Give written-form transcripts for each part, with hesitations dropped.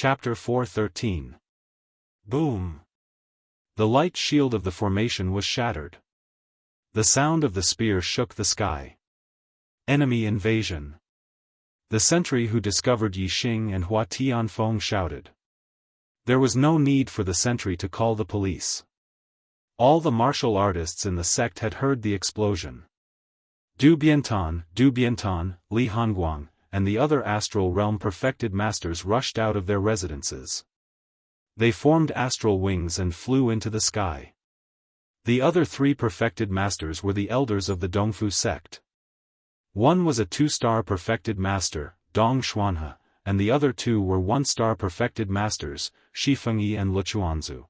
Chapter 413. Boom! The light shield of the formation was shattered. The sound of the spear shook the sky. Enemy invasion. The sentry who discovered Yixing and Hua Tianfeng shouted. There was no need for the sentry to call the police. All the martial artists in the sect had heard the explosion. Du Biantan, Li Hanguang, and the other astral realm perfected masters rushed out of their residences. They formed astral wings and flew into the sky. The other three perfected masters were the elders of the Dongfu sect. One was a 2-star perfected master, Dong Xuanhe, and the other two were 1-star perfected masters, Shi Fengyi and Luchuanzu.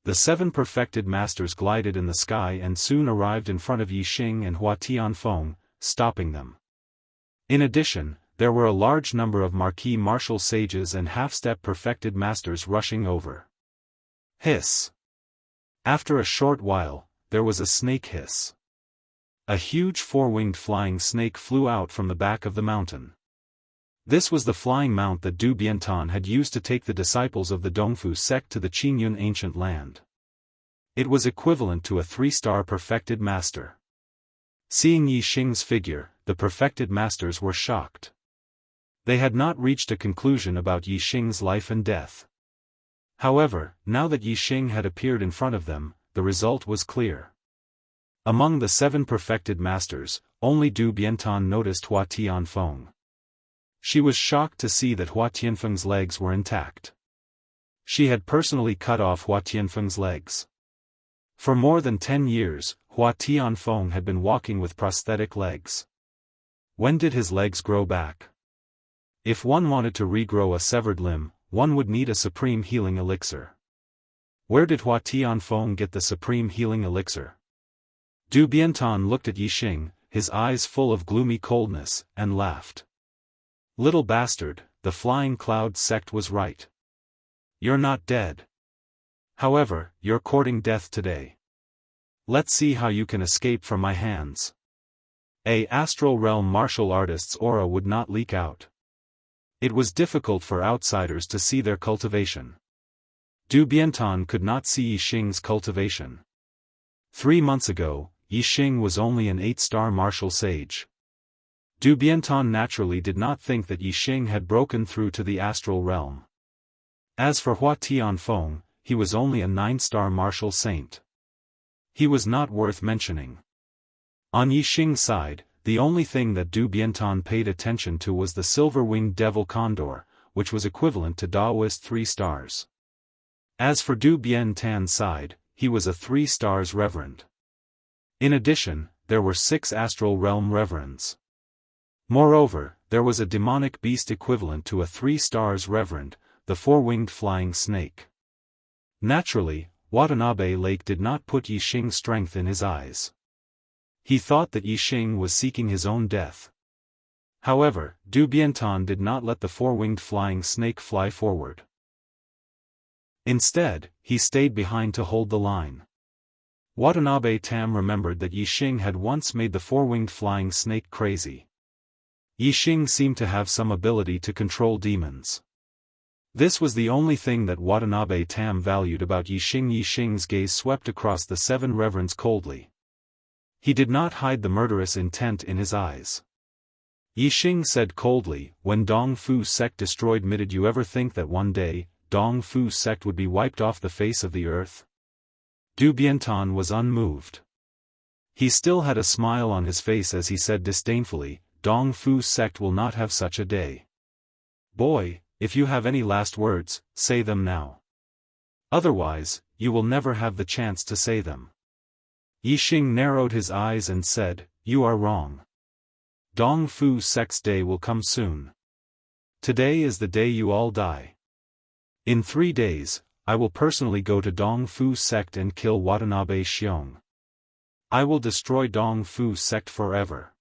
The 7 perfected masters glided in the sky and soon arrived in front of Yixing and Hua Tianfeng, stopping them. In addition, there were a large number of marquis martial sages and half-step perfected masters rushing over. Hiss! After a short while, there was a snake hiss. A huge 4-winged flying snake flew out from the back of the mountain. This was the flying mount that Du Biantan had used to take the disciples of the Dongfu sect to the Qingyun ancient land. It was equivalent to a 3-star perfected master. Seeing Yixing's figure, the perfected masters were shocked. They had not reached a conclusion about Yixing's life and death. However, now that Yixing had appeared in front of them, the result was clear. Among the 7 perfected masters, only Du Biantan noticed Hua Tianfeng. She was shocked to see that Hua Tianfeng's legs were intact. She had personally cut off Hua Tianfeng's legs. For more than 10 years, Hua Tianfeng had been walking with prosthetic legs. When did his legs grow back? If one wanted to regrow a severed limb, one would need a supreme healing elixir. Where did Hua Tianfeng get the supreme healing elixir? Du Biantan looked at Yixing, his eyes full of gloomy coldness, and laughed. Little bastard, the Flying Cloud sect was right. You're not dead. However, you're courting death today. Let's see how you can escape from my hands. A astral realm martial artist's aura would not leak out. It was difficult for outsiders to see their cultivation. Du Biantan could not see Yixing's cultivation. 3 months ago, Yixing was only an 8-star martial sage. Du Biantan naturally did not think that Yixing had broken through to the astral realm. As for Hua Tianfeng, he was only a 9-star martial saint. He was not worth mentioning. On Yixing's side, the only thing that Du Biantan paid attention to was the silver-winged devil condor, which was equivalent to Daoist 3 stars. As for Du Biantan's side, he was a 3 stars reverend. In addition, there were 6 astral realm reverends. Moreover, there was a demonic beast equivalent to a 3 stars reverend, the 4-winged flying snake. Naturally, Watanabe Lake did not put Yixing's strength in his eyes. He thought that Yixing was seeking his own death. However, Du Biantan did not let the 4-winged flying snake fly forward. Instead, he stayed behind to hold the line. Watanabe Tam remembered that Yixing had once made the 4-winged flying snake crazy. Yixing seemed to have some ability to control demons. This was the only thing that Watanabe Tam valued about Yixing. Yixing's gaze swept across the 7 reverends coldly. He did not hide the murderous intent in his eyes. Yixing said coldly, "When Dongfu sect destroyed me, did you ever think that one day, Dongfu sect would be wiped off the face of the earth?" Du Biantan was unmoved. He still had a smile on his face as he said disdainfully, "Dongfu sect will not have such a day. Boy, if you have any last words, say them now. Otherwise, you will never have the chance to say them." Yixing narrowed his eyes and said, "You are wrong. Dongfu sect's day will come soon. Today is the day you all die. In 3 days, I will personally go to Dongfu sect and kill Watanabe Xiong. I will destroy Dongfu sect forever."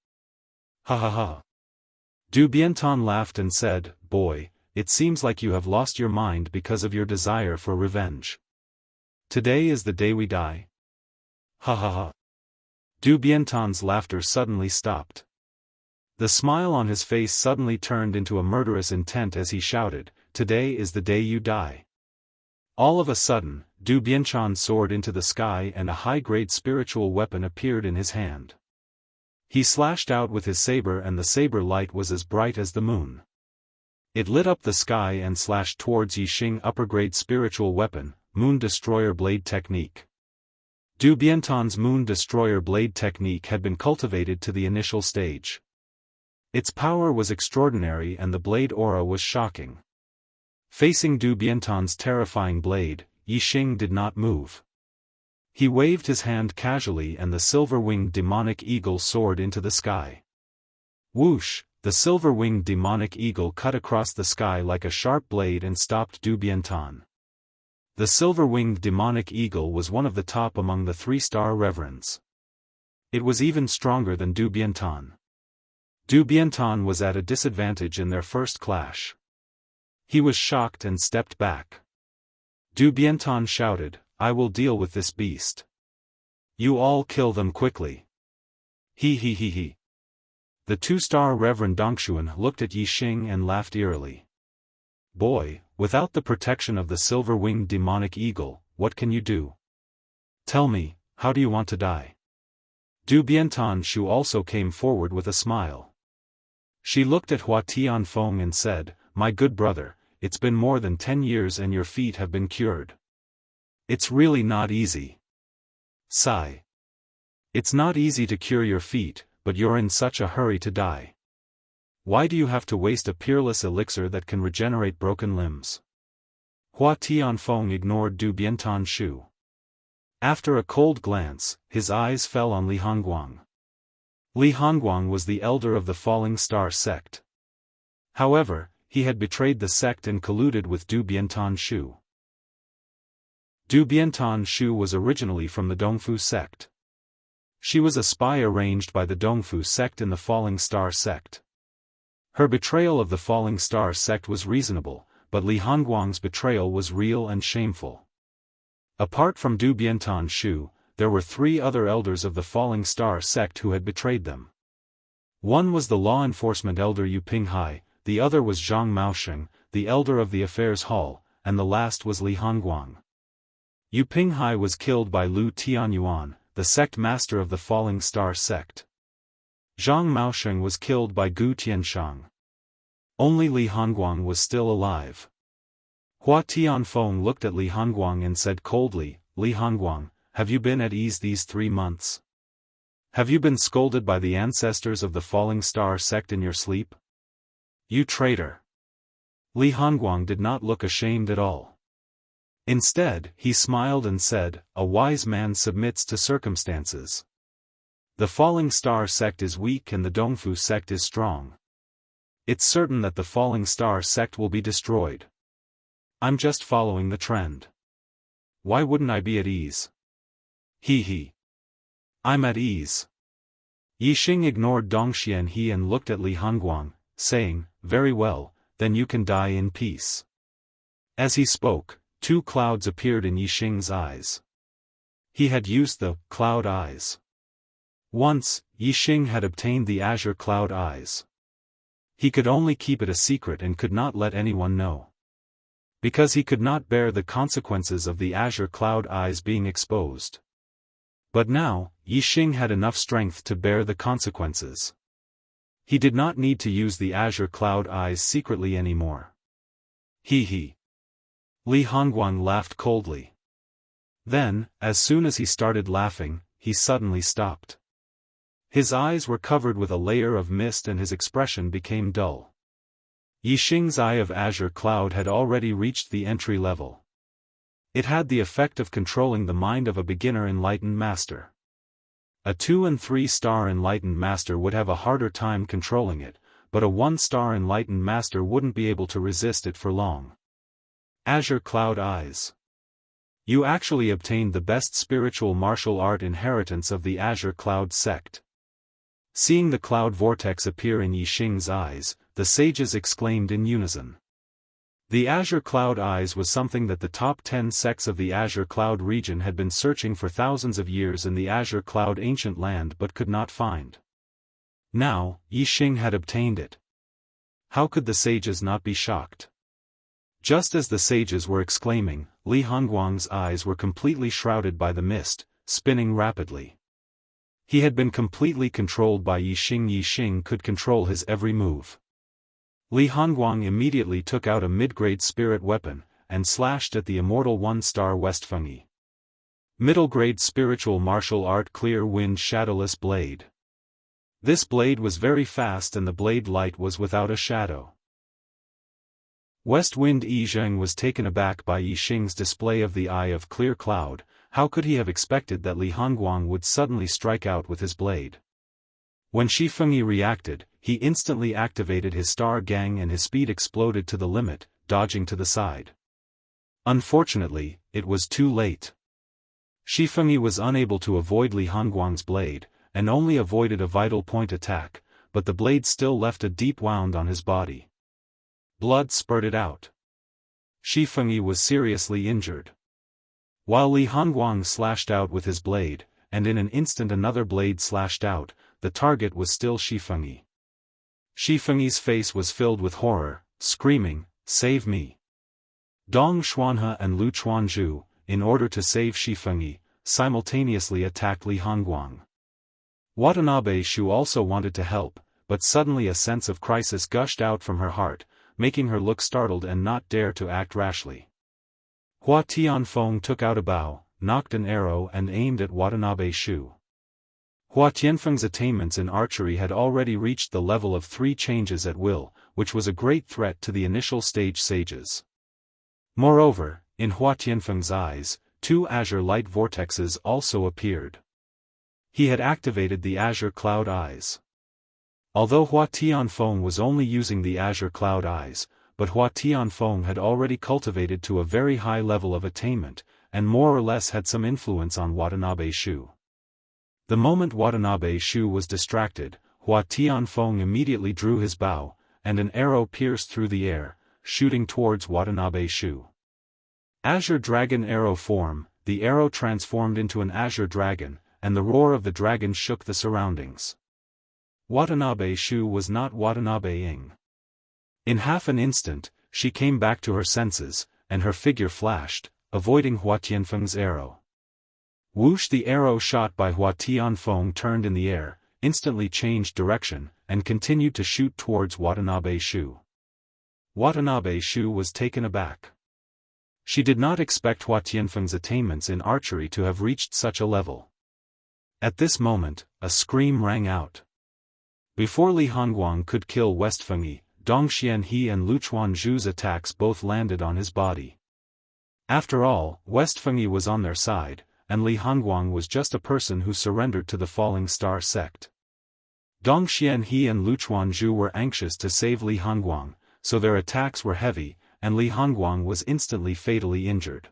Ha ha ha. Du Biantan laughed and said, "Boy, it seems like you have lost your mind because of your desire for revenge. Today is the day we die." Ha ha ha. Du Biantan's laughter suddenly stopped. The smile on his face suddenly turned into a murderous intent as he shouted, today is the day you die. All of a sudden, Du Bianchan soared into the sky and a high-grade spiritual weapon appeared in his hand. He slashed out with his saber and the saber light was as bright as the moon. It lit up the sky and slashed towards Yixing upper-grade spiritual weapon, Moon Destroyer Blade Technique. Du Bianchan's Moon Destroyer Blade Technique had been cultivated to the initial stage. Its power was extraordinary and the blade aura was shocking. Facing Du Bianchan's terrifying blade, Yixing did not move. He waved his hand casually and the silver-winged demonic eagle soared into the sky. Whoosh, the silver-winged demonic eagle cut across the sky like a sharp blade and stopped Du Bianchan. The silver-winged demonic eagle was one of the top among the 3-star reverends. It was even stronger than Du Bianchan. Du Bianchan was at a disadvantage in their first clash. He was shocked and stepped back. Du Bianchan shouted, "I will deal with this beast. You all kill them quickly." He. The 2-star Reverend Dongshuan looked at Yixing and laughed eerily. "Boy, without the protection of the silver-winged demonic eagle, what can you do? Tell me, how do you want to die?" Du Bianchan Shu also came forward with a smile. She looked at Hua Tianfeng and said, "My good brother, it's been more than 10 years and your feet have been cured. It's really not easy." Sigh. "It's not easy to cure your feet, but you're in such a hurry to die. Why do you have to waste a peerless elixir that can regenerate broken limbs?" Hua Tianfeng ignored Du Bianchan Shu. After a cold glance, his eyes fell on Li Hongguang. Li Hongguang was the elder of the Falling Star sect. However, he had betrayed the sect and colluded with Du Bianchan Shu. Du Bianchan Shu was originally from the Dongfu sect. She was a spy arranged by the Dongfu sect in the Falling Star sect. Her betrayal of the Falling Star sect was reasonable, but Li Hongguang's betrayal was real and shameful. Apart from Du Bianchan Shu, there were 3 other elders of the Falling Star sect who had betrayed them. One was the law enforcement elder Yu Pinghai, the other was Zhang Maosheng, the elder of the affairs hall, and the last was Li Hongguang. Yu Pinghai was killed by Lu Tianyuan, the sect master of the Falling Star sect. Zhang Maosheng was killed by Gu Tianshang. Only Li Hongguang was still alive. Hua Tianfeng looked at Li Hongguang and said coldly, "Li Hongguang, have you been at ease these 3 months? Have you been scolded by the ancestors of the Falling Star sect in your sleep? You traitor." Li Hongguang did not look ashamed at all. Instead, he smiled and said, "A wise man submits to circumstances. The Falling Star sect is weak and the Dongfu sect is strong. It's certain that the Falling Star sect will be destroyed. I'm just following the trend. Why wouldn't I be at ease? He. I'm at ease." Yixing ignored Dongxian He and looked at Li Hongguang, saying, "Very well, then you can die in peace." As he spoke, 2 clouds appeared in Yixing's eyes. He had used the cloud eyes. Once, Yixing had obtained the azure cloud eyes. He could only keep it a secret and could not let anyone know. Because he could not bear the consequences of the azure cloud eyes being exposed. But now, Yixing had enough strength to bear the consequences. He did not need to use the azure cloud eyes secretly anymore. He. Li Hongguang laughed coldly. Then, as soon as he started laughing, he suddenly stopped. His eyes were covered with a layer of mist and his expression became dull. Yixing's eye of azure cloud had already reached the entry level. It had the effect of controlling the mind of a beginner enlightened master. A 2- and 3-star enlightened master would have a harder time controlling it, but a 1-star enlightened master wouldn't be able to resist it for long. Azure Cloud Eyes. You actually obtained the best spiritual martial art inheritance of the Azure Cloud sect. Seeing the cloud vortex appear in Yixing's eyes, the sages exclaimed in unison. The Azure Cloud Eyes was something that the top 10 sects of the Azure Cloud region had been searching for thousands of years in the Azure Cloud ancient land but could not find. Now, Yixing had obtained it. How could the sages not be shocked? Just as the sages were exclaiming, Li Hongguang's eyes were completely shrouded by the mist, spinning rapidly. He had been completely controlled by Yixing. Yixing could control his every move. Li Hongguang immediately took out a mid-grade spirit weapon, and slashed at the immortal 1-star Westfengyi. Middle-grade spiritual martial art clear wind shadowless blade. This blade was very fast and the blade light was without a shadow. West Wind Yizheng was taken aback by Yixing's display of the eye of clear cloud. How could he have expected that Li Hongguang would suddenly strike out with his blade? When Shifengyi reacted, he instantly activated his star gang and his speed exploded to the limit, dodging to the side. Unfortunately, it was too late. Shifengyi was unable to avoid Li Hongguang's blade, and only avoided a vital point attack, but the blade still left a deep wound on his body. Blood spurted out. Shifengyi was seriously injured. While Li Hongguang slashed out with his blade, and in an instant another blade slashed out, the target was still Shifengyi. Shifengyi's face was filled with horror, screaming, "Save me!" Dong Xuanhe and Lu Chuanzhu, in order to save Shifengyi, simultaneously attacked Li Hongguang. Watanabe Shu also wanted to help, but suddenly a sense of crisis gushed out from her heart, making her look startled and not dare to act rashly. Hua Tianfeng took out a bow, knocked an arrow and aimed at Watanabe Shu. Hua Tianfeng's attainments in archery had already reached the level of 3 changes at will, which was a great threat to the initial stage sages. Moreover, in Hua Tianfeng's eyes, 2 azure light vortexes also appeared. He had activated the azure cloud eyes. Although Hua Tianfeng was only using the azure cloud eyes, but Hua Tianfeng had already cultivated to a very high level of attainment, and more or less had some influence on Watanabe Shu. The moment Watanabe Shu was distracted, Hua Tianfeng immediately drew his bow, and an arrow pierced through the air, shooting towards Watanabe Shu. Azure Dragon Arrow form, the arrow transformed into an azure dragon, and the roar of the dragon shook the surroundings. Watanabe Shu was not Watanabe Ing. In half an instant, she came back to her senses, and her figure flashed, avoiding Hua Tianfeng's arrow. Whoosh! The arrow shot by Hua Tianfeng turned in the air, instantly changed direction, and continued to shoot towards Watanabe Shu. Watanabe Shu was taken aback. She did not expect Hua Tianfeng's attainments in archery to have reached such a level. At this moment, a scream rang out. Before Li Hongguang could kill Westfengyi, Dong Xianhe and Lu Chuanzhu's attacks both landed on his body. After all, Westfengyi was on their side, and Li Hongguang was just a person who surrendered to the Falling Star sect. Dong Xianhe and Lu Chuanzhu were anxious to save Li Hongguang, so their attacks were heavy, and Li Hongguang was instantly fatally injured.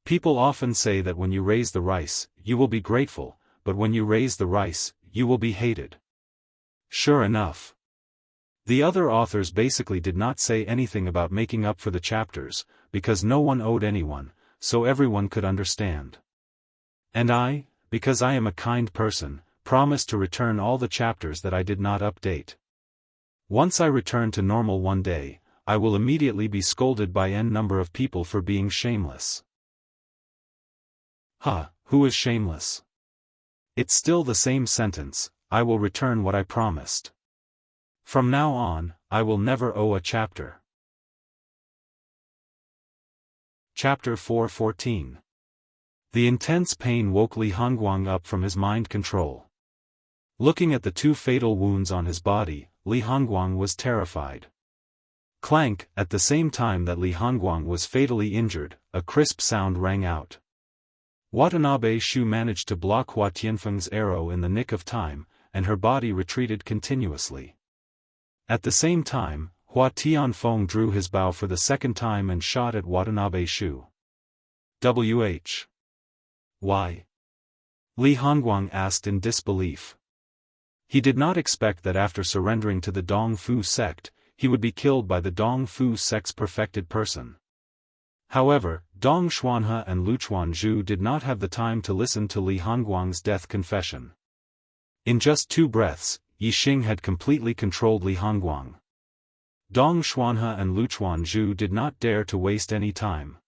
People often say that when you raise the rice, you will be grateful, but when you raise the rice, you will be hated. Sure enough. The other authors basically did not say anything about making up for the chapters, because no one owed anyone, so everyone could understand. And I, because I am a kind person, promised to return all the chapters that I did not update. Once I return to normal one day, I will immediately be scolded by n number of people for being shameless. Who is shameless? It's still the same sentence, I will return what I promised. From now on, I will never owe a chapter. Chapter 4:14. The intense pain woke Li Hongguang up from his mind control. Looking at the 2 fatal wounds on his body, Li Hongguang was terrified. Clank! At the same time that Li Hongguang was fatally injured, a crisp sound rang out. Watanabe Shu managed to block Hua Tianfeng's arrow in the nick of time, and her body retreated continuously. At the same time, Hua Tianfeng drew his bow for the second time and shot at Watanabe Shu. Why? Li Hongguang asked in disbelief. He did not expect that after surrendering to the Dong Fu sect, he would be killed by the Dong Fu sect's perfected person. However, Dong Xuanhe and Lu Chuanzhu did not have the time to listen to Li Hongguang's death confession. In just 2 breaths, Yixing had completely controlled Li Hongguang. Dong Xuanhe and Luchuan Zhu did not dare to waste any time.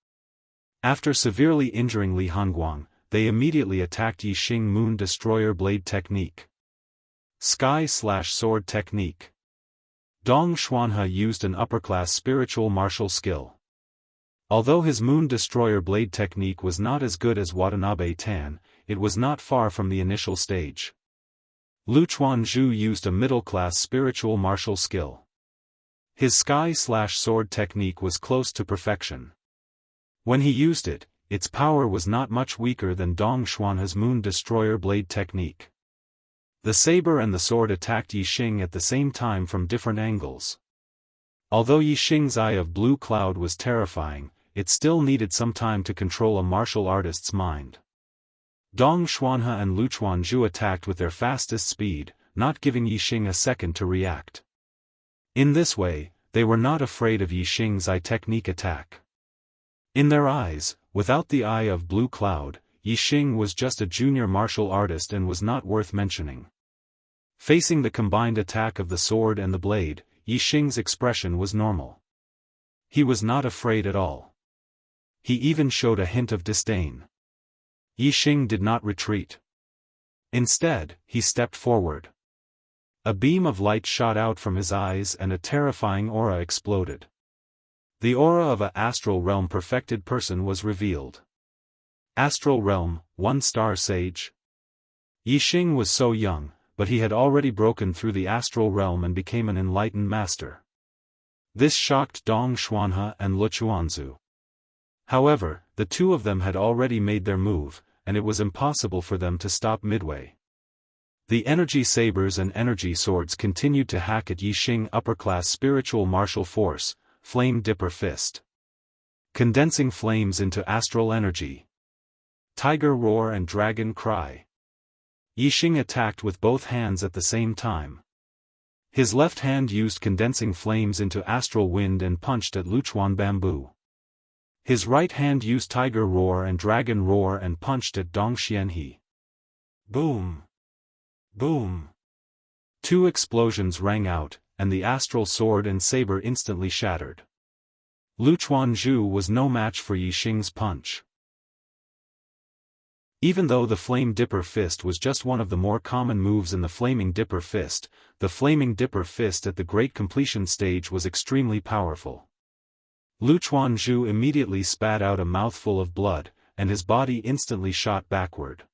After severely injuring Li Hanguang, they immediately attacked Yixing Moon Destroyer Blade Technique. Sky/Sword Technique. Dong Xuanhe used an upper-class spiritual martial skill. Although his Moon Destroyer Blade Technique was not as good as Watanabe Tan, it was not far from the initial stage. Luchuan Zhu used a middle-class spiritual martial skill. His Sky/Sword Technique was close to perfection. When he used it, its power was not much weaker than Dong Xuanhe's Moon Destroyer Blade Technique. The saber and the sword attacked Yixing at the same time from different angles. Although Yixing's Eye of Blue Cloud was terrifying, it still needed some time to control a martial artist's mind. Dong Xuanhe and Luchuan Zhu attacked with their fastest speed, not giving Yixing a second to react. In this way, they were not afraid of Yixing's eye technique attack. In their eyes, without the Eye of Blue Cloud, Yixing was just a junior martial artist and was not worth mentioning. Facing the combined attack of the sword and the blade, Yixing's expression was normal. He was not afraid at all. He even showed a hint of disdain. Yixing did not retreat. Instead, he stepped forward. A beam of light shot out from his eyes and a terrifying aura exploded. The aura of a astral realm perfected person was revealed. Astral realm, 1-star sage. Yixing was so young, but he had already broken through the astral realm and became an enlightened master. This shocked Dong Xuanhe and Luchuan Zhu. However, the two of them had already made their move, and it was impossible for them to stop midway. The energy sabers and energy swords continued to hack at Yixing upper-class spiritual martial force, Flame Dipper Fist. Condensing flames into astral energy. Tiger Roar and Dragon Cry. Yixing attacked with both hands at the same time. His left hand used condensing flames into astral wind and punched at Luchuan Bamboo. His right hand used Tiger Roar and Dragon Roar and punched at Dong Xianhe. Boom! Boom! 2 explosions rang out, and the astral sword and saber instantly shattered. Luchuan Zhu was no match for Yixing's punch. Even though the Flame Dipper Fist was just one of the more common moves in the Flaming Dipper Fist, the Flaming Dipper Fist at the Great Completion stage was extremely powerful. Luchuan Zhu immediately spat out a mouthful of blood, and his body instantly shot backward.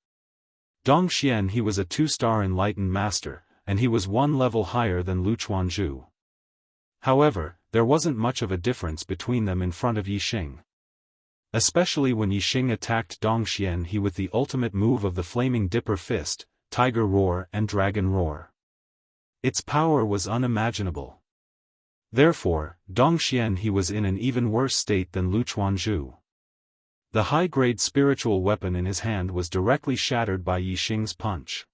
Dong Xianhe was a 2-star enlightened master, and he was 1 level higher than Luchuan Zhu. However, there wasn't much of a difference between them in front of Yixing. Especially when Yixing attacked Dong Xianhe with the ultimate move of the Flaming Dipper Fist, Tiger Roar and Dragon Roar. Its power was unimaginable. Therefore, Dong Xianhe was in an even worse state than Luchuan Zhu. The high-grade spiritual weapon in his hand was directly shattered by Yixing's punch.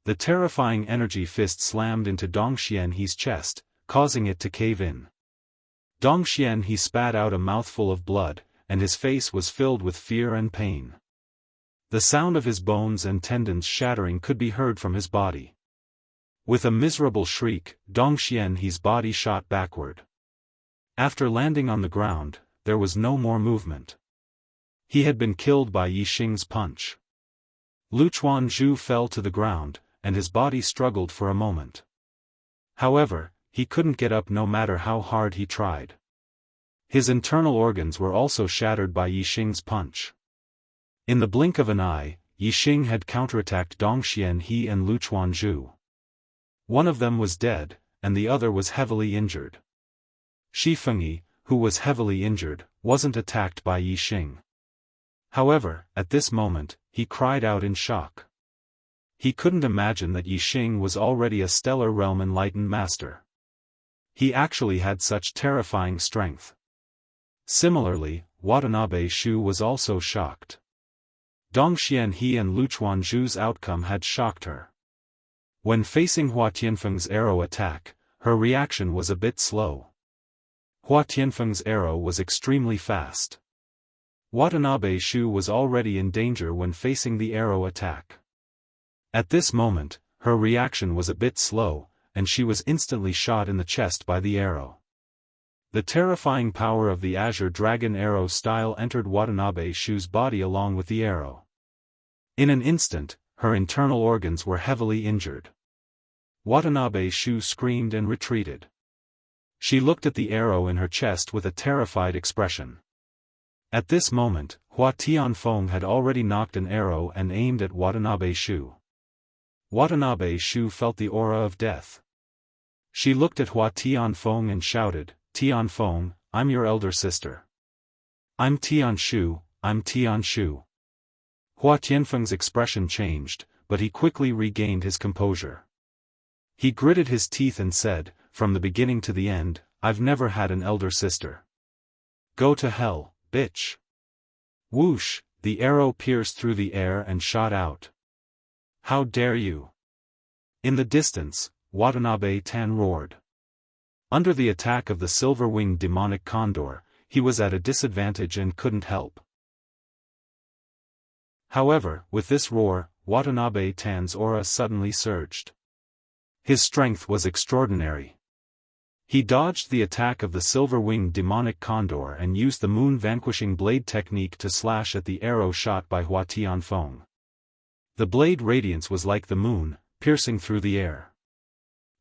The terrifying energy fist slammed into Dong Xianhe's chest, causing it to cave in. Dong Xianhe spat out a mouthful of blood, and his face was filled with fear and pain. The sound of his bones and tendons shattering could be heard from his body. With a miserable shriek, Dong Xianhe's body shot backward. After landing on the ground, there was no more movement. He had been killed by Yixing's punch. Luchuan Zhu fell to the ground, and his body struggled for a moment. However, he couldn't get up no matter how hard he tried. His internal organs were also shattered by Yixing's punch. In the blink of an eye, Yixing had counterattacked Dong Xianhe and Luchuan Zhu. One of them was dead, and the other was heavily injured. Shi Fengyi, who was heavily injured, wasn't attacked by Yixing. However, at this moment, he cried out in shock. He couldn't imagine that Yixing was already a stellar realm enlightened master. He actually had such terrifying strength. Similarly, Watanabe Shu was also shocked. Dong Xianhe and Luchuan Zhu's outcome had shocked her. When facing Hua Tianfeng's arrow attack, her reaction was a bit slow. Hua Tianfeng's arrow was extremely fast. Watanabe Shu was already in danger when facing the arrow attack. At this moment, her reaction was a bit slow, and she was instantly shot in the chest by the arrow. The terrifying power of the Azure Dragon arrow style entered Watanabe Shu's body along with the arrow. In an instant, her internal organs were heavily injured. Watanabe Shu screamed and retreated. She looked at the arrow in her chest with a terrified expression. At this moment, Hua Tianfeng had already knocked an arrow and aimed at Watanabe Shu. Watanabe Shu felt the aura of death. She looked at Hua Tianfeng and shouted, "Tianfeng, I'm your elder sister. I'm Tian Shu, I'm Tian Shu." Hua Tianfeng's expression changed, but he quickly regained his composure. He gritted his teeth and said, "From the beginning to the end, I've never had an elder sister. Go to hell, bitch." Whoosh, the arrow pierced through the air and shot out. "How dare you!" In the distance, Watanabe Tan roared. Under the attack of the silver-winged demonic condor, he was at a disadvantage and couldn't help. However, with this roar, Watanabe Tan's aura suddenly surged. His strength was extraordinary. He dodged the attack of the silver-winged demonic condor and used the moon-vanquishing blade technique to slash at the arrow shot by Hua Tianfeng. The blade radiance was like the moon, piercing through the air.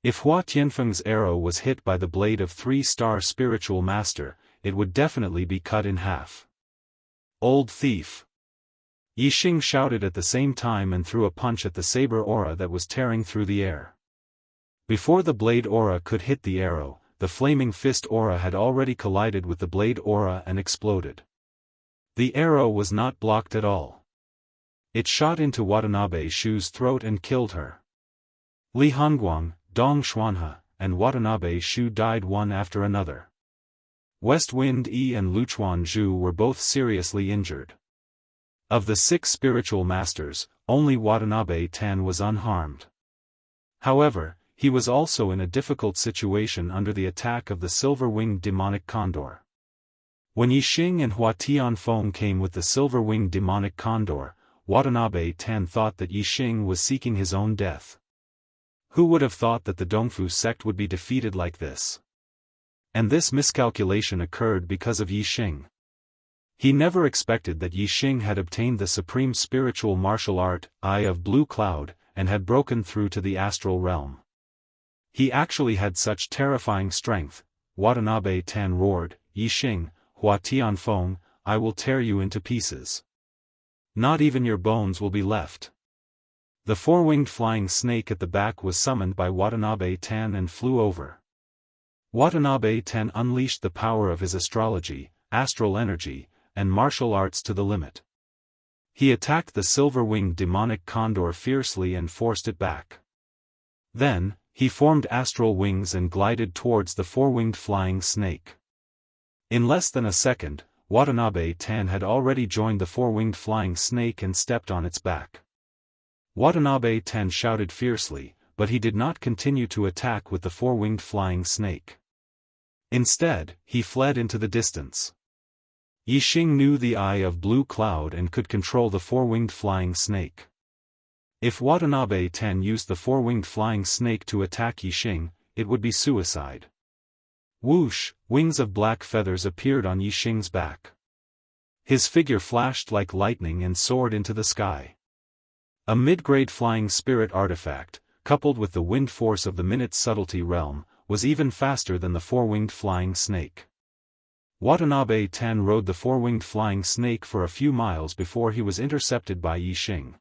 If Hua Tianfeng's arrow was hit by the blade of 3-star spiritual master, it would definitely be cut in half. "Old thief!" Yixing shouted at the same time and threw a punch at the saber aura that was tearing through the air. Before the blade aura could hit the arrow, the flaming fist aura had already collided with the blade aura and exploded. The arrow was not blocked at all. It shot into Watanabe Shu's throat and killed her. Li Hongguang, Dong Xuanhe, and Watanabe Shu died one after another. West Wind Yi and Luchuan Zhu were both seriously injured. Of the 6 spiritual masters, only Watanabe Tan was unharmed. However, he was also in a difficult situation under the attack of the silver-winged demonic condor. When Yixing and Hua Tianfeng came with the silver-winged demonic condor, Watanabe Tan thought that Yixing was seeking his own death. Who would have thought that the Dongfu sect would be defeated like this? And this miscalculation occurred because of Yixing. He never expected that Yixing had obtained the supreme spiritual martial art, Eye of Blue Cloud, and had broken through to the astral realm. He actually had such terrifying strength. Watanabe Tan roared, "Yixing, Hua Tianfeng, I will tear you into pieces. Not even your bones will be left." The 4-winged flying snake at the back was summoned by Watanabe Tan and flew over. Watanabe Tan unleashed the power of his astrology, astral energy, and martial arts to the limit. He attacked the silver-winged demonic condor fiercely and forced it back. Then, he formed astral wings and glided towards the 4-winged flying snake. In less than a second, Watanabe Tan had already joined the 4-winged flying snake and stepped on its back. Watanabe Tan shouted fiercely, but he did not continue to attack with the 4-winged flying snake. Instead, he fled into the distance. Yixing knew the Eye of Blue Cloud and could control the 4-winged flying snake. If Watanabe Tan used the 4-winged flying snake to attack Yixing, it would be suicide. Whoosh, wings of black feathers appeared on Yixing's back. His figure flashed like lightning and soared into the sky. A mid-grade flying spirit artifact, coupled with the wind force of the minute subtlety realm, was even faster than the 4-winged flying snake. Watanabe Tan rode the 4-winged flying snake for a few miles before he was intercepted by Yixing.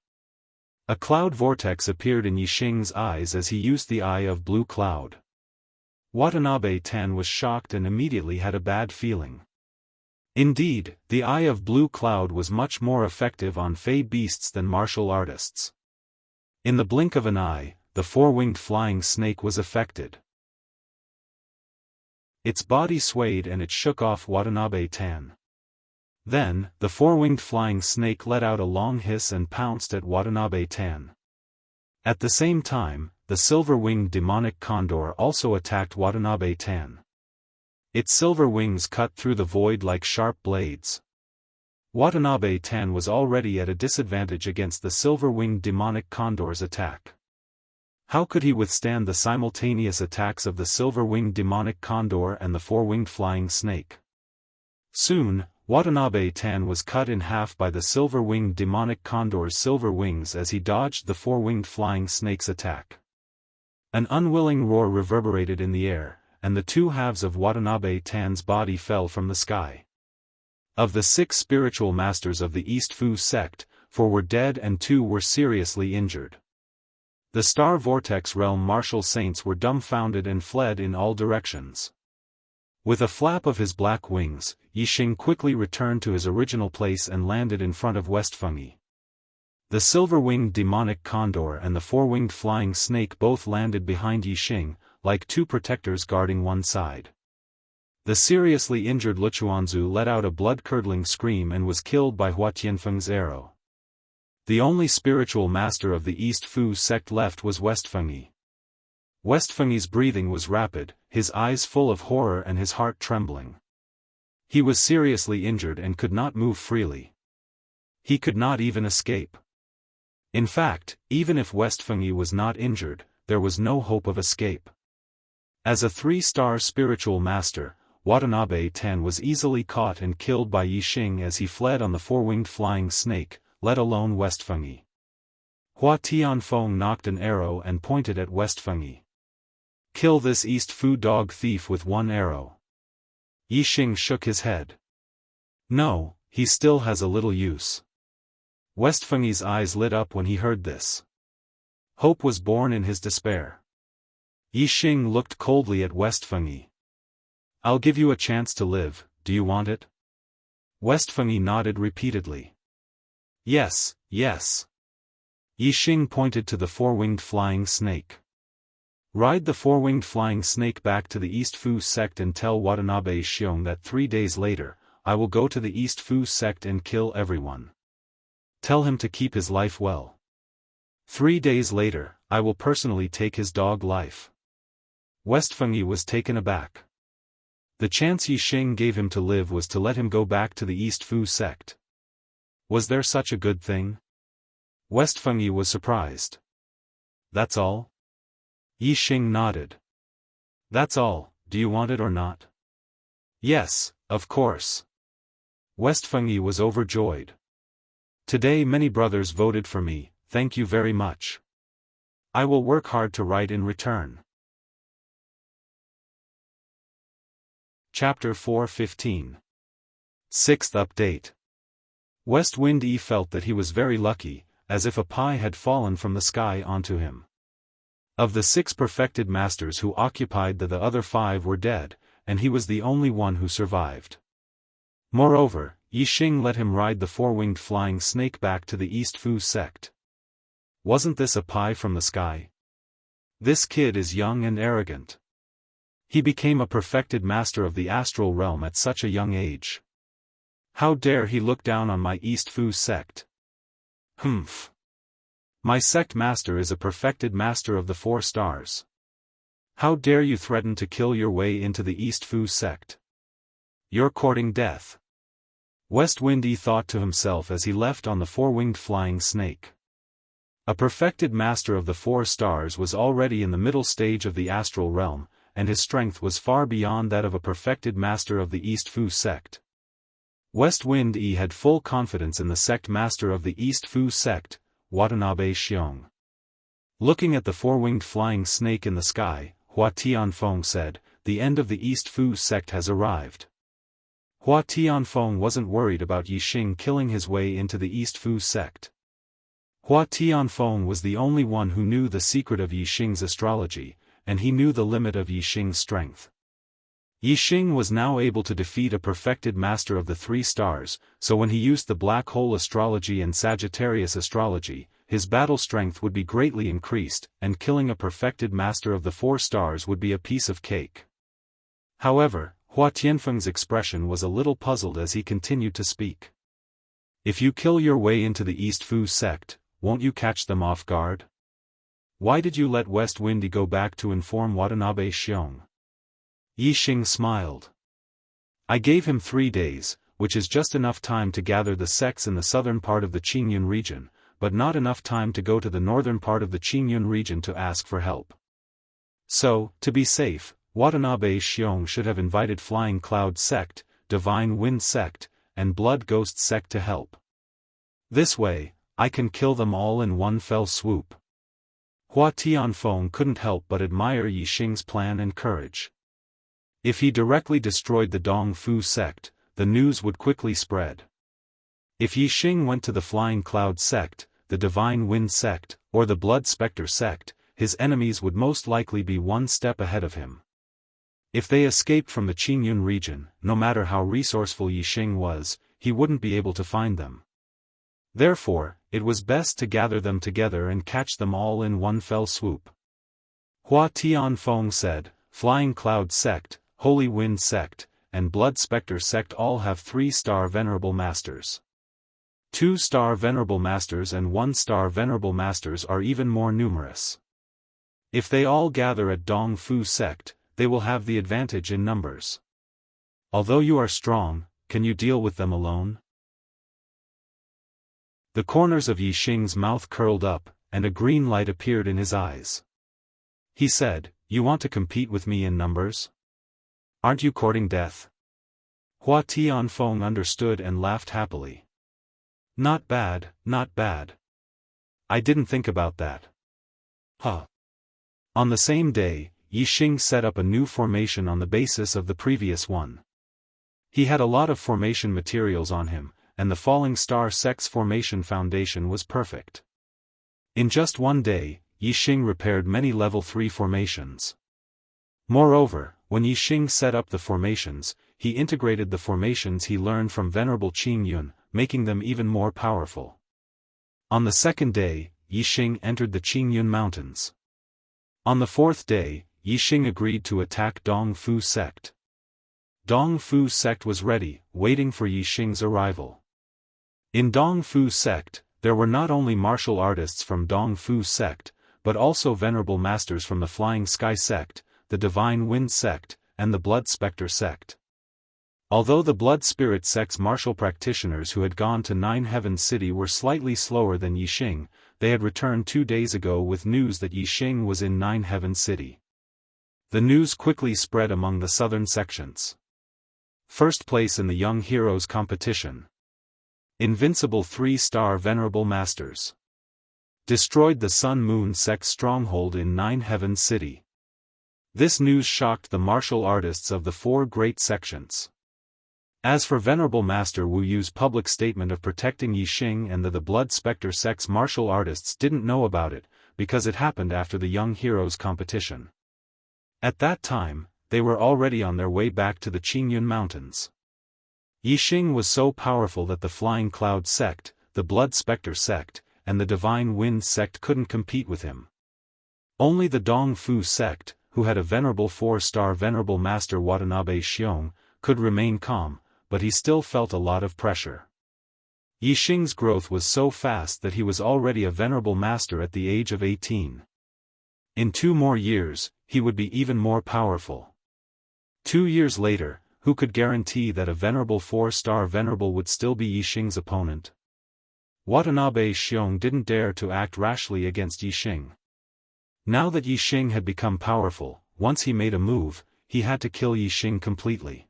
A cloud vortex appeared in Yixing's eyes as he used the Eye of Blue Cloud. Watanabe Tan was shocked and immediately had a bad feeling. Indeed, the Eye of Blue Cloud was much more effective on fey beasts than martial artists. In the blink of an eye, the 4-winged flying snake was affected. Its body swayed and it shook off Watanabe Tan. Then, the 4-winged flying snake let out a long hiss and pounced at Watanabe Tan. At the same time, the silver-winged demonic condor also attacked Watanabe Tan. Its silver wings cut through the void like sharp blades. Watanabe Tan was already at a disadvantage against the silver-winged demonic condor's attack. How could he withstand the simultaneous attacks of the silver-winged demonic condor and the four-winged flying snake? Soon, Watanabe Tan was cut in half by the silver-winged demonic condor's silver wings as he dodged the four-winged flying snake's attack. An unwilling roar reverberated in the air, and the two halves of Watanabe Tan's body fell from the sky. Of the 6 spiritual masters of the East Fu sect, 4 were dead and 2 were seriously injured. The Star Vortex Realm martial saints were dumbfounded and fled in all directions. With a flap of his black wings, Yixing quickly returned to his original place and landed in front of Westfengyi. The silver-winged demonic condor and the four-winged flying snake both landed behind Yixing, like 2 protectors guarding one side. The seriously injured Luchuanzu let out a blood-curdling scream and was killed by Hua Tianfeng's arrow. The only spiritual master of the East Fu sect left was Westfengyi. Westfengyi's breathing was rapid, his eyes full of horror and his heart trembling. He was seriously injured and could not move freely. He could not even escape. In fact, even if Westfengyi was not injured, there was no hope of escape. As a 3-star spiritual master, Watanabe Tan was easily caught and killed by Yixing as he fled on the four-winged flying snake, let alone Westfengyi. Hua Tianfeng knocked an arrow and pointed at Westfengyi. Kill this East Fu dog thief with 1 arrow. Yixing shook his head. No, he still has a little use. Westfengyi's eyes lit up when he heard this. Hope was born in his despair. Yixing looked coldly at Westfengyi. I'll give you a chance to live, do you want it? Westfengyi nodded repeatedly. Yes, yes. Yixing pointed to the four-winged flying snake. Ride the four-winged flying snake back to the East Fu sect and tell Watanabe Xiong that 3 days later, I will go to the East Fu sect and kill everyone. Tell him to keep his life well. 3 days later, I will personally take his dog life. Westfengyi was taken aback. The chance Yixing gave him to live was to let him go back to the East Fu sect. Was there such a good thing? Westfengyi was surprised. That's all? Yixing nodded. That's all, do you want it or not? Yes, of course. Westfengyi was overjoyed. Today many brothers voted for me, thank you very much. I will work hard to write in return. Chapter 4:15. 6th update. Westwind E felt that he was very lucky, as if a pie had fallen from the sky onto him. Of the 6 perfected masters who occupied the other 5 were dead, and he was the only one who survived. Moreover, Yixing let him ride the four-winged flying snake back to the East Fu sect. Wasn't this a pie from the sky? This kid is young and arrogant. He became a perfected master of the astral realm at such a young age. How dare he look down on my East Fu sect? Humph. My sect master is a perfected master of the 4 stars. How dare you threaten to kill your way into the East Fu sect? You're courting death. Westwindy thought to himself as he left on the four-winged flying snake. A perfected master of the 4 stars was already in the middle stage of the astral realm, and his strength was far beyond that of a perfected master of the East Fu sect. Westwind E had full confidence in the sect master of the East Fu sect, Watanabe Xiong. Looking at the four-winged flying snake in the sky, Hua Tianfeng said, "The end of the East Fu sect has arrived." Hua Tianfeng wasn't worried about Yixing killing his way into the East Fu sect. Hua Tianfeng was the only one who knew the secret of Yixing's astrology, and he knew the limit of Yixing's strength. Yixing was now able to defeat a perfected master of the 3 stars, so when he used the black hole astrology and Sagittarius astrology, his battle strength would be greatly increased, and killing a perfected master of the 4 stars would be a piece of cake. However, Hua Tianfeng's expression was a little puzzled as he continued to speak. If you kill your way into the East Fu sect, won't you catch them off guard? Why did you let Westwindy go back to inform Watanabe Xiong? Yixing smiled. I gave him 3 days, which is just enough time to gather the sects in the southern part of the Qingyun region, but not enough time to go to the northern part of the Qingyun region to ask for help. So, to be safe, Watanabe Xiong should have invited Flying Cloud Sect, Divine Wind Sect, and Blood Ghost Sect to help. This way, I can kill them all in one fell swoop. Hua Tianfeng couldn't help but admire Yi Xing's plan and courage. If he directly destroyed the Dong Fu sect, the news would quickly spread. If Yi Xing went to the Flying Cloud sect, the Divine Wind sect, or the Blood Spectre sect, his enemies would most likely be one step ahead of him. If they escaped from the Qingyun region, no matter how resourceful Yi Xing was, he wouldn't be able to find them. Therefore, it was best to gather them together and catch them all in one fell swoop. Hua Tianfeng said, Flying Cloud Sect, Holy Wind Sect, and Blood Spectre Sect all have 3-star Venerable Masters. 2-star Venerable Masters and 1-star Venerable Masters are even more numerous. If they all gather at Dong Fu Sect, they will have the advantage in numbers. Although you are strong, can you deal with them alone? The corners of Yi Xing's mouth curled up, and a green light appeared in his eyes. He said, You want to compete with me in numbers? Aren't you courting death? Hua Tianfeng understood and laughed happily. Not bad, not bad. I didn't think about that. Huh. On the same day, Yi Xing set up a new formation on the basis of the previous one. He had a lot of formation materials on him, and the Falling Star Sect's formation foundation was perfect. In just one day, Yi Xing repaired many level 3 formations. Moreover, when Yi Xing set up the formations, he integrated the formations he learned from Venerable Qingyun, making them even more powerful. On the second day, Yi Xing entered the Qingyun Mountains. On the fourth day, Yi Xing agreed to attack Dong Fu Sect. Dong Fu Sect was ready, waiting for Yi Xing's arrival. In Dong Fu Sect, there were not only martial artists from Dong Fu Sect, but also Venerable Masters from the Flying Sky Sect, the Divine Wind Sect, and the Blood Spectre Sect. Although the Blood Spirit Sect's martial practitioners who had gone to Nine Heavens City were slightly slower than Yi Xing, they had returned 2 days ago with news that Yi Xing was in Nine Heavens City. The news quickly spread among the southern sections. First place in the Young Heroes competition. Invincible 3-star Venerable Masters. Destroyed the Sun Moon Sect's stronghold in Nine Heavens City. This news shocked the martial artists of the 4 great sections. As for Venerable Master Wu Yu's public statement of protecting Yi Xing and the Blood Spectre Sect's martial artists didn't know about it, because it happened after the Young Heroes competition. At that time, they were already on their way back to the Qingyun Mountains. Yi Xing was so powerful that the Flying Cloud Sect, the Blood Spectre Sect, and the Divine Wind Sect couldn't compete with him. Only the Dong Fu Sect, who had a venerable 4-star Venerable Master Watanabe Xiong, could remain calm, but he still felt a lot of pressure. Yi Xing's growth was so fast that he was already a Venerable Master at the age of 18. In 2 more years, he would be even more powerful. 2 years later, who could guarantee that a Venerable 4-star Venerable would still be Yi Xing's opponent? Watanabe Xiong didn't dare to act rashly against Yi Xing. Now that Yi Xing had become powerful, once he made a move, he had to kill Yi Xing completely.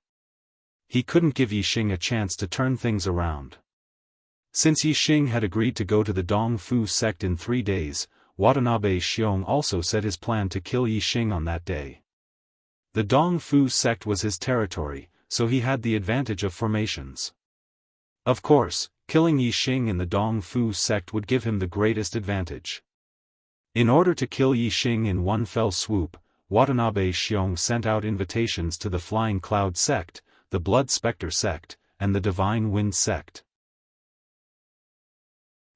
He couldn't give Yi Xing a chance to turn things around. Since Yi Xing had agreed to go to the Dong Fu Sect in 3 days, Watanabe Xiong also set his plan to kill Yi Xing on that day. The Dong Fu Sect was his territory, so he had the advantage of formations. Of course, killing Yi Xing in the Dong Fu Sect would give him the greatest advantage. In order to kill Yi Xing in one fell swoop, Watanabe Xiong sent out invitations to the Flying Cloud Sect, the Blood Spectre Sect, and the Divine Wind Sect.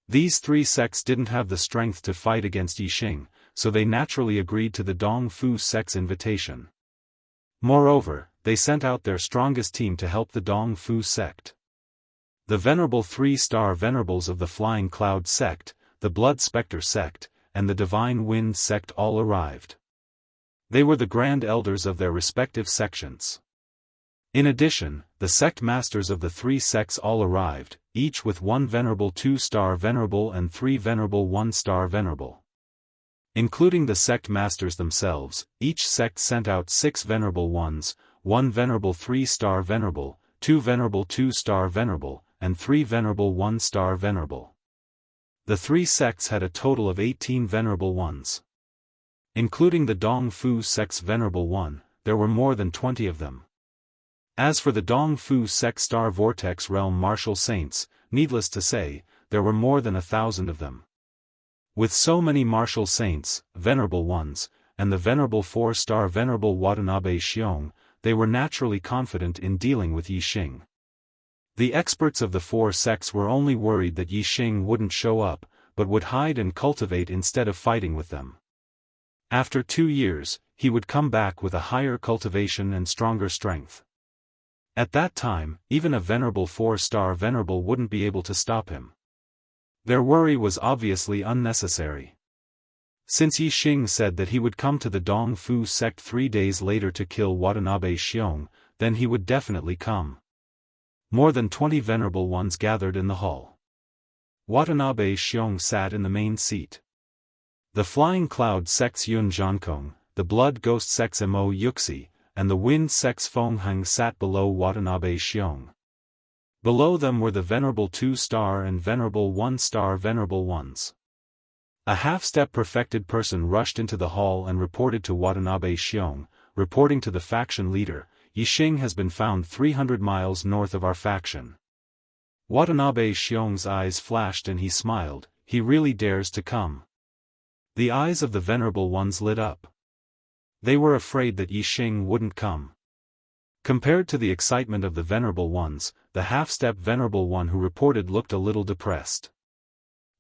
These 3 sects didn't have the strength to fight against Yi Xing, so they naturally agreed to the Dong Fu Sect's invitation. Moreover, they sent out their strongest team to help the Dong Fu Sect. The venerable 3-star Venerables of the Flying Cloud Sect, the Blood Spectre Sect, and the Divine Wind Sect all arrived. They were the Grand Elders of their respective sections. In addition, the sect masters of the 3 sects all arrived, each with 1 venerable 2-star venerable and 3 venerable 1-star venerable. Including the sect masters themselves, each sect sent out 6 venerable ones, 1 venerable 3-star venerable, 2 venerable 2-star venerable, and 3 venerable 1-star venerable. The 3 sects had a total of 18 venerable ones. Including the Dong Fu sect's venerable one, there were more than 20 of them. As for the Dong Fu sect Star Vortex Realm martial saints, needless to say, there were more than 1,000 of them. With so many martial saints, venerable ones, and the venerable 4-star venerable Watanabe Xiong, they were naturally confident in dealing with Yixing. The experts of the 4 sects were only worried that Yixing wouldn't show up, but would hide and cultivate instead of fighting with them. After 2 years, he would come back with a higher cultivation and stronger strength. At that time, even a venerable 4-star venerable wouldn't be able to stop him. Their worry was obviously unnecessary. Since Yixing said that he would come to the Dong Fu sect 3 days later to kill Watanabe Xiong, then he would definitely come. More than 20 venerable ones gathered in the hall. Watanabe Xiong sat in the main seat. The Flying Cloud sect's Yun Zhankong, the Blood Ghost sect's Mo Yuxi, and the Wind sect's Feng Heng sat below Watanabe Xiong. Below them were the venerable 2-star and venerable 1-star venerable ones. A half-step perfected person rushed into the hall and reported to Watanabe Xiong, reporting to the faction leader, Yixing has been found 300 miles north of our faction. Watanabe Xiong's eyes flashed and he smiled, he really dares to come. The eyes of the venerable ones lit up. They were afraid that Yixing wouldn't come. Compared to the excitement of the venerable ones, the half-step venerable one who reported looked a little depressed.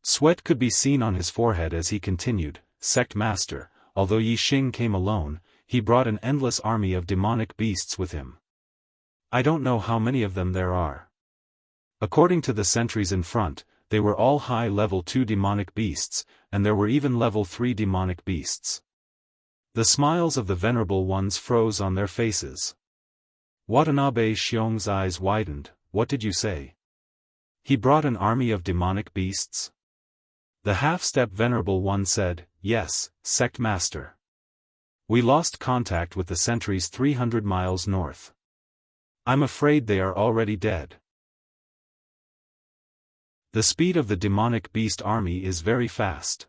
Sweat could be seen on his forehead as he continued, Sect Master, although Yixing came alone, he brought an endless army of demonic beasts with him. I don't know how many of them there are. According to the sentries in front, they were all high level 2 demonic beasts, and there were even level 3 demonic beasts. The smiles of the venerable ones froze on their faces. Watanabe Xiong's eyes widened, what did you say? He brought an army of demonic beasts? The half-step venerable one said, yes, Sect Master. We lost contact with the sentries 300 miles north. I'm afraid they are already dead. The speed of the demonic beast army is very fast.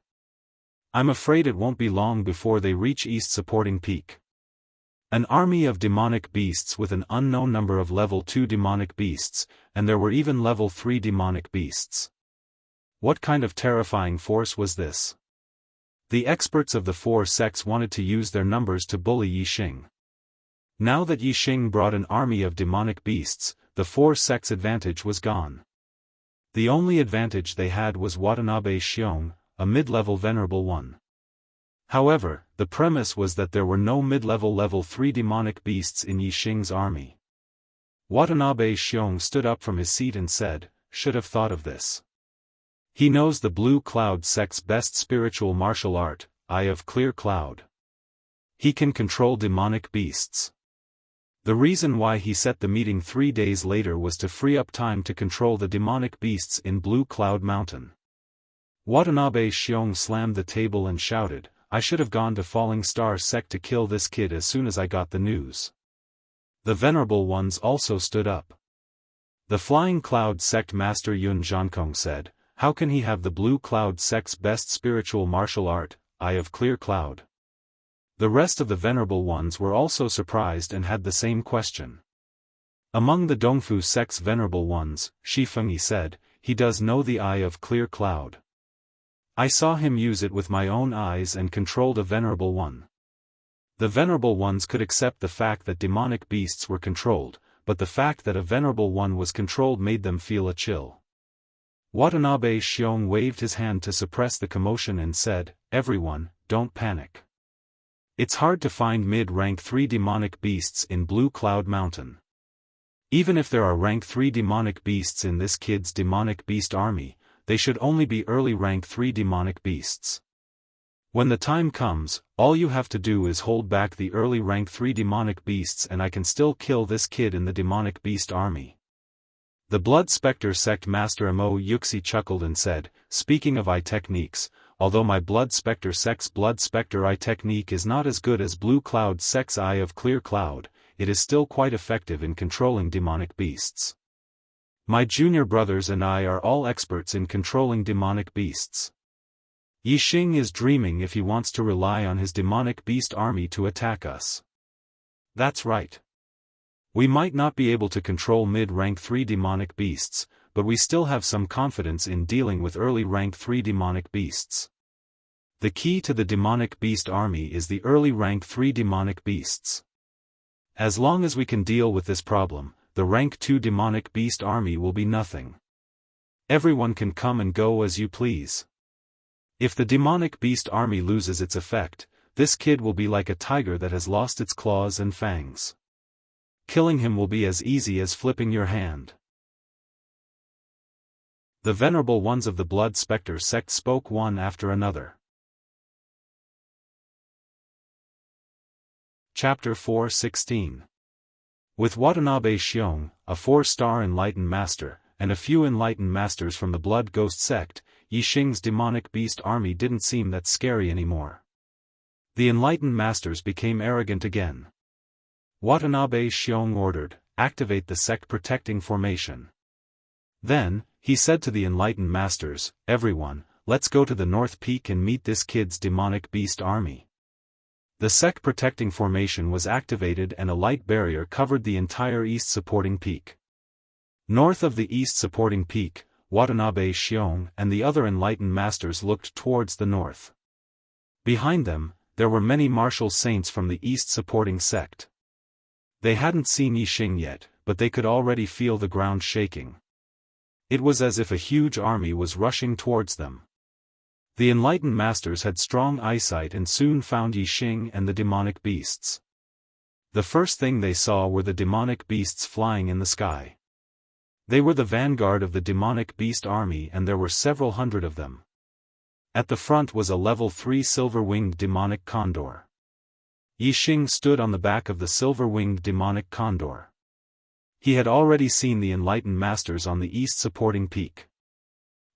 I'm afraid it won't be long before they reach East Supporting Peak. An army of demonic beasts with an unknown number of level 2 demonic beasts, and there were even level 3 demonic beasts. What kind of terrifying force was this? The experts of the 4 sects wanted to use their numbers to bully Yixing. Now that Yixing brought an army of demonic beasts, the 4 sects' advantage was gone. The only advantage they had was Watanabe Xiong, a mid-level venerable one. However, the premise was that there were no mid-level level 3 demonic beasts in Yixing's army. Watanabe Xiong stood up from his seat and said, should have thought of this. He knows the Blue Cloud sect's best spiritual martial art, Eye of Clear Cloud. He can control demonic beasts. The reason why he set the meeting 3 days later was to free up time to control the demonic beasts in Blue Cloud Mountain. Watanabe Xiong slammed the table and shouted, I should have gone to Falling Star sect to kill this kid as soon as I got the news. The venerable ones also stood up. The Flying Cloud sect master Yun Zhankong said, how can he have the Blue Cloud sect's best spiritual martial art, Eye of Clear Cloud? The rest of the venerable ones were also surprised and had the same question. Among the Dongfu sect's venerable ones, Shi Fengyi said, he does know the Eye of Clear Cloud. I saw him use it with my own eyes and controlled a venerable one. The venerable ones could accept the fact that demonic beasts were controlled, but the fact that a venerable one was controlled made them feel a chill. Watanabe Xiong waved his hand to suppress the commotion and said, everyone, don't panic. It's hard to find mid-rank 3 demonic beasts in Blue Cloud Mountain. Even if there are rank 3 demonic beasts in this kid's demonic beast army, they should only be early rank 3 demonic beasts. When the time comes, all you have to do is hold back the early rank 3 demonic beasts and I can still kill this kid in the demonic beast army. The Blood Spectre sect master Mo Yuxi chuckled and said, "Speaking of eye techniques, although my Blood Spectre sect's Blood Spectre eye technique is not as good as Blue Cloud sect's Eye of Clear Cloud, it is still quite effective in controlling demonic beasts. My junior brothers and I are all experts in controlling demonic beasts. Yixing is dreaming if he wants to rely on his demonic beast army to attack us." That's right. We might not be able to control mid-rank 3 demonic beasts, but we still have some confidence in dealing with early rank 3 demonic beasts. The key to the demonic beast army is the early rank 3 demonic beasts. As long as we can deal with this problem, the rank 2 demonic beast army will be nothing. Everyone can come and go as you please. If the demonic beast army loses its effect, this kid will be like a tiger that has lost its claws and fangs. Killing him will be as easy as flipping your hand. The venerable ones of the Blood Spectre sect spoke one after another. Chapter 4:16. With Watanabe Xiong, a 4-star enlightened master, and a few enlightened masters from the Blood Ghost sect, Yixing's demonic beast army didn't seem that scary anymore. The enlightened masters became arrogant again. Watanabe Xiong ordered, "Activate the sect protecting formation." Then, he said to the enlightened masters, "Everyone, let's go to the North Peak and meet this kid's demonic beast army." The sect protecting formation was activated and a light barrier covered the entire east supporting peak. North of the east supporting peak, Watanabe Xiong and the other enlightened masters looked towards the north. Behind them, there were many martial saints from the east supporting sect. They hadn't seen Yixing yet, but they could already feel the ground shaking. It was as if a huge army was rushing towards them. The enlightened masters had strong eyesight and soon found Yixing and the demonic beasts. The first thing they saw were the demonic beasts flying in the sky. They were the vanguard of the demonic beast army and there were several hundred of them. At the front was a level 3 silver-winged demonic condor. Yixing stood on the back of the silver-winged demonic condor. He had already seen the enlightened masters on the east supporting peak.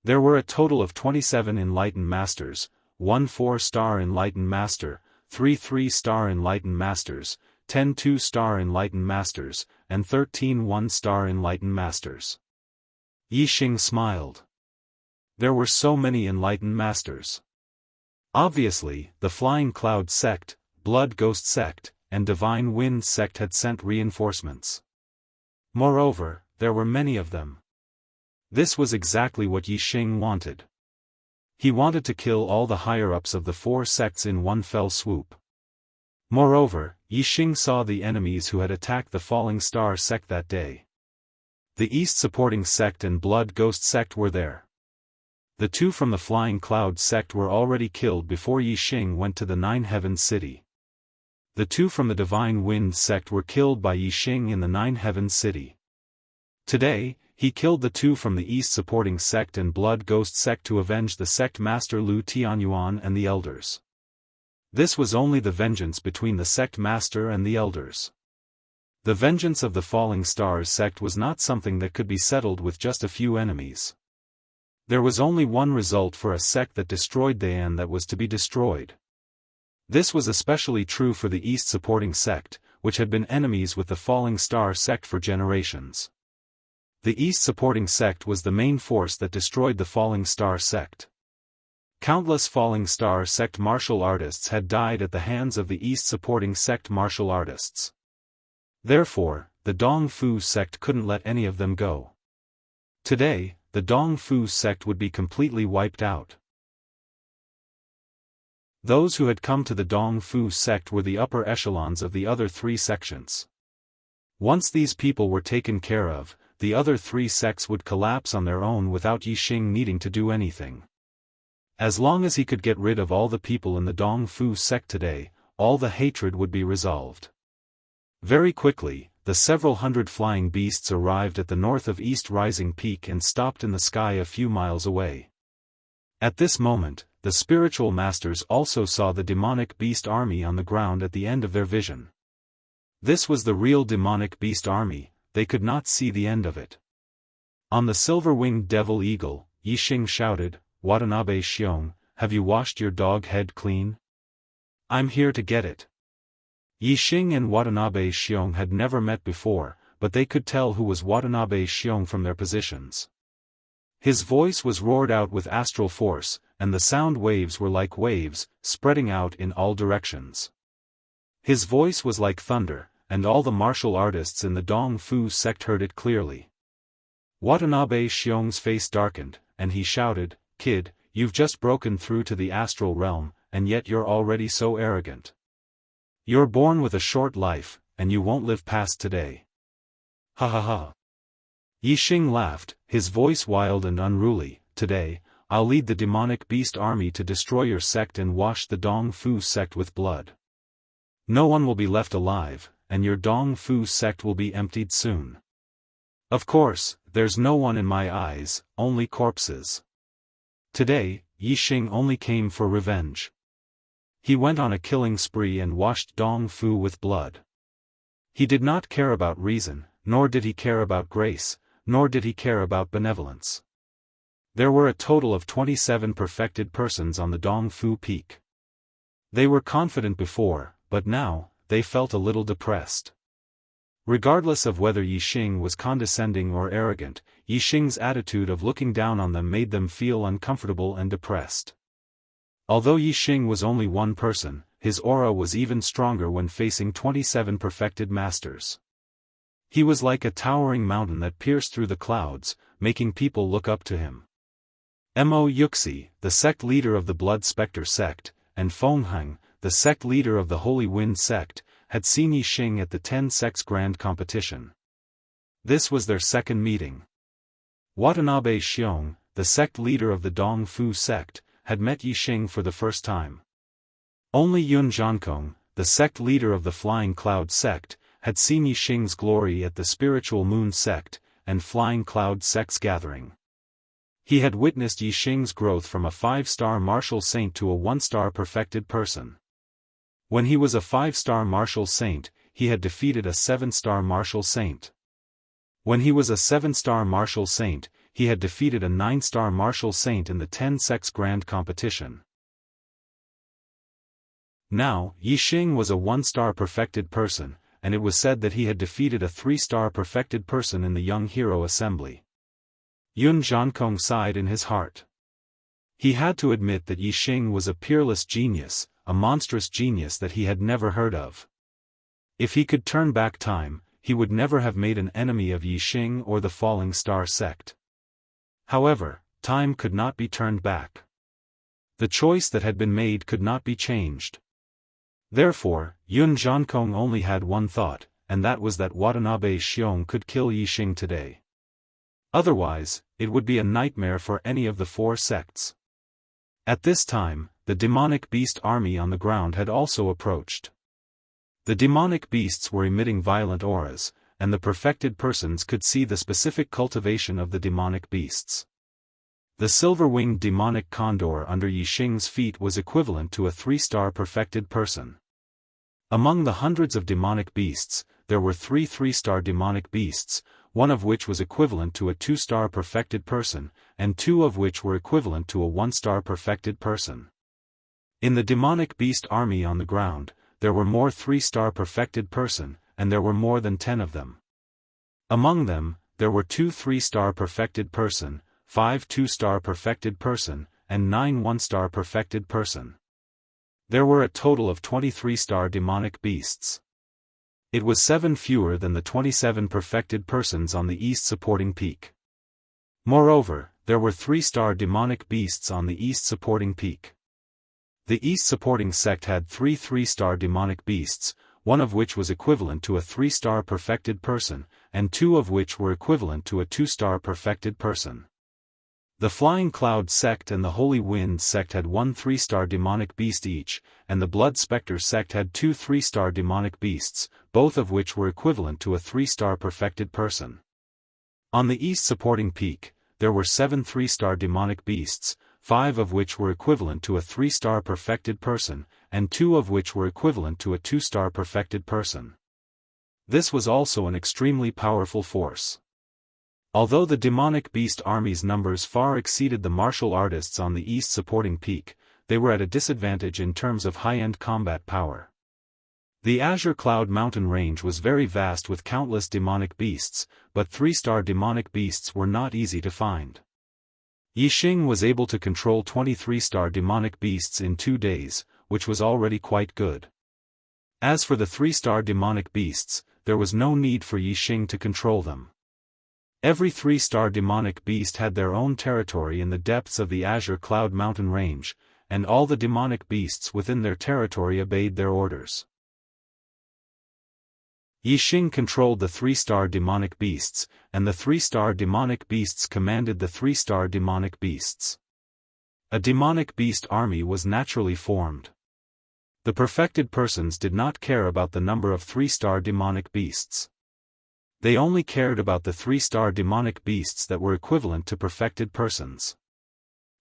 There were a total of 27 enlightened masters, 1 4-star enlightened master, 3 3-star enlightened masters, 10 2-star enlightened masters, and 13 1-star enlightened masters. Yixing smiled. There were so many enlightened masters. Obviously, the Flying Cloud sect, Blood Ghost sect, and Divine Wind sect had sent reinforcements. Moreover, there were many of them. This was exactly what Yixing wanted. He wanted to kill all the higher-ups of the 4 sects in one fell swoop. Moreover, Yixing saw the enemies who had attacked the Falling Star sect that day. The East supporting sect and Blood Ghost sect were there. The 2 from the Flying Cloud sect were already killed before Yixing went to the Nine Heavens city. The 2 from the Divine Wind sect were killed by Yixing in the Nine Heavens city. Today, he killed the 2 from the East supporting sect and Blood Ghost sect to avenge the sect master Lu Tianyuan and the elders. This was only the vengeance between the sect master and the elders. The vengeance of the Falling Stars sect was not something that could be settled with just a few enemies. There was only one result for a sect that destroyed Dayan that was to be destroyed. This was especially true for the East supporting sect, which had been enemies with the Falling Star sect for generations. The East supporting sect was the main force that destroyed the Falling Star sect. Countless Falling Star sect martial artists had died at the hands of the East supporting sect martial artists. Therefore, the Dong Fu sect couldn't let any of them go. Today, the Dong Fu sect would be completely wiped out. Those who had come to the Dong Fu sect were the upper echelons of the other 3 sections. Once these people were taken care of, the other 3 sects would collapse on their own without Yixing needing to do anything. As long as he could get rid of all the people in the Dong Fu sect today, all the hatred would be resolved. Very quickly, the several hundred flying beasts arrived at the north of East Rising Peak and stopped in the sky a few miles away. At this moment, the spiritual masters also saw the demonic beast army on the ground at the end of their vision. This was the real demonic beast army, they could not see the end of it. On the silver-winged devil eagle, Yixing shouted, "Watanabe Xiong, have you washed your dog head clean? I'm here to get it." Yixing and Watanabe Xiong had never met before, but they could tell who was Watanabe Xiong from their positions. His voice was roared out with astral force, and the sound waves were like waves, spreading out in all directions. His voice was like thunder, and all the martial artists in the Dong Fu sect heard it clearly. Watanabe Xiong's face darkened, and he shouted, "Kid, you've just broken through to the astral realm, and yet you're already so arrogant. You're born with a short life, and you won't live past today. Ha ha ha." Yixing laughed, his voice wild and unruly. "Today, I'll lead the demonic beast army to destroy your sect and wash the Dong Fu sect with blood. No one will be left alive, and your Dong Fu sect will be emptied soon. Of course, there's no one in my eyes, only corpses." Today, Yixing only came for revenge. He went on a killing spree and washed Dong Fu with blood. He did not care about reason, nor did he care about grace, nor did he care about benevolence. There were a total of 27 perfected persons on the Dong Fu peak. They were confident before, but now, they felt a little depressed. Regardless of whether Yixing was condescending or arrogant, Yixing's attitude of looking down on them made them feel uncomfortable and depressed. Although Yixing was only one person, his aura was even stronger when facing 27 perfected masters. He was like a towering mountain that pierced through the clouds, making people look up to him. Mo Yuxi, the sect leader of the Blood Spectre sect, and Fengheng, the sect leader of the Holy Wind sect, had seen Yixing at the 10 sects grand competition. This was their second meeting. Watanabe Xiong, the sect leader of the Dong Fu sect, had met Yixing for the first time. Only Yun Zhankong, the sect leader of the Flying Cloud sect, had seen Yixing's glory at the Spiritual Moon sect, and Flying Cloud sect's gathering. He had witnessed Yixing's growth from a 5-star martial saint to a 1-star perfected person. When he was a 5-star martial saint, he had defeated a 7-star martial saint. When he was a 7-star martial saint, he had defeated a 9-star martial saint in the 10 sects grand competition. Now, Yixing was a 1-star perfected person, and it was said that he had defeated a 3-star perfected person in the Young Hero Assembly. Yun Zhankong sighed in his heart. He had to admit that Yixing was a peerless genius, a monstrous genius that he had never heard of. If he could turn back time, he would never have made an enemy of Yixing or the Falling Star sect. However, time could not be turned back. The choice that had been made could not be changed. Therefore, Yun Zhankong only had one thought, and that was that Watanabe Xiong could kill Yixing today. Otherwise, it would be a nightmare for any of the 4 sects. At this time, the demonic beast army on the ground had also approached. The demonic beasts were emitting violent auras, and the perfected persons could see the specific cultivation of the demonic beasts. The silver-winged demonic condor under Yixing's feet was equivalent to a 3-star perfected person. Among the hundreds of demonic beasts, there were 3 3-star demonic beasts, one of which was equivalent to a 2-star perfected person, and 2 of which were equivalent to a 1-star perfected person. In the demonic beast army on the ground, there were more 3-star perfected person, and there were more than 10 of them. Among them, there were 2 3-star perfected person, 5 2-star perfected person, and 9 1-star perfected person. There were a total of 23-star demonic beasts. It was 7 fewer than the 27 perfected persons on the east supporting peak. Moreover, there were 3-star demonic beasts on the east supporting peak. The east supporting sect had 3 3-star demonic beasts, one of which was equivalent to a 3-star perfected person, and 2 of which were equivalent to a 2-star perfected person. The Flying Cloud sect and the Holy Wind sect had 1 3-star demonic beast each, and the Blood Spectre sect had 2 3-star demonic beasts, both of which were equivalent to a 3-star perfected person. On the east supporting peak, there were 7 3-star demonic beasts, 5 of which were equivalent to a 3-star perfected person, and 2 of which were equivalent to a 2-star perfected person. This was also an extremely powerful force. Although the demonic beast army's numbers far exceeded the martial artists on the east supporting peak, they were at a disadvantage in terms of high-end combat power. The Azure Cloud Mountain range was very vast with countless demonic beasts, but 3-star demonic beasts were not easy to find. Yixing was able to control 23-star demonic beasts in 2 days, which was already quite good. As for the 3-star demonic beasts, there was no need for Yixing to control them. Every 3-star demonic beast had their own territory in the depths of the Azure Cloud Mountain range, and all the demonic beasts within their territory obeyed their orders. Yixing controlled the 3-star demonic beasts, and the 3-star demonic beasts commanded the 3-star demonic beasts. A demonic beast army was naturally formed. The perfected persons did not care about the number of 3-star demonic beasts. They only cared about the 3-star demonic beasts that were equivalent to perfected persons.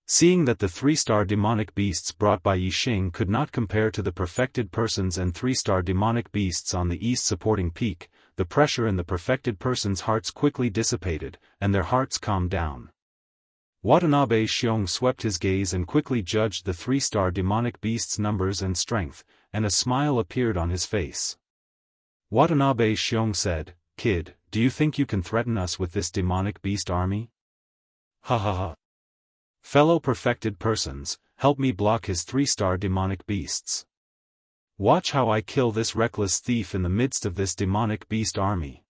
Seeing that the 3-star demonic beasts brought by Yixing could not compare to the perfected persons and 3-star demonic beasts on the east supporting peak, the pressure in the perfected persons' hearts quickly dissipated, and their hearts calmed down. Watanabe Xiong swept his gaze and quickly judged the 3-star demonic beasts' numbers and strength, and a smile appeared on his face. Watanabe Xiong said, "Kid, do you think you can threaten us with this demonic beast army?" "Ha ha ha. Fellow perfected persons, help me block his 3-star demonic beasts. Watch how I kill this reckless thief in the midst of this demonic beast army."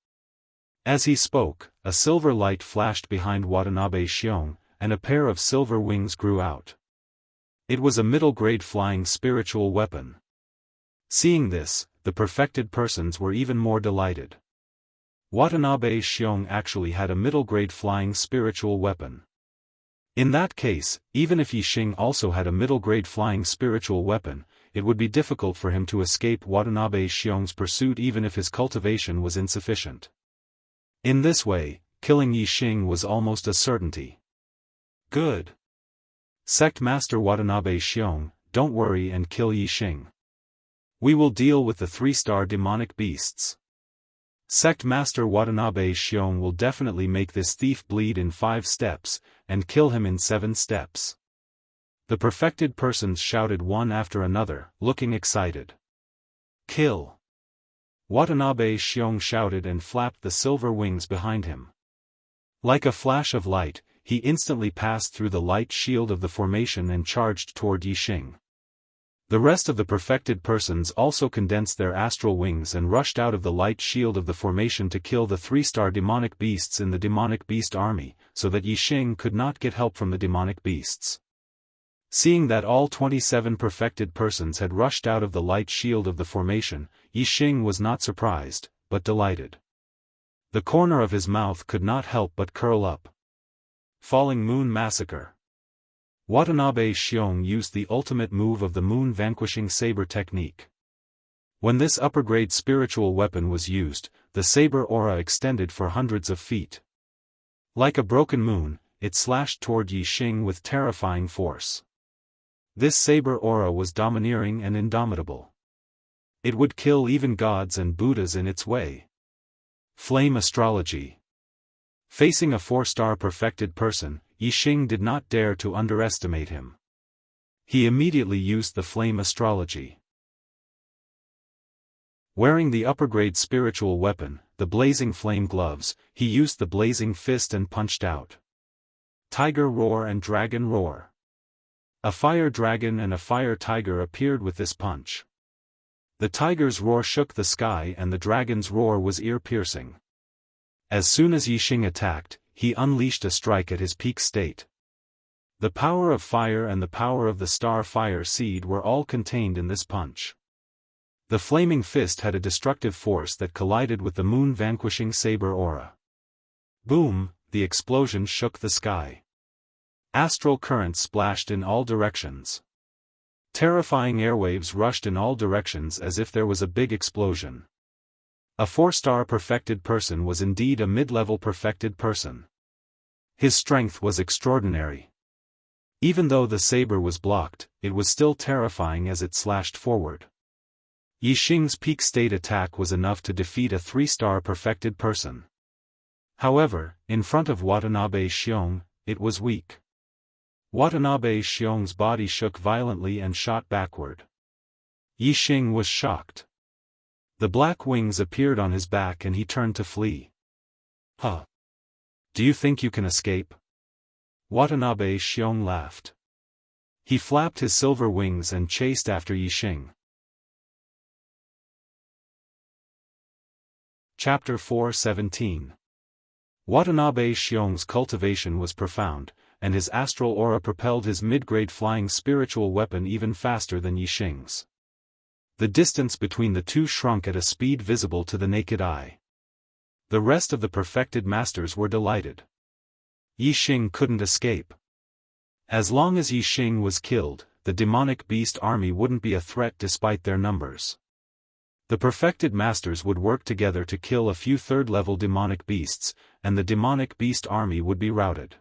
As he spoke, a silver light flashed behind Watanabe Xiong, and a pair of silver wings grew out. It was a middle-grade flying spiritual weapon. Seeing this, the perfected persons were even more delighted. Watanabe Xiong actually had a middle-grade flying spiritual weapon. In that case, even if Yixing also had a middle-grade flying spiritual weapon, it would be difficult for him to escape Watanabe Xiong's pursuit even if his cultivation was insufficient. In this way, killing Yixing was almost a certainty. Good. Sect Master Watanabe Xiong, don't worry and kill Yixing. We will deal with the 3-star demonic beasts. Sect Master Watanabe Xiong will definitely make this thief bleed in 5 steps, and kill him in 7 steps. The perfected persons shouted one after another, looking excited. Kill! Watanabe Xiong shouted and flapped the silver wings behind him. Like a flash of light, he instantly passed through the light shield of the formation and charged toward Yixing. The rest of the perfected persons also condensed their astral wings and rushed out of the light shield of the formation to kill the 3-star demonic beasts in the demonic beast army, so that Yixing could not get help from the demonic beasts. Seeing that all 27 perfected persons had rushed out of the light shield of the formation, Yixing was not surprised, but delighted. The corner of his mouth could not help but curl up. Falling Moon Massacre. Watanabe Xiong used the ultimate move of the moon vanquishing saber technique. When this upper-grade spiritual weapon was used, the saber aura extended for hundreds of feet. Like a broken moon, it slashed toward Yixing with terrifying force. This saber aura was domineering and indomitable. It would kill even gods and Buddhas in its way. Flame Astrology. Facing a 4-star perfected person, Yixing did not dare to underestimate him. He immediately used the flame astrology. Wearing the upper-grade spiritual weapon, the blazing flame gloves, he used the blazing fist and punched out. Tiger Roar and Dragon Roar. A fire dragon and a fire tiger appeared with this punch. The tiger's roar shook the sky and the dragon's roar was ear-piercing. As soon as Yixing attacked, he unleashed a strike at his peak state. The power of fire and the power of the star fire seed were all contained in this punch. The flaming fist had a destructive force that collided with the moon vanquishing saber aura. Boom, the explosion shook the sky. Astral currents splashed in all directions. Terrifying airwaves rushed in all directions as if there was a big explosion. A 4-star perfected person was indeed a mid-level perfected person. His strength was extraordinary. Even though the saber was blocked, it was still terrifying as it slashed forward. Yixing's peak state attack was enough to defeat a 3-star perfected person. However, in front of Watanabe Xiong, it was weak. Watanabe Xiong's body shook violently and shot backward. Yixing was shocked. The black wings appeared on his back and he turned to flee. Huh. Do you think you can escape? Watanabe Xiong laughed. He flapped his silver wings and chased after Yixing. Chapter 4:17. Watanabe Xiong's cultivation was profound, and his astral aura propelled his mid-grade flying spiritual weapon even faster than Yixing's. The distance between the two shrunk at a speed visible to the naked eye. The rest of the perfected masters were delighted. Yixing couldn't escape. As long as Yixing was killed, the demonic beast army wouldn't be a threat despite their numbers. The perfected masters would work together to kill a few third-level demonic beasts, and the demonic beast army would be routed.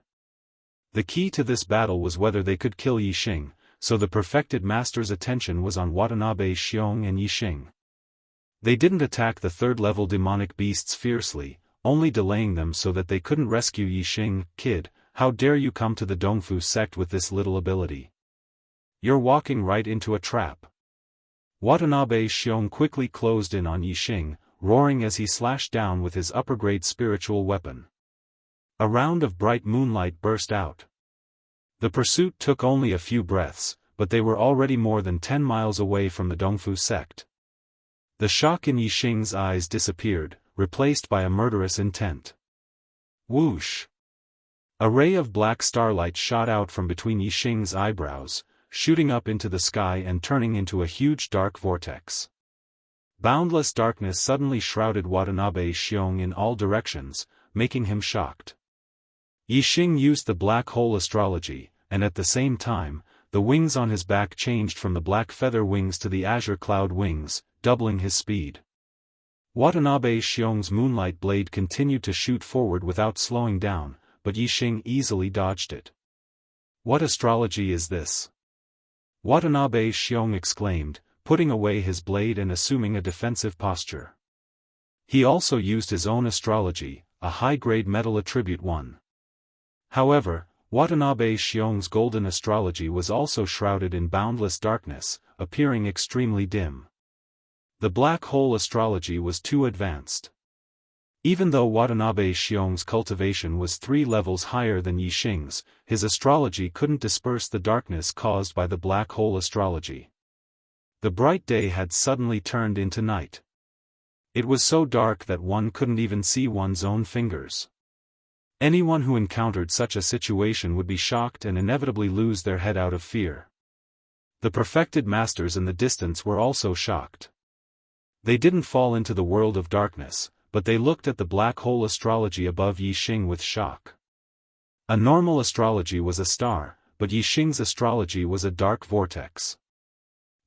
The key to this battle was whether they could kill Yixing, so the perfected masters' attention was on Watanabe Xiong and Yixing. They didn't attack the third-level demonic beasts fiercely, only delaying them so that they couldn't rescue Yixing. Kid, how dare you come to the Dongfu sect with this little ability? You're walking right into a trap. Watanabe Xiong quickly closed in on Yixing, roaring as he slashed down with his upper-grade spiritual weapon. A round of bright moonlight burst out. The pursuit took only a few breaths, but they were already more than 10 miles away from the Dongfu sect. The shock in Yixing's eyes disappeared, replaced by a murderous intent. Whoosh! A ray of black starlight shot out from between Yixing's eyebrows, shooting up into the sky and turning into a huge dark vortex. Boundless darkness suddenly shrouded Watanabe Xiong in all directions, making him shocked. Yixing used the black hole astrology, and at the same time, the wings on his back changed from the black feather wings to the azure cloud wings, doubling his speed. Watanabe Xiong's moonlight blade continued to shoot forward without slowing down, but Yixing easily dodged it. What astrology is this? Watanabe Xiong exclaimed, putting away his blade and assuming a defensive posture. He also used his own astrology, a high-grade metal attribute 1. However, Watanabe Xiong's golden astrology was also shrouded in boundless darkness, appearing extremely dim. The black hole astrology was too advanced. Even though Watanabe Xiong's cultivation was 3 levels higher than Yixing's, his astrology couldn't disperse the darkness caused by the black hole astrology. The bright day had suddenly turned into night. It was so dark that one couldn't even see one's own fingers. Anyone who encountered such a situation would be shocked and inevitably lose their head out of fear. The perfected masters in the distance were also shocked. They didn't fall into the world of darkness, but they looked at the black hole astrology above Yixing with shock. A normal astrology was a star, but Yixing's astrology was a dark vortex.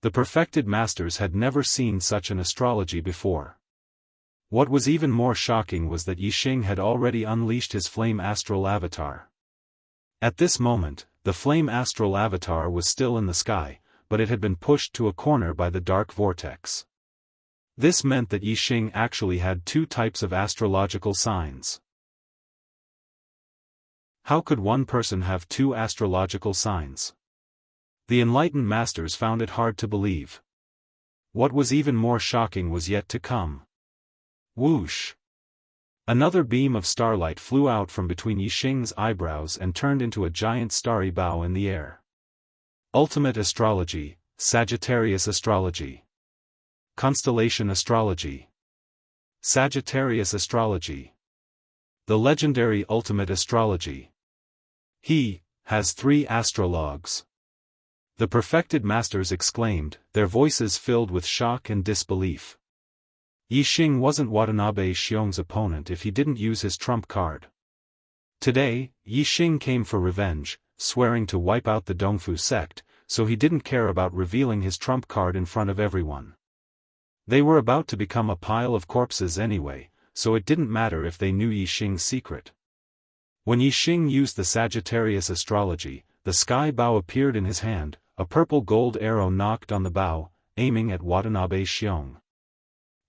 The perfected masters had never seen such an astrology before. What was even more shocking was that Yixing had already unleashed his flame astral avatar. At this moment, the flame astral avatar was still in the sky, but it had been pushed to a corner by the dark vortex. This meant that Yixing actually had 2 types of astrological signs. How could one person have 2 astrological signs? The enlightened masters found it hard to believe. What was even more shocking was yet to come. Whoosh! Another beam of starlight flew out from between Yixing's eyebrows and turned into a giant starry bow in the air. Ultimate astrology, Sagittarius astrology. Constellation astrology. Sagittarius astrology. The legendary ultimate astrology. He has 3 astrologues. The perfected masters exclaimed, their voices filled with shock and disbelief. Yixing wasn't Watanabe Xiong's opponent if he didn't use his trump card. Today, Yixing came for revenge, swearing to wipe out the Dongfu sect, so he didn't care about revealing his trump card in front of everyone. They were about to become a pile of corpses anyway, so it didn't matter if they knew Yixing's secret. When Yixing used the Sagittarius astrology, the sky bow appeared in his hand, a purple gold arrow knocked on the bow, aiming at Watanabe Xiong.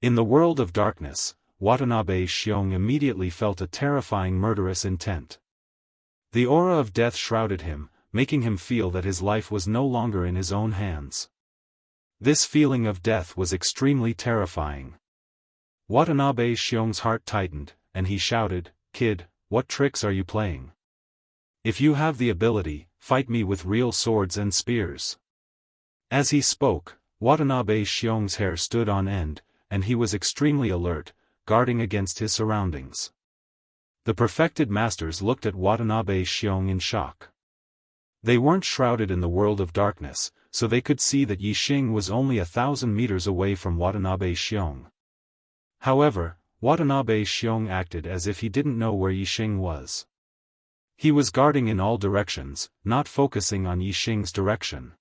In the world of darkness, Watanabe Xiong immediately felt a terrifying murderous intent. The aura of death shrouded him, making him feel that his life was no longer in his own hands. This feeling of death was extremely terrifying. Watanabe Xiong's heart tightened, and he shouted, "Kid, what tricks are you playing? If you have the ability, fight me with real swords and spears." As he spoke, Watanabe Xiong's hair stood on end, and he was extremely alert, guarding against his surroundings. The perfected masters looked at Watanabe Xiong in shock. They weren't shrouded in the world of darkness, so they could see that Yixing was only 1,000 meters away from Watanabe Xiong. However, Watanabe Xiong acted as if he didn't know where Yixing was. He was guarding in all directions, not focusing on Yixing's direction.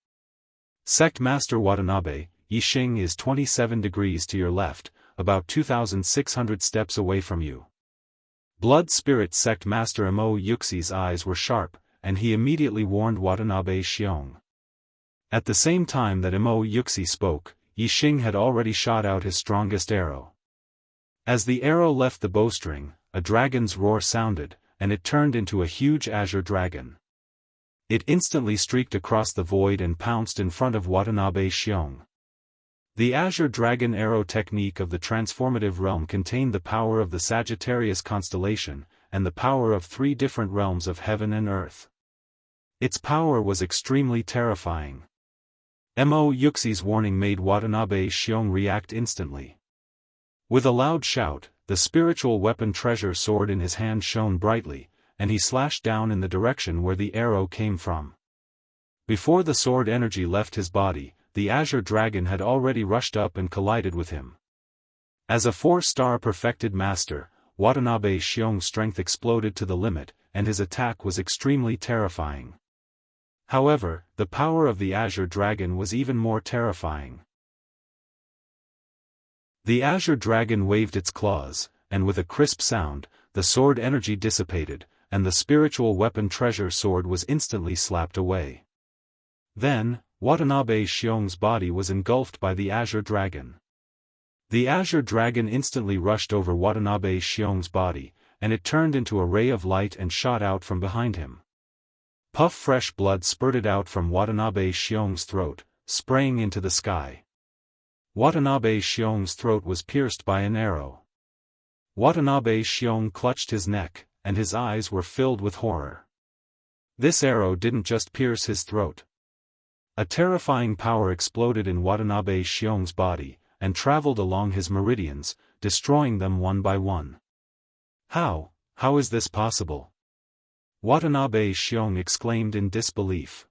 Sect Master Watanabe, Yixing is 27 degrees to your left, about 2,600 steps away from you. Blood Spirit Sect Master Imo Yuxi's eyes were sharp, and he immediately warned Watanabe Xiong. At the same time that Imo Yuxi spoke, Yixing had already shot out his strongest arrow. As the arrow left the bowstring, a dragon's roar sounded, and it turned into a huge azure dragon. It instantly streaked across the void and pounced in front of Watanabe Xiong. The azure dragon arrow technique of the transformative realm contained the power of the Sagittarius constellation, and the power of 3 different realms of heaven and earth. Its power was extremely terrifying. Mo Yuxi's warning made Watanabe Xiong react instantly. With a loud shout, the spiritual weapon treasure sword in his hand shone brightly, and he slashed down in the direction where the arrow came from. Before the sword energy left his body, the azure dragon had already rushed up and collided with him. As a 4-star perfected master, Watanabe Xiong's strength exploded to the limit, and his attack was extremely terrifying. However, the power of the azure dragon was even more terrifying. The azure dragon waved its claws, and with a crisp sound, the sword energy dissipated, and the spiritual weapon treasure sword was instantly slapped away. Then, Watanabe Xiong's body was engulfed by the azure dragon. The azure dragon instantly rushed over Watanabe Xiong's body, and it turned into a ray of light and shot out from behind him. Puff fresh blood spurted out from Watanabe Xiong's throat, spraying into the sky. Watanabe Xiong's throat was pierced by an arrow. Watanabe Xiong clutched his neck, and his eyes were filled with horror. This arrow didn't just pierce his throat. A terrifying power exploded in Watanabe Xiong's body, and traveled along his meridians, destroying them one by one. How is this possible? Watanabe Xiong exclaimed in disbelief.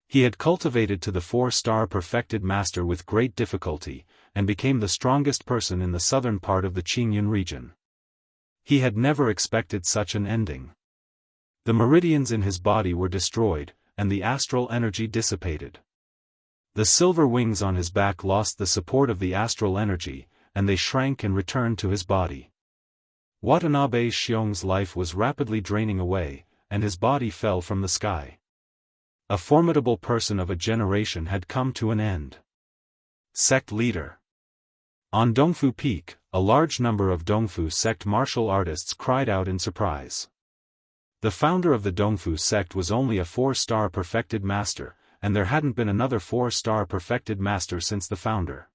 He had cultivated to the 4-star perfected master with great difficulty, and became the strongest person in the southern part of the Qingyun region. He had never expected such an ending. The meridians in his body were destroyed, and the astral energy dissipated. The silver wings on his back lost the support of the astral energy, and they shrank and returned to his body. Watanabe Xiong's life was rapidly draining away, and his body fell from the sky. A formidable person of a generation had come to an end. Sect Leader. On Dongfu Peak, a large number of Dongfu sect martial artists cried out in surprise. The founder of the Dongfu sect was only a 4-star perfected master, and there hadn't been another 4-star perfected master since the founder.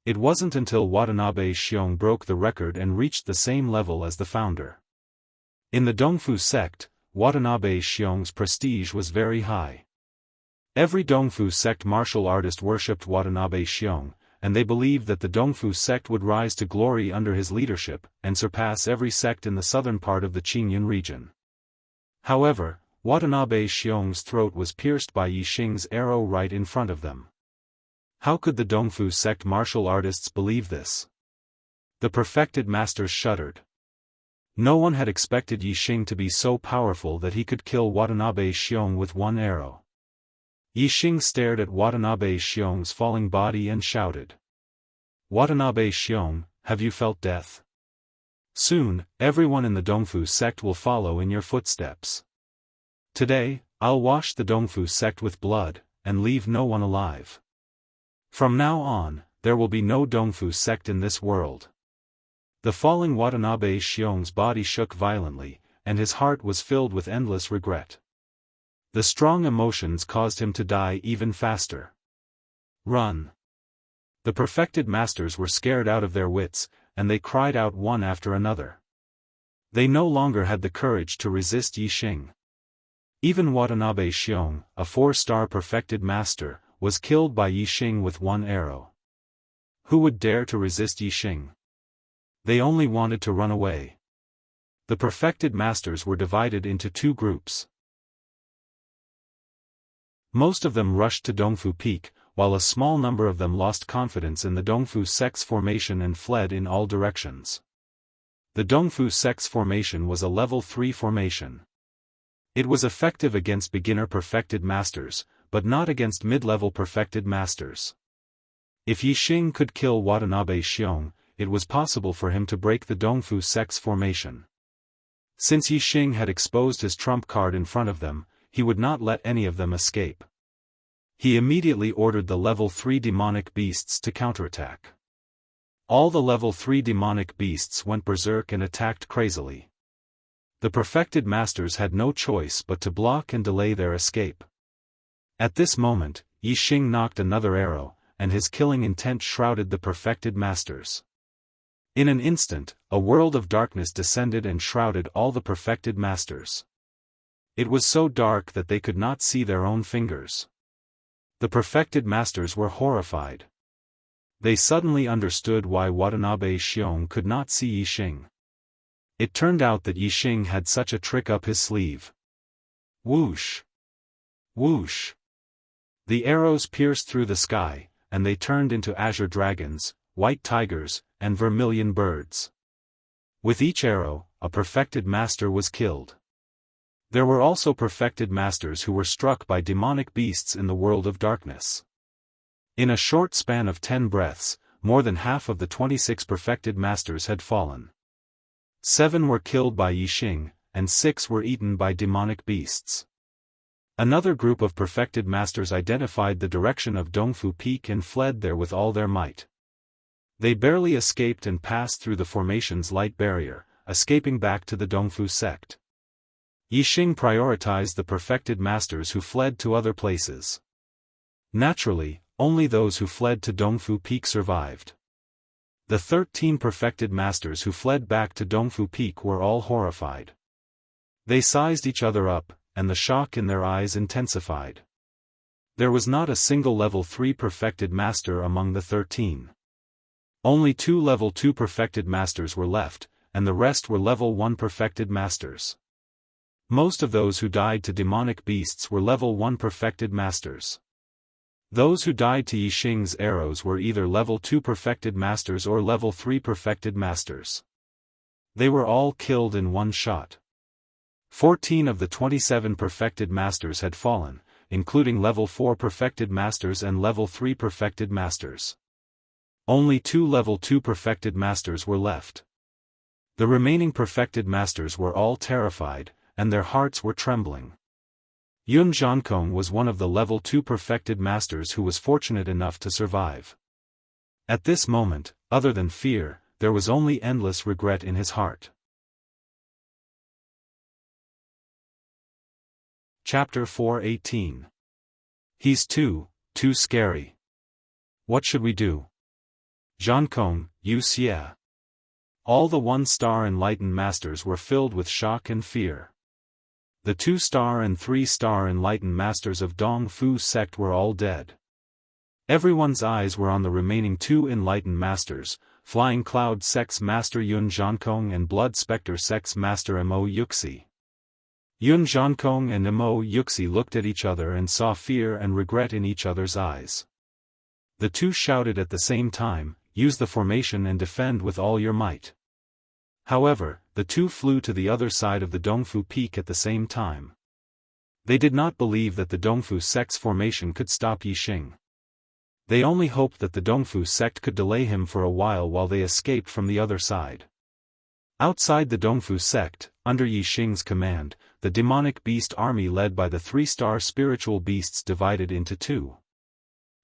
It wasn't until Watanabe Xiong broke the record and reached the same level as the founder. In the Dongfu sect, Watanabe Xiong's prestige was very high. Every Dongfu sect martial artist worshipped Watanabe Xiong, and they believed that the Dongfu sect would rise to glory under his leadership, and surpass every sect in the southern part of the Qingyun region. However, Watanabe Xiong's throat was pierced by Yixing's arrow right in front of them. How could the Dongfu sect martial artists believe this? The perfected masters shuddered. No one had expected Yixing to be so powerful that he could kill Watanabe Xiong with one arrow. Yixing stared at Watanabe Xiong's falling body and shouted. "Watanabe Xiong, have you felt death? Soon, everyone in the Dongfu sect will follow in your footsteps. Today, I'll wash the Dongfu sect with blood, and leave no one alive. From now on, there will be no Dongfu sect in this world." The falling Watanabe Xiong's body shook violently, and his heart was filled with endless regret. The strong emotions caused him to die even faster. Run! The perfected masters were scared out of their wits, and they cried out one after another. They no longer had the courage to resist Yixing. Even Watanabe Xiong, a 4-star perfected master, was killed by Yixing with one arrow. Who would dare to resist Yixing? They only wanted to run away. The perfected masters were divided into 2 groups. Most of them rushed to Dongfu Peak, while a small number of them lost confidence in the Dongfu sects formation and fled in all directions. The Dongfu sects formation was a level 3 formation. It was effective against beginner perfected masters, but not against mid-level perfected masters. If Yixing could kill Watanabe Xiong, it was possible for him to break the Dongfu sects formation. Since Yixing had exposed his trump card in front of them, he would not let any of them escape. He immediately ordered the level 3 demonic beasts to counterattack. All the level 3 demonic beasts went berserk and attacked crazily. The perfected masters had no choice but to block and delay their escape. At this moment, Yixing knocked another arrow, and his killing intent shrouded the perfected masters. In an instant, a world of darkness descended and shrouded all the perfected masters. It was so dark that they could not see their own fingers. The perfected masters were horrified. They suddenly understood why Watanabe Xiong could not see Yixing. It turned out that Yixing had such a trick up his sleeve. Whoosh! Whoosh! The arrows pierced through the sky, and they turned into azure dragons, white tigers, and vermilion birds. With each arrow, a perfected master was killed. There were also perfected masters who were struck by demonic beasts in the world of darkness. In a short span of 10 breaths, more than half of the 26 perfected masters had fallen. 7 were killed by Yixing, and 6 were eaten by demonic beasts. Another group of perfected masters identified the direction of Dongfu Peak and fled there with all their might. They barely escaped and passed through the formation's light barrier, escaping back to the Dongfu sect. Yixing prioritized the perfected masters who fled to other places. Naturally, only those who fled to Dongfu Peak survived. The 13 perfected masters who fled back to Dongfu Peak were all horrified. They sized each other up, and the shock in their eyes intensified. There was not a single level 3 perfected master among the 13. Only 2 level 2 perfected masters were left, and the rest were level 1 perfected masters. Most of those who died to demonic beasts were level 1 perfected masters. Those who died to Yixing's arrows were either level 2 perfected masters or level 3 perfected masters. They were all killed in one shot. 14 of the 27 perfected masters had fallen, including level 4 perfected masters and level 3 perfected masters. Only 2 level 2 perfected masters were left. The remaining perfected masters were all terrified, and their hearts were trembling. Yun Zhankong was one of the level 2 perfected masters who was fortunate enough to survive. At this moment, other than fear, there was only endless regret in his heart. Chapter 4:18. He's too scary. What should we do? Zhankong, you xie. All the 1-star enlightened masters were filled with shock and fear. The 2-star and 3-star enlightened masters of Dongfu sect were all dead. Everyone's eyes were on the remaining 2 enlightened masters, Flying Cloud sect's master Yun Zhankong and Blood Spectre sect's master Mo Yuxi. Yun Zhankong and Mo Yuxi looked at each other and saw fear and regret in each other's eyes. The 2 shouted at the same time, "Use the formation and defend with all your might." However, the 2 flew to the other side of the Dongfu Peak at the same time. They did not believe that the Dongfu sect's formation could stop Yixing. They only hoped that the Dongfu sect could delay him for a while they escaped from the other side. Outside the Dongfu sect, under Yixing's command, the demonic beast army led by the 3-star spiritual beasts divided into 2.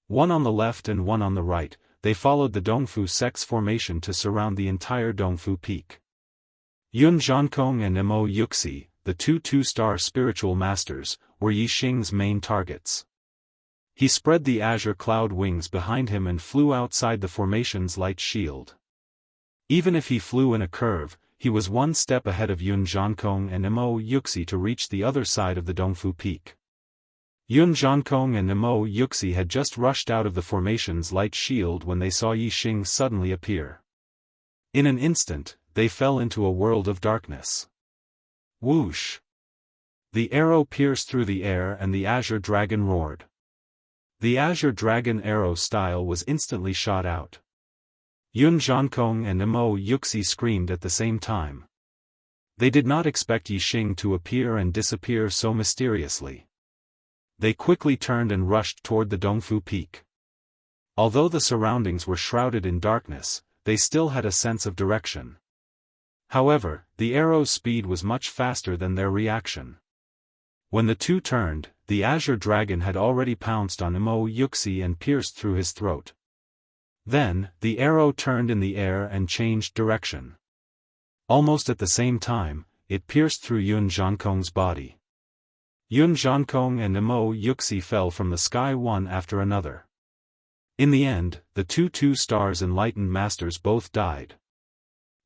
One on the left and one on the right, they followed the Dongfu sect's formation to surround the entire Dongfu peak. Yun Zhankong and Mo Yuxi, the two two-star spiritual masters, were Yixing's main targets. He spread the azure cloud wings behind him and flew outside the formation's light shield. Even if he flew in a curve, he was one step ahead of Yun Zhankong and Mo Yuxi to reach the other side of the Dongfu peak. Yun Zhankong and Mo Yuxi had just rushed out of the formation's light shield when they saw Yixing suddenly appear. In an instant, they fell into a world of darkness. Whoosh! The arrow pierced through the air and the azure dragon roared. The azure dragon arrow style was instantly shot out. Yun Zhankong and Mo Yuxi screamed at the same time. They did not expect Yixing to appear and disappear so mysteriously. They quickly turned and rushed toward the Dongfu peak. Although the surroundings were shrouded in darkness, they still had a sense of direction. However, the arrow's speed was much faster than their reaction. When the two turned, the azure dragon had already pounced on Mo Yuxi and pierced through his throat. Then, the arrow turned in the air and changed direction. Almost at the same time, it pierced through Yun Zhankong's body. Yun Zhankong and Mo Yuxi fell from the sky one after another. In the end, the two two-stars enlightened masters both died.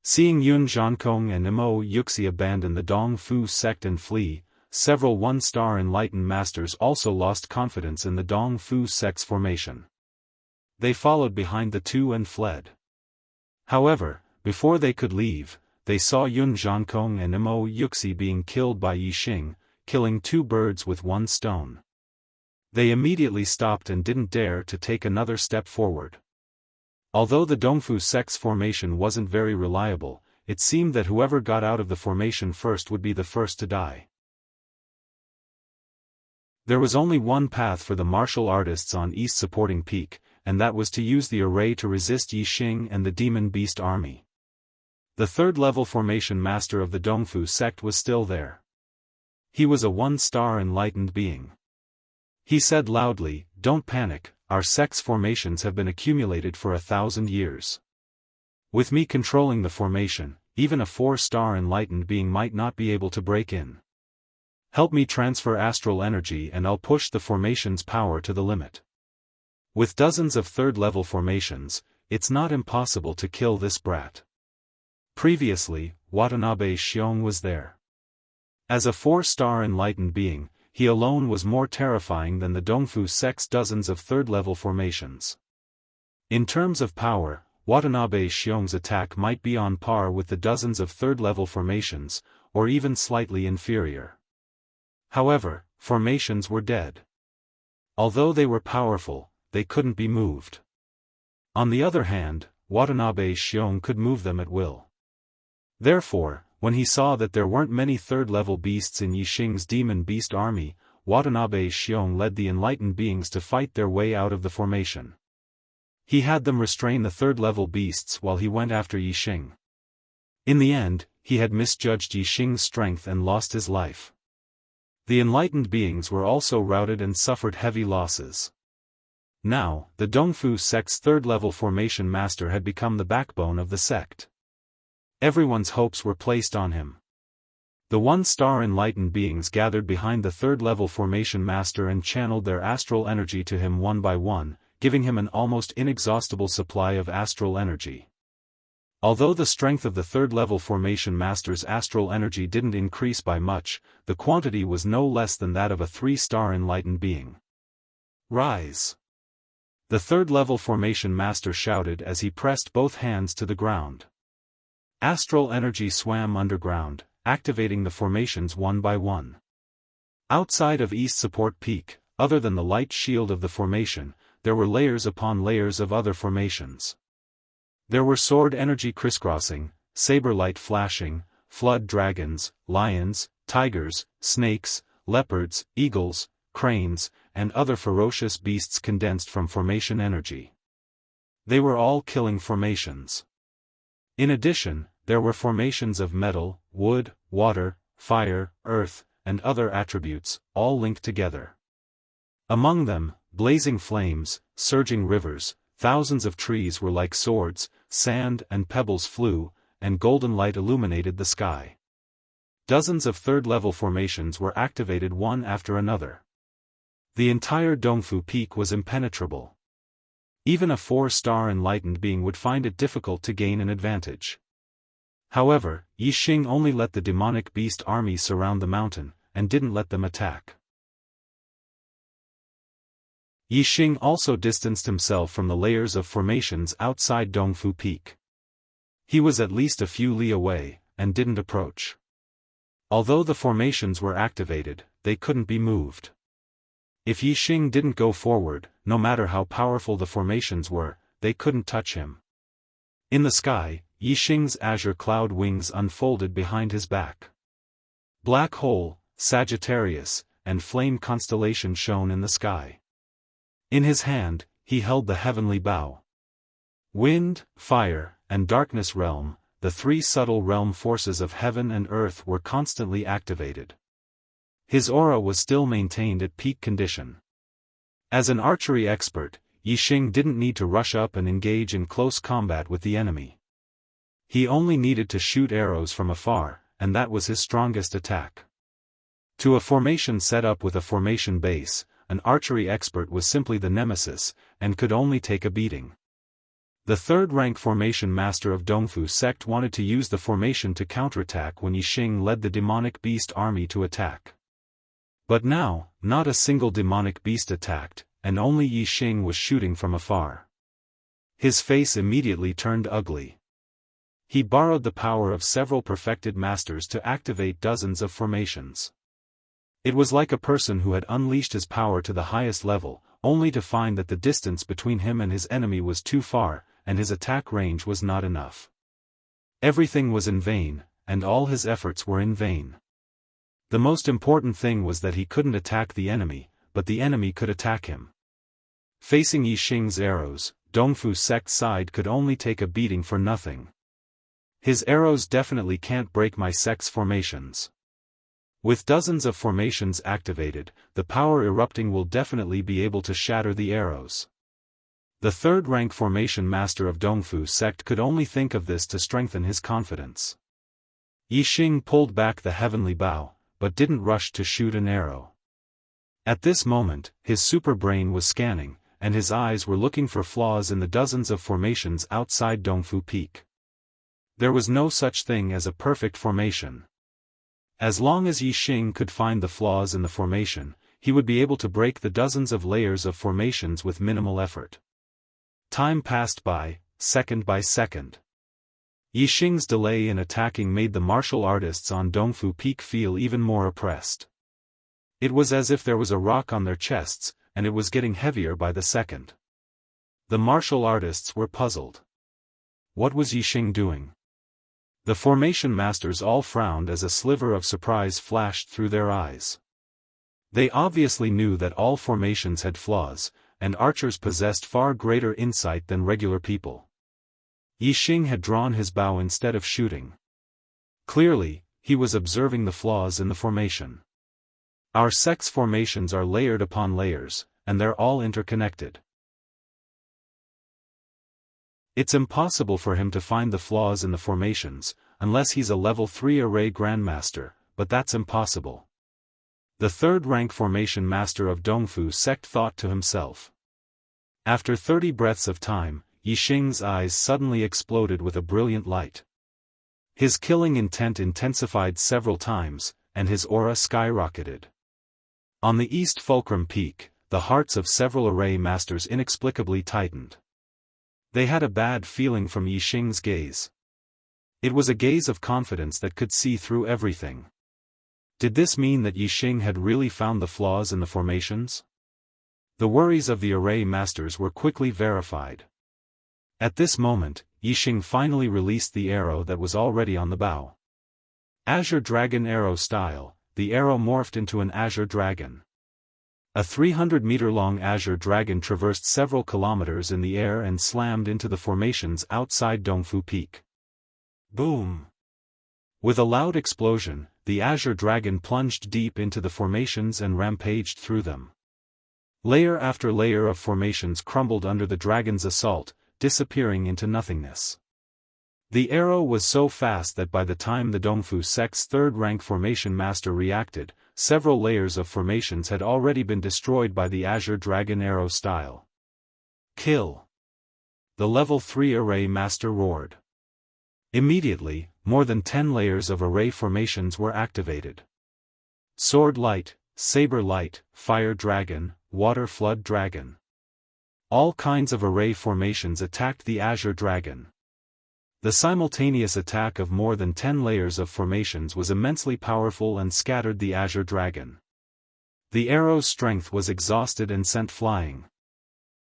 Seeing Yun Zhankong and Mo Yuxi abandon the Dongfu sect and flee, several one-star enlightened masters also lost confidence in the Dongfu sect's formation. They followed behind the two and fled. However, before they could leave, they saw Yun Zhankong and Mo Yuxi being killed by Yixing, killing two birds with one stone. They immediately stopped and didn't dare to take another step forward. Although the Dongfu sect's formation wasn't very reliable, it seemed that whoever got out of the formation first would be the first to die. There was only one path for the martial artists on East Supporting Peak, and that was to use the array to resist Yixing and the Demon Beast army. The third-level formation master of the Dongfu sect was still there. He was a one-star enlightened being. He said loudly, "Don't panic, our sect's formations have been accumulated for 1,000 years. With me controlling the formation, even a 4-star enlightened being might not be able to break in. Help me transfer astral energy and I'll push the formation's power to the limit. With dozens of third-level formations, it's not impossible to kill this brat." Previously, Watanabe Xiong was there. As a 4-star enlightened being, he alone was more terrifying than the Dongfu sect's dozens of third-level formations. In terms of power, Watanabe Xiong's attack might be on par with the dozens of third-level formations, or even slightly inferior. However, formations were dead. Although they were powerful, they couldn't be moved. On the other hand, Watanabe Xiong could move them at will. Therefore, when he saw that there weren't many third-level beasts in Yixing's Demon Beast army, Watanabe Xiong led the enlightened beings to fight their way out of the formation. He had them restrain the third-level beasts while he went after Yixing. In the end, he had misjudged Yixing's strength and lost his life. The enlightened beings were also routed and suffered heavy losses. Now, the Dongfu sect's third-level formation master had become the backbone of the sect. Everyone's hopes were placed on him. The one-star enlightened beings gathered behind the third-level formation master and channeled their astral energy to him one by one, giving him an almost inexhaustible supply of astral energy. Although the strength of the third-level formation master's astral energy didn't increase by much, the quantity was no less than that of a 3-star enlightened being. "Rise!" The third-level formation master shouted as he pressed both hands to the ground. Astral energy swam underground, activating the formations one by one. Outside of East Support Peak, other than the light shield of the formation, there were layers upon layers of other formations. There were sword energy crisscrossing, saber light flashing, flood dragons, lions, tigers, snakes, leopards, eagles, cranes, and other ferocious beasts condensed from formation energy. They were all killing formations. In addition, there were formations of metal, wood, water, fire, earth, and other attributes, all linked together. Among them, blazing flames, surging rivers, thousands of trees were like swords, sand and pebbles flew, and golden light illuminated the sky. Dozens of third-level formations were activated one after another. The entire Dongfu Peak was impenetrable. Even a 4-star enlightened being would find it difficult to gain an advantage. However, Yixing only let the demonic beast army surround the mountain, and didn't let them attack. Yixing also distanced himself from the layers of formations outside Dongfu Peak. He was at least a few li away, and didn't approach. Although the formations were activated, they couldn't be moved. If Yixing didn't go forward, no matter how powerful the formations were, they couldn't touch him. In the sky, Yixing's azure cloud wings unfolded behind his back. Black Hole, Sagittarius, and Flame constellation shone in the sky. In his hand, he held the heavenly bow. Wind, fire, and darkness realm, the 3 subtle realm forces of heaven and earth were constantly activated. His aura was still maintained at peak condition. As an archery expert, Yixing didn't need to rush up and engage in close combat with the enemy. He only needed to shoot arrows from afar, and that was his strongest attack. To a formation set up with a formation base, an archery expert was simply the nemesis, and could only take a beating. The third-rank formation master of Dongfu sect wanted to use the formation to counterattack when Yixing led the demonic beast army to attack. But now, not a single demonic beast attacked, and only Yixing was shooting from afar. His face immediately turned ugly. He borrowed the power of several perfected masters to activate dozens of formations. It was like a person who had unleashed his power to the highest level, only to find that the distance between him and his enemy was too far, and his attack range was not enough. Everything was in vain, and all his efforts were in vain. The most important thing was that he couldn't attack the enemy, but the enemy could attack him. Facing Yixing's arrows, Dongfu sect side could only take a beating for nothing. His arrows definitely can't break my sect's formations. With dozens of formations activated, the power erupting will definitely be able to shatter the arrows. The third-rank formation master of Dongfu sect could only think of this to strengthen his confidence. Yixing pulled back the heavenly bow, but didn't rush to shoot an arrow. At this moment, his super brain was scanning, and his eyes were looking for flaws in the dozens of formations outside Dongfu Peak. There was no such thing as a perfect formation. As long as Yixing could find the flaws in the formation, he would be able to break the dozens of layers of formations with minimal effort. Time passed by second. Yixing's delay in attacking made the martial artists on Dongfu Peak feel even more oppressed. It was as if there was a rock on their chests, and it was getting heavier by the second. The martial artists were puzzled. What was Yixing doing? The formation masters all frowned as a sliver of surprise flashed through their eyes. They obviously knew that all formations had flaws, and archers possessed far greater insight than regular people. Yixing had drawn his bow instead of shooting. Clearly, he was observing the flaws in the formation. Our sect's formations are layered upon layers, and they're all interconnected. It's impossible for him to find the flaws in the formations, unless he's a level 3 array grandmaster, but that's impossible. The third-rank formation master of Dongfu sect thought to himself. After 30 breaths of time, Yixing's eyes suddenly exploded with a brilliant light. His killing intent intensified several times, and his aura skyrocketed. On the East Fulcrum Peak, the hearts of several array masters inexplicably tightened. They had a bad feeling from Yixing's gaze. It was a gaze of confidence that could see through everything. Did this mean that Yixing had really found the flaws in the formations? The worries of the array masters were quickly verified. At this moment, Yixing finally released the arrow that was already on the bow. Azure Dragon arrow style, the arrow morphed into an azure dragon. A 300-meter-long azure dragon traversed several kilometers in the air and slammed into the formations outside Dongfu Peak. Boom! With a loud explosion, the azure dragon plunged deep into the formations and rampaged through them. Layer after layer of formations crumbled under the dragon's assault, disappearing into nothingness. The arrow was so fast that by the time the Dongfu sect's third-rank formation master reacted, several layers of formations had already been destroyed by the Azure Dragon arrow style. Kill! The level 3 array master roared. Immediately, more than 10 layers of array formations were activated. Sword Light, Saber Light, Fire Dragon, Water Flood Dragon. All kinds of array formations attacked the Azure Dragon. The simultaneous attack of more than 10 layers of formations was immensely powerful and scattered the Azure Dragon. The arrow's strength was exhausted and sent flying.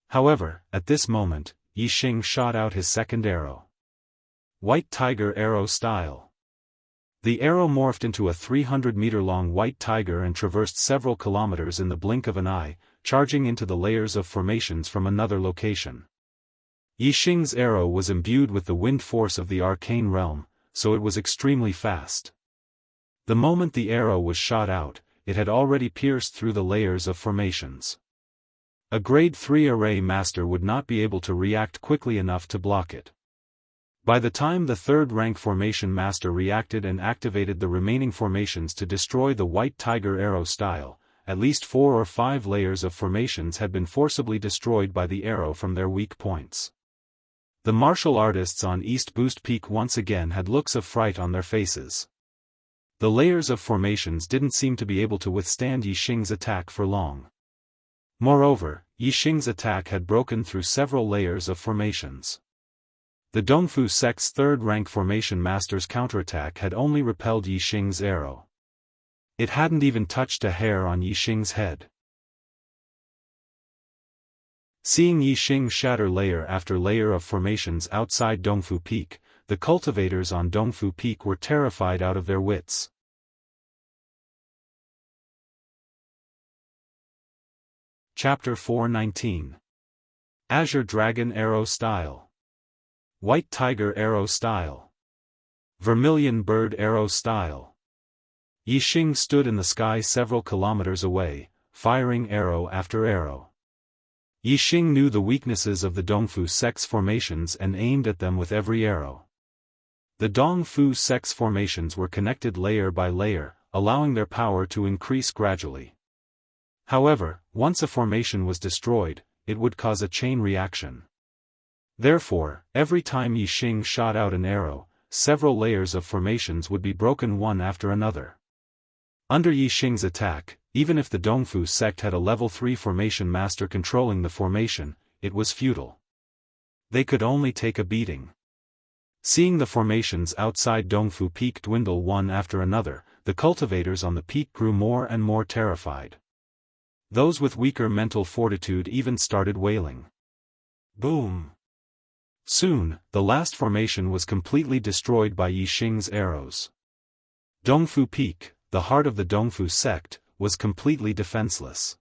However, at this moment, Yixing shot out his second arrow. White Tiger Arrow Style. The arrow morphed into a 300-meter-long white tiger and traversed several kilometers in the blink of an eye, charging into the layers of formations from another location. Yixing's arrow was imbued with the wind force of the arcane realm, so it was extremely fast. The moment the arrow was shot out, it had already pierced through the layers of formations. A Grade 3 array master would not be able to react quickly enough to block it. By the time the third-rank formation master reacted and activated the remaining formations to destroy the White Tiger arrow style, at least 4 or 5 layers of formations had been forcibly destroyed by the arrow from their weak points. The martial artists on East Boost Peak once again had looks of fright on their faces. The layers of formations didn't seem to be able to withstand Yixing's attack for long. Moreover, Yixing's attack had broken through several layers of formations. The Dongfu sect's third-rank formation master's counterattack had only repelled Yixing's arrow. It hadn't even touched a hair on Yixing's head. Seeing Yixing shatter layer after layer of formations outside Dongfu Peak, the cultivators on Dongfu Peak were terrified out of their wits. Chapter 419. Azure Dragon Arrow Style. White Tiger Arrow Style. Vermilion Bird Arrow Style. Yixing stood in the sky several kilometers away, firing arrow after arrow. Yixing knew the weaknesses of the Dongfu sect's formations and aimed at them with every arrow. The Dongfu sect's formations were connected layer by layer, allowing their power to increase gradually. However, once a formation was destroyed, it would cause a chain reaction. Therefore, every time Yixing shot out an arrow, several layers of formations would be broken one after another. Under Yixing's attack, even if the Dongfu sect had a level 3 formation master controlling the formation, it was futile. They could only take a beating. Seeing the formations outside Dongfu Peak dwindle one after another, the cultivators on the peak grew more and more terrified. Those with weaker mental fortitude even started wailing. Boom! Soon, the last formation was completely destroyed by Yixing's arrows. Dongfu Peak, the heart of the Dongfu sect, was completely defenseless.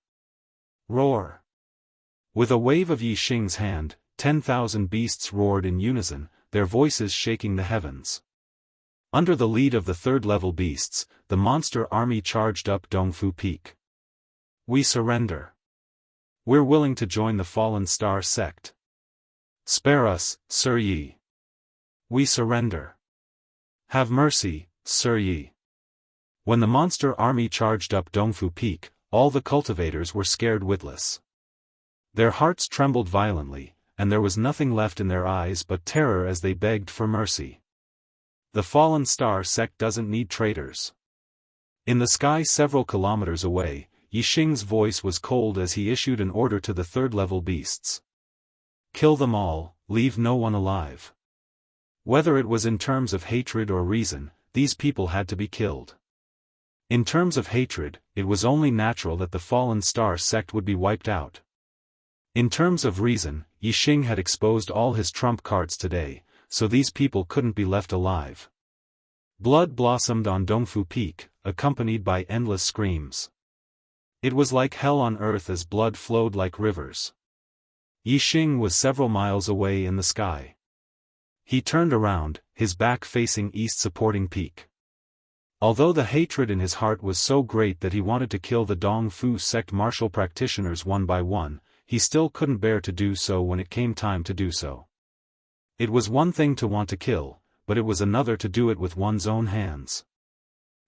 Roar! With a wave of Yixing's hand, 10,000 beasts roared in unison, their voices shaking the heavens. Under the lead of the third-level beasts, the monster army charged up Dongfu Peak. We surrender. We're willing to join the Fallen Star sect. Spare us, Sir Yi. We surrender. Have mercy, Sir Yi. When the monster army charged up Dongfu Peak, all the cultivators were scared witless. Their hearts trembled violently, and there was nothing left in their eyes but terror as they begged for mercy. The Fallen Star sect doesn't need traitors. In the sky several kilometers away, Yixing's voice was cold as he issued an order to the third-level beasts. Kill them all, leave no one alive. Whether it was in terms of hatred or reason, these people had to be killed. In terms of hatred, it was only natural that the Fallen Star sect would be wiped out. In terms of reason, Yixing had exposed all his trump cards today, so these people couldn't be left alive. Blood blossomed on Dongfu Peak, accompanied by endless screams. It was like hell on earth as blood flowed like rivers. Yixing was several miles away in the sky. He turned around, his back facing east supporting Peak. Although the hatred in his heart was so great that he wanted to kill the Dong Fu sect martial practitioners one by one, he still couldn't bear to do so when it came time to do so. It was one thing to want to kill, but it was another to do it with one's own hands.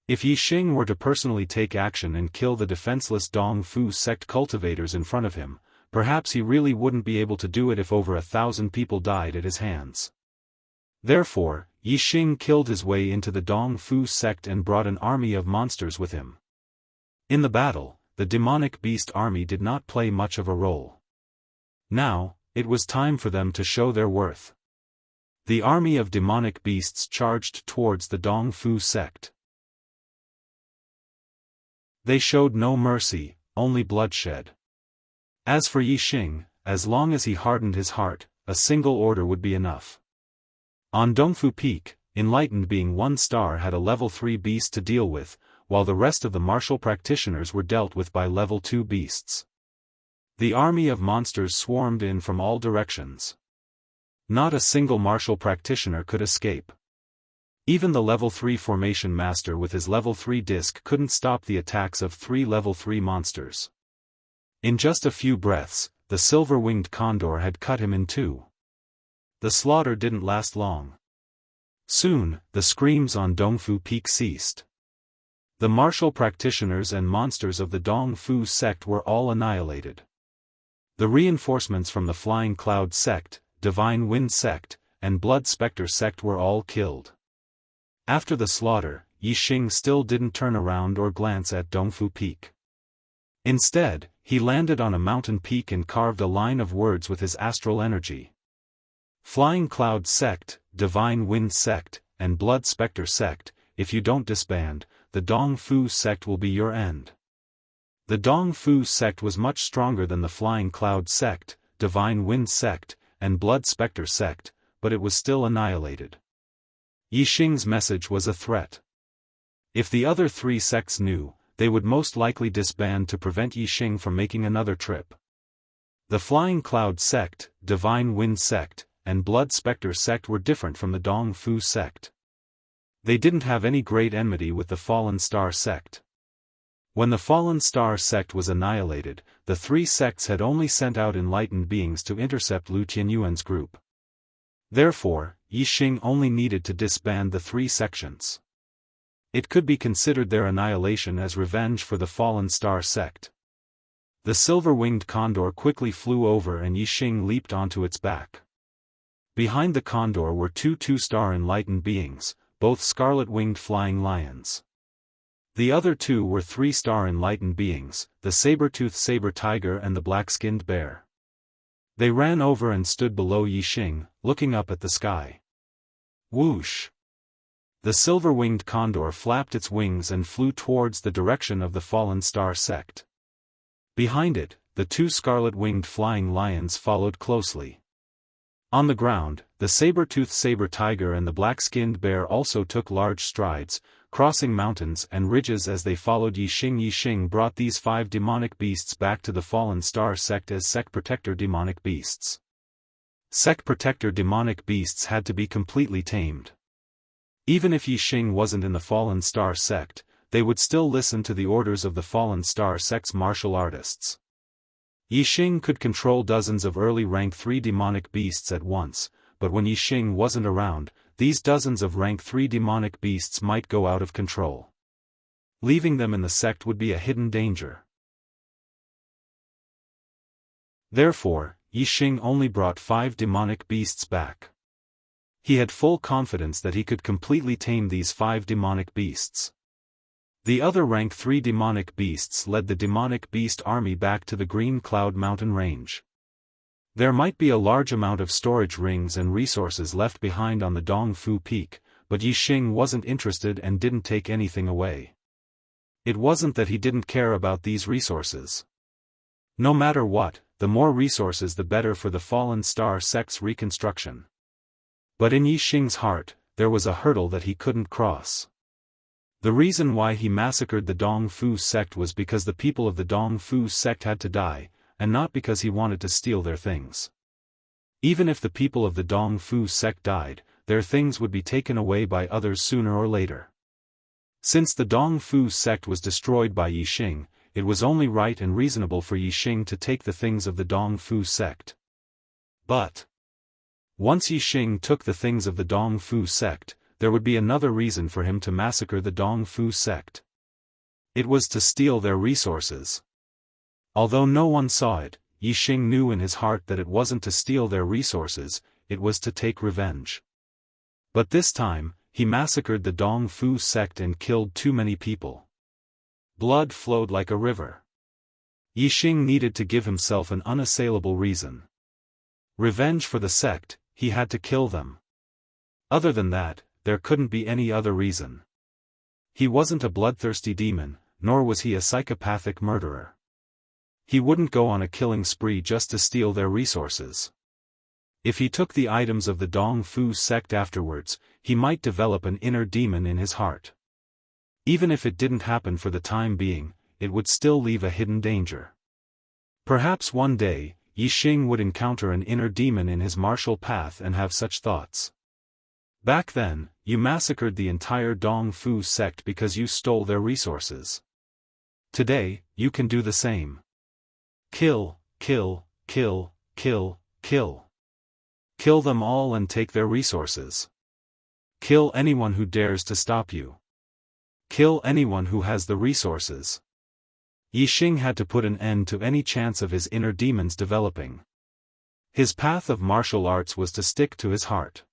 If Yi Xing were to personally take action and kill the defenseless Dong Fu sect cultivators in front of him, perhaps he really wouldn't be able to do it if over 1,000 people died at his hands. Therefore, Yi Xing killed his way into the Dong Fu sect and brought an army of monsters with him. In the battle, the demonic beast army did not play much of a role. Now, it was time for them to show their worth. The army of demonic beasts charged towards the Dong Fu sect. They showed no mercy, only bloodshed. As for Yi Xing, as long as he hardened his heart, a single order would be enough. On Dongfu Peak, Enlightened Being 1 star had a level 3 beast to deal with, while the rest of the martial practitioners were dealt with by level 2 beasts. The army of monsters swarmed in from all directions. Not a single martial practitioner could escape. Even the level 3 formation master with his level 3 disc couldn't stop the attacks of 3 level 3 monsters. In just a few breaths, the silver-winged condor had cut him in two. The slaughter didn't last long. Soon, the screams on Dongfu Peak ceased. The martial practitioners and monsters of the Dong Fu sect were all annihilated. The reinforcements from the Flying Cloud sect, Divine Wind sect, and Blood Spectre sect were all killed. After the slaughter, Yi Xing still didn't turn around or glance at Dongfu Peak. Instead, he landed on a mountain peak and carved a line of words with his astral energy. Flying Cloud sect, Divine Wind sect, and Blood Spectre sect, if you don't disband, the Dong Fu sect will be your end. The Dong Fu sect was much stronger than the Flying Cloud sect, Divine Wind sect, and Blood Spectre sect, but it was still annihilated. Yi Xing's message was a threat. If the other 3 sects knew, they would most likely disband to prevent Yi Xing from making another trip. The Flying Cloud sect, Divine Wind sect, and Blood Spectre sect were different from the Dong Fu sect. They didn't have any great enmity with the Fallen Star sect. When the Fallen Star sect was annihilated, the 3 sects had only sent out enlightened beings to intercept Lu Tianyuan's group. Therefore, Yi Xing only needed to disband the 3 sections. It could be considered their annihilation as revenge for the Fallen Star sect. The silver-winged condor quickly flew over and Yi Xing leaped onto its back. Behind the condor were 2 2-star enlightened beings, both scarlet-winged flying lions. The other 2 were 3-star enlightened beings, the saber-toothed saber tiger and the black-skinned bear. They ran over and stood below Yi Xing, looking up at the sky. Whoosh! The silver-winged condor flapped its wings and flew towards the direction of the Fallen Star sect. Behind it, the 2 scarlet-winged flying lions followed closely. On the ground, the saber-toothed saber tiger and the black-skinned bear also took large strides, crossing mountains and ridges as they followed Yi Xing. Yi Xing brought these 5 demonic beasts back to the Fallen Star sect as Sect Protector demonic beasts. Sect Protector demonic beasts had to be completely tamed. Even if Yi Xing wasn't in the Fallen Star sect, they would still listen to the orders of the Fallen Star sect's martial artists. Yi Xing could control dozens of early rank 3 demonic beasts at once, but when Yi Xing wasn't around, these dozens of rank 3 demonic beasts might go out of control. Leaving them in the sect would be a hidden danger. Therefore, Yi Xing only brought 5 demonic beasts back. He had full confidence that he could completely tame these 5 demonic beasts. The other rank 3 demonic beasts led the demonic beast army back to the Green Cloud Mountain range. There might be a large amount of storage rings and resources left behind on the Dongfu Peak, but Yi Xing wasn't interested and didn't take anything away. It wasn't that he didn't care about these resources. No matter what, the more resources the better for the Fallen Star sect's reconstruction. But in Yi Xing's heart, there was a hurdle that he couldn't cross. The reason why he massacred the Dongfu sect was because the people of the Dongfu sect had to die, and not because he wanted to steal their things. Even if the people of the Dongfu sect died, their things would be taken away by others sooner or later. Since the Dongfu sect was destroyed by Yixing, it was only right and reasonable for Yixing to take the things of the Dongfu sect. But once Yixing took the things of the Dongfu sect, there would be another reason for him to massacre the Dongfu sect. It was to steal their resources. Although no one saw it, Yixing knew in his heart that it wasn't to steal their resources, it was to take revenge. But this time, he massacred the Dongfu sect and killed too many people. Blood flowed like a river. Yixing needed to give himself an unassailable reason. Revenge for the sect, he had to kill them. Other than that, there couldn't be any other reason. He wasn't a bloodthirsty demon, nor was he a psychopathic murderer. He wouldn't go on a killing spree just to steal their resources. If he took the items of the Dongfu sect afterwards, he might develop an inner demon in his heart. Even if it didn't happen for the time being, it would still leave a hidden danger. Perhaps one day, Yixing would encounter an inner demon in his martial path and have such thoughts. Back then, you massacred the entire Dongfu sect because you stole their resources. Today, you can do the same. Kill, kill, kill, kill, kill. Kill them all and take their resources. Kill anyone who dares to stop you. Kill anyone who has the resources. Yixing had to put an end to any chance of his inner demons developing. His path of martial arts was to stick to his heart.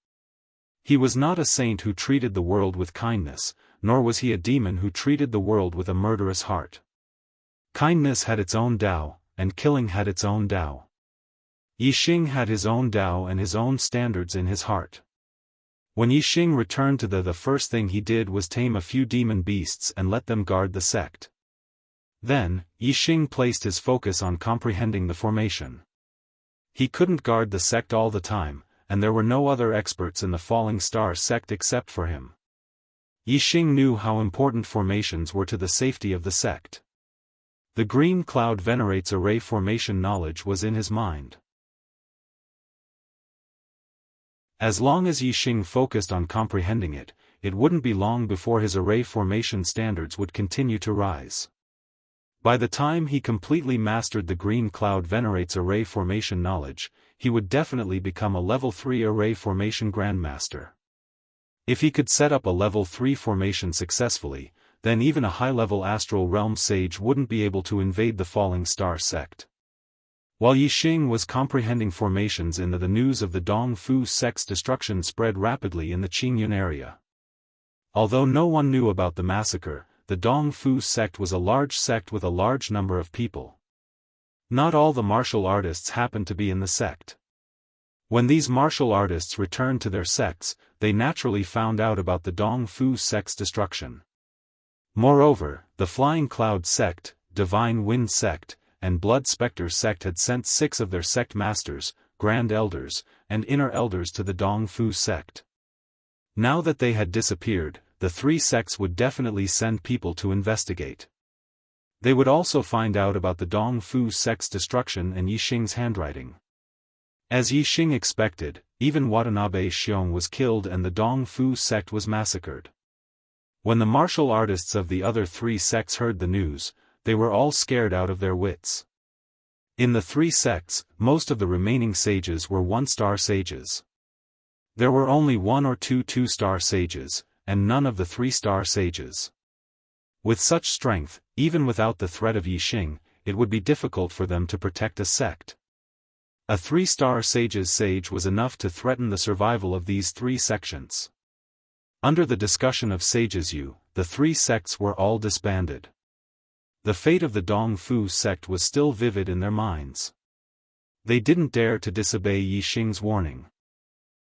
He was not a saint who treated the world with kindness, nor was he a demon who treated the world with a murderous heart. Kindness had its own Tao, and killing had its own Tao. Yixing had his own Tao and his own standards in his heart. When Yixing returned to the first thing he did was tame a few demon beasts and let them guard the sect. Then, Yixing placed his focus on comprehending the formation. He couldn't guard the sect all the time, and there were no other experts in the Falling Star sect except for him. Yixing knew how important formations were to the safety of the sect. The green cloud venerates array formation knowledge was in his mind. As long as Yixing focused on comprehending it, it wouldn't be long before his array formation standards would continue to rise. By the time he completely mastered the green cloud venerates array formation knowledge, he would definitely become a level 3 array formation grandmaster. If he could set up a level 3 formation successfully, then even a high-level astral realm sage wouldn't be able to invade the Falling Star sect. While Yixing was comprehending formations in the news of the Dongfu sect's destruction spread rapidly in the Qingyun area. Although no one knew about the massacre, the Dongfu sect was a large sect with a large number of people. Not all the martial artists happened to be in the sect. When these martial artists returned to their sects, they naturally found out about the Dongfu sect's destruction. Moreover, the Flying Cloud sect, Divine Wind sect, and Blood Spectre sect had sent 6 of their sect masters, grand elders, and inner elders to the Dongfu sect. Now that they had disappeared, the 3 sects would definitely send people to investigate. They would also find out about the Dongfu sect's destruction and Yixing's handwriting. As Yixing expected, even Watanabe Xiong was killed and the Dongfu sect was massacred. When the martial artists of the other 3 sects heard the news, they were all scared out of their wits. In the 3 sects, most of the remaining sages were 1-star sages. There were only 1 or 2 2-star sages, and none of the 3-star sages. With such strength, even without the threat of Yixing, it would be difficult for them to protect a sect. A 3-star sage's sage was enough to threaten the survival of these 3 sections. Under the discussion of sages the 3 sects were all disbanded. The fate of the Dongfu sect was still vivid in their minds. They didn't dare to disobey Yixing's warning.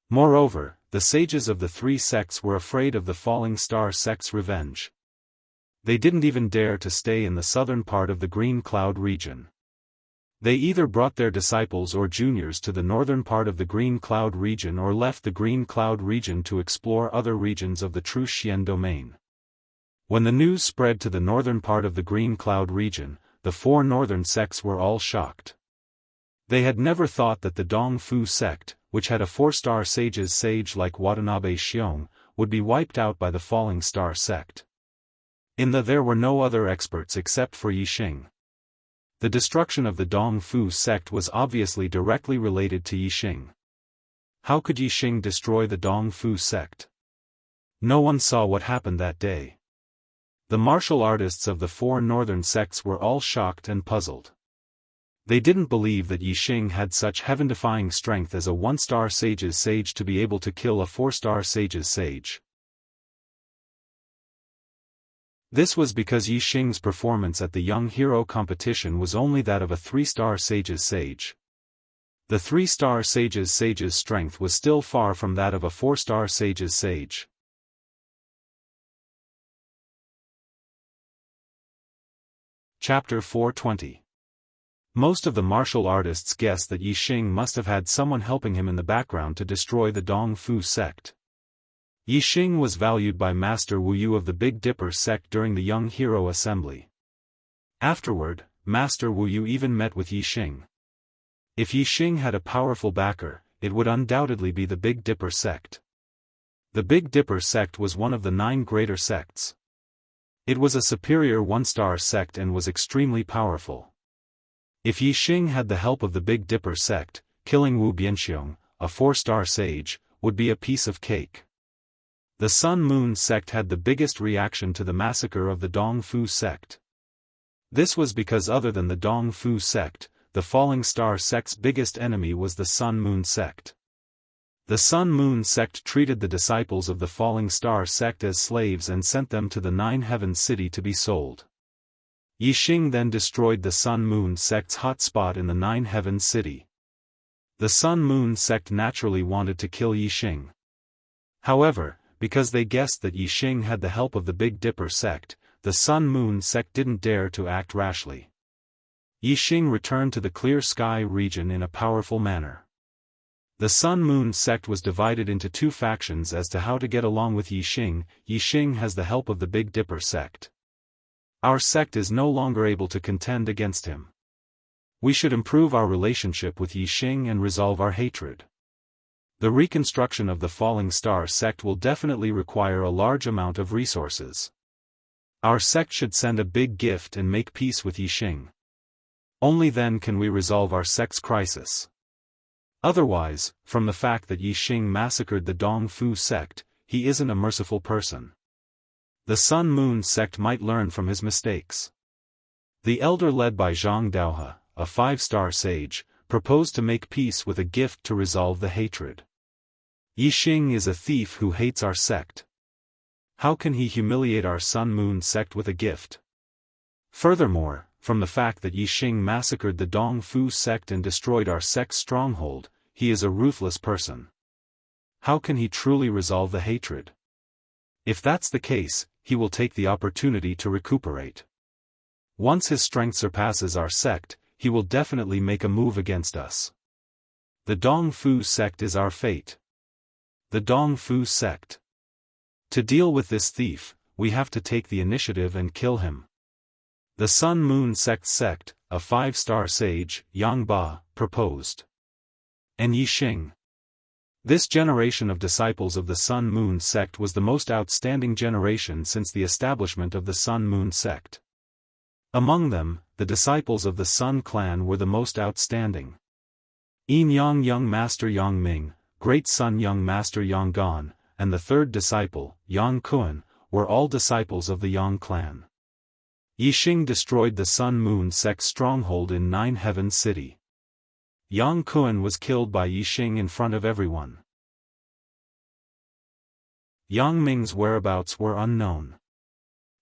Moreover, the sages of the 3 sects were afraid of the Falling Star sect's revenge. They didn't even dare to stay in the southern part of the Green Cloud region. They either brought their disciples or juniors to the northern part of the Green Cloud region or left the Green Cloud region to explore other regions of the True Xian domain. When the news spread to the northern part of the Green Cloud region, the 4 northern sects were all shocked. They had never thought that the Dongfu sect, which had a 4-star sage's sage like Watanabe Xiong, would be wiped out by the Falling Star sect. There were no other experts except for Yixing. The destruction of the Dong Fu sect was obviously directly related to Yixing. How could Yixing destroy the Dong Fu sect? No one saw what happened that day. The martial artists of the 4 northern sects were all shocked and puzzled. They didn't believe that Yixing had such heaven-defying strength as a 1-star sage's sage to be able to kill a 4-star sage's sage. This was because Yixing's performance at the Young Hero competition was only that of a 3-star sage's sage. The 3-star sage's strength was still far from that of a 4-star sage's sage. Chapter 420. Most of the martial artists guessed that Yixing must have had someone helping him in the background to destroy the Dong Fu sect. Yixing was valued by Master Wu Yu of the Big Dipper sect during the Young Hero Assembly. Afterward, Master Wu Yu even met with Yixing. If Yixing had a powerful backer, it would undoubtedly be the Big Dipper sect. The Big Dipper sect was one of the 9 greater sects. It was a superior 1-star sect and was extremely powerful. If Yixing had the help of the Big Dipper sect, killing Wu Bianxiong, a 4-star sage, would be a piece of cake. The Sun Moon sect had the biggest reaction to the massacre of the Dong Fu sect. This was because other than the Dong Fu sect, the Falling Star sect's biggest enemy was the Sun Moon sect. The Sun Moon sect treated the disciples of the Falling Star sect as slaves and sent them to the 9 Heavens city to be sold. Yixing then destroyed the Sun Moon sect's hot spot in the 9 Heavens city. The Sun Moon sect naturally wanted to kill Yixing. However, because they guessed that Yixing had the help of the Big Dipper sect, the Sun Moon sect didn't dare to act rashly. Yixing returned to the Clear Sky region in a powerful manner. The Sun Moon sect was divided into 2 factions as to how to get along with Yixing. Yixing has the help of the Big Dipper sect. Our sect is no longer able to contend against him. We should improve our relationship with Yixing and resolve our hatred. The reconstruction of the Falling Star sect will definitely require a large amount of resources. Our sect should send a big gift and make peace with Yixing. Only then can we resolve our sect's crisis. Otherwise, from the fact that Yixing massacred the Dong Fu sect, he isn't a merciful person. The Sun Moon sect might learn from his mistakes. The elder led by Zhang Daohe, a 5-star sage, proposed to make peace with a gift to resolve the hatred. Yixing is a thief who hates our sect. How can he humiliate our Sun Moon sect with a gift? Furthermore, from the fact that Yixing massacred the Dong Fu sect and destroyed our sect's stronghold, he is a ruthless person. How can he truly resolve the hatred? If that's the case, he will take the opportunity to recuperate. Once his strength surpasses our sect, he will definitely make a move against us. The Dong Fu sect is our fate. The Dong Fu sect. To deal with this thief, we have to take the initiative and kill him. The Sun Moon sect, a 5-star sage, Yang Ba, proposed. And Yixing. This generation of disciples of the Sun Moon sect was the most outstanding generation since the establishment of the Sun Moon sect. Among them, the disciples of the Sun clan were the most outstanding. Yin Yang Young Master Yang Ming, Great Sun Young Master Yang Gan, and the 3rd disciple, Yang Kuan, were all disciples of the Yang clan. Yixing destroyed the Sun Moon sect's stronghold in 9 Heavens city. Yang Kuan was killed by Yixing in front of everyone. Yang Ming's whereabouts were unknown.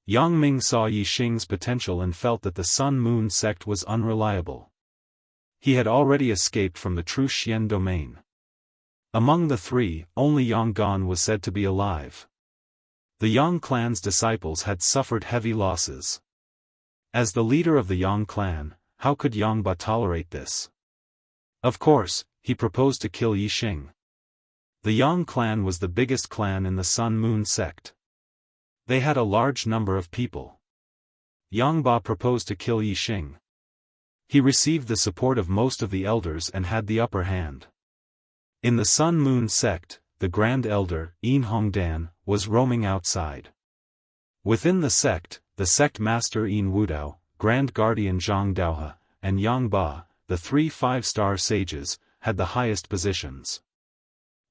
Yang Ming saw Yixing's potential and felt that the Sun Moon sect was unreliable. He had already escaped from the True Xian domain. Among the 3, only Yang Gan was said to be alive. The Yang clan's disciples had suffered heavy losses. As the leader of the Yang clan, how could Yang Ba tolerate this? Of course, he proposed to kill Yixing. The Yang clan was the biggest clan in the Sun Moon sect. They had a large number of people. Yang Ba proposed to kill Yixing. He received the support of most of the elders and had the upper hand. In the Sun Moon sect, the Grand Elder, Yin Hongdan, was roaming outside. Within the sect, the sect master Yin Wudao, Grand Guardian Zhang Daohe, and Yang Ba, the 3 5-star sages, had the highest positions.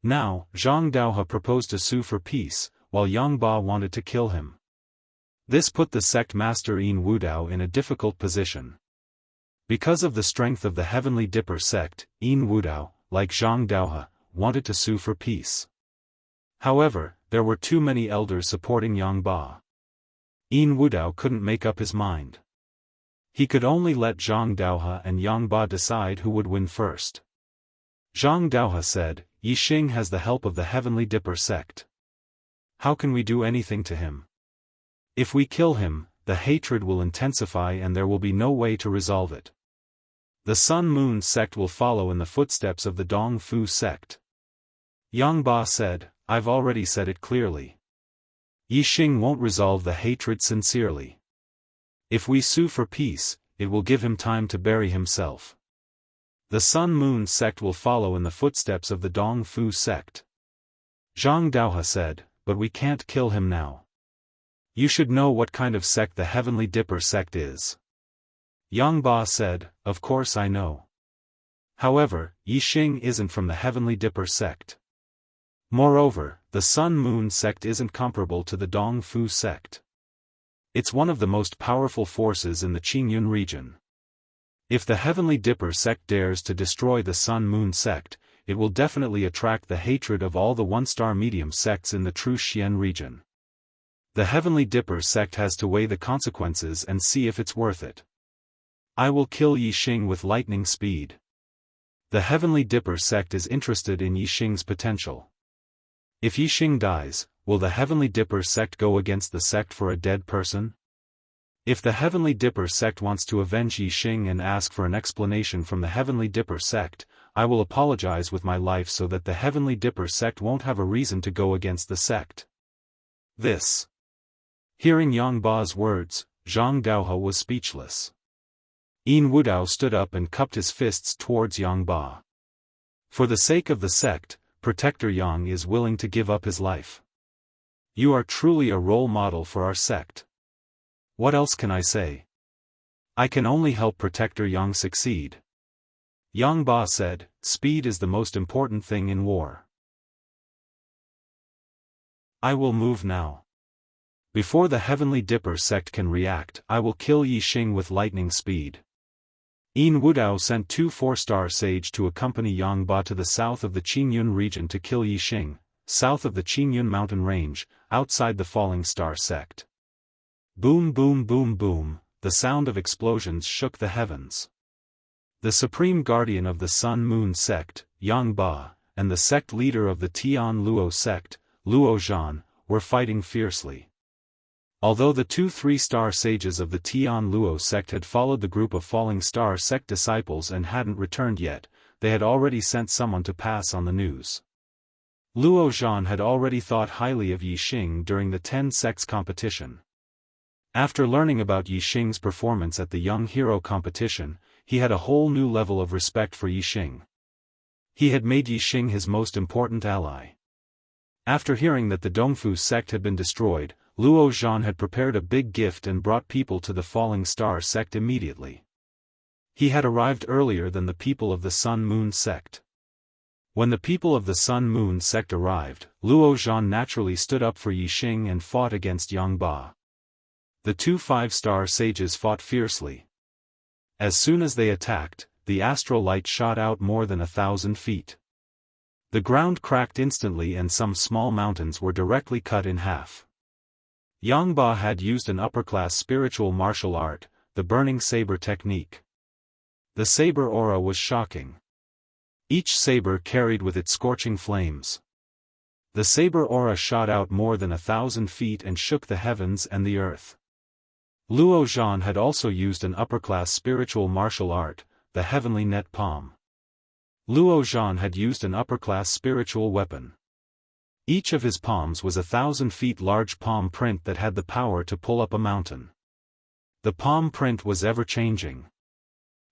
Now, Zhang Daohe proposed to sue for peace, while Yang Ba wanted to kill him. This put the sect master Yin Wudao in a difficult position. Because of the strength of the Heavenly Dipper sect, Yin Wudao, like Zhang Daohe, wanted to sue for peace. However, there were too many elders supporting Yang Ba. Yin Wudao couldn't make up his mind. He could only let Zhang Daohe and Yang Ba decide who would win first. Zhang Daohe said, "Yixing has the help of the Heavenly Dipper sect. How can we do anything to him? If we kill him, the hatred will intensify and there will be no way to resolve it. The Sun-Moon sect will follow in the footsteps of the Dong Fu sect." Yang Ba said, "I've already said it clearly. Yixing won't resolve the hatred sincerely. If we sue for peace, it will give him time to bury himself. The Sun-Moon sect will follow in the footsteps of the Dong Fu sect." Zhang Daohe said, "But we can't kill him now. You should know what kind of sect the Heavenly Dipper sect is." Yang Ba said, "Of course I know. However, Yixing isn't from the Heavenly Dipper sect. Moreover, the Sun-Moon sect isn't comparable to the Dong Fu sect. It's one of the most powerful forces in the Qingyun region. If the Heavenly Dipper sect dares to destroy the Sun-Moon sect, it will definitely attract the hatred of all the 1-star medium sects in the true Xian region. The Heavenly Dipper sect has to weigh the consequences and see if it's worth it. I will kill Yixing with lightning speed. The Heavenly Dipper sect is interested in Yixing's potential. If Yixing dies, will the Heavenly Dipper sect go against the sect for a dead person? If the Heavenly Dipper sect wants to avenge Yixing and ask for an explanation from the Heavenly Dipper sect, I will apologize with my life so that the Heavenly Dipper sect won't have a reason to go against the sect." This. Hearing Yang Ba's words, Zhang Daohe was speechless. Yin Wudao stood up and cupped his fists towards Yang Ba. "For the sake of the sect, Protector Yang is willing to give up his life. You are truly a role model for our sect. What else can I say? I can only help Protector Yang succeed." Yang Ba said, "Speed is the most important thing in war. I will move now. Before the Heavenly Dipper sect can react, I will kill Yixing with lightning speed." Yin Wudao sent 2 4-star sages to accompany Yang Ba to the south of the Qingyun region to kill Yixing, south of the Qingyun mountain range, outside the Falling Star sect. Boom boom boom boom, the sound of explosions shook the heavens. The supreme guardian of the Sun-Moon sect, Yang Ba, and the sect leader of the Tian Luo sect, Luo Zhan, were fighting fiercely. Although the 2 3-star sages of the Tian Luo sect had followed the group of Falling Star sect disciples and hadn't returned yet, they had already sent someone to pass on the news. Luo Zhan had already thought highly of Yixing during the 10 sects competition. After learning about Yixing's performance at the Young Hero competition, he had a whole new level of respect for Yixing. He had made Yixing his most important ally. After hearing that the Dongfu sect had been destroyed, Luo Zhan had prepared a big gift and brought people to the Falling Star sect immediately. He had arrived earlier than the people of the Sun-Moon sect. When the people of the Sun-Moon sect arrived, Luo Zhan naturally stood up for Yixing and fought against Yang Ba. The 2 5-star sages fought fiercely. As soon as they attacked, the astral light shot out more than 1,000 feet. The ground cracked instantly and some small mountains were directly cut in half. Yang Ba had used an upper-class spiritual martial art, the burning saber technique. The saber aura was shocking. Each saber carried with it scorching flames. The saber aura shot out more than 1,000 feet and shook the heavens and the earth. Luo Zhan had also used an upper-class spiritual martial art, the heavenly net palm. Luo Zhan had used an upper-class spiritual weapon. Each of his palms was 1,000 feet large palm print that had the power to pull up a mountain. The palm print was ever-changing.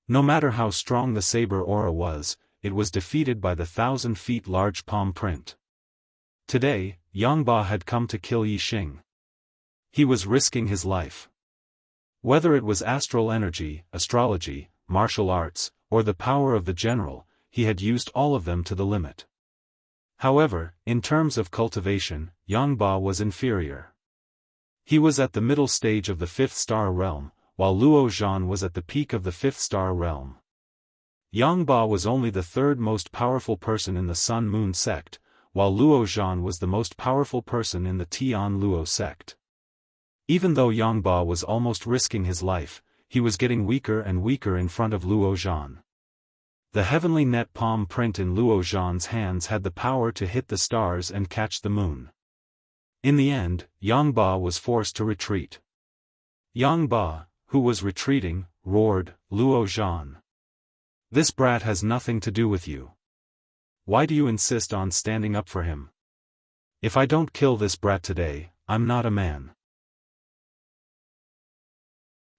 No matter how strong the saber aura was, it was defeated by the 1,000 feet large palm print. Today, Yang Ba had come to kill Yixing. He was risking his life. Whether it was astral energy, astrology, martial arts, or the power of the general, he had used all of them to the limit. However, in terms of cultivation, Yang Ba was inferior. He was at the middle stage of the 5th star realm, while Luo Zhan was at the peak of the 5th star realm. Yang Ba was only the third most powerful person in the Sun-Moon sect, while Luo Zhan was the most powerful person in the Tian Luo sect. Even though Yang Ba was almost risking his life, he was getting weaker and weaker in front of Luo Zhan. The heavenly net palm print in Luo Zhan's hands had the power to hit the stars and catch the moon. In the end, Yang Ba was forced to retreat. Yang Ba, who was retreating, roared, "Luo Zhan! This brat has nothing to do with you. Why do you insist on standing up for him? If I don't kill this brat today, I'm not a man.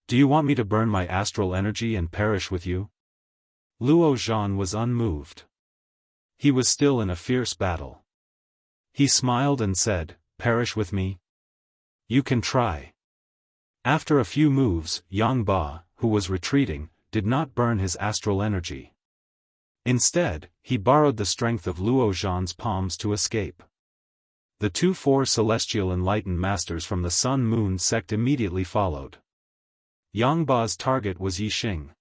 Do you want me to burn my astral energy and perish with you?" Luo Zhan was unmoved. He was still in a fierce battle. He smiled and said, "Perish with me? You can try." After a few moves, Yang Ba, who was retreating, did not burn his astral energy. Instead, he borrowed the strength of Luo Zhan's palms to escape. The 4 celestial enlightened masters from the Sun-Moon sect immediately followed. Yang Ba's target was Yixing.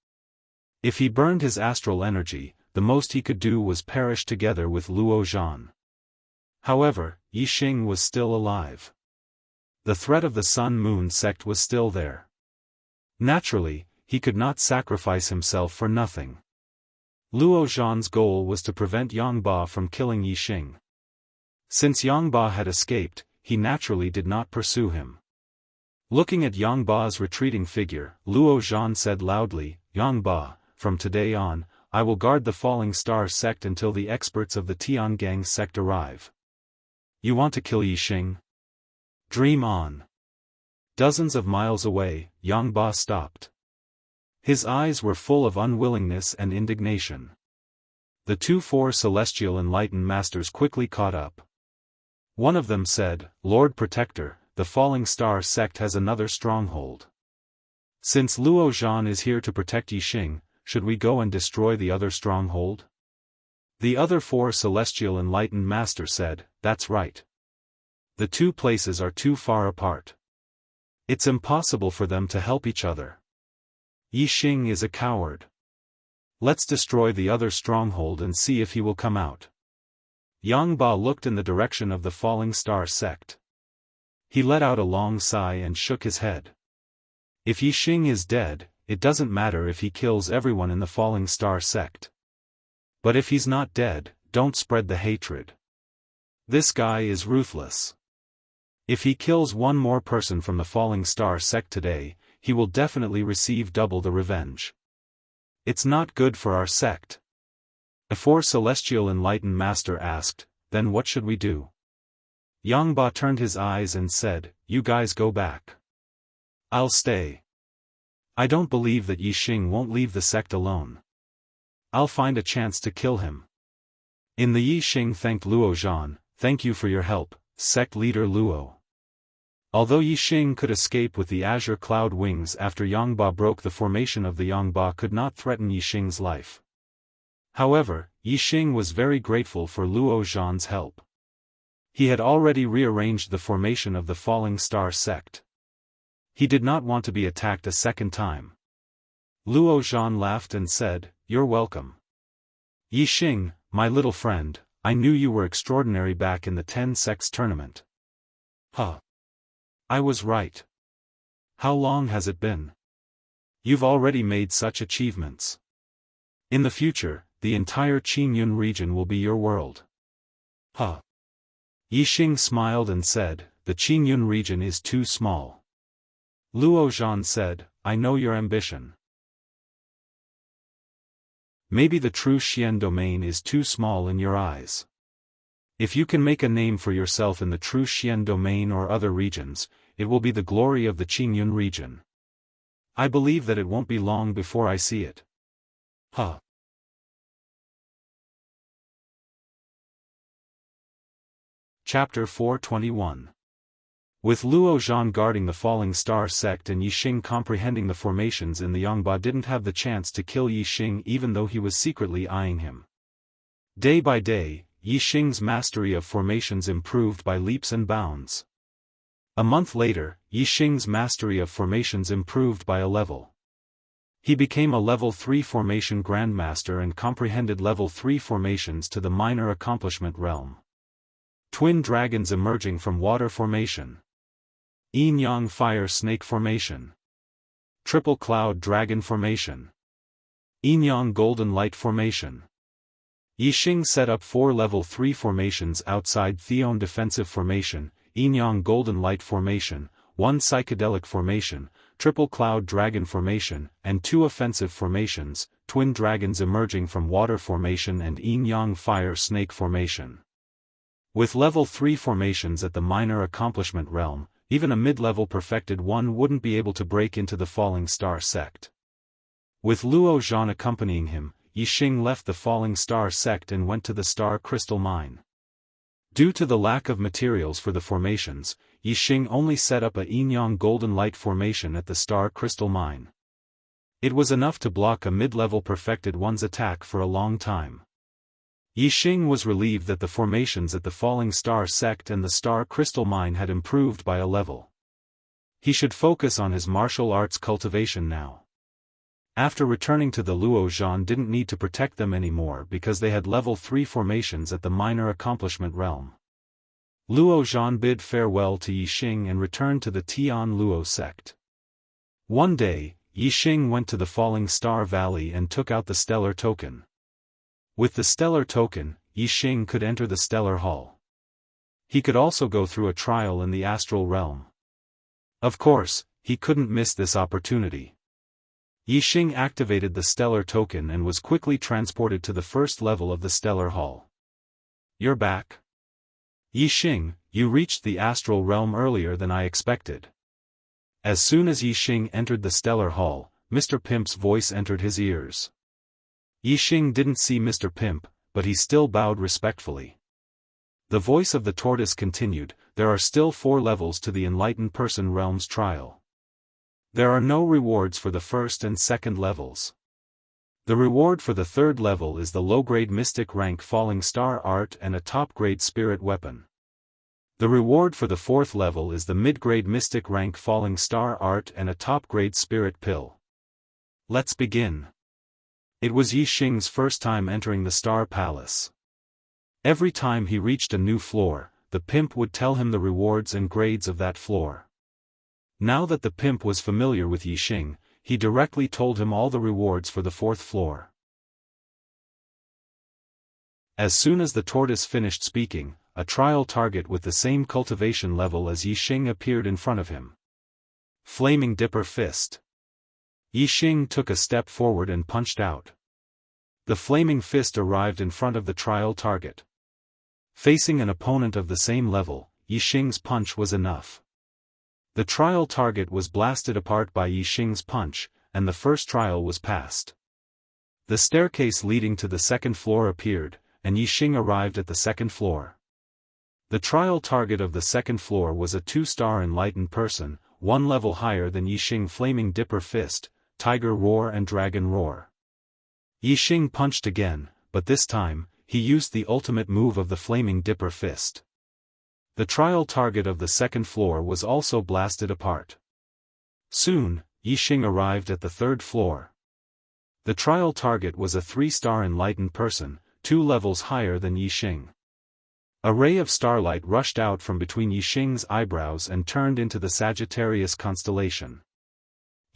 If he burned his astral energy, the most he could do was perish together with Luo Zhan. However, Yixing was still alive. The threat of the Sun-Moon sect was still there. Naturally, he could not sacrifice himself for nothing. Luo Zhan's goal was to prevent Yang Ba from killing Yixing. Since Yang Ba had escaped, he naturally did not pursue him. Looking at Yang Ba's retreating figure, Luo Zhan said loudly, "Yang Ba, from today on, I will guard the Falling Star sect until the experts of the Tiangang sect arrive." "You want to kill Yixing? Dream on." Dozens of miles away, Yang Ba stopped. His eyes were full of unwillingness and indignation. The 4 celestial enlightened masters quickly caught up. One of them said, "Lord Protector, the Falling Star sect has another stronghold. Since Luo Zhan is here to protect Yixing, should we go and destroy the other stronghold?" The other 4 celestial enlightened masters said, "That's right. The 2 places are too far apart. It's impossible for them to help each other. Yixing is a coward. Let's destroy the other stronghold and see if he will come out." Yang Ba looked in the direction of the Falling Star sect. He let out a long sigh and shook his head. If Yixing is dead, it doesn't matter if he kills everyone in the Falling Star sect. But if he's not dead, don't spread the hatred. This guy is ruthless. If he kills one more person from the Falling Star sect today, he will definitely receive double the revenge. It's not good for our sect. A 4 celestial enlightened master asked, "Then what should we do?" Yang Ba turned his eyes and said, "You guys go back. I'll stay. I don't believe that Yixing won't leave the sect alone. I'll find a chance to kill him." In the Yixing thanked Luo Zhan, "Thank you for your help, sect leader Luo." Although Yixing could escape with the azure cloud wings after Yang Ba broke the formation of the Yang Ba could not threaten Yixing's life. However, Yixing was very grateful for Luo Zhan's help. He had already rearranged the formation of the Falling Star sect. He did not want to be attacked a second time. Luo Zhan laughed and said, "You're welcome. Yixing, my little friend, I knew you were extraordinary back in the 10 sects tournament." "Huh. I was right. How long has it been? You've already made such achievements. In the future, the entire Qingyun region will be your world." "Huh." Yixing smiled and said, "The Qingyun region is too small." Luo Zhan said, "I know your ambition. Maybe the true Xian domain is too small in your eyes. If you can make a name for yourself in the true Xian domain or other regions, it will be the glory of the Qingyun region. I believe that it won't be long before I see it." Huh. Chapter 421. With Luo Zhan guarding the Falling Star sect and Yixing comprehending the formations in the Yongba didn't have the chance to kill Yixing even though he was secretly eyeing him. Day by day, Yixing's mastery of formations improved by leaps and bounds. A month later, Yixing's mastery of formations improved by a level. He became a level 3 formation grandmaster and comprehended level 3 formations to the minor accomplishment realm. Twin dragons emerging from water formation. Yin-yang fire snake formation. Triple cloud dragon formation. Yin-yang golden light formation. Yixing set up 4 level 3 formations outside Theon defensive formation, Yin-yang golden light formation, 1 psychedelic formation, triple cloud dragon formation, and 2 offensive formations, twin dragons emerging from water formation and yin-yang fire snake formation. With level 3 formations at the minor accomplishment realm, even a mid-level perfected one wouldn't be able to break into the Falling Star sect. With Luo Zhan accompanying him, Yixing left the Falling Star sect and went to the Star Crystal Mine. Due to the lack of materials for the formations, Yixing only set up a yin-yang golden light formation at the Star Crystal Mine. It was enough to block a mid-level perfected one's attack for a long time. Yixing was relieved that the formations at the Falling Star sect and the Star Crystal Mine had improved by a level. He should focus on his martial arts cultivation now. After returning to the Luo Zhan didn't need to protect them anymore because they had level 3 formations at the minor accomplishment realm. Luo Zhan bid farewell to Yixing and returned to the Tian Luo sect. One day, Yixing went to the Falling Star Valley and took out the Stellar Token. With the Stellar Token, Yixing could enter the Stellar Hall. He could also go through a trial in the Astral Realm. Of course, he couldn't miss this opportunity. Yixing activated the Stellar Token and was quickly transported to the first level of the Stellar Hall. You're back. Yixing, you reached the Astral Realm earlier than I expected. As soon as Yixing entered the Stellar Hall, Mr. Pimp's voice entered his ears. Yixing didn't see Mr. Pimp, but he still bowed respectfully. The voice of the tortoise continued, there are still 4 levels to the Enlightened Person Realm's trial. There are no rewards for the first and second levels. The reward for the third level is the low-grade Mystic rank Falling Star art and a top-grade Spirit weapon. The reward for the fourth level is the mid-grade Mystic rank Falling Star art and a top-grade Spirit pill. Let's begin. It was Yixing's first time entering the Star Palace. Every time he reached a new floor, the pimp would tell him the rewards and grades of that floor. Now that the pimp was familiar with Yixing, he directly told him all the rewards for the 4th floor. As soon as the tortoise finished speaking, a trial target with the same cultivation level as Yixing appeared in front of him. Flaming Dipper Fist. Yixing took a step forward and punched out. The flaming fist arrived in front of the trial target. Facing an opponent of the same level, Yixing's punch was enough. The trial target was blasted apart by Yixing's punch, and the first trial was passed. The staircase leading to the 2nd floor appeared, and Yixing arrived at the 2nd floor. The trial target of the 2nd floor was a 2-star enlightened person, 1 level higher than Yixing Flaming Dipper Fist, Tiger Roar and Dragon Roar. Yixing punched again, but this time, he used the ultimate move of the Flaming Dipper Fist. The trial target of the 2nd floor was also blasted apart. Soon, Yixing arrived at the 3rd floor. The trial target was a 3-star enlightened person, 2 levels higher than Yixing. A ray of starlight rushed out from between Yixing's eyebrows and turned into the Sagittarius constellation.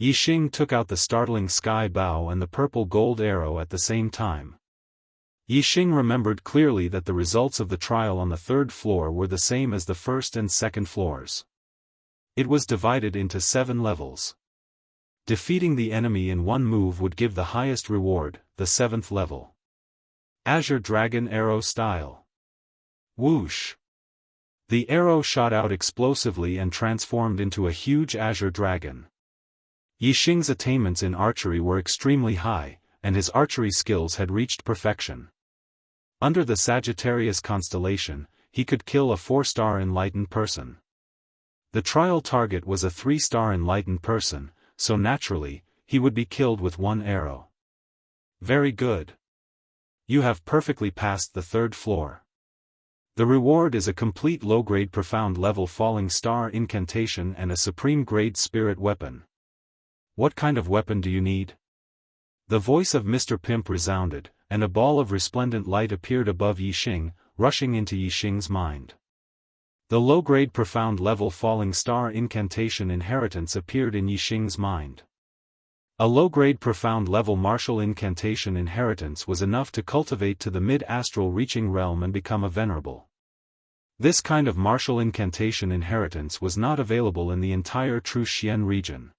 Yixing took out the startling sky bow and the purple gold arrow at the same time. Yixing remembered clearly that the results of the trial on the 3rd floor were the same as the 1st and 2nd floors. It was divided into 7 levels. Defeating the enemy in one move would give the highest reward, the 7th level. Azure Dragon Arrow Style. Whoosh! The arrow shot out explosively and transformed into a huge azure dragon. Yixing's attainments in archery were extremely high, and his archery skills had reached perfection. Under the Sagittarius constellation, he could kill a 4-star enlightened person. The trial target was a 3-star enlightened person, so naturally, he would be killed with one arrow. Very good. You have perfectly passed the 3rd floor. The reward is a complete low-grade profound level falling star incantation and a supreme-grade spirit weapon. What kind of weapon do you need? The voice of Mr. Pimp resounded, and a ball of resplendent light appeared above Yixing, rushing into Yixing's mind. The low-grade profound level falling star incantation inheritance appeared in Yixing's mind. A low-grade profound level martial incantation inheritance was enough to cultivate to the mid-astral reaching realm and become a venerable. This kind of martial incantation inheritance was not available in the entire True Xian region.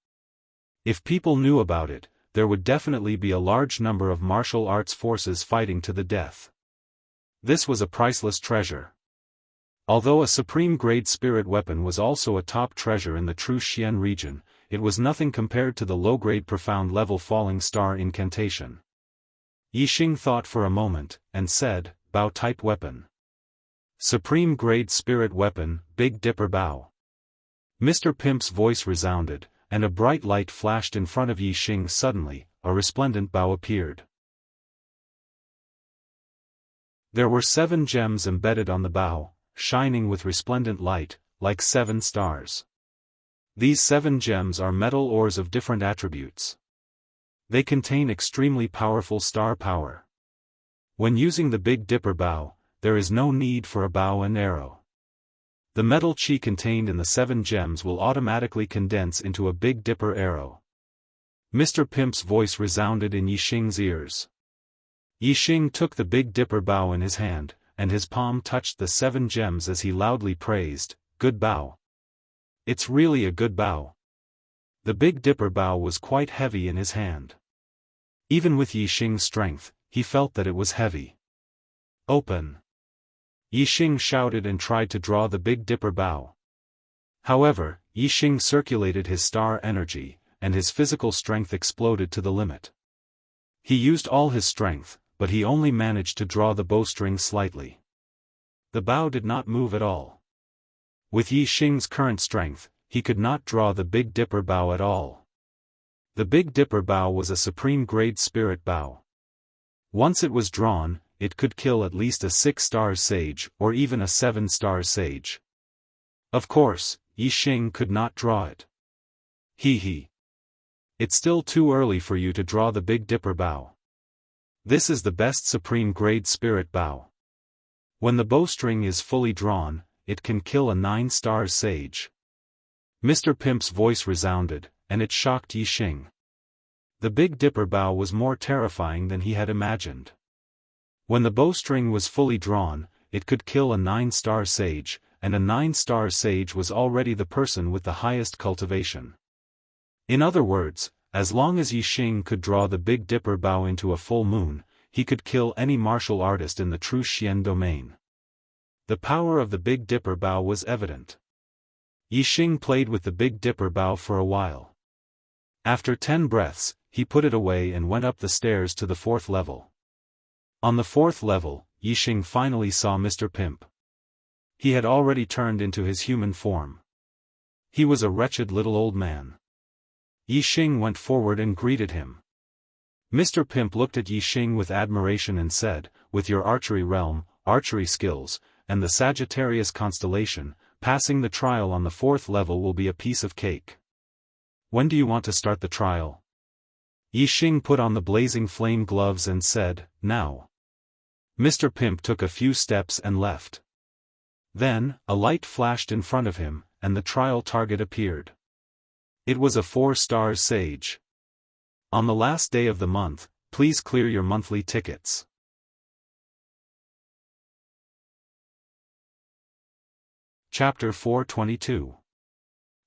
If people knew about it, there would definitely be a large number of martial arts forces fighting to the death. This was a priceless treasure. Although a supreme-grade spirit weapon was also a top treasure in the True Xian region, it was nothing compared to the low-grade profound level falling star incantation. Yixing thought for a moment, and said, Bao-type weapon. Supreme-grade spirit weapon, Big Dipper Bao. Mr. Pimp's voice resounded, and a bright light flashed in front of Yixing. Suddenly, a resplendent bao appeared. There were 7 gems embedded on the bao, shining with resplendent light, like 7 stars. These 7 gems are metal ores of different attributes. They contain extremely powerful star power. When using the Big Dipper Bao, there is no need for a bow and arrow. The metal chi contained in the 7 gems will automatically condense into a Big Dipper arrow. Mr. Pimp's voice resounded in Yixing's ears. Yixing took the Big Dipper Bao in his hand, and his palm touched the 7 gems as he loudly praised, Good Bao. It's really a good bao. The Big Dipper Bao was quite heavy in his hand. Even with Yixing's strength, he felt that it was heavy. Open! Yixing shouted and tried to draw the Big Dipper Bao. However, Yixing circulated his star energy, and his physical strength exploded to the limit. He used all his strength, but he only managed to draw the bowstring slightly. The bao did not move at all. With Yixing's current strength, he could not draw the Big Dipper Bao at all. The Big Dipper Bao was a supreme-grade spirit bao. Once it was drawn, it could kill at least a 6-star sage or even a 7-star sage. Of course, Yixing could not draw it. Hee. It's still too early for you to draw the Big Dipper Bao. This is the best supreme-grade spirit bao. When the bowstring is fully drawn, it can kill a 9-star sage. Mr. Pimp's voice resounded, and it shocked Yixing. The Big Dipper Bao was more terrifying than he had imagined. When the bowstring was fully drawn, it could kill a 9-star sage, and a 9-star sage was already the person with the highest cultivation. In other words, as long as Yixing could draw the Big Dipper Bao into a full moon, he could kill any martial artist in the True Xian domain. The power of the Big Dipper Bao was evident. Yixing played with the Big Dipper Bao for a while. After 10 breaths, he put it away and went up the stairs to the 4th level. On the 4th level, Yixing finally saw Mr. Pimp. He had already turned into his human form. He was a wretched little old man. Yixing went forward and greeted him. Mr. Pimp looked at Yixing with admiration and said, with your archery realm, archery skills, and the Sagittarius constellation, passing the trial on the 4th level will be a piece of cake. When do you want to start the trial? Yixing put on the blazing flame gloves and said, now. Mr. Pimp took a few steps and left. Then, a light flashed in front of him, and the trial target appeared. It was a 4-star sage. On the last day of the month, please clear your monthly tickets. Chapter 422.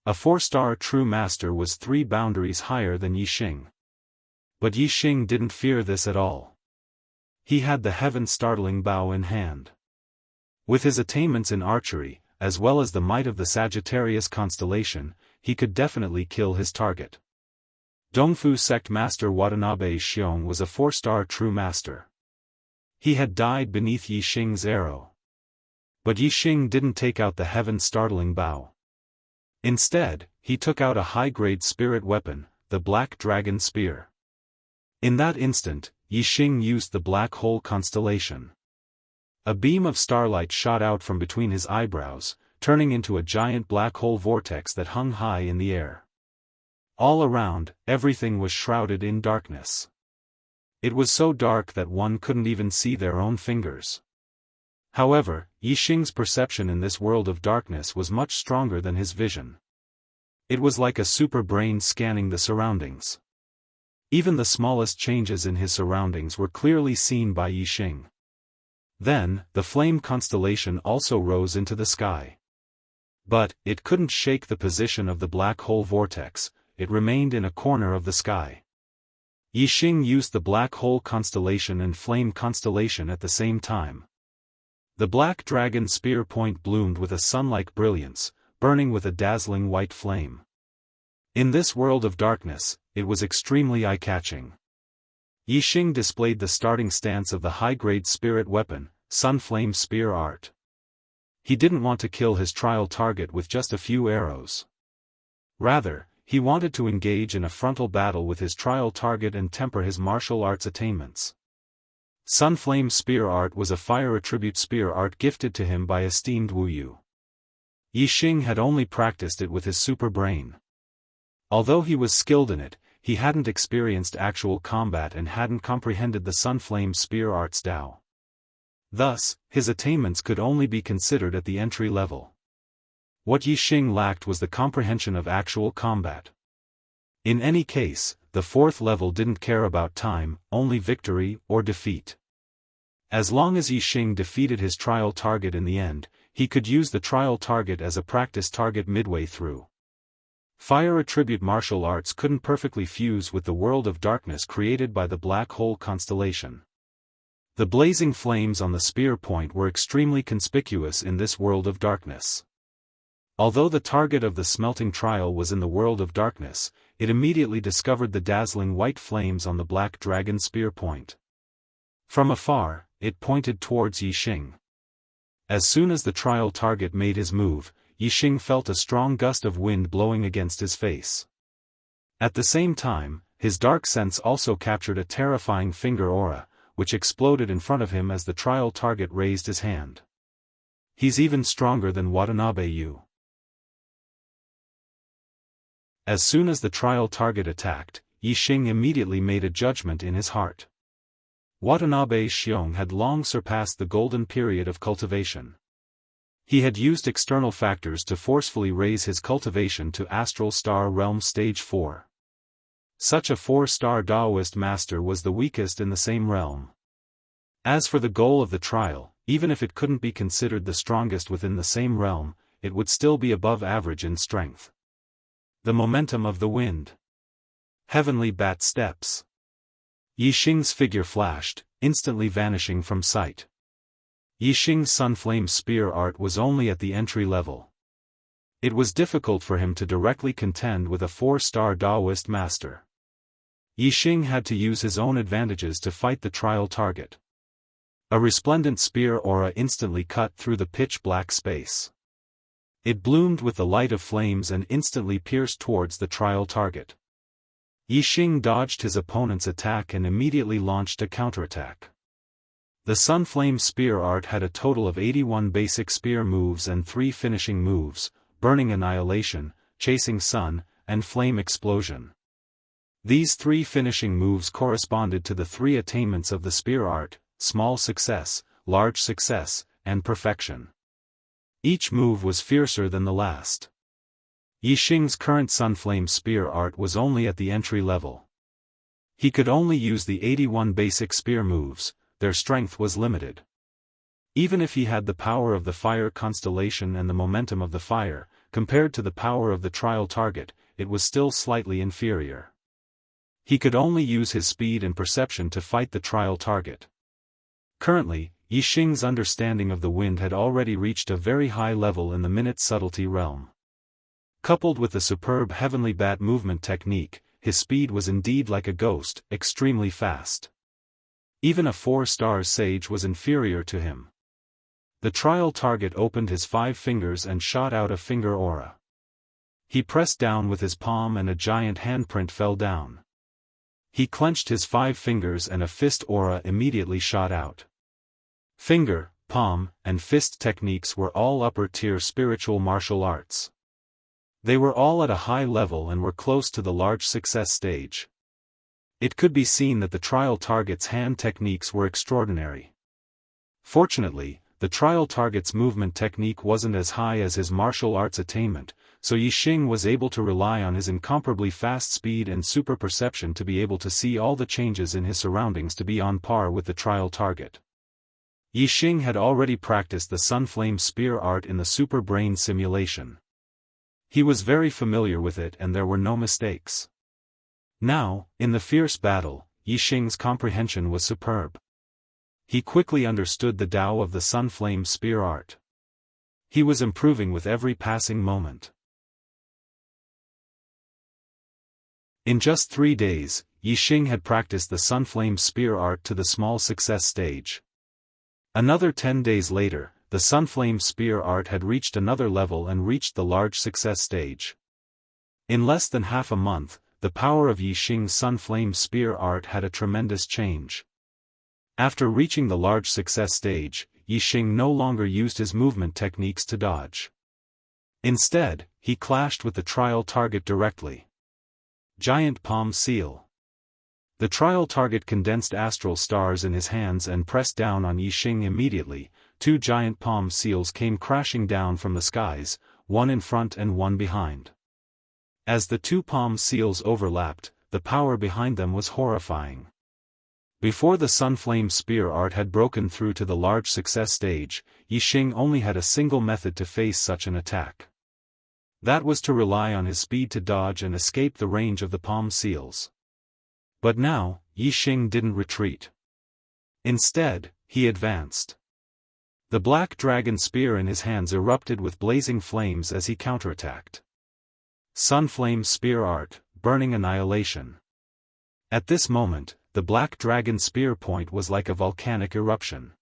A 4-star true master was 3 boundaries higher than Yixing. But Yixing didn't fear this at all. He had the heaven-startling bao in hand. With his attainments in archery, as well as the might of the Sagittarius constellation, he could definitely kill his target. Dongfu sect master Watanabe Xiong was a 4-star true master. He had died beneath Yixing's arrow. But Yixing didn't take out the heaven-startling bao. Instead, he took out a high-grade spirit weapon, the Black Dragon Spear. In that instant, Yixing used the Black Hole Constellation. A beam of starlight shot out from between his eyebrows, turning into a giant black hole vortex that hung high in the air. All around, everything was shrouded in darkness. It was so dark that one couldn't even see their own fingers. However, Yixing's perception in this world of darkness was much stronger than his vision. It was like a super brain scanning the surroundings. Even the smallest changes in his surroundings were clearly seen by Yixing. Then, the flame constellation also rose into the sky. But, it couldn't shake the position of the black hole vortex, it remained in a corner of the sky. Yixing used the black hole constellation and flame constellation at the same time. The Black Dragon Spear point bloomed with a sun-like brilliance, burning with a dazzling white flame. In this world of darkness, it was extremely eye-catching. Yixing displayed the starting stance of the high-grade spirit weapon, Sunflame Spear Art. He didn't want to kill his trial target with just a few arrows. Rather, he wanted to engage in a frontal battle with his trial target and temper his martial arts attainments. Sunflame Spear Art was a fire attribute spear art gifted to him by esteemed Wu Yu. Yixing had only practiced it with his super brain. Although he was skilled in it, he hadn't experienced actual combat and hadn't comprehended the Sunflame Spear Art's Dao. Thus, his attainments could only be considered at the entry level. What Yixing lacked was the comprehension of actual combat. In any case, the fourth level didn't care about time, only victory or defeat. As long as Yixing defeated his trial target in the end, he could use the trial target as a practice target midway through. Fire attribute martial arts couldn't perfectly fuse with the world of darkness created by the black hole constellation. The blazing flames on the spear point were extremely conspicuous in this world of darkness. Although the target of the smelting trial was in the world of darkness, it immediately discovered the dazzling white flames on the Black Dragon Spear point. From afar, it pointed towards Yixing. As soon as the trial target made his move, Yixing felt a strong gust of wind blowing against his face. At the same time, his dark sense also captured a terrifying finger aura, which exploded in front of him as the trial target raised his hand. He's even stronger than Watanabe Yu. As soon as the trial target attacked, Yixing immediately made a judgment in his heart. Watanabe Xiong had long surpassed the golden period of cultivation. He had used external factors to forcefully raise his cultivation to Astral Star Realm Stage 4. Such a 4-star Daoist master was the weakest in the same realm. As for the goal of the trial, even if it couldn't be considered the strongest within the same realm, it would still be above average in strength. The momentum of the wind. Heavenly bat steps. Yixing's figure flashed, instantly vanishing from sight. Yixing's Sunflame Spear Art was only at the entry level. It was difficult for him to directly contend with a 4-star Daoist master. Yixing had to use his own advantages to fight the trial target. A resplendent spear aura instantly cut through the pitch-black space. It bloomed with the light of flames and instantly pierced towards the trial target. Yixing dodged his opponent's attack and immediately launched a counterattack. The Sunflame Spear Art had a total of 81 basic spear moves and 3 finishing moves, Burning Annihilation, Chasing Sun, and Flame Explosion. These 3 finishing moves corresponded to the 3 attainments of the Spear Art: Small Success, Large Success, and Perfection. Each move was fiercer than the last. Yixing's current Sunflame Spear Art was only at the entry level. He could only use the 81 basic spear moves. Their strength was limited. Even if he had the power of the fire constellation and the momentum of the fire, compared to the power of the trial target, it was still slightly inferior. He could only use his speed and perception to fight the trial target. Currently, Yixing's understanding of the wind had already reached a very high level in the minute subtlety realm. Coupled with the superb heavenly bat movement technique, his speed was indeed like a ghost, extremely fast. Even a 4-star sage was inferior to him. The trial target opened his 5 fingers and shot out a finger aura. He pressed down with his palm and a giant handprint fell down. He clenched his 5 fingers and a fist aura immediately shot out. Finger, palm, and fist techniques were all upper-tier spiritual martial arts. They were all at a high level and were close to the large success stage. It could be seen that the trial target's hand techniques were extraordinary. Fortunately, the trial target's movement technique wasn't as high as his martial arts attainment, so Yixing was able to rely on his incomparably fast speed and super perception to be able to see all the changes in his surroundings to be on par with the trial target. Yixing had already practiced the Sunflame Spear art in the Super Brain simulation. He was very familiar with it and there were no mistakes. Now, in the fierce battle, Yixing's comprehension was superb. He quickly understood the Tao of the Sunflame Spear art. He was improving with every passing moment. In just 3 days, Yixing had practiced the Sunflame Spear art to the small success stage. Another 10 days later, the Sunflame Spear art had reached another level and reached the large success stage. In less than half a month, the power of Yixing's Sunflame Spear art had a tremendous change. After reaching the large success stage, Yixing no longer used his movement techniques to dodge. Instead, he clashed with the trial target directly. Giant Palm Seal. The trial target condensed astral stars in his hands and pressed down on Yixing immediately. 2 giant palm seals came crashing down from the skies, one in front and one behind. As the 2 palm seals overlapped, the power behind them was horrifying. Before the Sunflame Spear art had broken through to the large success stage, Yixing only had a single method to face such an attack. That was to rely on his speed to dodge and escape the range of the palm seals. But now, Yixing didn't retreat. Instead, he advanced. The black dragon spear in his hands erupted with blazing flames as he counterattacked. Sunflame Spear art, burning annihilation. At this moment, the black dragon spear point was like a volcanic eruption.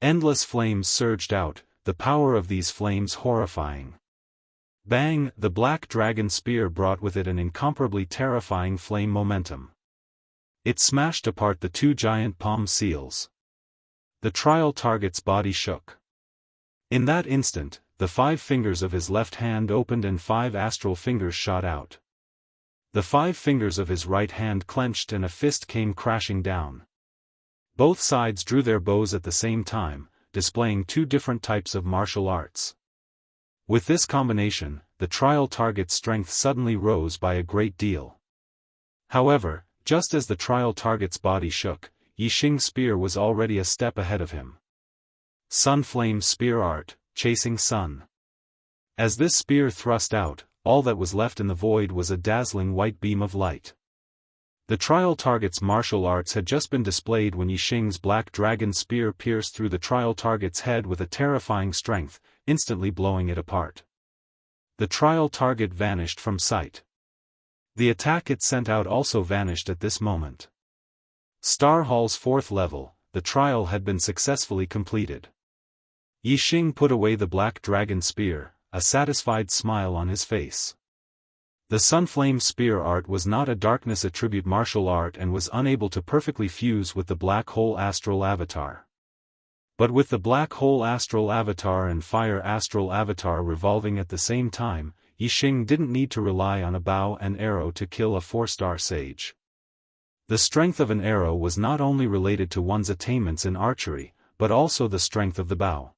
Endless flames surged out, the power of these flames horrifying. Bang! The black dragon spear brought with it an incomparably terrifying flame momentum. It smashed apart the 2 giant palm seals. The trial target's body shook. In that instant, the 5 fingers of his left hand opened and 5 astral fingers shot out. The 5 fingers of his right hand clenched and a fist came crashing down. Both sides drew their bows at the same time, displaying 2 different types of martial arts. With this combination, the trial target's strength suddenly rose by a great deal. However, just as the trial target's body shook, Yixing's spear was already a step ahead of him. Sunflame Spear art, chasing sun. As this spear thrust out, all that was left in the void was a dazzling white beam of light. The trial target's martial arts had just been displayed when Yixing's black dragon spear pierced through the trial target's head with a terrifying strength, instantly blowing it apart. The trial target vanished from sight. The attack it sent out also vanished at this moment. Star Hall's 4th level, the trial had been successfully completed. Yixing put away the black dragon spear, a satisfied smile on his face. The Sunflame Spear art was not a darkness attribute martial art and was unable to perfectly fuse with the black hole astral avatar. But with the black hole astral avatar and fire astral avatar revolving at the same time, Yixing didn't need to rely on a bow and arrow to kill a 4-star sage. The strength of an arrow was not only related to one's attainments in archery, but also the strength of the bow.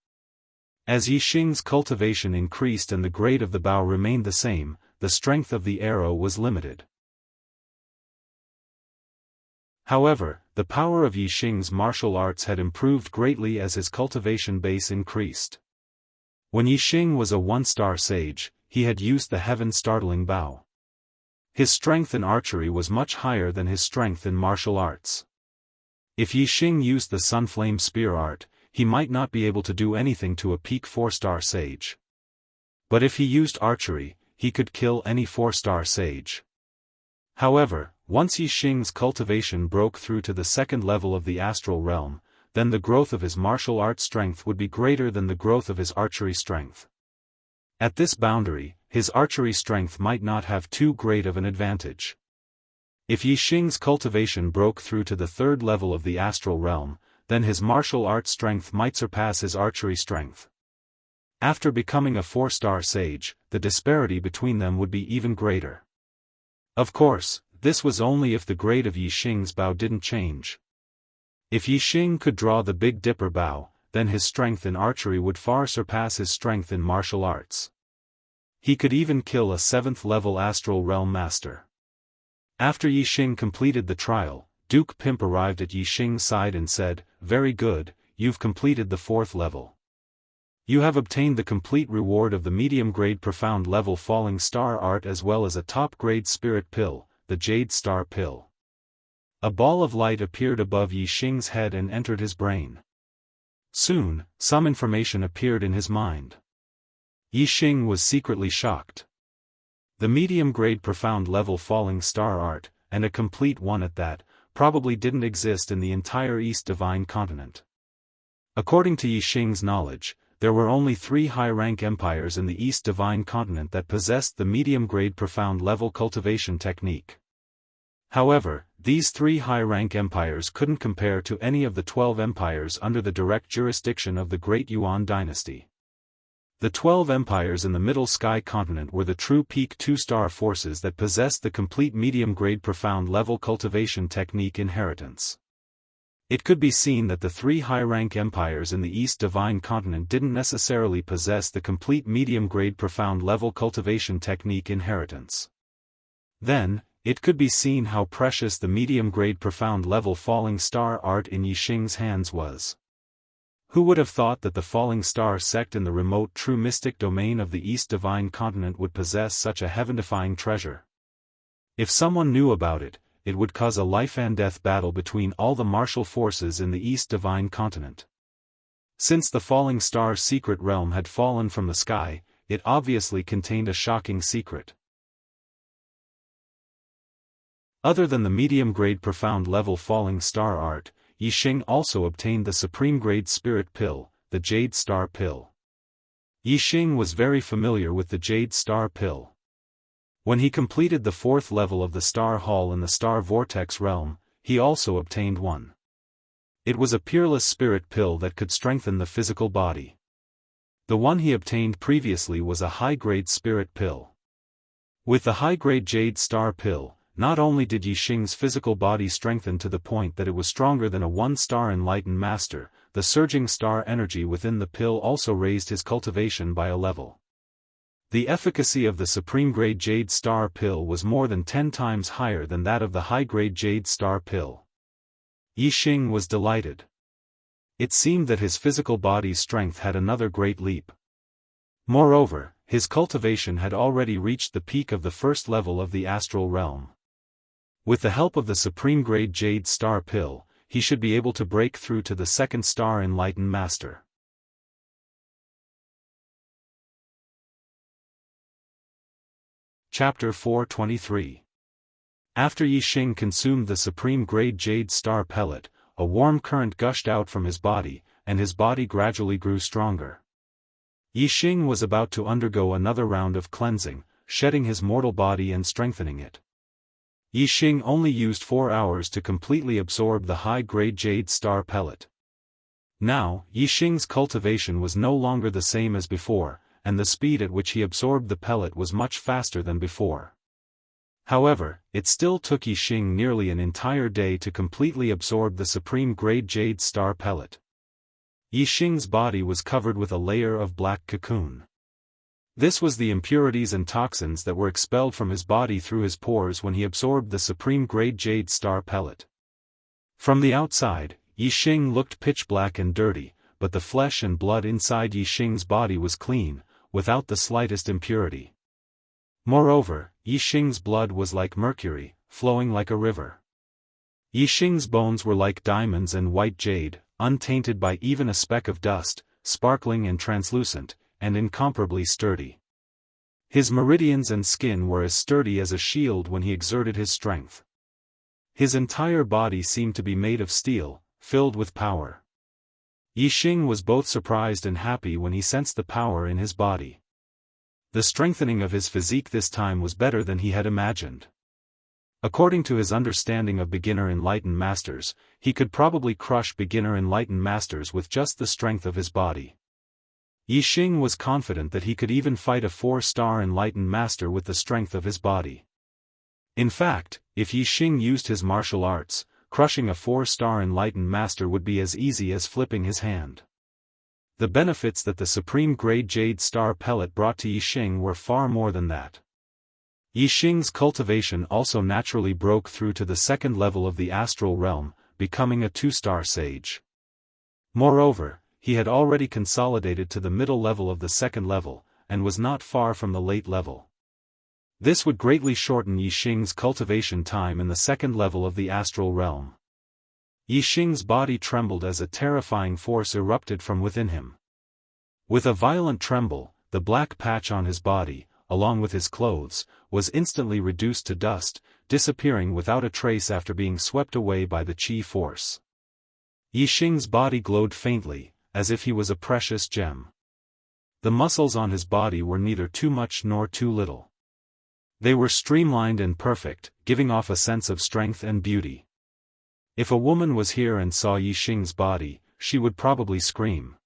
As Yixing's cultivation increased and the grade of the bow remained the same, the strength of the arrow was limited. However, the power of Yixing's martial arts had improved greatly as his cultivation base increased. When Yixing was a 1-star sage, he had used the heaven-startling bow. His strength in archery was much higher than his strength in martial arts. If Yixing used the Sunflame Spear art, he might not be able to do anything to a peak 4-star sage. But if he used archery, he could kill any 4-star sage. However, once Yixing's cultivation broke through to the 2nd level of the astral realm, then the growth of his martial art strength would be greater than the growth of his archery strength. At this boundary, his archery strength might not have too great of an advantage. If Yixing's cultivation broke through to the third level of the astral realm, then his martial arts strength might surpass his archery strength. After becoming a 4-star sage, the disparity between them would be even greater. Of course, this was only if the grade of Yixing's bow didn't change. If Yixing could draw the Big Dipper bow, then his strength in archery would far surpass his strength in martial arts. He could even kill a 7th-level astral realm master. After Yixing completed the trial, Duke Pimp arrived at Yixing's side and said, "Very good, you've completed the 4th level. You have obtained the complete reward of the medium-grade profound level falling star art as well as a top-grade spirit pill, the Jade Star Pill." A ball of light appeared above Yixing's head and entered his brain. Soon, some information appeared in his mind. Yixing was secretly shocked. The medium-grade profound level falling star art, and a complete one at that, probably didn't exist in the entire East Divine Continent. According to Yixing's knowledge, there were only 3 high-rank empires in the East Divine Continent that possessed the medium-grade profound level cultivation technique. However, these 3 high-rank empires couldn't compare to any of the 12 empires under the direct jurisdiction of the Great Yuan dynasty. The 12 empires in the Middle Sky Continent were the true peak 2-star forces that possessed the complete medium-grade profound level cultivation technique inheritance. It could be seen that the 3 high-rank empires in the East Divine Continent didn't necessarily possess the complete medium-grade profound level cultivation technique inheritance. Then, it could be seen how precious the medium-grade profound level falling star art in Yixing's hands was. Who would have thought that the Falling Star sect in the remote true mystic domain of the East Divine Continent would possess such a heaven-defying treasure? If someone knew about it, it would cause a life-and-death battle between all the martial forces in the East Divine Continent. Since the Falling Star's secret realm had fallen from the sky, it obviously contained a shocking secret. Other than the medium-grade profound level falling star art, Yixing also obtained the supreme-grade spirit pill, the Jade Star Pill. Yixing was very familiar with the Jade Star Pill. When he completed the 4th level of the Star Hall in the Star Vortex realm, he also obtained one. It was a peerless spirit pill that could strengthen the physical body. The one he obtained previously was a high-grade spirit pill. With the high-grade Jade Star Pill, not only did Yixing's physical body strengthen to the point that it was stronger than a 1-star enlightened master, the surging star energy within the pill also raised his cultivation by a level. The efficacy of the supreme-grade Jade Star Pill was more than 10 times higher than that of the high-grade Jade Star Pill. Yixing was delighted. It seemed that his physical body's strength had another great leap. Moreover, his cultivation had already reached the peak of the 1st level of the astral realm. With the help of the supreme-grade Jade Star Pill, he should be able to break through to the 2nd-star enlightened master. Chapter 423. After Yixing consumed the supreme-grade Jade Star Pellet, a warm current gushed out from his body, and his body gradually grew stronger. Yixing was about to undergo another round of cleansing, shedding his mortal body and strengthening it. Yixing only used 4 hours to completely absorb the high-grade Jade Star Pellet. Now, Yixing's cultivation was no longer the same as before, and the speed at which he absorbed the pellet was much faster than before. However, it still took Yixing nearly an entire day to completely absorb the supreme-grade Jade Star Pellet. Yixing's body was covered with a layer of black cocoon. This was the impurities and toxins that were expelled from his body through his pores when he absorbed the supreme-grade Jade Star Pellet. From the outside, Yixing looked pitch-black and dirty, but the flesh and blood inside Yixing's body was clean, without the slightest impurity. Moreover, Yixing's blood was like mercury, flowing like a river. Yixing's bones were like diamonds and white jade, untainted by even a speck of dust, sparkling and translucent, and incomparably sturdy. His meridians and skin were as sturdy as a shield when he exerted his strength. His entire body seemed to be made of steel, filled with power. Yixing was both surprised and happy when he sensed the power in his body. The strengthening of his physique this time was better than he had imagined. According to his understanding of beginner enlightened masters, he could probably crush beginner enlightened masters with just the strength of his body. Yixing was confident that he could even fight a 4-star enlightened master with the strength of his body. In fact, if Yixing used his martial arts, crushing a 4-star enlightened master would be as easy as flipping his hand. The benefits that the supreme grade Jade Star pellet brought to Yixing were far more than that. Yixing's cultivation also naturally broke through to the second level of the astral realm, becoming a 2-star sage. Moreover, he had already consolidated to the middle level of the second level, and was not far from the late level. This would greatly shorten Yixing's cultivation time in the second level of the astral realm. Yixing's body trembled as a terrifying force erupted from within him. With a violent tremble, the black patch on his body, along with his clothes, was instantly reduced to dust, disappearing without a trace after being swept away by the qi force. Yixing's body glowed faintly, as if he was a precious gem. The muscles on his body were neither too much nor too little. They were streamlined and perfect, giving off a sense of strength and beauty. If a woman was here and saw Yixing's body, she would probably scream.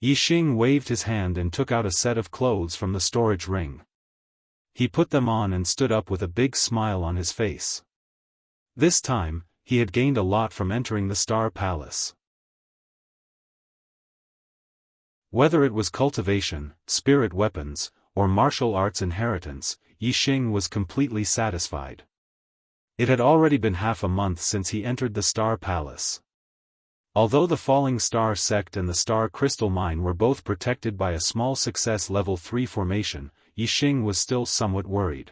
Yixing waved his hand and took out a set of clothes from the storage ring. He put them on and stood up with a big smile on his face. This time, he had gained a lot from entering the Star Palace. Whether it was cultivation, spirit weapons, or martial arts inheritance, Yixing was completely satisfied. It had already been half a month since he entered the Star Palace. Although the Falling Star sect and the Star Crystal Mine were both protected by a small success level 3 formation, Yixing was still somewhat worried.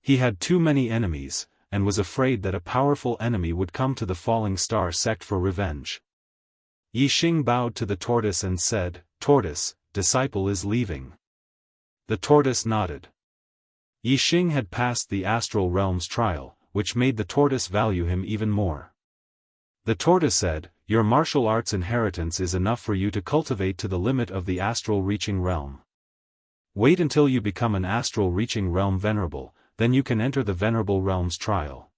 He had too many enemies, and was afraid that a powerful enemy would come to the Falling Star sect for revenge. Yixing bowed to the tortoise and said, "Tortoise, disciple is leaving." The tortoise nodded. Yixing had passed the astral realm's trial, which made the tortoise value him even more. The tortoise said, "Your martial arts inheritance is enough for you to cultivate to the limit of the astral reaching realm. Wait until you become an astral reaching realm venerable, then you can enter the venerable realm's trial.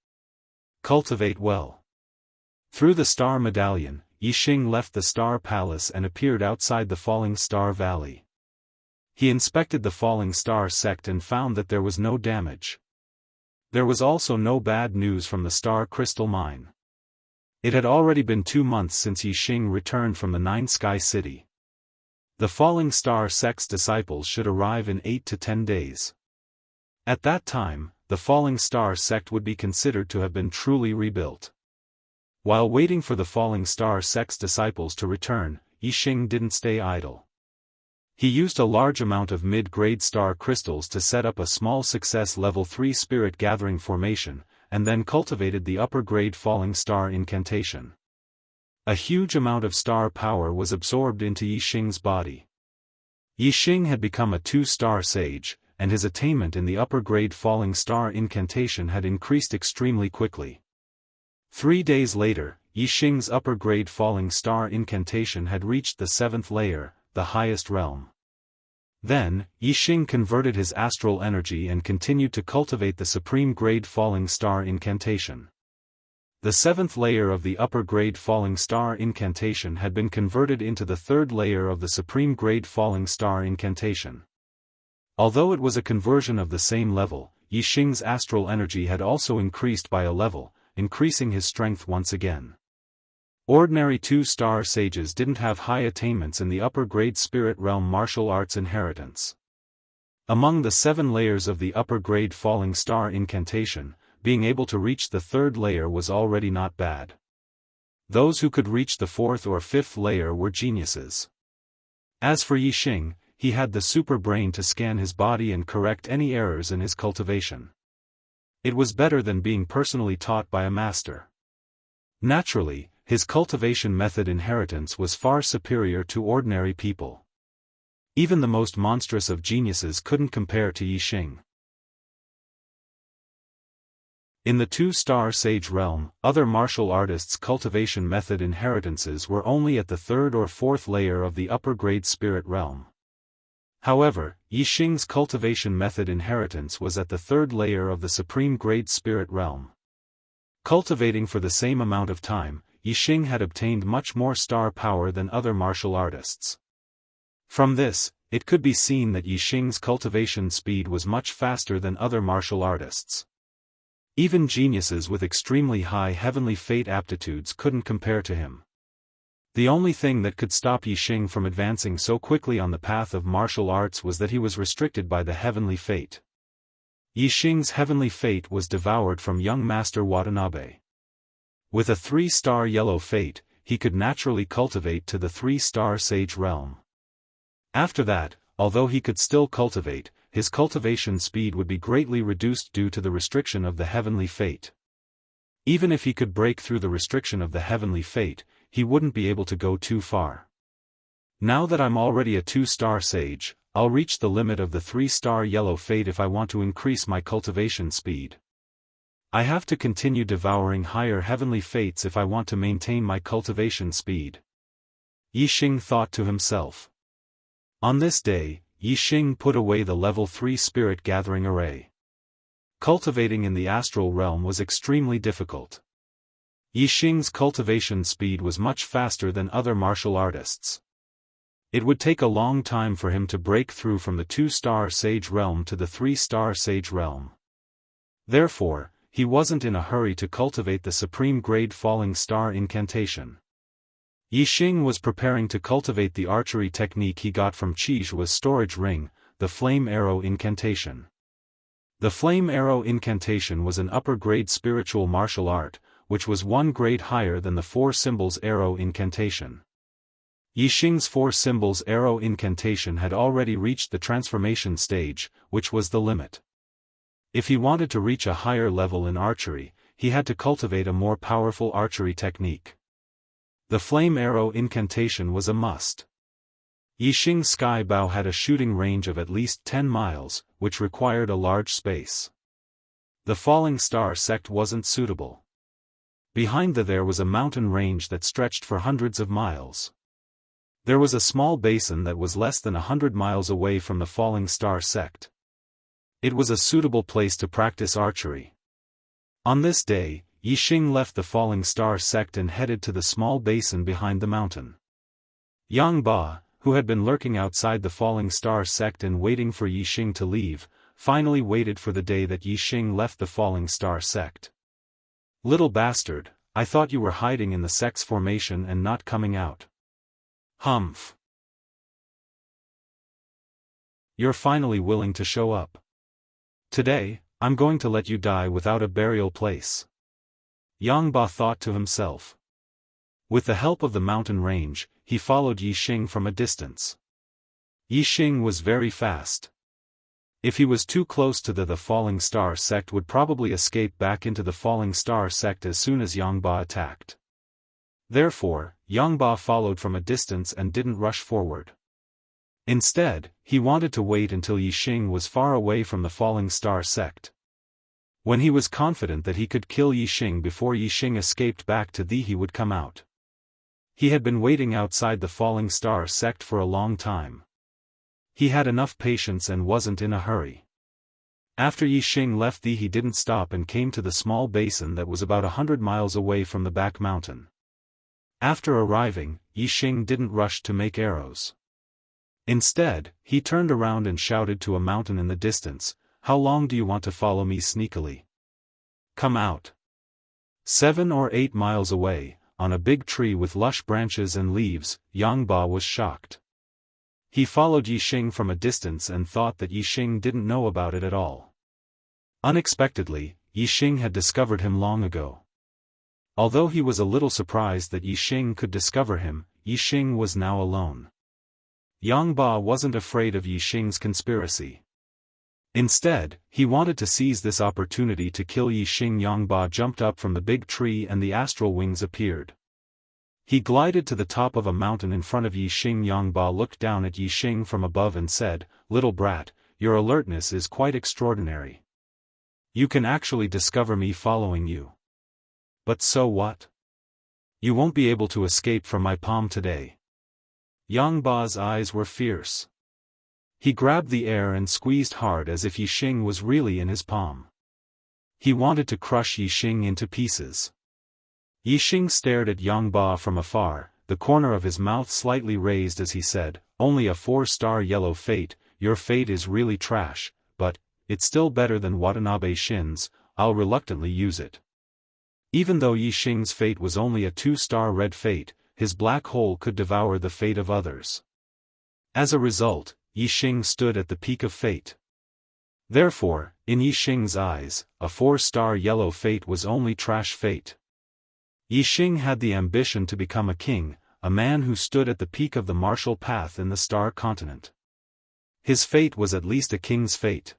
Cultivate well." Through the star medallion, Yixing left the Star Palace and appeared outside the Falling Star Valley. He inspected the Falling Star sect and found that there was no damage. There was also no bad news from the Star Crystal Mine. It had already been 2 months since Yixing returned from the Nine Sky City. The Falling Star sect's disciples should arrive in 8 to 10 days. At that time, the Falling Star sect would be considered to have been truly rebuilt. While waiting for the Falling Star sect's disciples to return, Yixing didn't stay idle. He used a large amount of mid-grade star crystals to set up a small success level 3 spirit gathering formation, and then cultivated the upper-grade falling star incantation. A huge amount of star power was absorbed into Yixing's body. Yixing had become a 2-star sage, and his attainment in the upper-grade falling star incantation had increased extremely quickly. 3 days later, Yixing's upper-grade falling star incantation had reached the 7th layer, the highest realm. Then, Yixing converted his astral energy and continued to cultivate the supreme grade falling star incantation. The 7th layer of the upper grade falling star incantation had been converted into the 3rd layer of the supreme grade falling star incantation. Although it was a conversion of the same level, Yixing's astral energy had also increased by a level, increasing his strength once again. Ordinary 2-star sages didn't have high attainments in the upper-grade spirit realm martial arts inheritance. Among the 7 layers of the upper-grade falling star incantation, being able to reach the 3rd layer was already not bad. Those who could reach the 4th or 5th layer were geniuses. As for Yixing, he had the super brain to scan his body and correct any errors in his cultivation. It was better than being personally taught by a master. Naturally, his cultivation method inheritance was far superior to ordinary people. Even the most monstrous of geniuses couldn't compare to Yixing. In the 2-star sage realm, other martial artists' cultivation method inheritances were only at the 3rd or 4th layer of the upper-grade spirit realm. However, Yixing's cultivation method inheritance was at the third layer of the supreme grade spirit realm. Cultivating for the same amount of time, Yixing had obtained much more star power than other martial artists. From this, it could be seen that Yixing's cultivation speed was much faster than other martial artists. Even geniuses with extremely high heavenly fate aptitudes couldn't compare to him. The only thing that could stop Yixing from advancing so quickly on the path of martial arts was that he was restricted by the heavenly fate. Yixing's heavenly fate was devoured from young Master Watanabe. With a 3-star yellow fate, he could naturally cultivate to the 3-star sage realm. After that, although he could still cultivate, his cultivation speed would be greatly reduced due to the restriction of the heavenly fate. Even if he could break through the restriction of the heavenly fate, he wouldn't be able to go too far. Now that I'm already a 2-star sage, I'll reach the limit of the 3-star yellow fate if I want to increase my cultivation speed. I have to continue devouring higher heavenly fates if I want to maintain my cultivation speed. Yixing thought to himself. On this day, Yixing put away the level 3 spirit gathering array. Cultivating in the astral realm was extremely difficult. Yixing's cultivation speed was much faster than other martial artists. It would take a long time for him to break through from the 2-star sage realm to the 3-star sage realm. Therefore, he wasn't in a hurry to cultivate the supreme grade falling star incantation. Yixing was preparing to cultivate the archery technique he got from Qijua's storage ring, the flame arrow incantation. The flame arrow incantation was an upper-grade spiritual martial art, which was 1 grade higher than the 4 symbols arrow incantation. Yixing's 4 symbols arrow incantation had already reached the transformation stage, which was the limit. If he wanted to reach a higher level in archery, he had to cultivate a more powerful archery technique. The flame arrow incantation was a must. Yixing's sky bow had a shooting range of at least 10 miles, which required a large space. The falling star sect wasn't suitable. Behind there was a mountain range that stretched for hundreds of miles. There was a small basin that was less than 100 miles away from the falling star sect. It was a suitable place to practice archery. On this day, Yixing left the falling star sect and headed to the small basin behind the mountain. Yang Ba, who had been lurking outside the falling star sect and waiting for Yixing to leave, finally waited for the day that Yixing left the falling star sect. "Little bastard, I thought you were hiding in the sect's formation and not coming out." "Humph. You're finally willing to show up. Today, I'm going to let you die without a burial place." Yang Ba thought to himself. With the help of the mountain range, he followed Yixing from a distance. Yixing was very fast. If he was too close to the falling star sect would probably escape back into the falling star sect as soon as Yang Ba attacked. Therefore, Yang Ba followed from a distance and didn't rush forward. Instead, he wanted to wait until Yixing was far away from the falling star sect. When he was confident that he could kill Yixing before Yixing escaped back to he would come out. He had been waiting outside the falling star sect for a long time. He had enough patience and wasn't in a hurry. After Yixing left he didn't stop and came to the small basin that was about 100 miles away from the back mountain. After arriving, Yixing didn't rush to make arrows. Instead, he turned around and shouted to a mountain in the distance, "How long do you want to follow me sneakily? Come out." 7 or 8 miles away, on a big tree with lush branches and leaves, Yang Ba was shocked. He followed Yixing from a distance and thought that Yixing didn't know about it at all. Unexpectedly, Yixing had discovered him long ago. Although he was a little surprised that Yixing could discover him, Yixing was now alone. Yang Ba wasn't afraid of Yixing's conspiracy. Instead, he wanted to seize this opportunity to kill Yixing. Yang Ba jumped up from the big tree and the astral wings appeared. He glided to the top of a mountain in front of Yixing. Yang Ba looked down at Yixing from above and said, "Little brat, your alertness is quite extraordinary. You can actually discover me following you. But so what? You won't be able to escape from my palm today." Yang Ba's eyes were fierce. He grabbed the air and squeezed hard as if Yixing was really in his palm. He wanted to crush Yixing into pieces. Yixing stared at Yangba from afar, the corner of his mouth slightly raised as he said, "Only a 4-star yellow fate, your fate is really trash, but it's still better than Watanabe Shin's, I'll reluctantly use it." Even though Yixing's fate was only a 2-star red fate, his black hole could devour the fate of others. As a result, Yixing stood at the peak of fate. Therefore, in Yixing's eyes, a 4-star yellow fate was only trash fate. Yixing had the ambition to become a king, a man who stood at the peak of the martial path in the star continent. His fate was at least a king's fate.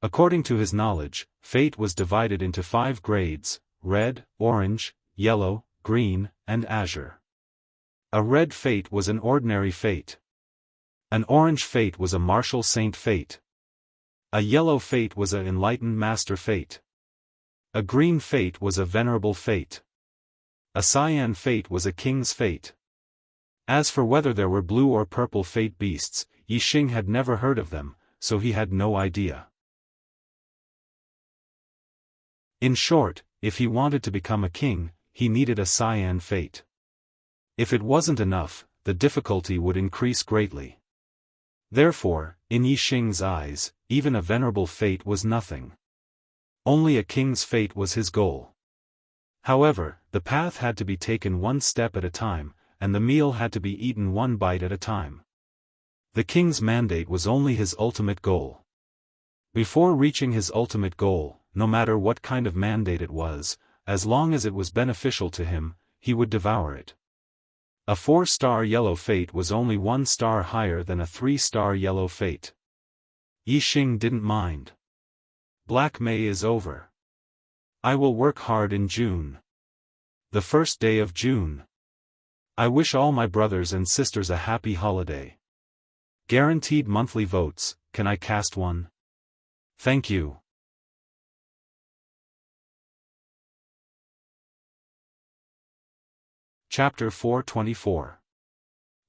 According to his knowledge, fate was divided into 5 grades: red, orange, yellow, green, and azure. A red fate was an ordinary fate. An orange fate was a martial saint fate. A yellow fate was an enlightened master fate. A green fate was a venerable fate. A cyan fate was a king's fate. As for whether there were blue or purple fate beasts, Yixing had never heard of them, so he had no idea. In short, if he wanted to become a king, he needed a cyan fate. If it wasn't enough, the difficulty would increase greatly. Therefore, in Yixing's eyes, even a venerable fate was nothing. Only a king's fate was his goal. However, the path had to be taken one step at a time, and the meal had to be eaten one bite at a time. The king's mandate was only his ultimate goal. Before reaching his ultimate goal, no matter what kind of mandate it was, as long as it was beneficial to him, he would devour it. A 4-star yellow fate was only 1 star higher than a 3-star yellow fate. Yixing didn't mind. Black May is over. I will work hard in June. The first day of June. I wish all my brothers and sisters a happy holiday. Guaranteed monthly votes, can I cast one? Thank you. Chapter 424.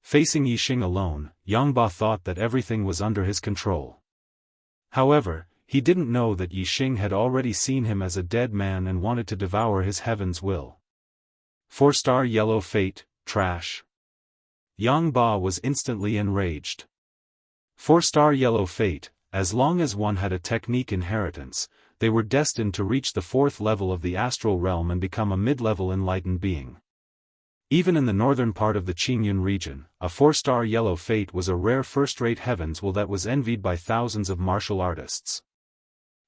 Facing Yixing alone, Yangba thought that everything was under his control. However, he didn't know that Yixing had already seen him as a dead man and wanted to devour his heaven's will. 4-star yellow fate, trash. Yangba was instantly enraged. 4-star yellow fate, as long as one had a technique inheritance, they were destined to reach the 4th level of the astral realm and become a mid-level enlightened being. Even in the northern part of the Qingyun region, a 4-star yellow fate was a rare first-rate heaven's will that was envied by thousands of martial artists.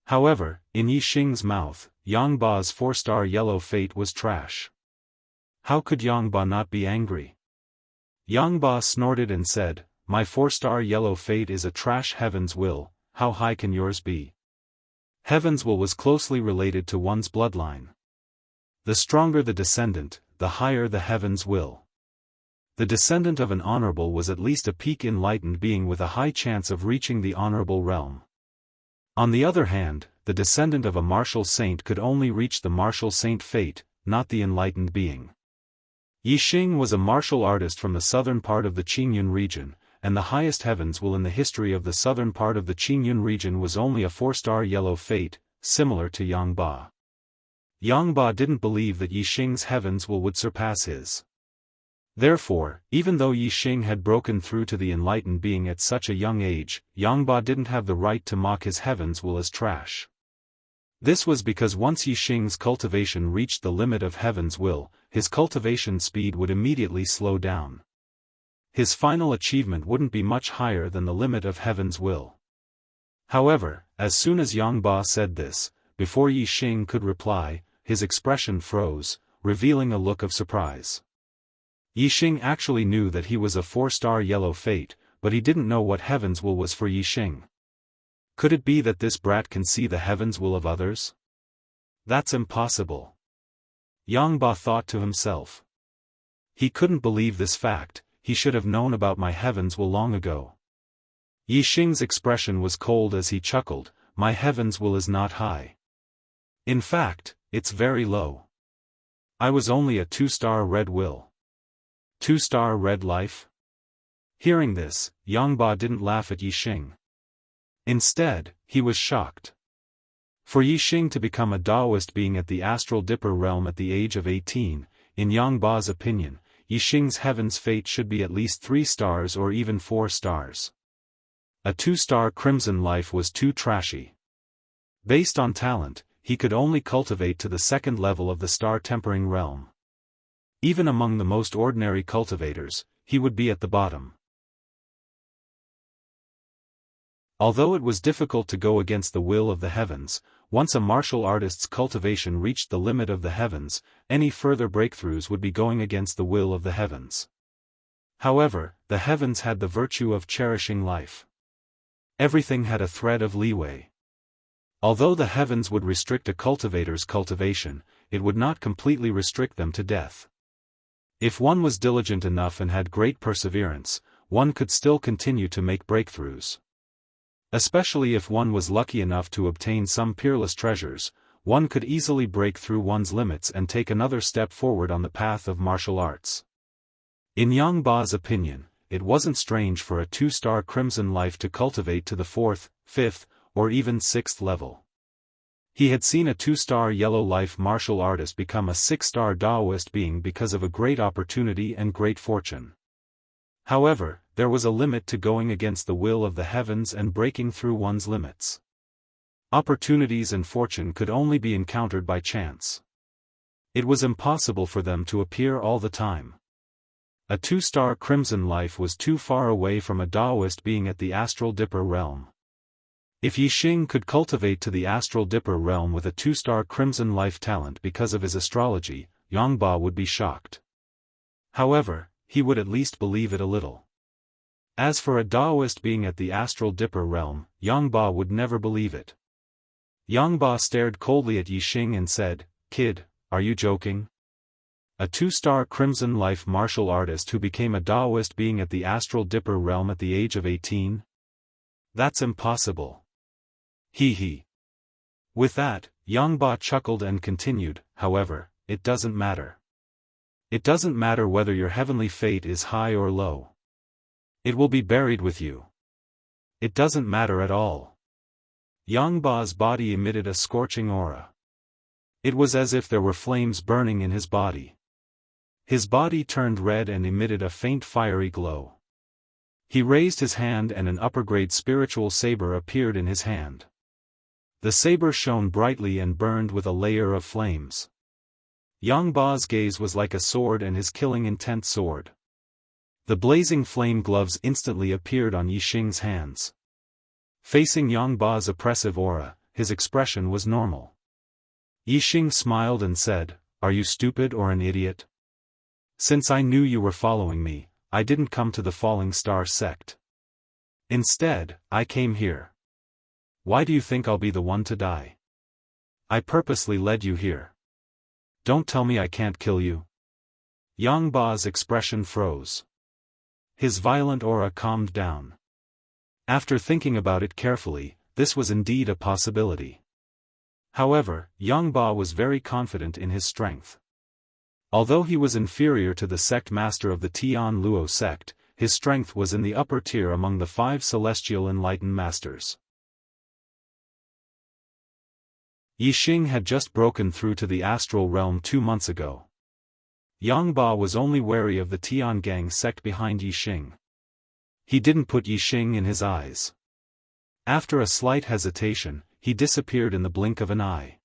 However, in Yixing's mouth, Yangba's 4-star yellow fate was trash. How could Yangba not be angry? Yangba snorted and said, "My 4-star yellow fate is a trash heaven's will, how high can yours be?" Heaven's will was closely related to one's bloodline. The stronger the descendant, the higher the heaven's will. The descendant of an honorable was at least a peak enlightened being with a high chance of reaching the honorable realm. On the other hand, the descendant of a martial saint could only reach the martial saint fate, not the enlightened being. Yixing was a martial artist from the southern part of the Qingyun region, and the highest heaven's will in the history of the southern part of the Qingyun region was only a 4-star yellow fate, similar to Yangba. Yangba didn't believe that Yixing's heaven's will would surpass his. Therefore, even though Yixing had broken through to the enlightened being at such a young age, Yangba didn't have the right to mock his heaven's will as trash. This was because once Yixing's cultivation reached the limit of heaven's will, his cultivation speed would immediately slow down. His final achievement wouldn't be much higher than the limit of heaven's will. However, as soon as Yangba said this, before Yixing could reply, his expression froze, revealing a look of surprise. Yixing actually knew that he was a 4-star yellow fate, but he didn't know what heaven's will was for Yixing. Could it be that this brat can see the heaven's will of others? That's impossible. Yangba thought to himself. He couldn't believe this fact, he should have known about my heaven's will long ago. Yixing's expression was cold as he chuckled, "My heaven's will is not high. In fact, it's very low. I was only a 2-star red will. 2-star red life?" Hearing this, Yangba didn't laugh at Yixing. Instead, he was shocked. For Yixing to become a Daoist being at the astral dipper realm at the age of 18, in Yangba's opinion, Yixing's heaven's fate should be at least 3 stars or even 4 stars. A 2-star crimson life was too trashy. Based on talent, he could only cultivate to the 2nd level of the star-tempering realm. Even among the most ordinary cultivators, he would be at the bottom. Although it was difficult to go against the will of the heavens, once a martial artist's cultivation reached the limit of the heavens, any further breakthroughs would be going against the will of the heavens. However, the heavens had the virtue of cherishing life. Everything had a thread of leeway. Although the heavens would restrict a cultivator's cultivation, it would not completely restrict them to death. If one was diligent enough and had great perseverance, one could still continue to make breakthroughs. Especially if one was lucky enough to obtain some peerless treasures, one could easily break through one's limits and take another step forward on the path of martial arts. In Yangba's opinion, it wasn't strange for a 2-star crimson life to cultivate to the 4th, 5th, or even 6th level. He had seen a 2-star yellow life martial artist become a 6-star Daoist being because of a great opportunity and great fortune. However, there was a limit to going against the will of the heavens and breaking through one's limits. Opportunities and fortune could only be encountered by chance. It was impossible for them to appear all the time. A 2-star crimson life was too far away from a Daoist being at the astral dipper realm. If Yixing could cultivate to the astral dipper realm with a 2-star crimson life talent because of his astrology, Yangba would be shocked. However, he would at least believe it a little. As for a Daoist being at the astral dipper realm, Yangba would never believe it. Yangba stared coldly at Yixing and said, "Kid, are you joking? A 2-star crimson life martial artist who became a Daoist being at the astral dipper realm at the age of 18? That's impossible." He. With that, Yangba chuckled and continued, "However, it doesn't matter. It doesn't matter whether your heavenly fate is high or low. It will be buried with you. It doesn't matter at all." Yangba's body emitted a scorching aura. It was as if there were flames burning in his body. His body turned red and emitted a faint fiery glow. He raised his hand and an upper-grade spiritual saber appeared in his hand. The saber shone brightly and burned with a layer of flames. Yangba's gaze was like a sword and his killing intent soared. The blazing flame gloves instantly appeared on Yixing's hands. Facing Yangba's oppressive aura, his expression was normal. Yixing smiled and said, "Are you stupid or an idiot? Since I knew you were following me, I didn't come to the Falling Star sect. Instead, I came here. Why do you think I'll be the one to die? I purposely led you here. Don't tell me I can't kill you." Yangba's expression froze. His violent aura calmed down. After thinking about it carefully, this was indeed a possibility. However, Yangba was very confident in his strength. Although he was inferior to the sect master of the Tian Luo sect, his strength was in the upper tier among the 5 celestial enlightened masters. Yixing had just broken through to the astral realm 2 months ago. Yangba was only wary of the Tian gang sect behind Yixing. He didn't put Yixing in his eyes. After a slight hesitation, he disappeared in the blink of an eye.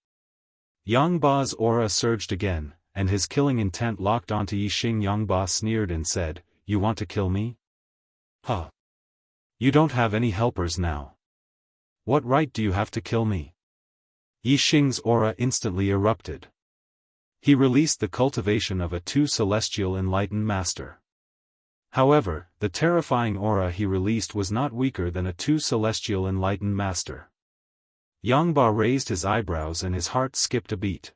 Yangba's aura surged again, and his killing intent locked onto Yixing. Yangba sneered and said, "You want to kill me? Huh. You don't have any helpers now. What right do you have to kill me?" Yixing's aura instantly erupted. He released the cultivation of a 2 celestial enlightened master. However, the terrifying aura he released was not weaker than a 2 celestial enlightened master. Yangba raised his eyebrows and his heart skipped a beat.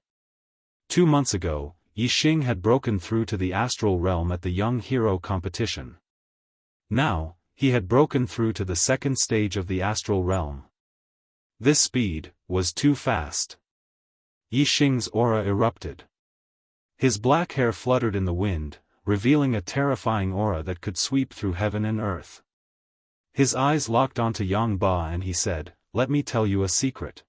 2 months ago, Yixing had broken through to the astral realm at the Young Hero competition. Now, he had broken through to the 2nd stage of the astral realm. This speed was too fast. Yixing's aura erupted. His black hair fluttered in the wind, revealing a terrifying aura that could sweep through heaven and earth. His eyes locked onto Yang Ba and he said, "Let me tell you a secret.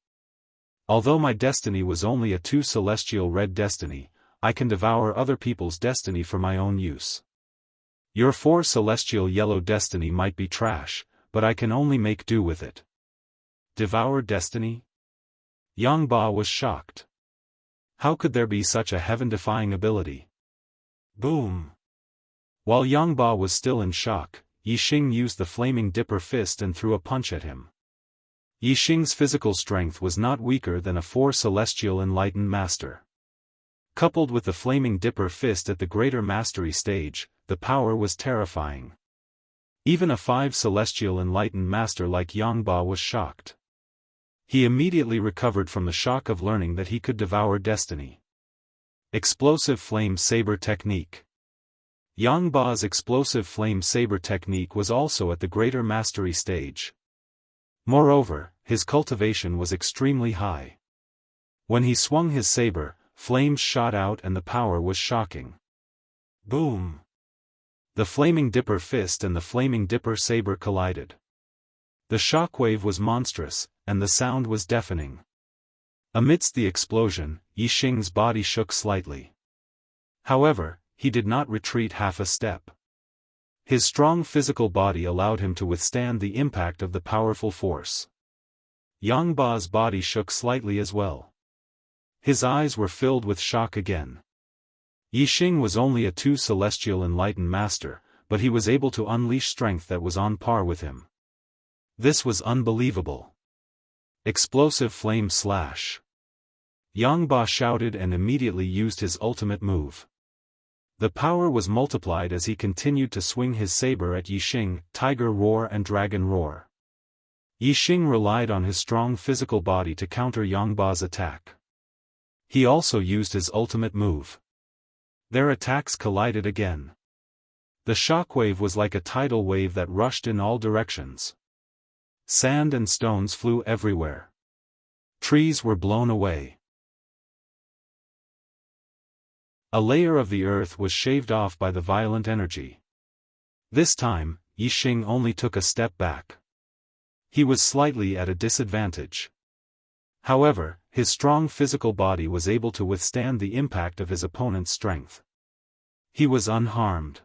Although my destiny was only a 2 celestial red destiny, I can devour other people's destiny for my own use. Your 4 celestial yellow destiny might be trash, but I can only make do with it." Devour destiny? Yang Ba was shocked. How could there be such a heaven-defying ability? Boom! While Yang Ba was still in shock, Yixing used the flaming dipper fist and threw a punch at him. Yixing's physical strength was not weaker than a 4 celestial enlightened master. Coupled with the flaming dipper fist at the greater mastery stage, the power was terrifying. Even a 5 celestial enlightened master like Yang Ba was shocked. He immediately recovered from the shock of learning that he could devour destiny. Explosive Flame Saber Technique. Yang Ba's explosive flame saber technique was also at the greater mastery stage. Moreover, his cultivation was extremely high. When he swung his saber, flames shot out and the power was shocking. Boom! The flaming dipper fist and the flaming dipper saber collided. The shockwave was monstrous, and the sound was deafening. Amidst the explosion, Yixing's body shook slightly. However, he did not retreat half a step. His strong physical body allowed him to withstand the impact of the powerful force. Yang Ba's body shook slightly as well. His eyes were filled with shock again. Yixing was only a 2 celestial enlightened master, but he was able to unleash strength that was on par with him. This was unbelievable. Explosive Flame Slash. Yang Ba shouted and immediately used his ultimate move. The power was multiplied as he continued to swing his saber at Yixing, Tiger Roar and Dragon Roar. Yixing relied on his strong physical body to counter Yang Ba's attack. He also used his ultimate move. Their attacks collided again. The shockwave was like a tidal wave that rushed in all directions. Sand and stones flew everywhere. Trees were blown away. A layer of the earth was shaved off by the violent energy. This time, Yixing only took a step back. He was slightly at a disadvantage. However, his strong physical body was able to withstand the impact of his opponent's strength. He was unharmed.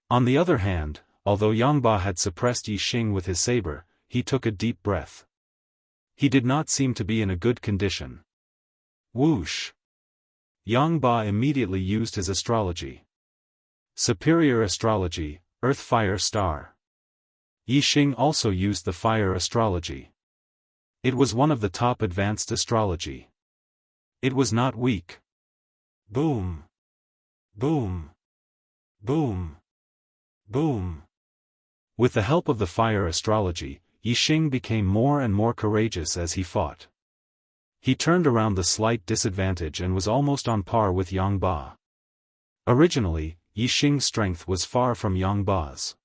On the other hand, although Yang Ba had suppressed Yixing with his saber, he took a deep breath. He did not seem to be in a good condition. Whoosh! Yang Ba immediately used his astrology. Superior Astrology, Earth Fire Star. Yixing also used the Fire Astrology. It was one of the top advanced astrology. It was not weak. Boom! Boom! Boom! Boom! With the help of the Fire Astrology, Yixing became more and more courageous as he fought. He turned around the slight disadvantage and was almost on par with Yang Ba. Originally, Yixing's strength was far from Yang Ba's.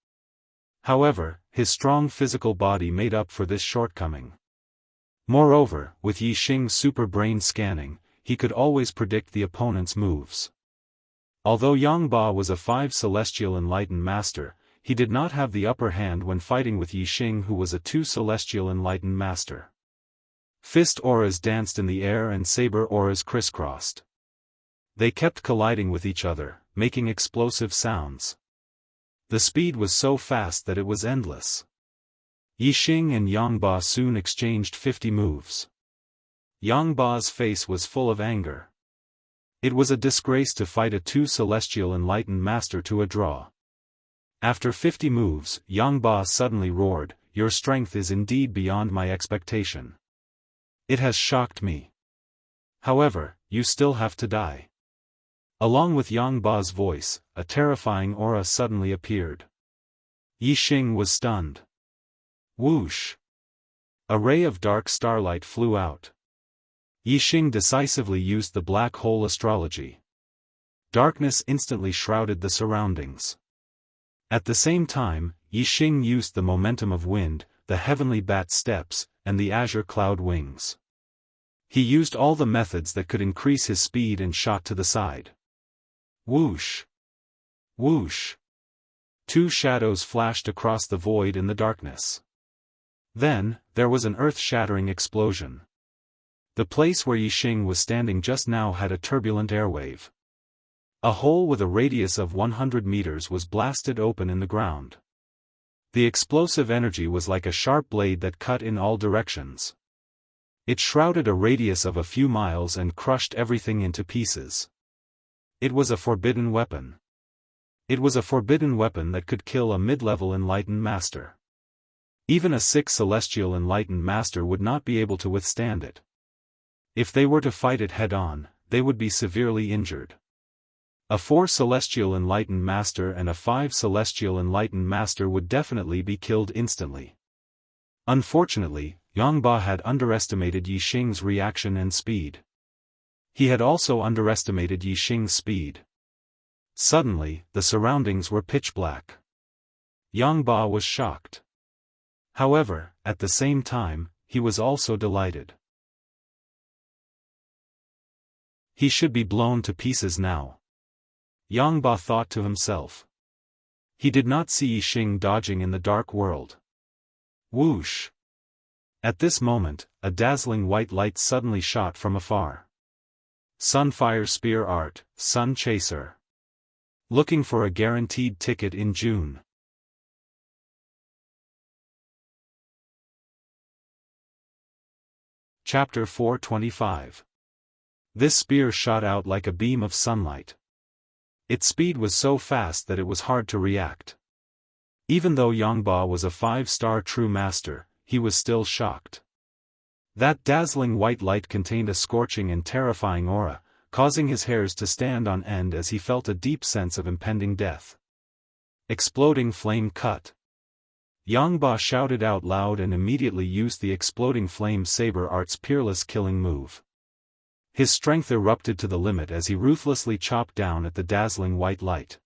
However, his strong physical body made up for this shortcoming. Moreover, with Yixing's super brain scanning, he could always predict the opponent's moves. Although Yang Ba was a 5 celestial enlightened master, he did not have the upper hand when fighting with Yixing, who was a 2 celestial enlightened master. Fist auras danced in the air and saber auras crisscrossed. They kept colliding with each other, making explosive sounds. The speed was so fast that it was endless. Yixing and Yang Ba soon exchanged 50 moves. Yang Ba's face was full of anger. It was a disgrace to fight a 2 celestial enlightened master to a draw. After 50 moves, Yang Ba suddenly roared, "Your strength is indeed beyond my expectation. It has shocked me. However, you still have to die." Along with Yang Ba's voice, a terrifying aura suddenly appeared. Yixing was stunned. Whoosh! A ray of dark starlight flew out. Yixing decisively used the black hole astrology. Darkness instantly shrouded the surroundings. At the same time, Yixing used the momentum of wind, the heavenly bat steps, and the azure cloud wings. He used all the methods that could increase his speed and shot to the side. Whoosh! Whoosh! Two shadows flashed across the void in the darkness. Then, there was an earth-shattering explosion. The place where Yixing was standing just now had a turbulent airwave. A hole with a radius of 100 meters was blasted open in the ground. The explosive energy was like a sharp blade that cut in all directions. It shrouded a radius of a few miles and crushed everything into pieces. It was a forbidden weapon. It was a forbidden weapon that could kill a mid-level enlightened master. Even a 6th celestial enlightened master would not be able to withstand it. If they were to fight it head-on, they would be severely injured. A 4 celestial enlightened master and a 5 celestial enlightened master would definitely be killed instantly. Unfortunately, Yangba had underestimated Yixing's reaction and speed. He had also underestimated Yixing's speed. Suddenly, the surroundings were pitch black. Yangba was shocked. However, at the same time, he was also delighted. He should be blown to pieces now. Yangba thought to himself. He did not see Yixing dodging in the dark world. Whoosh! At this moment, a dazzling white light suddenly shot from afar. Sunfire Spear Art, Sun Chaser. Looking for a guaranteed ticket in June. Chapter 425. This spear shot out like a beam of sunlight. Its speed was so fast that it was hard to react. Even though Yangba was a 5-star true master, he was still shocked. That dazzling white light contained a scorching and terrifying aura, causing his hairs to stand on end as he felt a deep sense of impending death. Exploding flame cut. Yangba shouted out loud and immediately used the exploding flame saber art's peerless killing move. His strength erupted to the limit as he ruthlessly chopped down at the dazzling white light.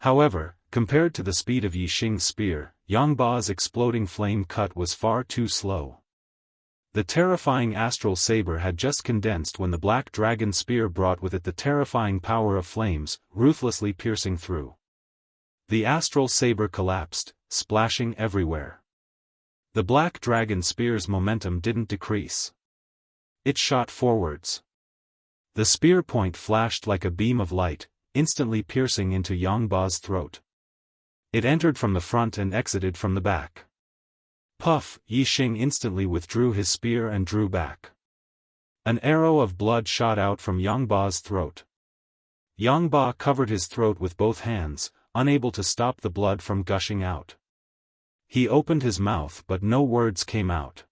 However, compared to the speed of Yixing's spear, Yangba's exploding flame cut was far too slow. The terrifying astral saber had just condensed when the black dragon spear brought with it the terrifying power of flames, ruthlessly piercing through. The astral saber collapsed, splashing everywhere. The black dragon spear's momentum didn't decrease. It shot forwards. The spear point flashed like a beam of light, instantly piercing into Yangba's throat. It entered from the front and exited from the back. Puff! Yixing instantly withdrew his spear and drew back. An arrow of blood shot out from Yangba's throat. Yangba covered his throat with both hands, unable to stop the blood from gushing out. He opened his mouth but no words came out.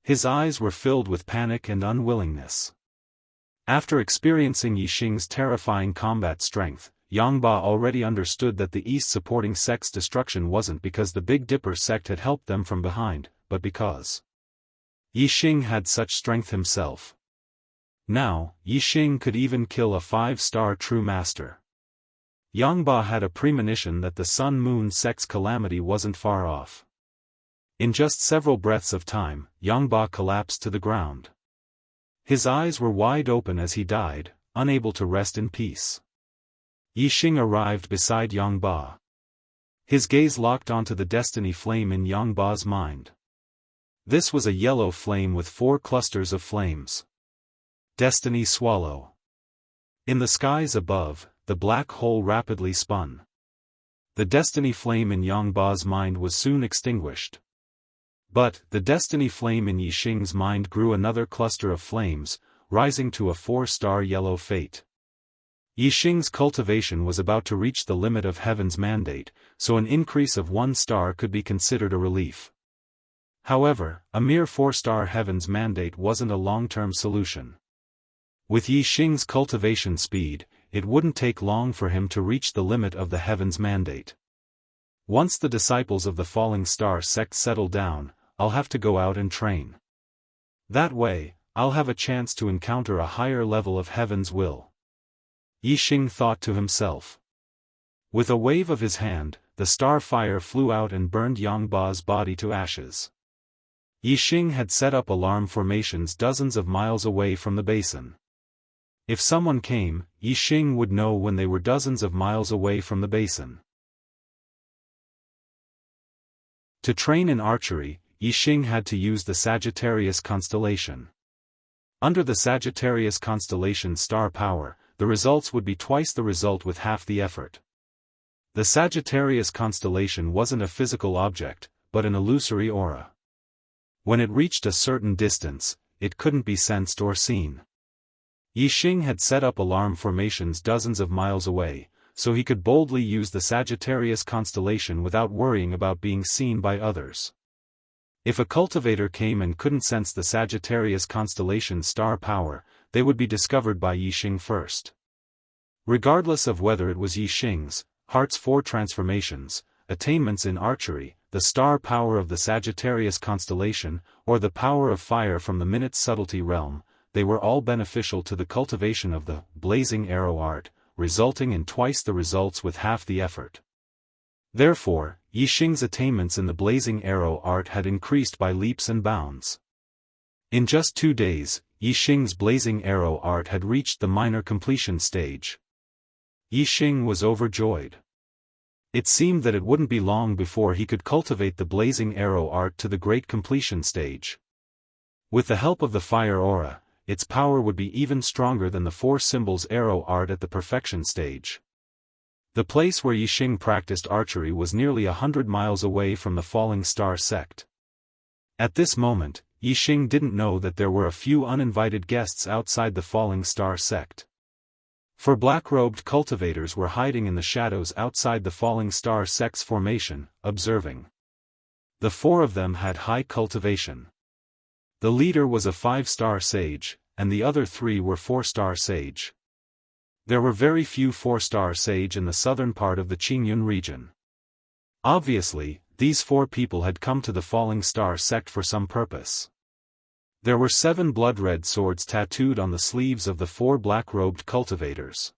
His eyes were filled with panic and unwillingness. After experiencing Yixing's terrifying combat strength, Yangba already understood that the East supporting sect's destruction wasn't because the Big Dipper sect had helped them from behind, but because Yixing had such strength himself. Now, Yixing could even kill a 5-star true master. Yangba had a premonition that the Sun-Moon sect's calamity wasn't far off. In just several breaths of time, Yangba collapsed to the ground. His eyes were wide open as he died, unable to rest in peace. Yixing arrived beside Yangba. His gaze locked onto the destiny flame in Yangba's mind. This was a yellow flame with 4 clusters of flames. Destiny Swallow. In the skies above, the black hole rapidly spun. The destiny flame in Yangba's mind was soon extinguished. But, the destiny flame in Yixing's mind grew another cluster of flames, rising to a 4-star yellow fate. Yixing's cultivation was about to reach the limit of heaven's mandate, so an increase of 1 star could be considered a relief. However, a mere 4-star heaven's mandate wasn't a long-term solution. With Yixing's cultivation speed, it wouldn't take long for him to reach the limit of the heaven's mandate. Once the disciples of the Falling Star sect settle down, I'll have to go out and train. That way, I'll have a chance to encounter a higher level of heaven's will. Yixing thought to himself. With a wave of his hand, the star fire flew out and burned Yangba's body to ashes. Yixing had set up alarm formations dozens of miles away from the basin. If someone came, Yixing would know when they were dozens of miles away from the basin. To train in archery, Yixing had to use the Sagittarius constellation. Under the Sagittarius constellation's star power, the results would be twice the result with half the effort. The Sagittarius constellation wasn't a physical object, but an illusory aura. When it reached a certain distance, it couldn't be sensed or seen. Yixing had set up alarm formations dozens of miles away, so he could boldly use the Sagittarius constellation without worrying about being seen by others. If a cultivator came and couldn't sense the Sagittarius constellation's star power, they would be discovered by Yixing first. Regardless of whether it was Yixing's Heart's 4 transformations, attainments in archery, the star power of the Sagittarius constellation, or the power of fire from the minute's subtlety realm, they were all beneficial to the cultivation of the blazing arrow art, resulting in twice the results with half the effort. Therefore, Yixing's attainments in the blazing arrow art had increased by leaps and bounds. In just 2 days, Yixing's blazing arrow art had reached the minor completion stage. Yixing was overjoyed. It seemed that it wouldn't be long before he could cultivate the blazing arrow art to the great completion stage. With the help of the fire aura, its power would be even stronger than the 4 symbols arrow art at the perfection stage. The place where Yixing practiced archery was nearly 100 miles away from the Falling Star sect. At this moment, Yixing didn't know that there were a few uninvited guests outside the Falling Star sect. For black-robed cultivators were hiding in the shadows outside the Falling Star sect's formation, observing. The 4 of them had high cultivation. The leader was a 5-star sage, and the other 3 were 4-star sage. There were very few 4-star sage in the southern part of the Qingyun region. Obviously, these 4 people had come to the Falling Star sect for some purpose. There were 7 blood-red swords tattooed on the sleeves of the 4 black-robed cultivators.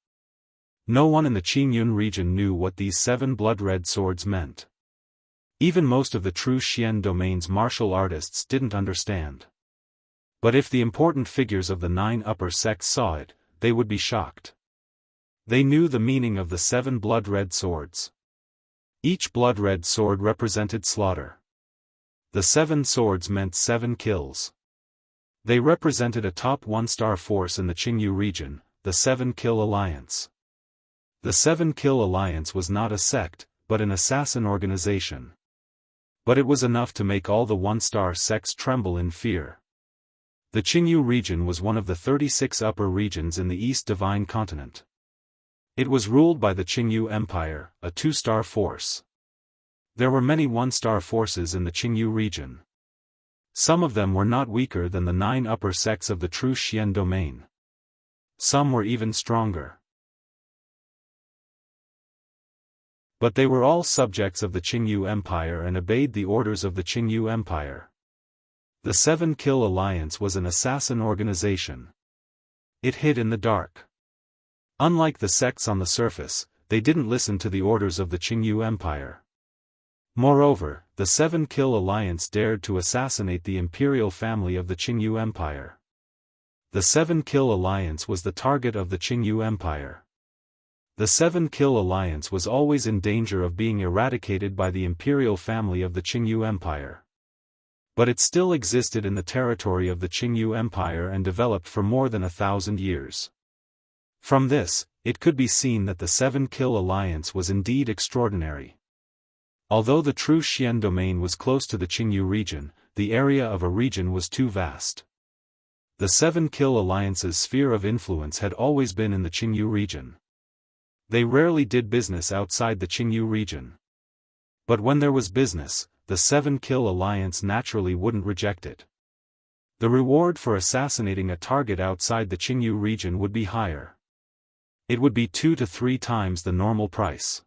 No one in the Qingyun region knew what these 7 blood-red swords meant. Even most of the true Xian domain's martial artists didn't understand. But if the important figures of the 9 upper sects saw it, they would be shocked. They knew the meaning of the 7 blood-red swords. Each blood-red sword represented slaughter. The 7 swords meant 7 kills. They represented a top 1-star force in the Qingyu region, the 7-Kill Alliance. The 7-Kill Alliance was not a sect, but an assassin organization. But it was enough to make all the 1-star sects tremble in fear. The Qingyu region was one of the 36 upper regions in the East Divine Continent. It was ruled by the Qingyu Empire, a 2-star force. There were many 1-star forces in the Qingyu region. Some of them were not weaker than the 9 upper sects of the true Xian domain. Some were even stronger. But they were all subjects of the Qingyu Empire and obeyed the orders of the Qingyu Empire. The 7-Kill Alliance was an assassin organization. It hid in the dark. Unlike the sects on the surface, they didn't listen to the orders of the Qingyu Empire. Moreover, the 7-Kill Alliance dared to assassinate the imperial family of the Qingyu Empire. The 7-Kill Alliance was the target of the Qingyu Empire. The 7-Kill Alliance was always in danger of being eradicated by the imperial family of the Qingyu Empire. But it still existed in the territory of the Qingyu Empire and developed for more than 1,000 years. From this, it could be seen that the 7-Kill Alliance was indeed extraordinary. Although the true Xian domain was close to the Qingyu region, the area of a region was too vast. The 7-Kill Alliance's sphere of influence had always been in the Qingyu region. They rarely did business outside the Qingyu region. But when there was business, the 7-Kill Alliance naturally wouldn't reject it. The reward for assassinating a target outside the Qingyu region would be higher. It would be 2 to 3 times the normal price.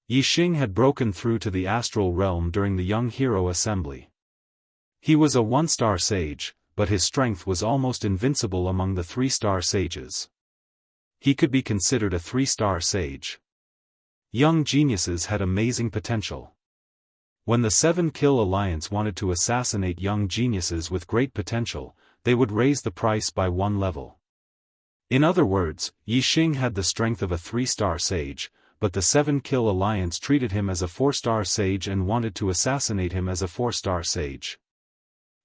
Yixing had broken through to the astral realm during the Young Hero Assembly. He was a 1-star sage, but his strength was almost invincible among the 3-star sages. He could be considered a 3-star sage. Young geniuses had amazing potential. When the 7-Kill Alliance wanted to assassinate young geniuses with great potential, they would raise the price by 1 level. In other words, Yixing had the strength of a 3-star sage, but the 7-kill alliance treated him as a 4-star sage and wanted to assassinate him as a 4-star sage.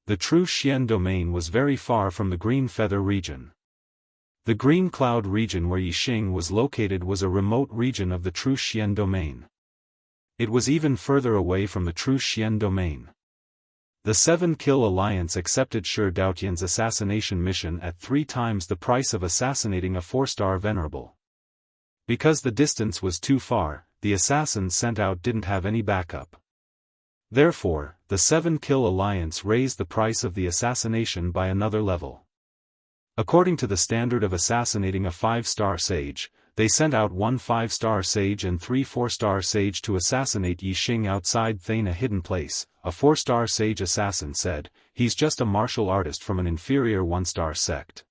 The true Xian domain was very far from the Green Feather region. The Green Cloud region where Yixing was located was a remote region of the true Xian domain. It was even further away from the true Xian domain. The 7-kill alliance accepted Shi Daotian's assassination mission at 3 times the price of assassinating a 4-star venerable. Because the distance was too far, the assassins sent out didn't have any backup. Therefore, the 7-kill alliance raised the price of the assassination by another level. According to the standard of assassinating a 5-star sage, they sent out 1 5-star sage and 3 4-star sage to assassinate Yixing outside Thane, a hidden place. A 4-star sage assassin said, "He's just a martial artist from an inferior 1-star sect.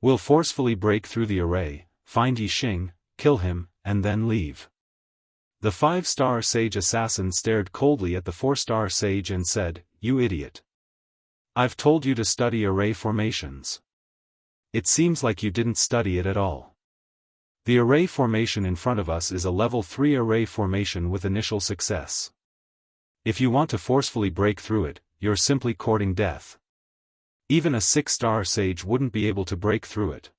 We'll forcefully break through the array, find Yixing, kill him, and then leave." The 5-star sage assassin stared coldly at the 4-star sage and said, "You idiot. I've told you to study array formations. It seems like you didn't study it at all. The array formation in front of us is a level 3 array formation with initial success. If you want to forcefully break through it, you're simply courting death. Even a 6-star sage wouldn't be able to break through it.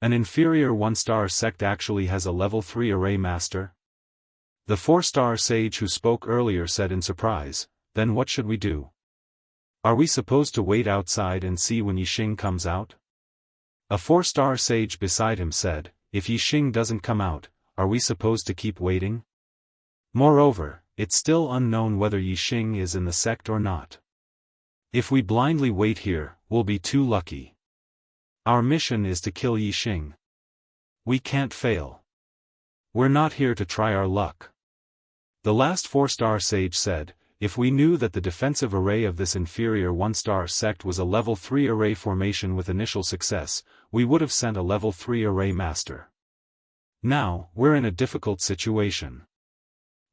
An inferior 1-star sect actually has a level 3 array master?" The 4-star sage who spoke earlier said in surprise, "Then what should we do? Are we supposed to wait outside and see when Yixing comes out?" A 4-star sage beside him said, "If Yixing doesn't come out, are we supposed to keep waiting? Moreover, it's still unknown whether Yixing is in the sect or not. If we blindly wait here, we'll be too lucky. Our mission is to kill Yixing. We can't fail. We're not here to try our luck." The last 4-star sage said, "If we knew that the defensive array of this inferior 1-star sect was a level 3 array formation with initial success, we would have sent a level 3 array master. Now, we're in a difficult situation."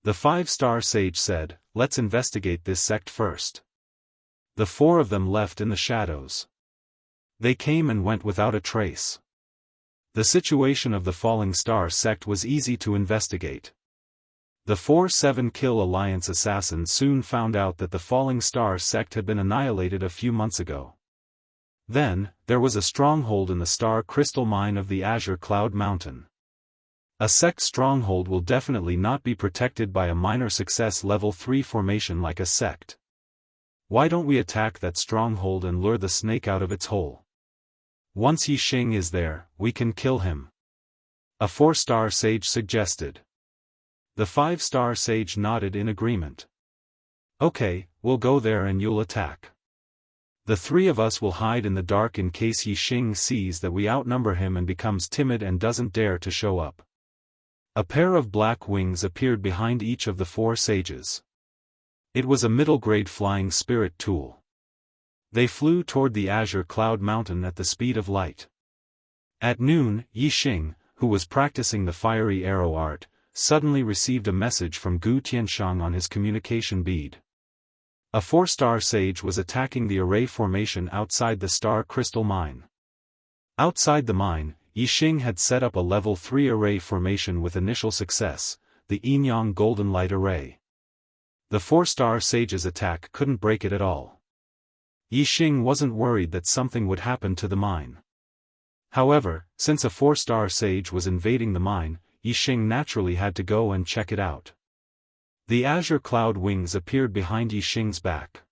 The 5-star sage said, "Let's investigate this sect first." The 4 of them left in the shadows. They came and went without a trace. The situation of the Falling Star sect was easy to investigate. The 4 7-kill alliance assassins soon found out that the Falling Star sect had been annihilated a few months ago. Then, there was a stronghold in the star crystal mine of the Azure Cloud Mountain. A sect stronghold will definitely not be protected by a minor success level 3 formation like a sect. Why don't we attack that stronghold and lure the snake out of its hole? Once Yixing is there, we can kill him. A 4-star sage suggested. The 5-star sage nodded in agreement. "Okay, we'll go there and you'll attack. The 3 of us will hide in the dark in case Yixing sees that we outnumber him and becomes timid and doesn't dare to show up." A pair of black wings appeared behind each of the 4 sages. It was a middle-grade flying spirit tool. They flew toward the Azure Cloud Mountain at the speed of light. At noon, Yixing, who was practicing the fiery arrow art, suddenly received a message from Gu Tianshang on his communication bead. A 4-star sage was attacking the array formation outside the star crystal mine. Outside the mine, Yixing had set up a level 3 array formation with initial success, the Yinyang Golden Light Array. The 4-star sage's attack couldn't break it at all. Yixing wasn't worried that something would happen to the mine. However, since a 4-star sage was invading the mine, Yixing naturally had to go and check it out. The azure cloud wings appeared behind Yixing's back.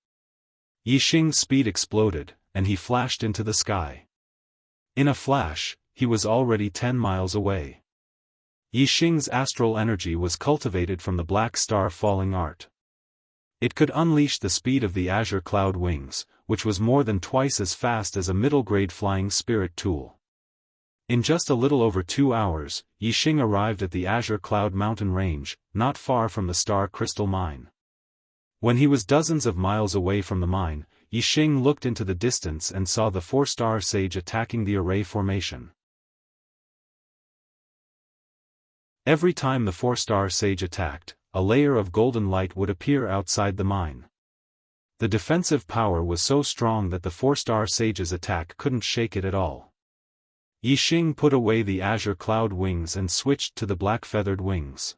Yixing's speed exploded, and he flashed into the sky. In a flash, he was already 10 miles away. Yixing's astral energy was cultivated from the black star falling art. It could unleash the speed of the azure cloud wings, which was more than twice as fast as a middle-grade flying spirit tool. In just a little over 2 hours, Yixing arrived at the Azure Cloud Mountain range, not far from the Star Crystal Mine. When he was dozens of miles away from the mine, Yixing looked into the distance and saw the 4-star sage attacking the array formation. Every time the 4-star sage attacked, a layer of golden light would appear outside the mine. The defensive power was so strong that the 4-star sage's attack couldn't shake it at all. Yixing put away the azure cloud wings and switched to the black-feathered wings.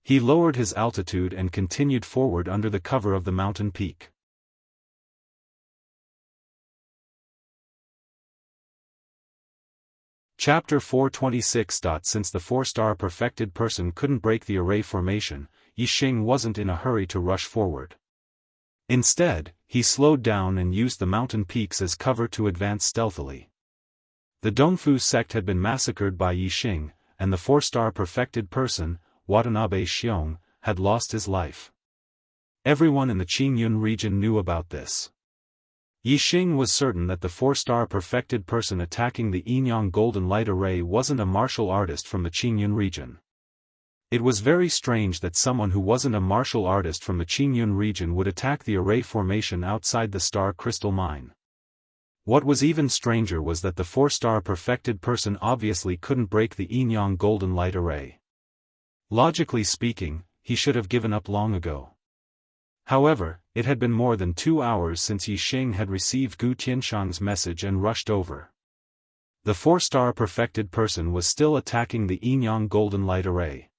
He lowered his altitude and continued forward under the cover of the mountain peak. Chapter 426. Since the 4-star perfected person couldn't break the array formation, Yixing wasn't in a hurry to rush forward. Instead, he slowed down and used the mountain peaks as cover to advance stealthily. The Dongfu sect had been massacred by Yixing, and the 4-star perfected person, Watanabe Xiong, had lost his life. Everyone in the Qingyun region knew about this. Yixing was certain that the 4-star perfected person attacking the Yinyang Golden Light Array wasn't a martial artist from the Qingyun region. It was very strange that someone who wasn't a martial artist from the Qingyun region would attack the array formation outside the star crystal mine. What was even stranger was that the 4-star perfected person obviously couldn't break the Yinyang Golden Light Array. Logically speaking, he should have given up long ago. However, it had been more than 2 hours since Yixing had received Gu Tianshang's message and rushed over. The 4-star perfected person was still attacking the Yinyang Golden Light Array.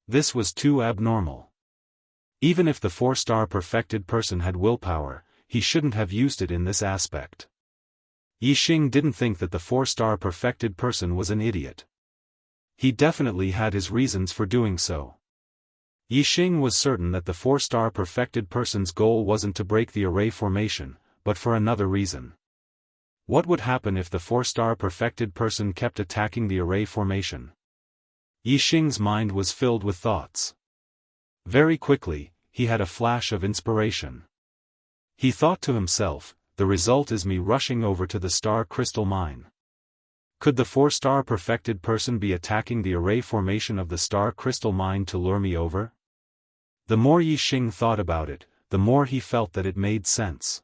This was too abnormal. Even if the 4-star perfected person had willpower, he shouldn't have used it in this aspect. Yixing didn't think that the 4-star perfected person was an idiot. He definitely had his reasons for doing so. Yixing was certain that the 4-star perfected person's goal wasn't to break the array formation, but for another reason. What would happen if the 4-star perfected person kept attacking the array formation? Yixing's mind was filled with thoughts. Very quickly, he had a flash of inspiration. He thought to himself, the result is me rushing over to the star crystal mine. Could the 4-star perfected person be attacking the array formation of the star crystal mine to lure me over? The more Yixing thought about it, the more he felt that it made sense.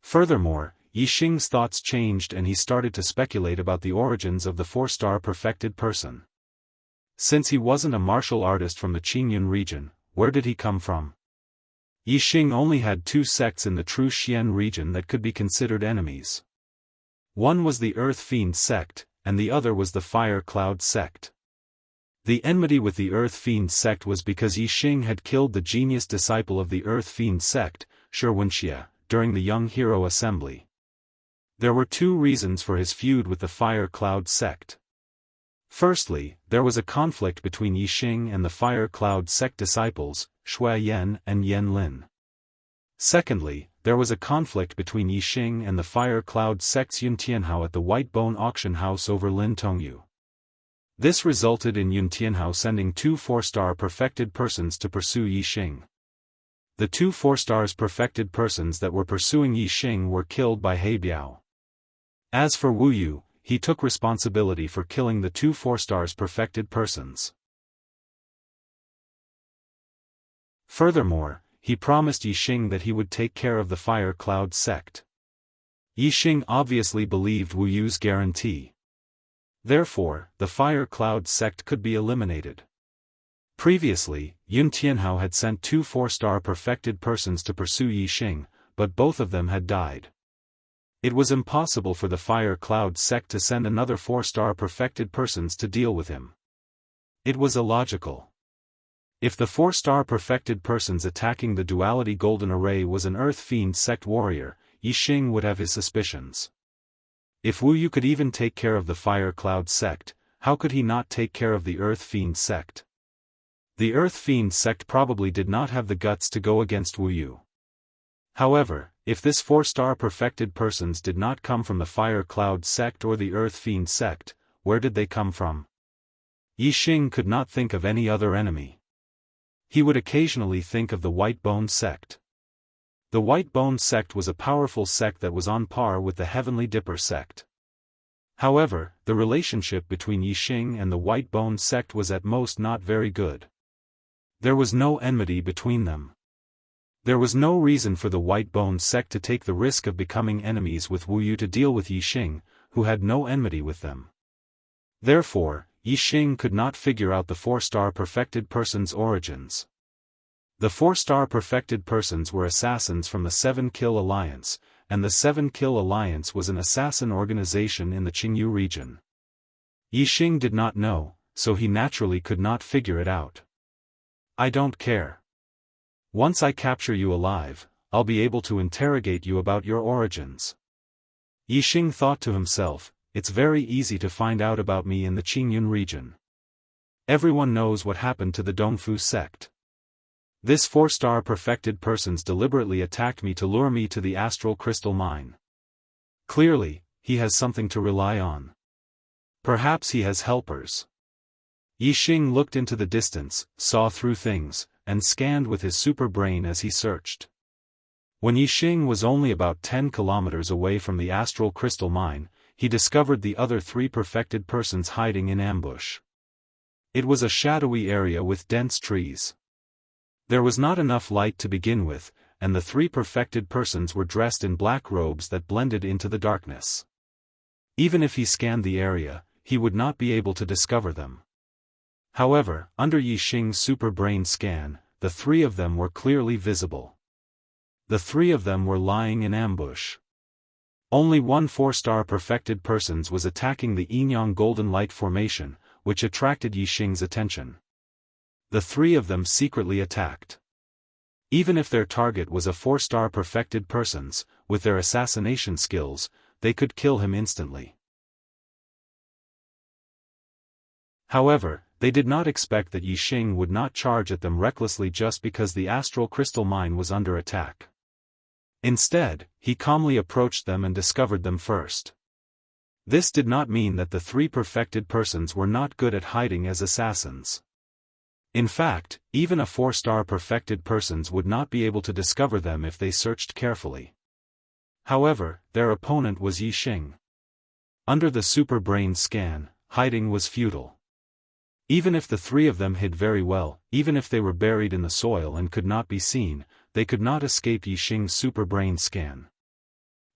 Furthermore, Yixing's thoughts changed and he started to speculate about the origins of the 4-star perfected person. Since he wasn't a martial artist from the Qingyun region, where did he come from? Yixing only had 2 sects in the true Xian region that could be considered enemies. One was the Earth Fiend sect, and the other was the Fire Cloud sect. The enmity with the Earth Fiend sect was because Yixing had killed the genius disciple of the Earth Fiend sect, Wuxia, during the Young Hero Assembly. There were 2 reasons for his feud with the Fire Cloud sect. Firstly, there was a conflict between Yixing and the Fire Cloud sect disciples, Shui Yan and Yan Lin. Secondly, there was a conflict between Yixing and the Fire Cloud sect's Yun Tianhao at the White Bone Auction House over Lin Tongyu. This resulted in Yun Tianhao sending 2 4-star perfected persons to pursue Yixing. The 2 4-stars perfected persons that were pursuing Yixing were killed by He Biao. As for Wu Yu, he took responsibility for killing the 2 4-stars perfected persons. Furthermore, he promised Yixing that he would take care of the Fire Cloud sect. Yixing obviously believed Wu Yu's guarantee. Therefore, the Fire Cloud sect could be eliminated. Previously, Yun Tianhao had sent 2 4-star perfected persons to pursue Yixing, but both of them had died. It was impossible for the Fire Cloud sect to send another 4-star perfected persons to deal with him. It was illogical. If the 4-star perfected persons attacking the Duality Golden Array was an Earth Fiend sect warrior, Yixing would have his suspicions. If Wu Yu could even take care of the Fire Cloud sect, how could he not take care of the Earth Fiend sect? The Earth Fiend sect probably did not have the guts to go against Wu Yu. However, if this 4-star perfected persons did not come from the Fire Cloud sect or the Earth Fiend sect, where did they come from? Yixing could not think of any other enemy. He would occasionally think of the White Bone sect. The White Bone sect was a powerful sect that was on par with the Heavenly Dipper sect. However, the relationship between Yixing and the White Bone sect was at most not very good. There was no enmity between them. There was no reason for the White Bone sect to take the risk of becoming enemies with Wu Yu to deal with Yixing, who had no enmity with them. Therefore, Yixing could not figure out the 4-star perfected person's origins. The 4-star perfected persons were assassins from the 7-Kill Alliance, and the 7-Kill Alliance was an assassin organization in the Jianghu region. Yixing did not know, so he naturally could not figure it out. I don't care. Once I capture you alive, I'll be able to interrogate you about your origins. Yixing thought to himself, it's very easy to find out about me in the Qingyun region. Everyone knows what happened to the Dongfu sect. This 4-star perfected persons deliberately attacked me to lure me to the astral crystal mine. Clearly, he has something to rely on. Perhaps he has helpers. Yixing looked into the distance, saw through things, and scanned with his super brain as he searched. When Yixing was only about 10 kilometers away from the astral crystal mine, he discovered the other 3 perfected persons hiding in ambush. It was a shadowy area with dense trees. There was not enough light to begin with, and the 3 perfected persons were dressed in black robes that blended into the darkness. Even if he scanned the area, he would not be able to discover them. However, under Yixing's super brain scan, the 3 of them were clearly visible. The 3 of them were lying in ambush. Only one 4-star perfected persons was attacking the Yinyang Golden Light Formation, which attracted Yixing's attention. The 3 of them secretly attacked. Even if their target was a 4-star perfected persons, with their assassination skills, they could kill him instantly. However, they did not expect that Yixing would not charge at them recklessly just because the astral crystal mine was under attack. Instead, he calmly approached them and discovered them first. This did not mean that the 3 perfected persons were not good at hiding as assassins. In fact, even a 4-star perfected persons would not be able to discover them if they searched carefully. However, their opponent was Yixing. Under the super brain scan, hiding was futile. Even if the 3 of them hid very well, even if they were buried in the soil and could not be seen, they could not escape Yixing's super brain scan.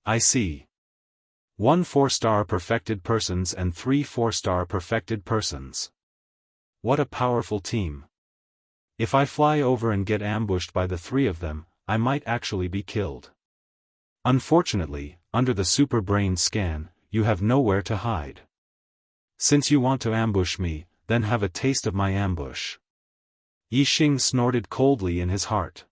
I see. 1 4-star perfected persons and 3 4-star perfected persons. What a powerful team. If I fly over and get ambushed by the 3 of them, I might actually be killed. Unfortunately, under the super brain scan, you have nowhere to hide. Since you want to ambush me, then have a taste of my ambush. Yixing snorted coldly in his heart.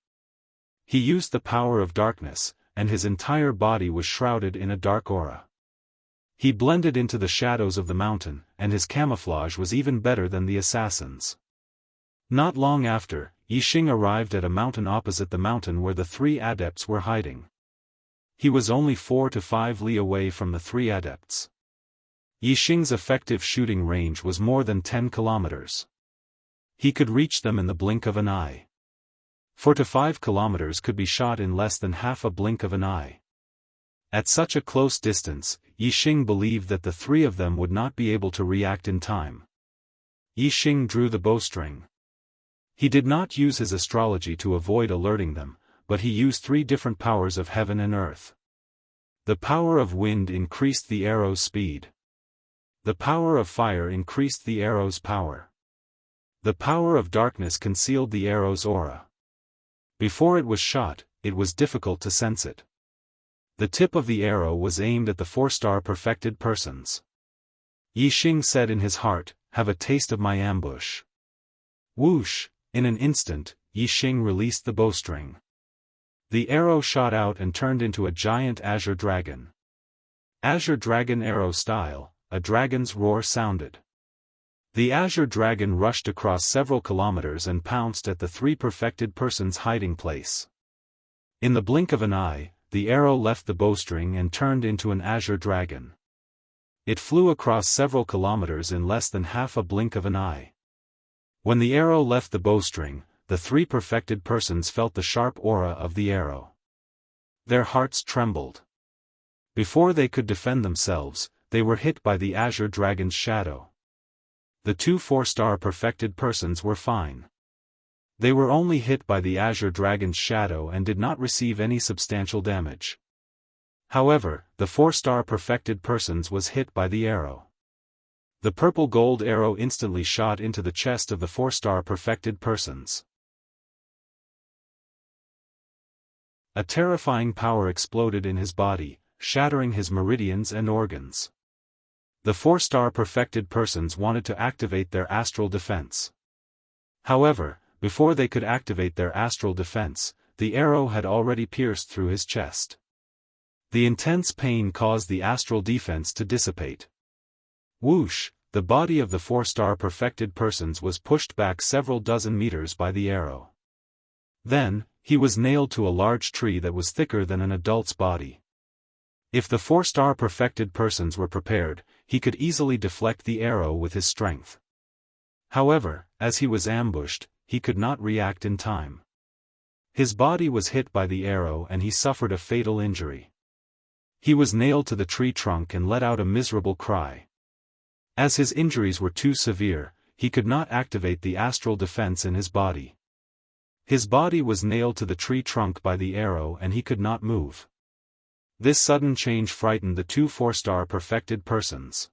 He used the power of darkness, and his entire body was shrouded in a dark aura. He blended into the shadows of the mountain, and his camouflage was even better than the assassins. Not long after, Yixing arrived at a mountain opposite the mountain where the 3 adepts were hiding. He was only 4 to 5 li away from the 3 adepts. Yixing's effective shooting range was more than 10 kilometers. He could reach them in the blink of an eye. 4 to 5 kilometers could be shot in less than half a blink of an eye. At such a close distance, Yixing believed that the 3 of them would not be able to react in time. Yixing drew the bowstring. He did not use his astrology to avoid alerting them, but he used 3 different powers of heaven and earth. The power of wind increased the arrow's speed. The power of fire increased the arrow's power. The power of darkness concealed the arrow's aura. Before it was shot, it was difficult to sense it. The tip of the arrow was aimed at the 4-star perfected persons. Yixing said in his heart, "Have a taste of my ambush." Whoosh! In an instant, Yixing released the bowstring. The arrow shot out and turned into a giant azure dragon. Azure dragon arrow style, a dragon's roar sounded. The azure dragon rushed across several kilometers and pounced at the 3 perfected persons' hiding place. In the blink of an eye, the arrow left the bowstring and turned into an azure dragon. It flew across several kilometers in less than half a blink of an eye. When the arrow left the bowstring, the 3 perfected persons felt the sharp aura of the arrow. Their hearts trembled. Before they could defend themselves, they were hit by the azure dragon's shadow. The 2 4-star perfected persons were fine. They were only hit by the azure dragon's shadow and did not receive any substantial damage. However, the 4-star perfected persons was hit by the arrow. The purple gold arrow instantly shot into the chest of the 4-star perfected persons. A terrifying power exploded in his body, shattering his meridians and organs. The 4-star perfected persons wanted to activate their astral defense. However, before they could activate their astral defense, the arrow had already pierced through his chest. The intense pain caused the astral defense to dissipate. Whoosh! The body of the 4-star perfected persons was pushed back several dozen meters by the arrow. Then, he was nailed to a large tree that was thicker than an adult's body. If the 4-star perfected persons were prepared, he could easily deflect the arrow with his strength. However, as he was ambushed, he could not react in time. His body was hit by the arrow and he suffered a fatal injury. He was nailed to the tree trunk and let out a miserable cry. As his injuries were too severe, he could not activate the astral defense in his body. His body was nailed to the tree trunk by the arrow and he could not move. This sudden change frightened the 2 4-star perfected persons.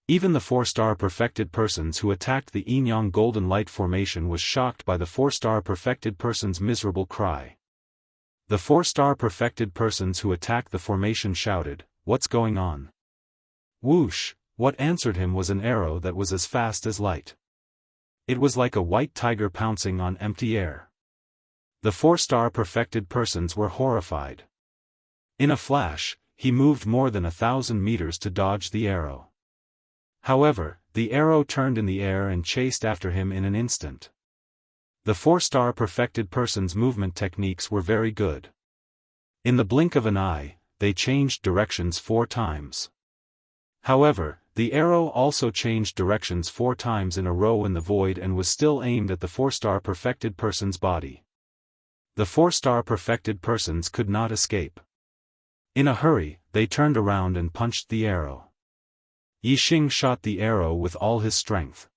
Even the 4-star perfected persons who attacked the Enyang Golden Light Formation was shocked by the 4-star perfected person's miserable cry. The 4-star perfected persons who attacked the formation shouted, "What's going on?" Whoosh! What answered him was an arrow that was as fast as light. It was like a white tiger pouncing on empty air. The 4-star perfected persons were horrified. In a flash, he moved more than 1,000 meters to dodge the arrow. However, the arrow turned in the air and chased after him in an instant. The 4-star perfected person's movement techniques were very good. In the blink of an eye, they changed directions 4 times. However, the arrow also changed directions 4 times in a row in the void and was still aimed at the 4-star perfected person's body. The 4-star perfected persons could not escape. In a hurry, they turned around and punched the arrow. Yixing shot the arrow with all his strength.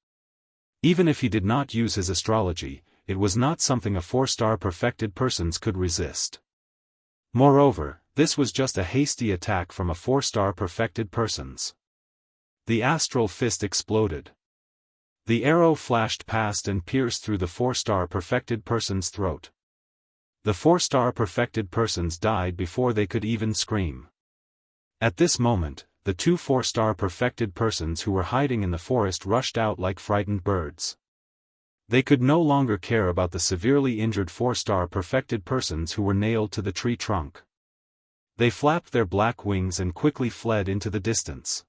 Even if he did not use his astrology, it was not something a 4-star perfected persons could resist. Moreover, this was just a hasty attack from a 4-star perfected persons. The astral fist exploded. The arrow flashed past and pierced through the 4-star perfected person's throat. The 4-star perfected persons died before they could even scream. At this moment, the 2 4-star perfected persons who were hiding in the forest rushed out like frightened birds. They could no longer care about the severely injured 4-star perfected persons who were nailed to the tree trunk. They flapped their black wings and quickly fled into the distance.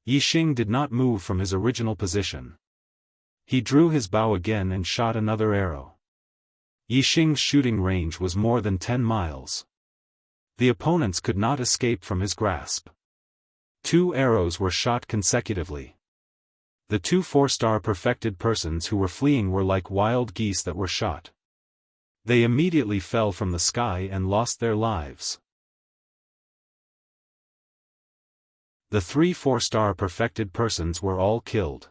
Yixing did not move from his original position. He drew his bow again and shot another arrow. Yixing's shooting range was more than 10 miles. The opponents could not escape from his grasp. 2 arrows were shot consecutively. The 2 4-star perfected persons who were fleeing were like wild geese that were shot. They immediately fell from the sky and lost their lives. The 3 4-star perfected persons were all killed.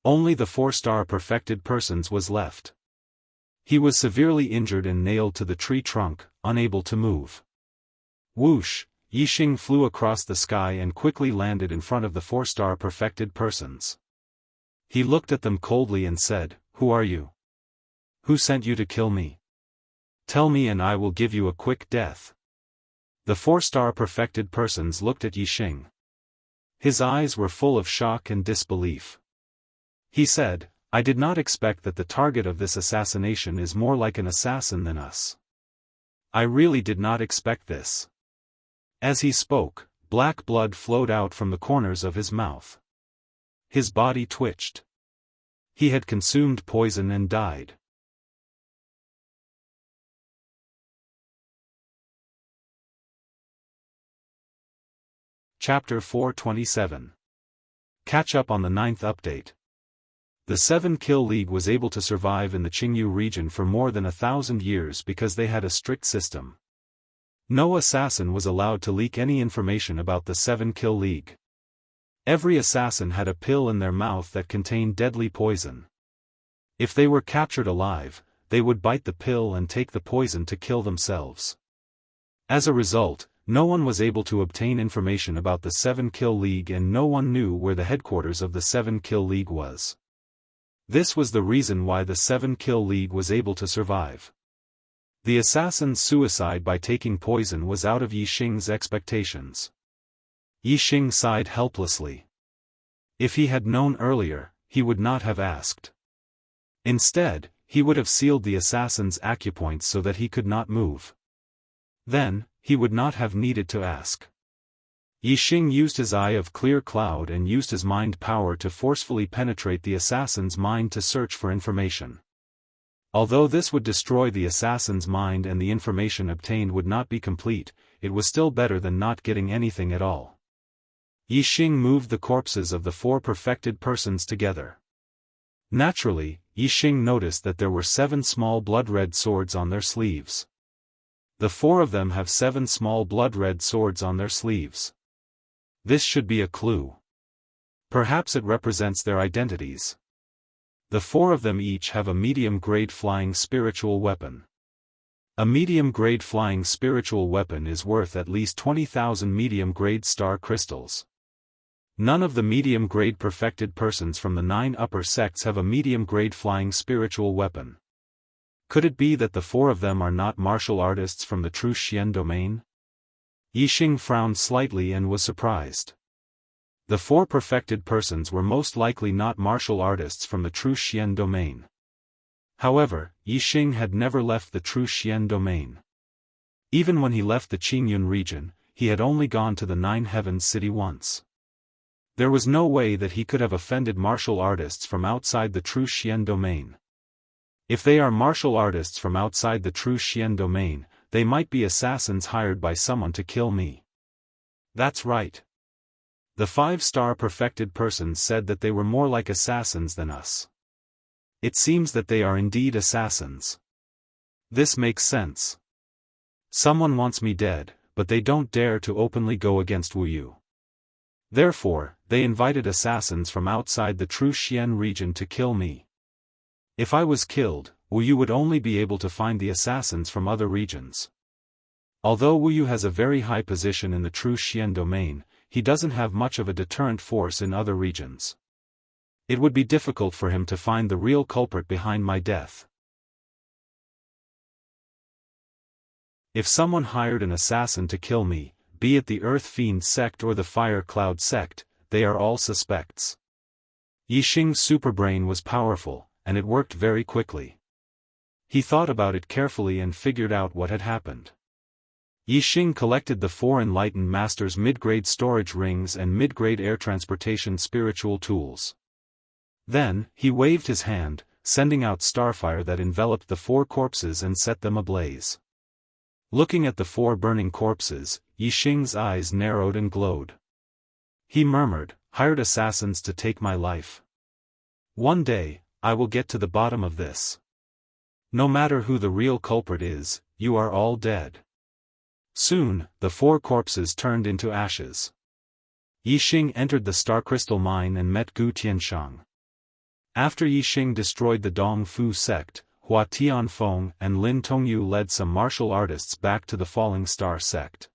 Only the 4-star perfected persons was left. He was severely injured and nailed to the tree trunk, unable to move. Whoosh! Yixing flew across the sky and quickly landed in front of the 4-star perfected persons. He looked at them coldly and said, "Who are you? Who sent you to kill me? Tell me and I will give you a quick death." The 4-star perfected persons looked at Yixing. His eyes were full of shock and disbelief. He said, "I did not expect that the target of this assassination is more like an assassin than us. I really did not expect this." As he spoke, black blood flowed out from the corners of his mouth. His body twitched. He had consumed poison and died. Chapter 427. Catch up on the 9th update. The 7 Kill League was able to survive in the Jianghu region for more than 1,000 years because they had a strict system. No assassin was allowed to leak any information about the 7 Kill League. Every assassin had a pill in their mouth that contained deadly poison. If they were captured alive, they would bite the pill and take the poison to kill themselves. As a result, no one was able to obtain information about the 7 Kill League and no one knew where the headquarters of the 7 Kill League was. This was the reason why the 7 Kill League was able to survive. The assassin's suicide by taking poison was out of Yixing's expectations. Yixing sighed helplessly. If he had known earlier, he would not have asked. Instead, he would have sealed the assassin's acupoints so that he could not move. Then, he would not have needed to ask. Yixing used his eye of clear cloud and used his mind power to forcefully penetrate the assassin's mind to search for information. Although this would destroy the assassin's mind and the information obtained would not be complete, it was still better than not getting anything at all. Yixing moved the corpses of the 4 perfected persons together. Naturally, Yixing noticed that there were 7 small blood-red swords on their sleeves. The 4 of them have 7 small blood-red swords on their sleeves. This should be a clue. Perhaps it represents their identities. The 4 of them each have a medium-grade flying spiritual weapon. A medium-grade flying spiritual weapon is worth at least 20,000 medium-grade star crystals. None of the medium-grade perfected persons from the 9 upper sects have a medium-grade flying spiritual weapon. Could it be that the 4 of them are not martial artists from the true Xian domain? Yixing frowned slightly and was surprised. The 4 perfected persons were most likely not martial artists from the true Xian domain. However, Yixing had never left the true Xian domain. Even when he left the Qingyun region, he had only gone to the 9 Heavens city once. There was no way that he could have offended martial artists from outside the true Xian domain. If they are martial artists from outside the true Xian domain, they might be assassins hired by someone to kill me. That's right. The 5-star perfected persons said that they were more like assassins than us. It seems that they are indeed assassins. This makes sense. Someone wants me dead, but they don't dare to openly go against Wu Yu. Therefore, they invited assassins from outside the true Xian region to kill me. If I was killed, Wu Yu would only be able to find the assassins from other regions. Although Wu Yu has a very high position in the true Xian domain, he doesn't have much of a deterrent force in other regions. It would be difficult for him to find the real culprit behind my death. If someone hired an assassin to kill me, be it the Earth Fiend sect or the Fire Cloud sect, they are all suspects. Yixing's superbrain was powerful, and it worked very quickly. He thought about it carefully and figured out what had happened. Yixing collected the 4 enlightened masters' mid-grade storage rings and mid-grade air transportation spiritual tools. Then, he waved his hand, sending out starfire that enveloped the 4 corpses and set them ablaze. Looking at the 4 burning corpses, Yixing's eyes narrowed and glowed. He murmured, "Hired assassins to take my life. One day, I will get to the bottom of this. No matter who the real culprit is, you are all dead." Soon, the 4 corpses turned into ashes. Yixing entered the Star Crystal Mine and met Gu Tianshang. After Yixing destroyed the Dong Fu sect, Hua Tianfeng and Lin Tongyu led some martial artists back to the Falling Star sect.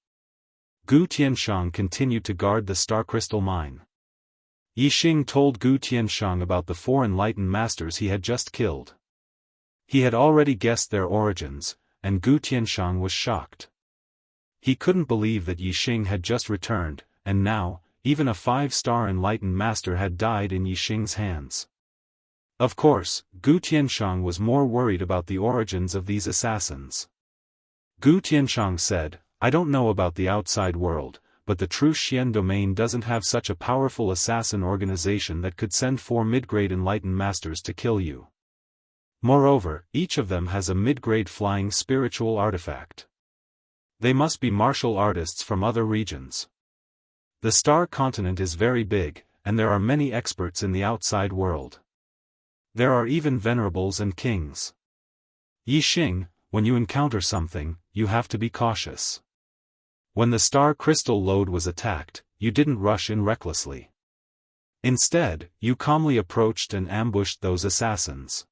Gu Tianshang continued to guard the Star Crystal Mine. Yixing told Gu Tianshang about the 4 enlightened masters he had just killed. He had already guessed their origins, and Gu Tianshang was shocked. He couldn't believe that Yixing had just returned, and now, even a 5-star enlightened master had died in Yixing's hands. Of course, Gu Tianshang was more worried about the origins of these assassins. Gu Tianshang said, "I don't know about the outside world, but the true Xian domain doesn't have such a powerful assassin organization that could send 4 mid-grade enlightened masters to kill you. Moreover, each of them has a mid-grade flying spiritual artifact. They must be martial artists from other regions. The star continent is very big, and there are many experts in the outside world. There are even venerables and kings. Yixing, when you encounter something, you have to be cautious. When the star crystal lode was attacked, you didn't rush in recklessly. Instead, you calmly approached and ambushed those assassins.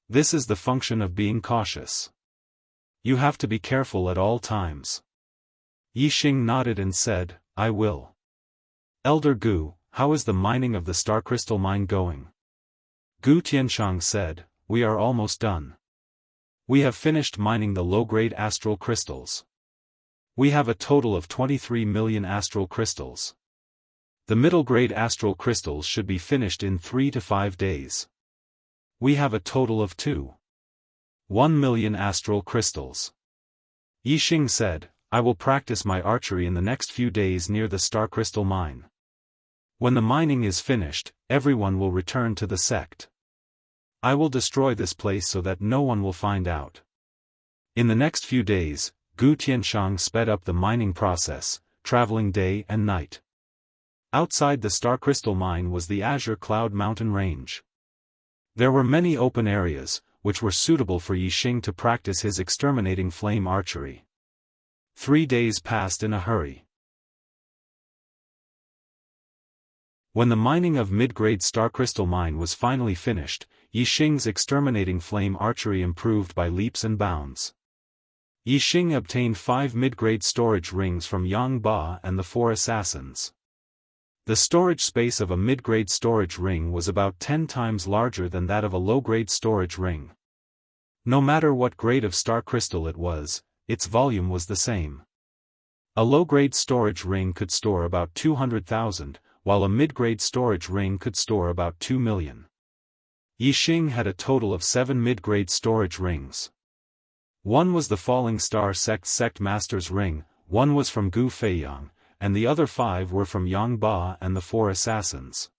This is the function of being cautious. You have to be careful at all times." Yixing nodded and said, "I will." "Elder Gu, how is the mining of the Star Crystal Mine going?" Gu Tianshang said, "We are almost done. We have finished mining the low-grade astral crystals. We have a total of 23 million astral crystals. The middle-grade astral crystals should be finished in 3 to 5 days. We have a total of 1 million astral crystals. Yixing said, I will practice my archery in the next few days near the star crystal mine. When the mining is finished, everyone will return to the sect. I will destroy this place so that no one will find out. In the next few days, Gu Tianshang sped up the mining process, traveling day and night. Outside the star crystal mine was the Azure Cloud Mountain Range. There were many open areas, which were suitable for Yixing to practice his exterminating flame archery. 3 days passed in a hurry. When the mining of mid-grade star crystal mine was finally finished, Yixing's exterminating flame archery improved by leaps and bounds. Yixing obtained 5 mid-grade storage rings from Yang Ba and the 4 assassins. The storage space of a mid-grade storage ring was about 10 times larger than that of a low-grade storage ring. No matter what grade of star crystal it was, its volume was the same. A low-grade storage ring could store about 200,000, while a mid-grade storage ring could store about 2 million. Yixing had a total of 7 mid-grade storage rings. One was the Falling Star Sect Master's ring, one was from Gu Feiyang, and the other 5 were from Yang Ba and the 4 assassins.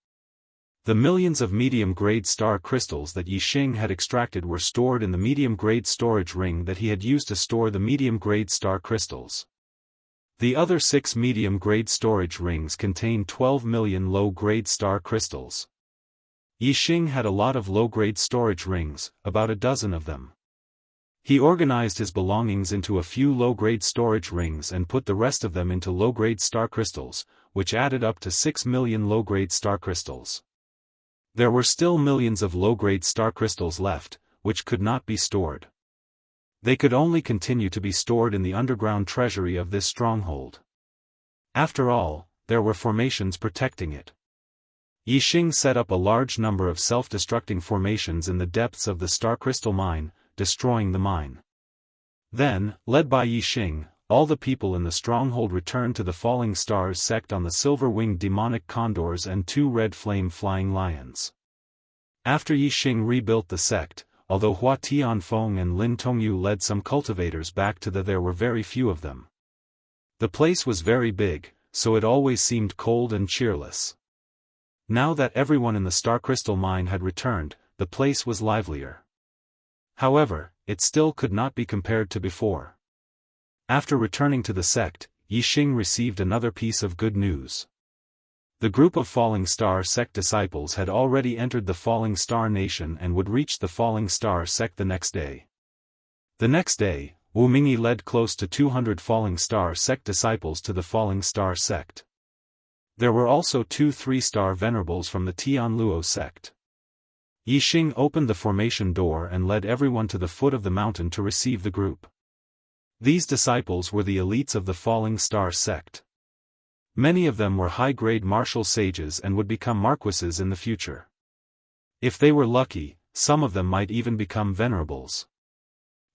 The millions of medium-grade star crystals that Yixing had extracted were stored in the medium-grade storage ring that he had used to store the medium-grade star crystals. The other 6 medium-grade storage rings contained 12 million low-grade star crystals. Yixing had a lot of low-grade storage rings, about a dozen of them. He organized his belongings into a few low-grade storage rings and put the rest of them into low-grade star crystals, which added up to 6 million low-grade star crystals. There were still millions of low-grade star crystals left, which could not be stored. They could only continue to be stored in the underground treasury of this stronghold. After all, there were formations protecting it. Yixing set up a large number of self-destructing formations in the depths of the star crystal mine, destroying the mine. Then, led by Yixing, all the people in the stronghold returned to the Falling Stars sect on the silver-winged demonic condors and 2 red flame-flying lions. After Yixing rebuilt the sect, although Hua Tianfeng and Lin Tongyu led some cultivators back to there were very few of them. The place was very big, so it always seemed cold and cheerless. Now that everyone in the star crystal mine had returned, the place was livelier. However, it still could not be compared to before. After returning to the sect, Yixing received another piece of good news. The group of Falling Star sect disciples had already entered the Falling Star Nation and would reach the Falling Star sect the next day. The next day, Wu Mingyi led close to 200 Falling Star sect disciples to the Falling Star sect. There were also 2 3-star venerables from the Tianluo sect. Yixing opened the formation door and led everyone to the foot of the mountain to receive the group. These disciples were the elites of the Falling Star sect. Many of them were high-grade martial sages and would become marquises in the future. If they were lucky, some of them might even become venerables.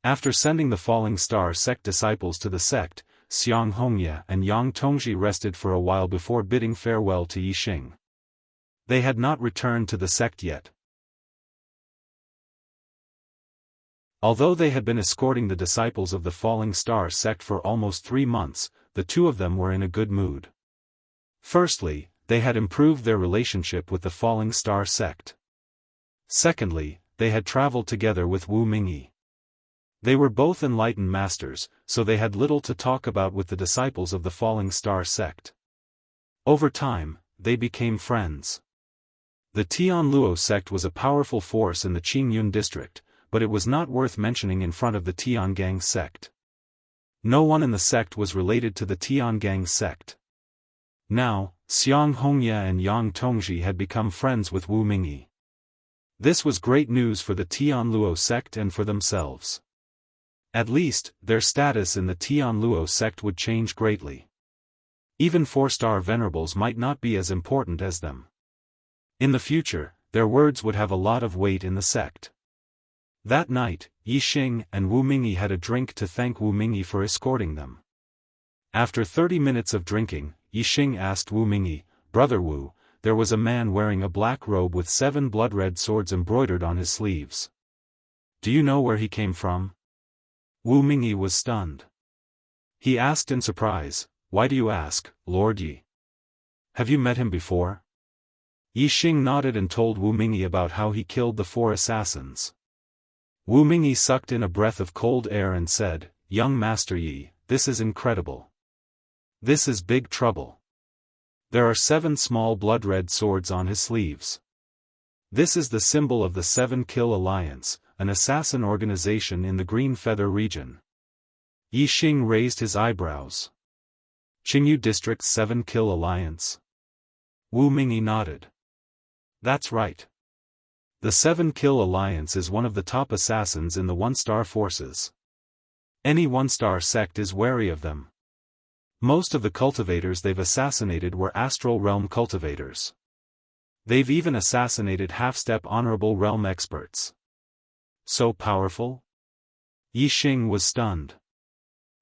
After sending the Falling Star sect disciples to the sect, Xiang Hongye and Yang Tongji rested for a while before bidding farewell to Yixing. They had not returned to the sect yet. Although they had been escorting the disciples of the Falling Star sect for almost 3 months, the 2 of them were in a good mood. Firstly, they had improved their relationship with the Falling Star sect. Secondly, they had traveled together with Wu Mingyi. They were both enlightened masters, so they had little to talk about with the disciples of the Falling Star sect. Over time, they became friends. The Tianluo sect was a powerful force in the Qingyun district, but it was not worth mentioning in front of the Tiangang sect. No one in the sect was related to the Tiangang sect. Now, Xiang Hongye and Yang Tongji had become friends with Wu Mingyi. This was great news for the Tianluo sect and for themselves. At least, their status in the Tianluo sect would change greatly. Even 4-star venerables might not be as important as them. In the future, their words would have a lot of weight in the sect. That night, Yi Xing and Wu Mingyi had a drink to thank Wu Mingyi for escorting them. After 30 minutes of drinking, Yi Xing asked Wu Mingyi, "Brother Wu, there was a man wearing a black robe with 7 blood-red swords embroidered on his sleeves. Do you know where he came from?" Wu Mingyi was stunned. He asked in surprise, "Why do you ask, Lord Yi? Have you met him before?" Yi Xing nodded and told Wu Mingyi about how he killed the 4 assassins. Wu Mingyi sucked in a breath of cold air and said, "Young Master Yi, this is incredible. This is big trouble. There are 7 small blood-red swords on his sleeves. This is the symbol of the 7 Kill Alliance, an assassin organization in the Green Feather region." Yi Xing raised his eyebrows. "Qingyu District's 7 Kill Alliance?" Wu Mingyi nodded. "That's right. The 7 Kill Alliance is one of the top assassins in the 1-star forces. Any 1-star sect is wary of them. Most of the cultivators they've assassinated were Astral Realm cultivators. They've even assassinated half-step Honorable Realm experts." "So powerful?" Yi Xing was stunned.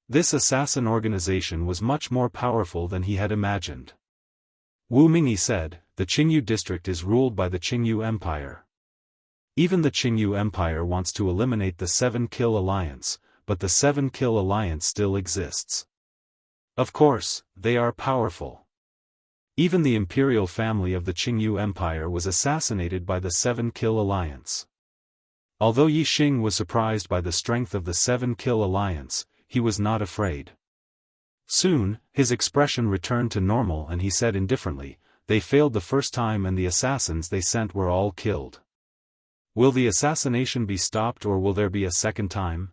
This assassin organization was much more powerful than he had imagined. Wu Mingyi said, "The Qingyu district is ruled by the Qingyu Empire. Even the Qingyu Empire wants to eliminate the 7 Kill Alliance, but the 7 Kill Alliance still exists. Of course, they are powerful. Even the imperial family of the Qingyu Empire was assassinated by the 7 Kill Alliance." Although Yi Xing was surprised by the strength of the 7 Kill Alliance, he was not afraid. Soon, his expression returned to normal and he said indifferently, "They failed the first time and the assassins they sent were all killed. Will the assassination be stopped or will there be a second time?"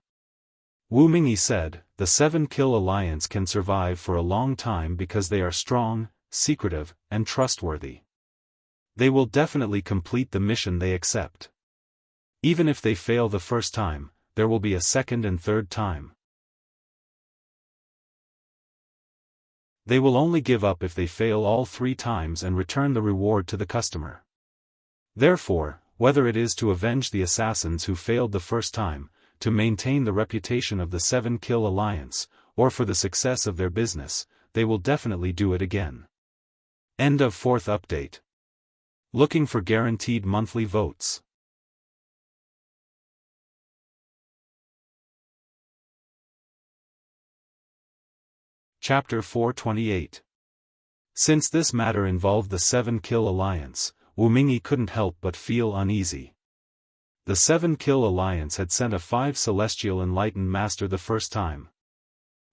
Wu Mingyi said, "The 7 Kill Alliance can survive for a long time because they are strong, secretive, and trustworthy. They will definitely complete the mission they accept. Even if they fail the first time, there will be a second and third time. They will only give up if they fail all 3 times and return the reward to the customer. Therefore, whether it is to avenge the assassins who failed the first time, to maintain the reputation of the 7 Kill Alliance, or for the success of their business, they will definitely do it again." End of 4th update. Looking for guaranteed monthly votes. Chapter 428. Since this matter involved the 7 Kill Alliance, Wu Mingyi couldn't help but feel uneasy. The 7 Kill Alliance had sent a 5 Celestial Enlightened Master the first time.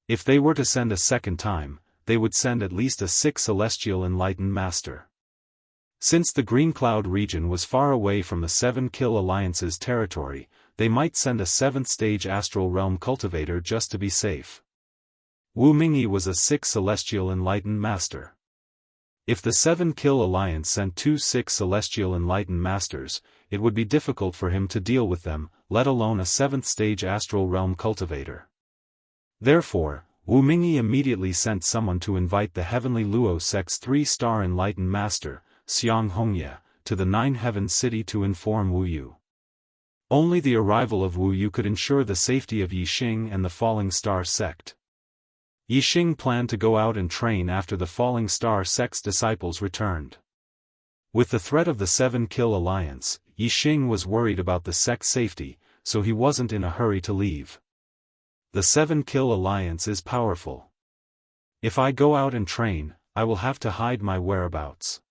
If they were to send a second time, they would send at least a 6 Celestial Enlightened Master. Since the Green Cloud region was far away from the 7 Kill Alliance's territory, they might send a 7th stage Astral Realm cultivator just to be safe. Wu Mingyi was a 6 Celestial Enlightened Master. If the 7 Kill Alliance sent 2 6 Celestial Enlightened Masters, it would be difficult for him to deal with them, let alone a 7th stage Astral Realm cultivator. Therefore, Wu Mingyi immediately sent someone to invite the Heavenly Luo sect's 3-star Enlightened Master, Xianxia, to the 9 Heaven City to inform Wu Yu. Only the arrival of Wu Yu could ensure the safety of Yi Xing and the Falling Star sect. Yi Xing planned to go out and train after the Falling Star sect's disciples returned. With the threat of the 7 Kill Alliance, Yi Xing was worried about the sect's safety, so he wasn't in a hurry to leave. The 7 Kill Alliance is powerful. If I go out and train, I will have to hide my whereabouts.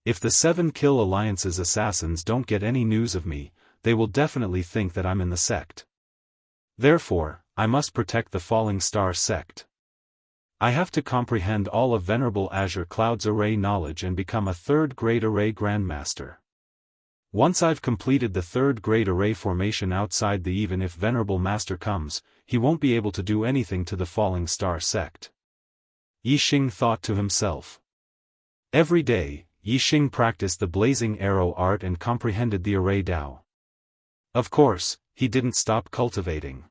If the 7 Kill Alliance's assassins don't get any news of me, they will definitely think that I'm in the sect. Therefore, I must protect the Falling Star sect. I have to comprehend all of Venerable Azure Cloud's array knowledge and become a 3rd grade array grandmaster. Once I've completed the 3rd grade array formation outside the even if Venerable Master comes, he won't be able to do anything to the Falling Star sect. Yi Xing thought to himself. Every day, Yi Xing practiced the blazing arrow art and comprehended the array Dao. Of course, he didn't stop cultivating.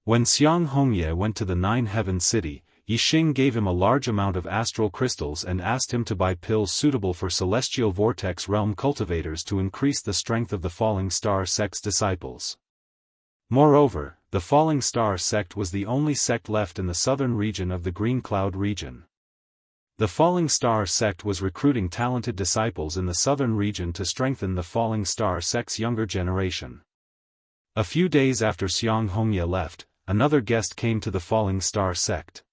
When Xianxia went to the 9 Heaven City, Yixing gave him a large amount of astral crystals and asked him to buy pills suitable for celestial vortex realm cultivators to increase the strength of the Falling Star sect's disciples. Moreover, the Falling Star sect was the only sect left in the southern region of the Green Cloud region. The Falling Star sect was recruiting talented disciples in the southern region to strengthen the Falling Star sect's younger generation. A few days after Xianxia left, another guest came to the Falling Star sect.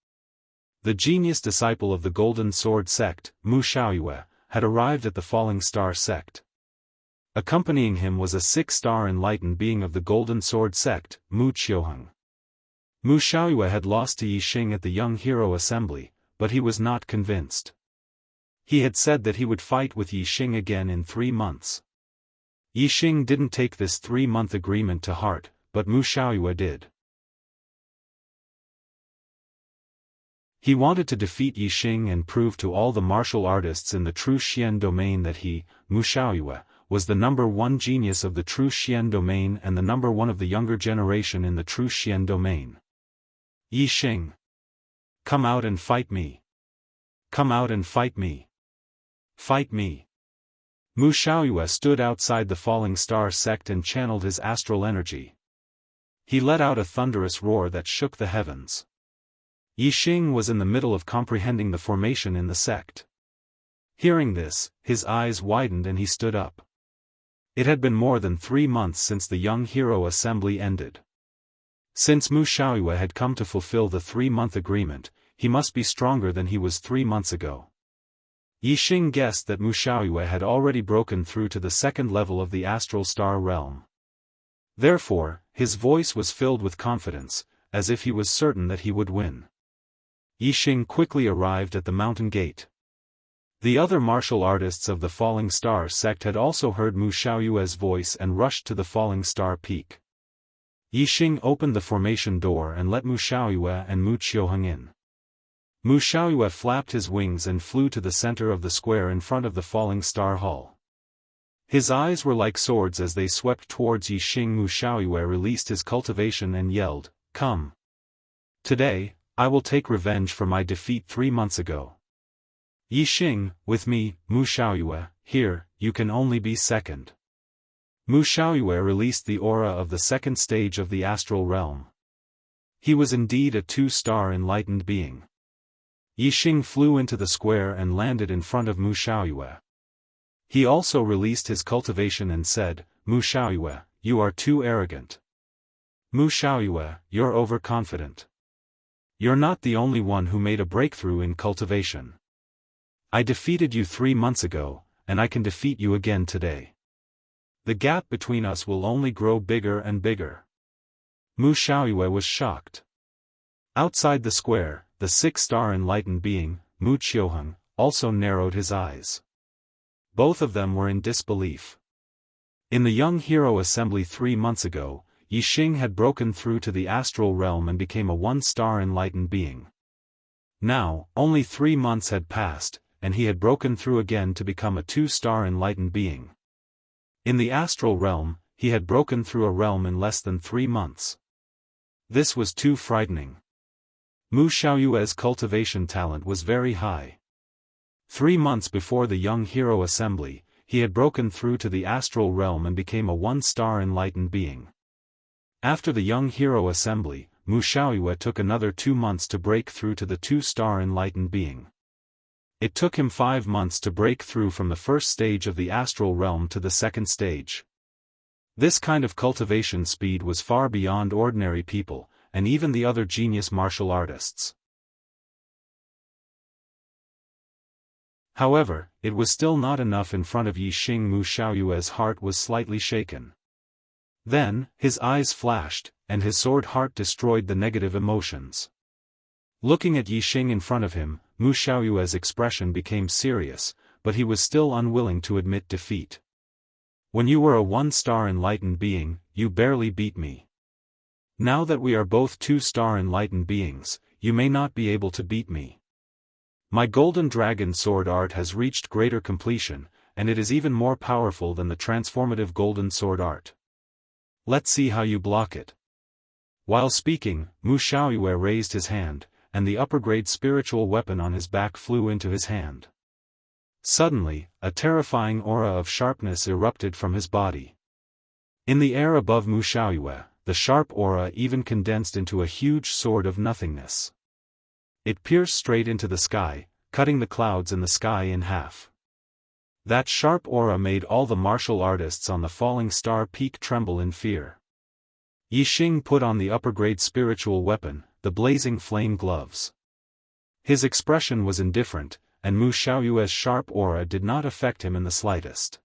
The genius disciple of the Golden Sword sect, Wuxia, had arrived at the Falling Star sect. Accompanying him was a 6-star enlightened being of the Golden Sword sect, Wuxia. Wuxia had lost to Yixing at the Young Hero Assembly, but he was not convinced. He had said that he would fight with Yixing again in 3 months. Yixing didn't take this 3-month agreement to heart, but Wuxia did. He wanted to defeat Yixing and prove to all the martial artists in the True Xian domain that he, Wuxia, was the #1 genius of the True Xian domain and the #1 of the younger generation in the True Xian domain. Yixing! Come out and fight me! Come out and fight me! Fight me! Wuxia stood outside the Falling Star sect and channeled his astral energy. He let out a thunderous roar that shook the heavens. Yixing was in the middle of comprehending the formation in the sect. Hearing this, his eyes widened and he stood up. It had been more than 3 months since the Young Hero Assembly ended. Since Wuxia had come to fulfill the 3-month agreement, he must be stronger than he was 3 months ago. Yixing guessed that Wuxia had already broken through to the 2nd level of the Astral Star realm. Therefore, his voice was filled with confidence, as if he was certain that he would win. Yixing quickly arrived at the mountain gate. The other martial artists of the Falling Star sect had also heard Wuxia's voice and rushed to the Falling Star peak. Yixing opened the formation door and let Wuxia and Wuxia in. Wuxia flapped his wings and flew to the center of the square in front of the Falling Star Hall. His eyes were like swords as they swept towards Yixing. Wuxia released his cultivation and yelled, "Come! Today, I will take revenge for my defeat 3 months ago. Yixing, with me, Wuxia, here, you can only be second." Wuxia released the aura of the 2nd stage of the astral realm. He was indeed a 2-star enlightened being. Yixing flew into the square and landed in front of Wuxia. He also released his cultivation and said, "Wuxia, you are too arrogant. Wuxia, you're overconfident. You're not the only one who made a breakthrough in cultivation. I defeated you 3 months ago, and I can defeat you again today. The gap between us will only grow bigger and bigger." Wuxia was shocked. Outside the square, the 6-star enlightened being, Wuxia, also narrowed his eyes. Both of them were in disbelief. In the Young Hero Assembly 3 months ago, Yixing had broken through to the astral realm and became a 1-star enlightened being. Now, only 3 months had passed, and he had broken through again to become a 2-star enlightened being. In the astral realm, he had broken through a realm in less than 3 months. This was too frightening. Wuxia's cultivation talent was very high. 3 months before the Young Hero Assembly, he had broken through to the astral realm and became a 1-star enlightened being. After the Young Hero Assembly, Wuxia took another 2 months to break through to the 2-star enlightened being. It took him 5 months to break through from the 1st stage of the astral realm to the 2nd stage. This kind of cultivation speed was far beyond ordinary people, and even the other genius martial artists. However, it was still not enough in front of Yixing. Wuxia's heart was slightly shaken. Then, his eyes flashed, and his sword heart destroyed the negative emotions. Looking at Yixing in front of him, Wuxia's expression became serious, but he was still unwilling to admit defeat. "When you were a 1-star enlightened being, you barely beat me. Now that we are both 2-star enlightened beings, you may not be able to beat me. My golden dragon sword art has reached greater completion, and it is even more powerful than the transformative golden sword art. Let's see how you block it." While speaking, Wuxia raised his hand, and the upper-grade spiritual weapon on his back flew into his hand. Suddenly, a terrifying aura of sharpness erupted from his body. In the air above Mu Xiaoyue, the sharp aura even condensed into a huge sword of nothingness. It pierced straight into the sky, cutting the clouds in the sky in half. That sharp aura made all the martial artists on the falling star peak tremble in fear. Yixing put on the upper-grade spiritual weapon, the blazing flame gloves. His expression was indifferent, and Mu Xiaoyue's sharp aura did not affect him in the slightest.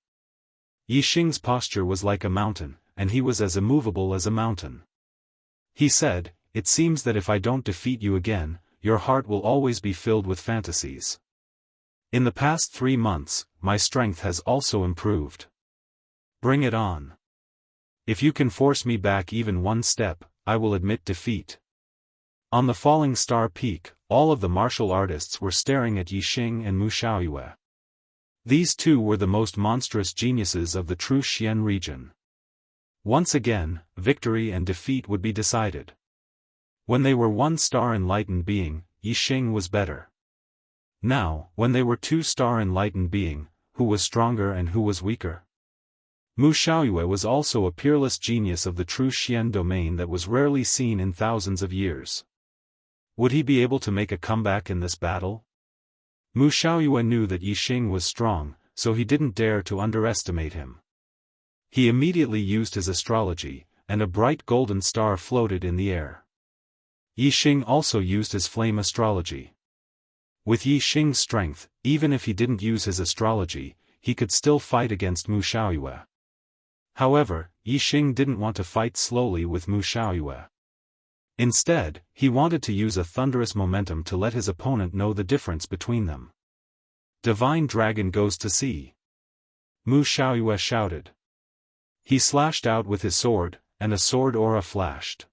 Yixing's posture was like a mountain, and he was as immovable as a mountain. He said, "It seems that if I don't defeat you again, your heart will always be filled with fantasies. In the past 3 months, my strength has also improved. Bring it on. If you can force me back even one step, I will admit defeat." On the falling star peak, all of the martial artists were staring at Yixing and Mu Xiaoyue. These two were the most monstrous geniuses of the true Xian region. Once again, victory and defeat would be decided. When they were 1-star enlightened being, Yixing was better. Now, when they were 2-star enlightened being, who was stronger and who was weaker? Mu Xiaoyue was also a peerless genius of the true Xian domain that was rarely seen in thousands of years. Would he be able to make a comeback in this battle? Mu Xiaoyue knew that Yixing was strong, so he didn't dare to underestimate him. He immediately used his astrology, and a bright golden star floated in the air. Yixing also used his flame astrology. With Yixing's strength, even if he didn't use his astrology, he could still fight against Mu Xiaoyue. However, Yixing didn't want to fight slowly with Mu Xiaoyue. Instead, he wanted to use a thunderous momentum to let his opponent know the difference between them. "Divine Dragon goes to sea!" Mu Xiaoyue shouted. He slashed out with his sword, and a sword aura flashed.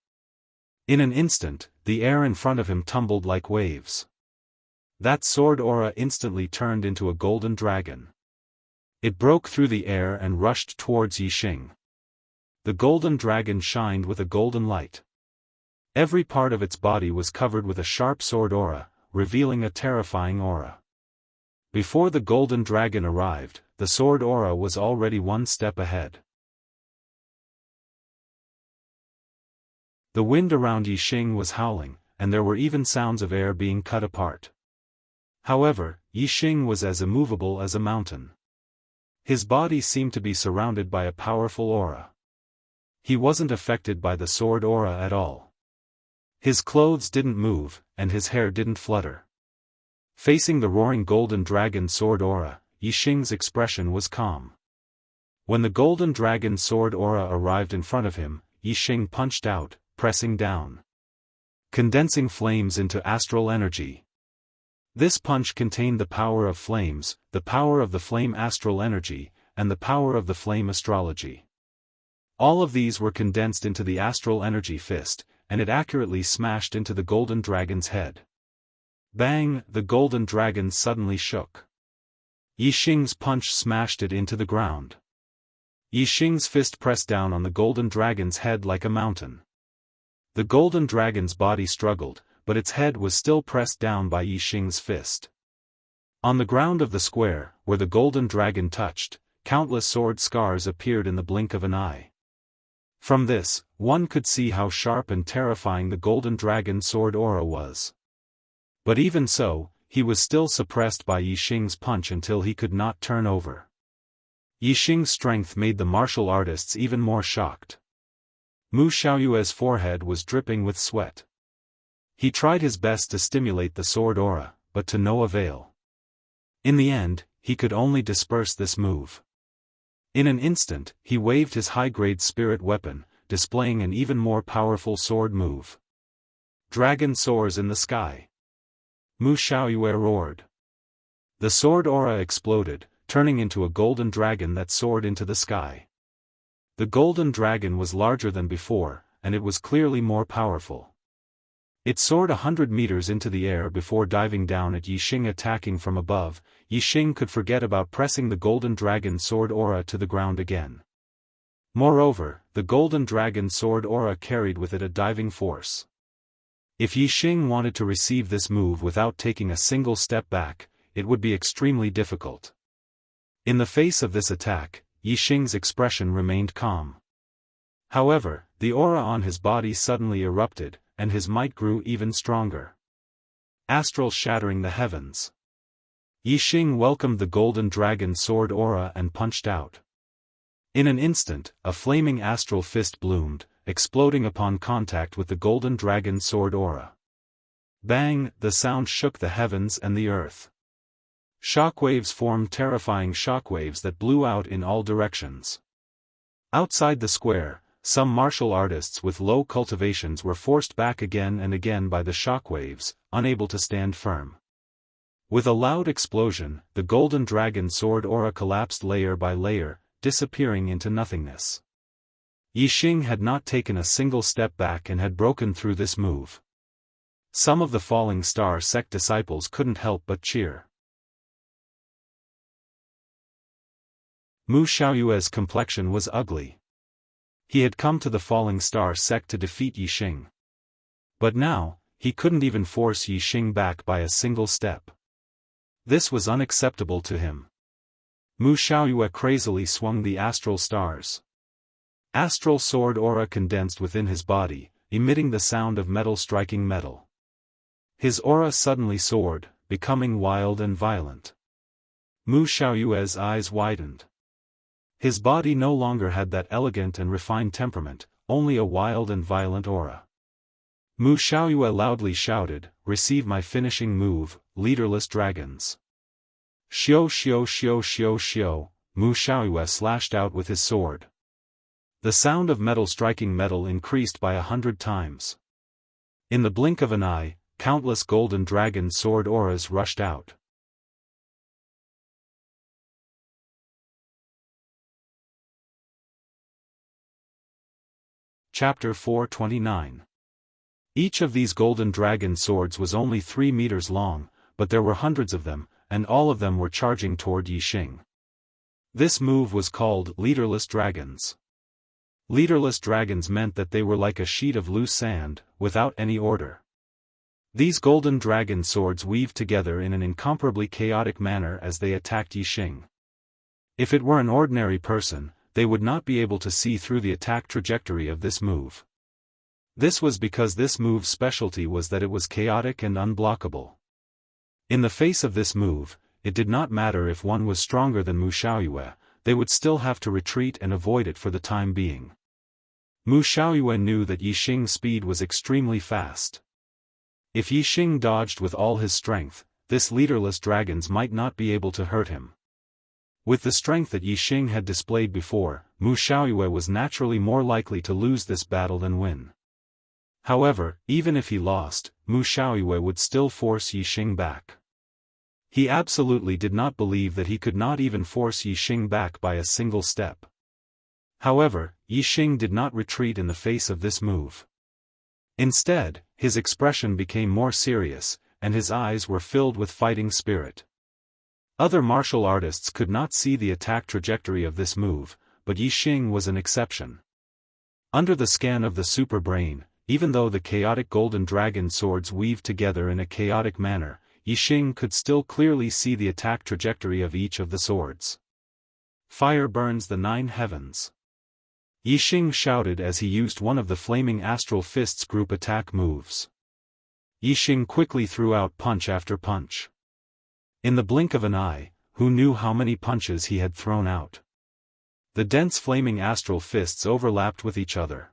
In an instant, the air in front of him tumbled like waves. That sword aura instantly turned into a golden dragon. It broke through the air and rushed towards Yixing. The golden dragon shined with a golden light. Every part of its body was covered with a sharp sword aura, revealing a terrifying aura. Before the golden dragon arrived, the sword aura was already 1 step ahead. The wind around Yixing was howling, and there were even sounds of air being cut apart. However, Yixing was as immovable as a mountain. His body seemed to be surrounded by a powerful aura. He wasn't affected by the sword aura at all. His clothes didn't move, and his hair didn't flutter. Facing the roaring golden dragon sword aura, Yixing's expression was calm. When the golden dragon sword aura arrived in front of him, Yixing punched out, pressing down. Condensing flames into astral energy. This punch contained the power of flames, the power of the flame astral energy, and the power of the flame astrology. All of these were condensed into the astral energy fist, and it accurately smashed into the golden dragon's head. Bang! The golden dragon suddenly shook. Yixing's punch smashed it into the ground. Yixing's fist pressed down on the golden dragon's head like a mountain. The golden dragon's body struggled, but its head was still pressed down by Yixing's fist. On the ground of the square, where the golden dragon touched, countless sword scars appeared in the blink of an eye. From this, one could see how sharp and terrifying the golden dragon sword aura was. But even so, he was still suppressed by Yixing's punch until he could not turn over. Yixing's strength made the martial artists even more shocked. Mu Xiaoyue's forehead was dripping with sweat. He tried his best to stimulate the sword aura, but to no avail. In the end, he could only disperse this move. In an instant, he waved his high-grade spirit weapon, displaying an even more powerful sword move. Dragon soars in the sky. Mu Xiaoyue roared. The sword aura exploded, turning into a golden dragon that soared into the sky. The golden dragon was larger than before, and it was clearly more powerful. It soared 100 meters into the air before diving down at Yixing, attacking from above. Yixing could forget about pressing the golden dragon sword aura to the ground again. Moreover, the golden dragon sword aura carried with it a diving force. If Yixing wanted to receive this move without taking a single step back, it would be extremely difficult. In the face of this attack, Yixing's expression remained calm. However, the aura on his body suddenly erupted, and his might grew even stronger. Astral shattering the heavens. Yixing welcomed the golden dragon sword aura and punched out. In an instant, a flaming astral fist bloomed, exploding upon contact with the golden dragon sword aura. Bang! The sound shook the heavens and the earth. Shockwaves formed, terrifying shockwaves that blew out in all directions. Outside the square, some martial artists with low cultivations were forced back again and again by the shockwaves, unable to stand firm. With a loud explosion, the golden dragon sword aura collapsed layer by layer, disappearing into nothingness. Yixing had not taken a single step back and had broken through this move. Some of the Falling Star sect disciples couldn't help but cheer. Mu Xiaoyue's complexion was ugly. He had come to the Falling Star sect to defeat Yixing. But now, he couldn't even force Yixing back by a single step. This was unacceptable to him. Mu Xiaoyue crazily swung the astral stars. Astral sword aura condensed within his body, emitting the sound of metal striking metal. His aura suddenly soared, becoming wild and violent. Mu Xiaoyue's eyes widened. His body no longer had that elegant and refined temperament, only a wild and violent aura. Mu Xiaoyue loudly shouted, "Receive my finishing move, leaderless dragons." Xiao xiao xiao xiao xiao, Mu Xiaoyue slashed out with his sword. The sound of metal striking metal increased by 100 times. In the blink of an eye, countless golden dragon sword auras rushed out. Chapter 429. Each of these golden dragon swords was only 3 meters long, but there were hundreds of them, and all of them were charging toward Yixing. This move was called leaderless dragons. Leaderless dragons meant that they were like a sheet of loose sand, without any order. These golden dragon swords weaved together in an incomparably chaotic manner as they attacked Yixing. If it were an ordinary person, they would not be able to see through the attack trajectory of this move. This was because this move's specialty was that it was chaotic and unblockable. In the face of this move, it did not matter if one was stronger than Mu Xiaoyue, they would still have to retreat and avoid it for the time being. Mu Xiaoyue knew that Yixing's speed was extremely fast. If Yixing dodged with all his strength, this leaderless dragons might not be able to hurt him. With the strength that Yixing had displayed before, Mu Xiaoyue was naturally more likely to lose this battle than win. However, even if he lost, Mu Xiaoyue would still force Yixing back. He absolutely did not believe that he could not even force Yixing back by a single step. However, Yixing did not retreat in the face of this move. Instead, his expression became more serious, and his eyes were filled with fighting spirit. Other martial artists could not see the attack trajectory of this move, but Yixing was an exception. Under the scan of the super brain, even though the chaotic golden dragon swords weaved together in a chaotic manner, Yixing could still clearly see the attack trajectory of each of the swords. Fire burns the 9 heavens. Yixing shouted as he used one of the flaming astral fists group attack moves. Yixing quickly threw out punch after punch. In the blink of an eye, who knew how many punches he had thrown out? The dense flaming astral fists overlapped with each other.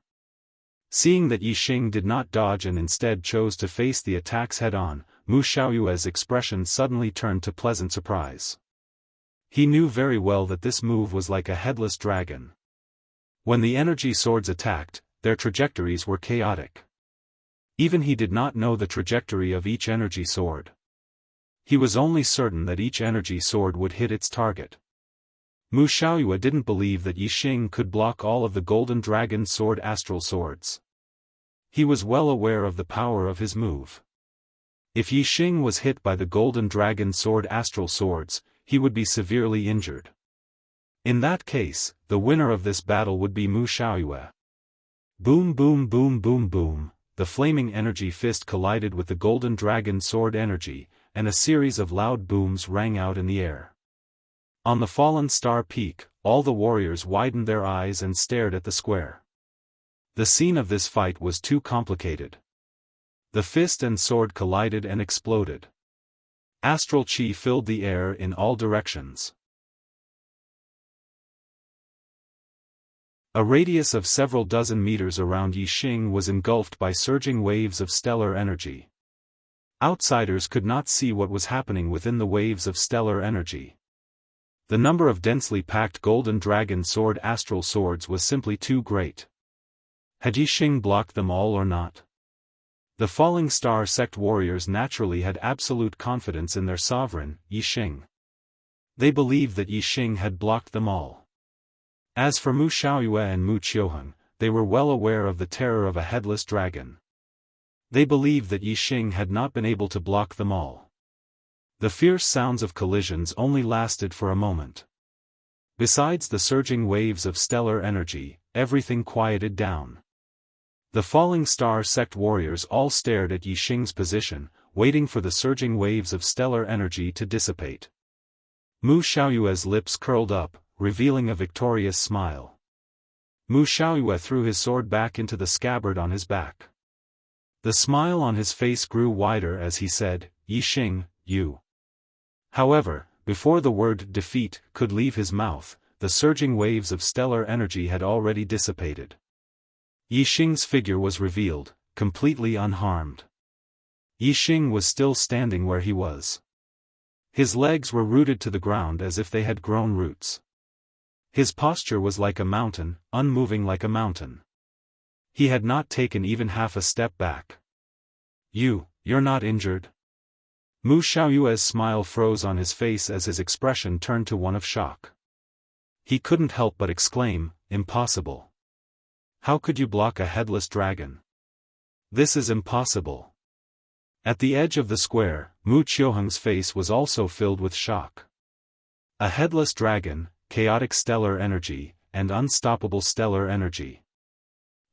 Seeing that Yixing did not dodge and instead chose to face the attacks head-on, Mu Xiaoyue's expression suddenly turned to pleasant surprise. He knew very well that this move was like a headless dragon. When the energy swords attacked, their trajectories were chaotic. Even he did not know the trajectory of each energy sword. He was only certain that each energy sword would hit its target. Mu Xiaoyue didn't believe that Yixing could block all of the golden dragon sword astral swords. He was well aware of the power of his move. If Yixing was hit by the golden dragon sword astral swords, he would be severely injured. In that case, the winner of this battle would be Mu Xiaoyue. Boom boom boom boom boom, the flaming energy fist collided with the golden dragon sword energy, and a series of loud booms rang out in the air. On the fallen star peak, all the warriors widened their eyes and stared at the square. The scene of this fight was too complicated. The fist and sword collided and exploded. Astral chi filled the air in all directions. A radius of several dozen meters around Yixing was engulfed by surging waves of stellar energy. Outsiders could not see what was happening within the waves of stellar energy. The number of densely packed golden dragon sword astral swords was simply too great. Had Yixing blocked them all or not? The falling star sect warriors naturally had absolute confidence in their sovereign, Yixing. They believed that Yixing had blocked them all. As for Mu Xiaoyue and Mu Qiuheng, they were well aware of the terror of a headless dragon. They believed that Yixing had not been able to block them all. The fierce sounds of collisions only lasted for a moment. Besides the surging waves of stellar energy, everything quieted down. The falling star sect warriors all stared at Yixing's position, waiting for the surging waves of stellar energy to dissipate. Mu Xiaoyue's lips curled up, revealing a victorious smile. Mu Xiaoyue threw his sword back into the scabbard on his back. The smile on his face grew wider as he said, "Yixing, you." However, before the word defeat could leave his mouth, the surging waves of stellar energy had already dissipated. Yixing's figure was revealed, completely unharmed. Yixing was still standing where he was. His legs were rooted to the ground as if they had grown roots. His posture was like a mountain, unmoving like a mountain. He had not taken even half a step back. You're not injured?" Mu Xiaoyue's smile froze on his face as his expression turned to one of shock. He couldn't help but exclaim, "Impossible. How could you block a headless dragon? This is impossible." At the edge of the square, Mu Qiuheng's face was also filled with shock. A headless dragon, chaotic stellar energy, and unstoppable stellar energy.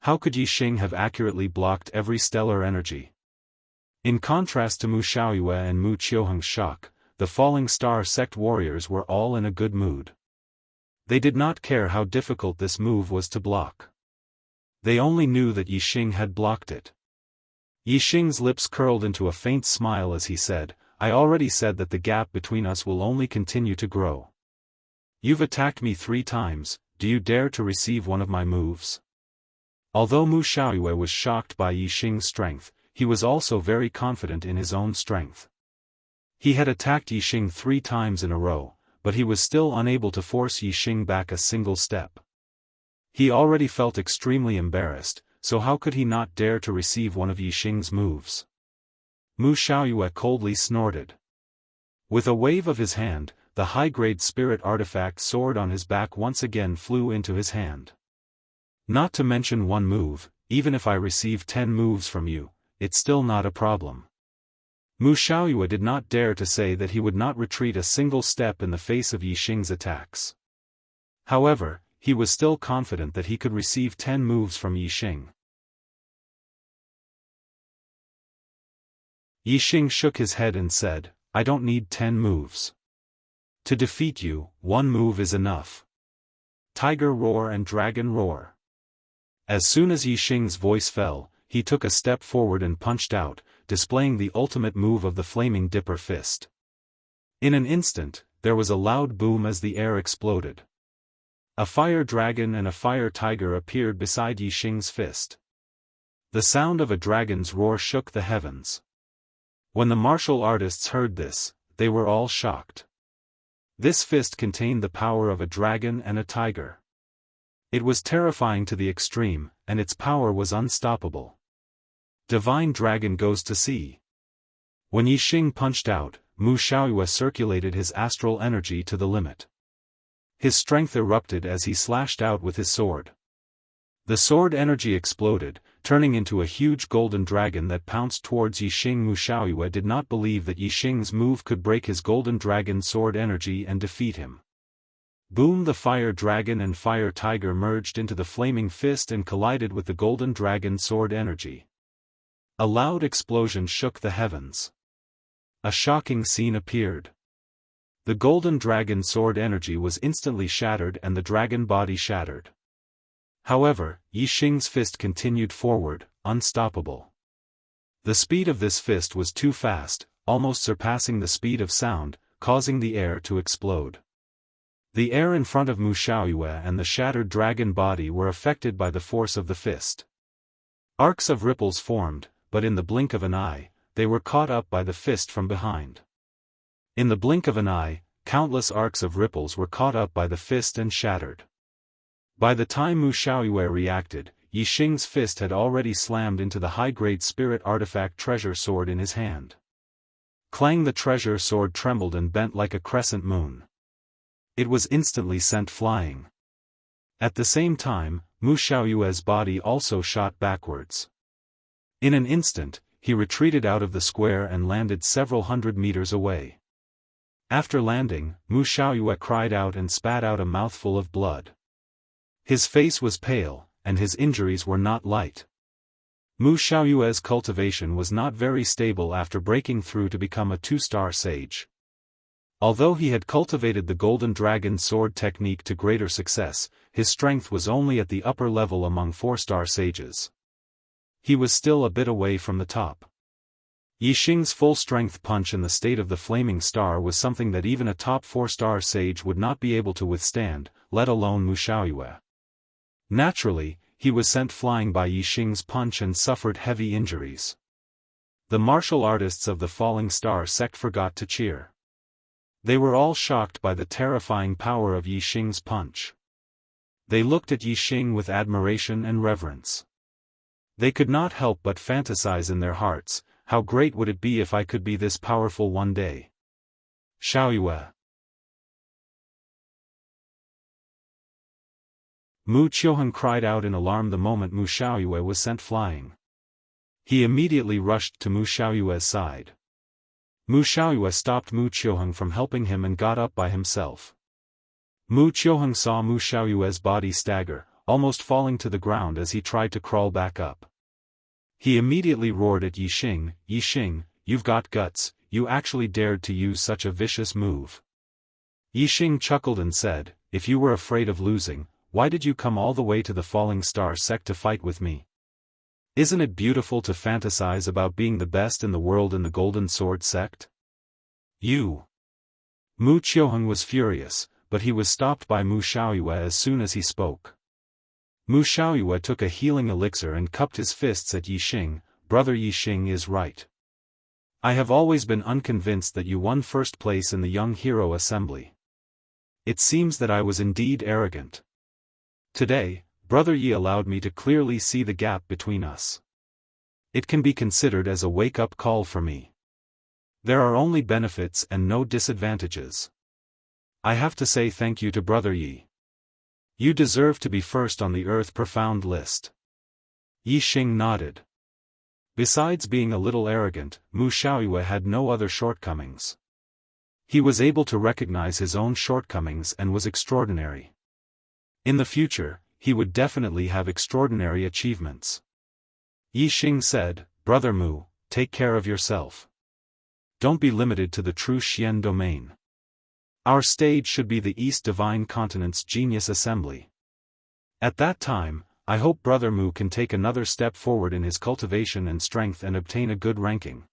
How could Yixing have accurately blocked every stellar energy? In contrast to Mu Xiaoyue and Mu Qiuheng's shock, the falling star sect warriors were all in a good mood. They did not care how difficult this move was to block. They only knew that Yixing had blocked it. Yixing's lips curled into a faint smile as he said, "I already said that the gap between us will only continue to grow. You've attacked me 3 times, do you dare to receive one of my moves?" Although Mu Xiaoyue was shocked by Yixing's strength, he was also very confident in his own strength. He had attacked Yixing 3 times in a row, but he was still unable to force Yixing back a single step. He already felt extremely embarrassed, so how could he not dare to receive one of Yixing's moves? Mu Xiaoyue coldly snorted. With a wave of his hand, the high-grade spirit artifact sword on his back once again flew into his hand. "Not to mention one move, even if I receive 10 moves from you, it's still not a problem." Mu Xiaoyue did not dare to say that he would not retreat a single step in the face of Yixing's attacks. However, he was still confident that he could receive 10 moves from Yixing. Yixing shook his head and said, "I don't need 10 moves. To defeat you, 1 move is enough. Tiger roar and dragon roar." As soon as Yixing's voice fell, he took a step forward and punched out, displaying the ultimate move of the flaming dipper fist. In an instant, there was a loud boom as the air exploded. A fire dragon and a fire tiger appeared beside Yixing's fist. The sound of a dragon's roar shook the heavens. When the martial artists heard this, they were all shocked. This fist contained the power of a dragon and a tiger. It was terrifying to the extreme, and its power was unstoppable. Divine Dragon goes to sea. When Yixing punched out, Mu Xiaoyue circulated his astral energy to the limit. His strength erupted as he slashed out with his sword. The sword energy exploded, turning into a huge golden dragon that pounced towards Yixing. Mu Xiaoyue did not believe that Yixing's move could break his golden dragon sword energy and defeat him. Boom! The fire dragon and fire tiger merged into the flaming fist and collided with the golden dragon sword energy. A loud explosion shook the heavens. A shocking scene appeared. The golden dragon sword energy was instantly shattered and the dragon body shattered. However, Yi Xing's fist continued forward, unstoppable. The speed of this fist was too fast, almost surpassing the speed of sound, causing the air to explode. The air in front of Mu Xiaoyue and the shattered dragon body were affected by the force of the fist. Arcs of ripples formed, but in the blink of an eye, they were caught up by the fist from behind. In the blink of an eye, countless arcs of ripples were caught up by the fist and shattered. By the time Mu Xiaoyue reacted, Yi Xing's fist had already slammed into the high-grade spirit artifact treasure sword in his hand. Clang! The treasure sword trembled and bent like a crescent moon. It was instantly sent flying. At the same time, Mu Xiaoyue's body also shot backwards. In an instant, he retreated out of the square and landed several hundred meters away. After landing, Mu Xiaoyue cried out and spat out a mouthful of blood. His face was pale, and his injuries were not light. Mu Xiaoyue's cultivation was not very stable after breaking through to become a 2-star sage. Although he had cultivated the golden dragon sword technique to greater success, his strength was only at the upper level among 4-star sages. He was still a bit away from the top. Yi Xing's full-strength punch in the state of the flaming star was something that even a top 4-star sage would not be able to withstand, let alone Mu Xiaoyue. Naturally, he was sent flying by Yi Xing's punch and suffered heavy injuries. The martial artists of the Falling Star sect forgot to cheer. They were all shocked by the terrifying power of Yi Xing's punch. They looked at Yi Xing with admiration and reverence. They could not help but fantasize in their hearts, how great would it be if I could be this powerful one day. Xiaoyue. Mu Qiuheng cried out in alarm the moment Mu Xiaoyue was sent flying. He immediately rushed to Mu Xiaoyue's side. Mu Xiaoyue stopped Mu Qiuheng from helping him and got up by himself. Mu Qiuheng saw Mu Xiaoyue's body stagger, almost falling to the ground as he tried to crawl back up. He immediately roared at Yi Xing, "Yi Xing, you've got guts, you actually dared to use such a vicious move." Yi Xing chuckled and said, "If you were afraid of losing, why did you come all the way to the Falling Star sect to fight with me? Isn't it beautiful to fantasize about being the best in the world in the Golden Sword sect? You." Mu Qiuheng was furious, but he was stopped by Mu Xiaoyue as soon as he spoke. Mu Xiaoyue took a healing elixir and cupped his fists at Yi Xing. "Brother, Yi Xing is right. I have always been unconvinced that you won first place in the Young Hero Assembly. It seems that I was indeed arrogant. Today, Brother Yi allowed me to clearly see the gap between us. It can be considered as a wake-up call for me. There are only benefits and no disadvantages. I have to say thank you to Brother Yi. You deserve to be first on the Earth Profound list." Yi Xing nodded. Besides being a little arrogant, Mu Xiaoyue had no other shortcomings. He was able to recognize his own shortcomings and was extraordinary. In the future, he would definitely have extraordinary achievements. Yi Xing said, "Brother Mu, take care of yourself. Don't be limited to the true Xian domain. Our stage should be the East Divine Continent's Genius Assembly. At that time, I hope Brother Mu can take another step forward in his cultivation and strength and obtain a good ranking."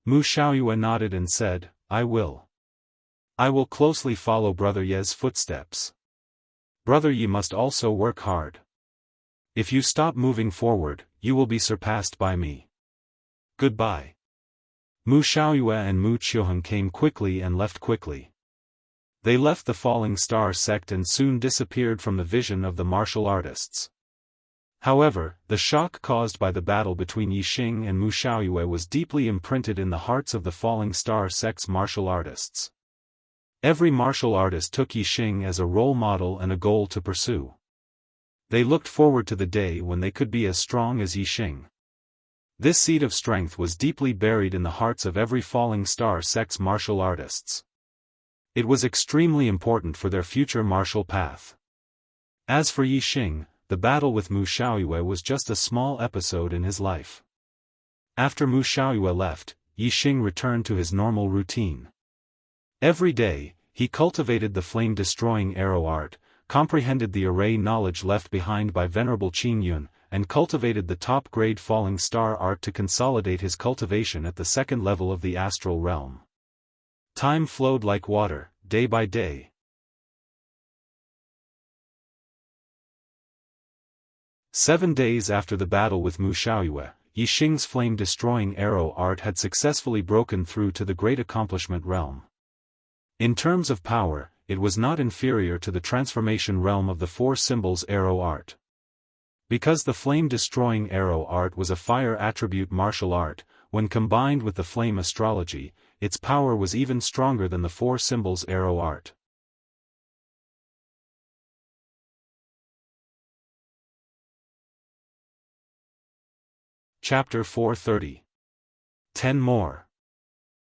Mu Xiaoyue nodded and said, "I will. I will closely follow Brother Ye's footsteps. Brother Yi must also work hard. If you stop moving forward, you will be surpassed by me. Goodbye." Mu Xiaoyue and Mu Qiuheng came quickly and left quickly. They left the Falling Star sect and soon disappeared from the vision of the martial artists. However, the shock caused by the battle between Yi Xing and Mu Xiaoyue was deeply imprinted in the hearts of the Falling Star sect's martial artists. Every martial artist took Yi Xing as a role model and a goal to pursue. They looked forward to the day when they could be as strong as Yi Xing. This seed of strength was deeply buried in the hearts of every Falling Star sect's martial artists. It was extremely important for their future martial path. As for Yi Xing, the battle with Mu Xiaoyue was just a small episode in his life. After Mu Xiaoyue left, Yixing returned to his normal routine. Every day, he cultivated the flame-destroying arrow art, comprehended the array knowledge left behind by Venerable Qin Yun, and cultivated the top-grade falling star art to consolidate his cultivation at the second level of the astral realm. Time flowed like water, day by day. 7 days after the battle with Mu Xiaoyue, Yixing's flame-destroying arrow art had successfully broken through to the great accomplishment realm. In terms of power, it was not inferior to the transformation realm of the four symbols arrow art. Because the flame-destroying arrow art was a fire attribute martial art, when combined with the flame astrology, its power was even stronger than the four symbols arrow art. Chapter 430. 10 more.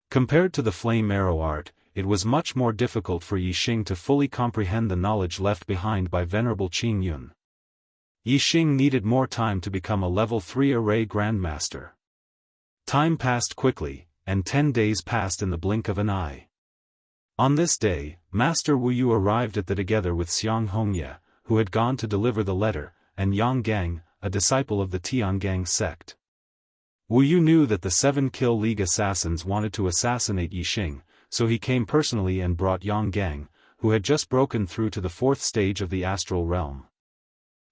Compared to the flame arrow art, it was much more difficult for Yixing to fully comprehend the knowledge left behind by Venerable Qin Yun. Yixing needed more time to become a level 3 array grandmaster. Time passed quickly, and 10 days passed in the blink of an eye. On this day, Master Wu Yu arrived at the together with Xiang Hongye, who had gone to deliver the letter, and Yang Gang, a disciple of the Tiangang sect. Wu Yu knew that the 7 Kill League assassins wanted to assassinate Yixing, so he came personally and brought Yang Gang, who had just broken through to the 4th stage of the astral realm.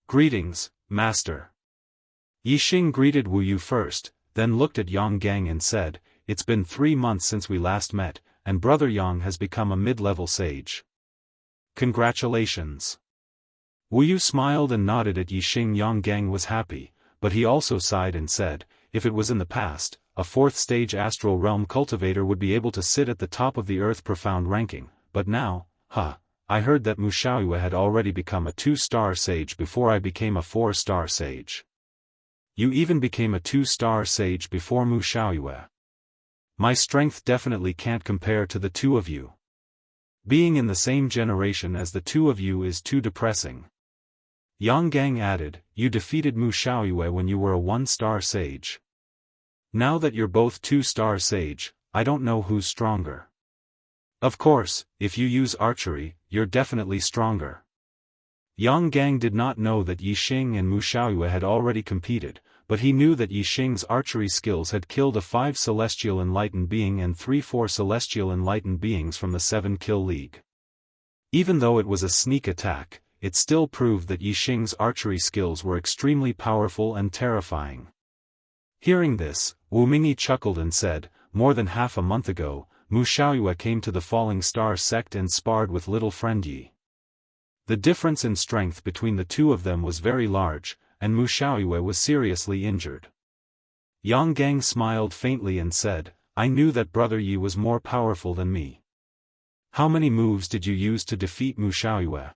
"Greetings, Master." Yixing greeted Wu Yu first, then looked at Yang Gang and said, "It's been 3 months since we last met, and Brother Yang has become a mid-level sage. Congratulations." Wu Yu smiled and nodded at Yixing. Yang Gang was happy, but he also sighed and said, "If it was in the past, a 4th stage astral realm cultivator would be able to sit at the top of the earth profound ranking, but now, I heard that Mu Xiaoyue had already become a 2-star sage before I became a 4-star sage. You even became a 2-star sage before Mu Xiaoyue. My strength definitely can't compare to the two of you. Being in the same generation as the two of you is too depressing." Yang Gang added, "You defeated Mu Xiaoyue when you were a 1-star sage. Now that you're both 2-star sage, I don't know who's stronger. Of course, if you use archery, you're definitely stronger." Yang Gang did not know that Yixing and Mu Xiaoyue had already competed, but he knew that Yixing's archery skills had killed a 5 celestial enlightened being and 3-4 celestial enlightened beings from the 7 Kill League. Even though it was a sneak attack, it still proved that Yixing's archery skills were extremely powerful and terrifying. Hearing this, Wu Mingyi chuckled and said, "More than half a month ago, Mu Xiaoyue came to the Falling Star sect and sparred with little friend Yi. The difference in strength between the two of them was very large, and Mu Xiaoyue was seriously injured." Yang Gang smiled faintly and said, "I knew that Brother Yi was more powerful than me. How many moves did you use to defeat Mu Xiaoyue?"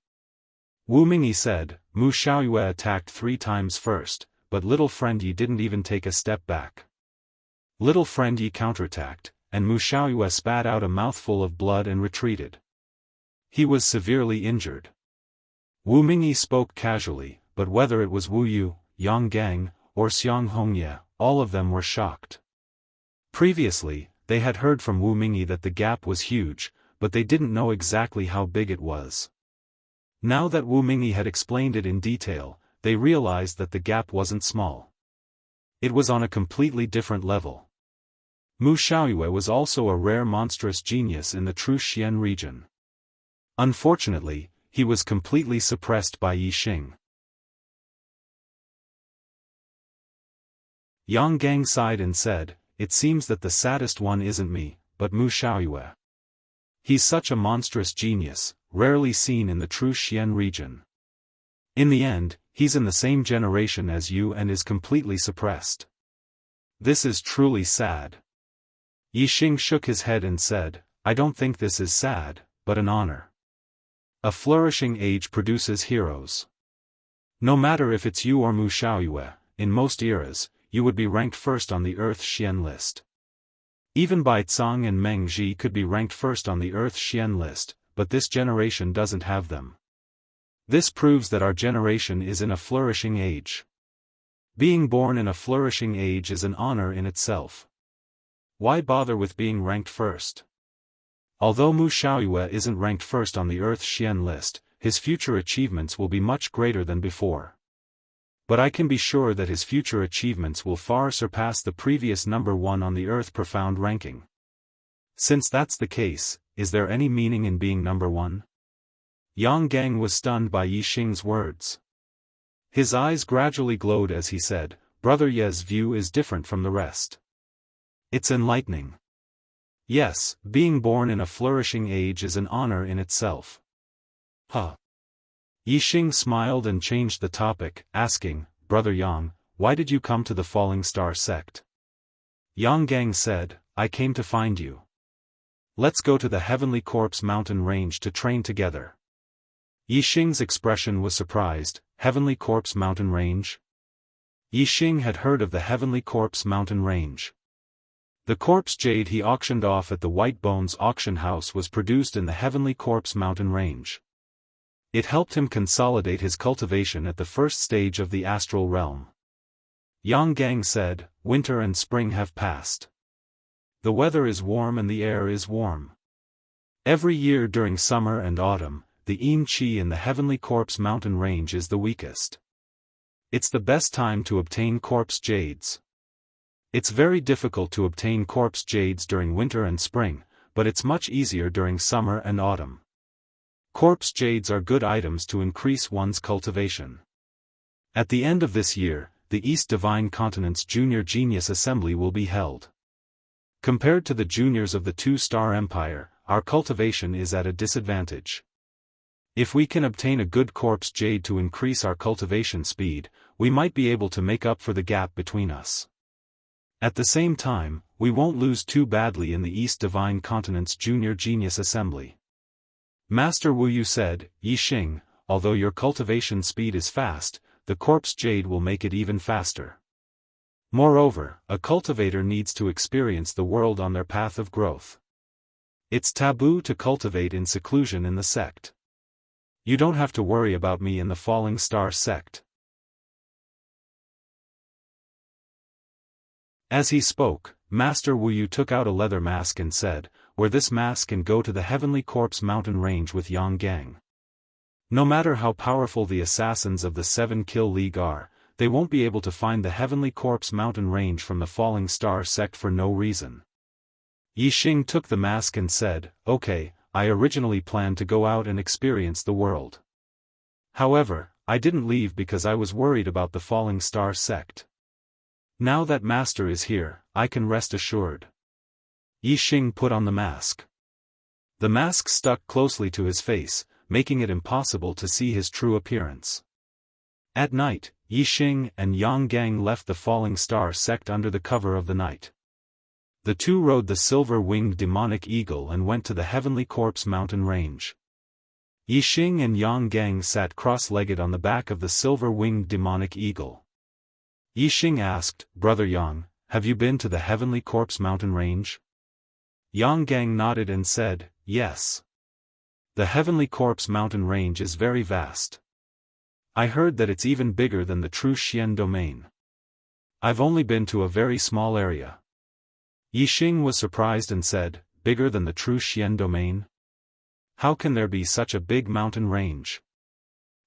Wu Mingyi said, "Mu Xiaoyue attacked 3 times first, but little friend Yi didn't even take a step back. Little friend Yi counterattacked, and Mu Xiaoyue spat out a mouthful of blood and retreated. He was severely injured." Wu Mingyi spoke casually, but whether it was Wu Yu, Yang Gang, or Xiang Hongye, all of them were shocked. Previously, they had heard from Wu Mingyi that the gap was huge, but they didn't know exactly how big it was. Now that Wu Mingyi had explained it in detail, they realized that the gap wasn't small. It was on a completely different level. Mu Xiaoyue was also a rare monstrous genius in the Truxian region. Unfortunately, he was completely suppressed by Yixing. Yang Gang sighed and said, "It seems that the saddest one isn't me, but Mu Xiaoyue. He's such a monstrous genius, rarely seen in the Truxian region. In the end, he's in the same generation as you and is completely suppressed. This is truly sad." Yixing shook his head and said, "I don't think this is sad, but an honor. A flourishing age produces heroes. No matter if it's you or Mu Xiaoyue, in most eras, you would be ranked first on the Earth Xian list. Even Bai Cang and Meng Ji could be ranked first on the Earth Xian list, but this generation doesn't have them. This proves that our generation is in a flourishing age. Being born in a flourishing age is an honor in itself. Why bother with being ranked first? Although Mu Xiaoyue isn't ranked first on the Earth Xian list, his future achievements will be much greater than before. But I can be sure that his future achievements will far surpass the previous number 1 on the Earth Profound ranking. Since that's the case, is there any meaning in being number 1? Yang Gang was stunned by Yi Xing's words. His eyes gradually glowed as he said, Brother Ye's view is different from the rest. It's enlightening. Yes, being born in a flourishing age is an honor in itself. Huh. Yi Xing smiled and changed the topic, asking, Brother Yang, why did you come to the Falling Star sect? Yang Gang said, I came to find you. Let's go to the Heavenly Corpse mountain range to train together. Yi Xing's expression was surprised. Heavenly Corpse mountain range? Yi Xing had heard of the Heavenly Corpse mountain range. The corpse jade he auctioned off at the White Bones auction house was produced in the Heavenly Corpse mountain range. It helped him consolidate his cultivation at the first stage of the astral realm. Yang Gang said, winter and spring have passed. The weather is warm and the air is warm. Every year during summer and autumn, the yin qi in the Heavenly Corpse mountain range is the weakest. It's the best time to obtain corpse jades. It's very difficult to obtain corpse jades during winter and spring, but it's much easier during summer and autumn. Corpse jades are good items to increase one's cultivation. At the end of this year, the East Divine Continent's Junior Genius Assembly will be held. Compared to the juniors of the Two-Star Empire, our cultivation is at a disadvantage. If we can obtain a good corpse jade to increase our cultivation speed, we might be able to make up for the gap between us. At the same time, we won't lose too badly in the East Divine Continent's Junior Genius Assembly. Master Wu Yu said, Yi Xing, although your cultivation speed is fast, the corpse jade will make it even faster. Moreover, a cultivator needs to experience the world on their path of growth. It's taboo to cultivate in seclusion in the sect. You don't have to worry about me in the Falling Star sect. As he spoke, Master Wu Yu took out a leather mask and said, wear this mask and go to the Heavenly Corpse mountain range with Yang Gang. No matter how powerful the assassins of the 7 Kill League are, they won't be able to find the Heavenly Corpse mountain range from the Falling Star sect for no reason. Yi Xing took the mask and said, okay, I originally planned to go out and experience the world. However, I didn't leave because I was worried about the Falling Star sect. Now that Master is here, I can rest assured. Yi Xing put on the mask. The mask stuck closely to his face, making it impossible to see his true appearance. At night, Yi Xing and Yang Gang left the Falling Star sect under the cover of the night. The two rode the silver-winged demonic eagle and went to the Heavenly Corpse mountain range. Yi Xing and Yang Gang sat cross-legged on the back of the silver-winged demonic eagle. Yi Xing asked, Brother Yang, have you been to the Heavenly Corpse mountain range? Yang Gang nodded and said, yes. The Heavenly Corpse mountain range is very vast. I heard that it's even bigger than the true Xian domain. I've only been to a very small area. Yi Xing was surprised and said, bigger than the true Xian domain? How can there be such a big mountain range?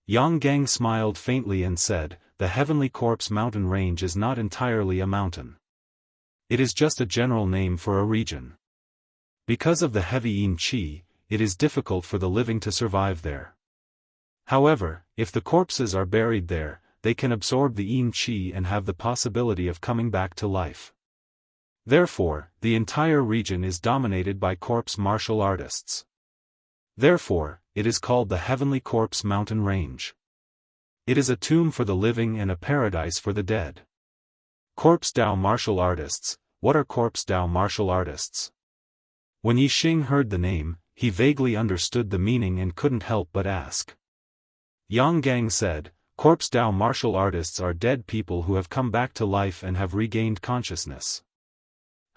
Yang Gang smiled faintly and said, the Heavenly Corpse mountain range is not entirely a mountain. It is just a general name for a region. Because of the heavy yin qi, it is difficult for the living to survive there. However, if the corpses are buried there, they can absorb the yin qi and have the possibility of coming back to life. Therefore, the entire region is dominated by corpse martial artists. Therefore, it is called the Heavenly Corpse mountain range. It is a tomb for the living and a paradise for the dead. Corpse Dao martial artists. What are Corpse Dao martial artists? When Yi Xing heard the name, he vaguely understood the meaning and couldn't help but ask. Yang Gang said, Corpse Dao martial artists are dead people who have come back to life and have regained consciousness.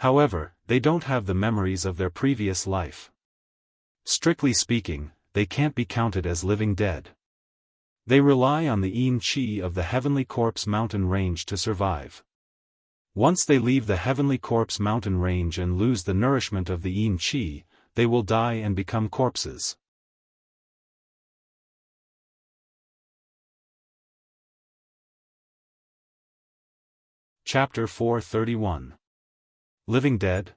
However, they don't have the memories of their previous life. Strictly speaking, they can't be counted as living dead. They rely on the yin qi of the Heavenly Corpse mountain range to survive. Once they leave the Heavenly Corpse mountain range and lose the nourishment of the yin qi, they will die and become corpses. Chapter 431. Living Dead?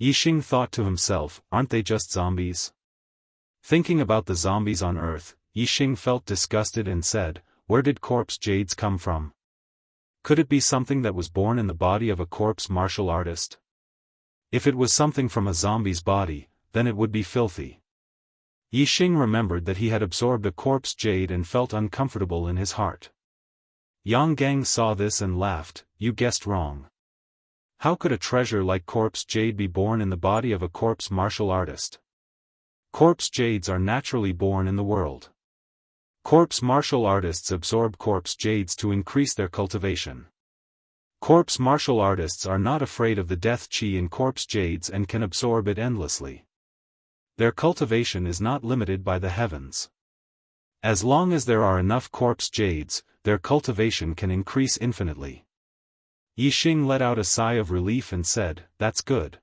Yixing thought to himself, aren't they just zombies? Thinking about the zombies on Earth, Yixing felt disgusted and said, where did corpse jades come from? Could it be something that was born in the body of a corpse martial artist? If it was something from a zombie's body, then it would be filthy. Yixing remembered that he had absorbed a corpse jade and felt uncomfortable in his heart. Yang Gang saw this and laughed, you guessed wrong. How could a treasure like corpse jade be born in the body of a corpse martial artist? Corpse jades are naturally born in the world. Corpse martial artists absorb corpse jades to increase their cultivation. Corpse martial artists are not afraid of the death chi in corpse jades and can absorb it endlessly. Their cultivation is not limited by the heavens. As long as there are enough corpse jades, their cultivation can increase infinitely. Yixing let out a sigh of relief and said, that's good.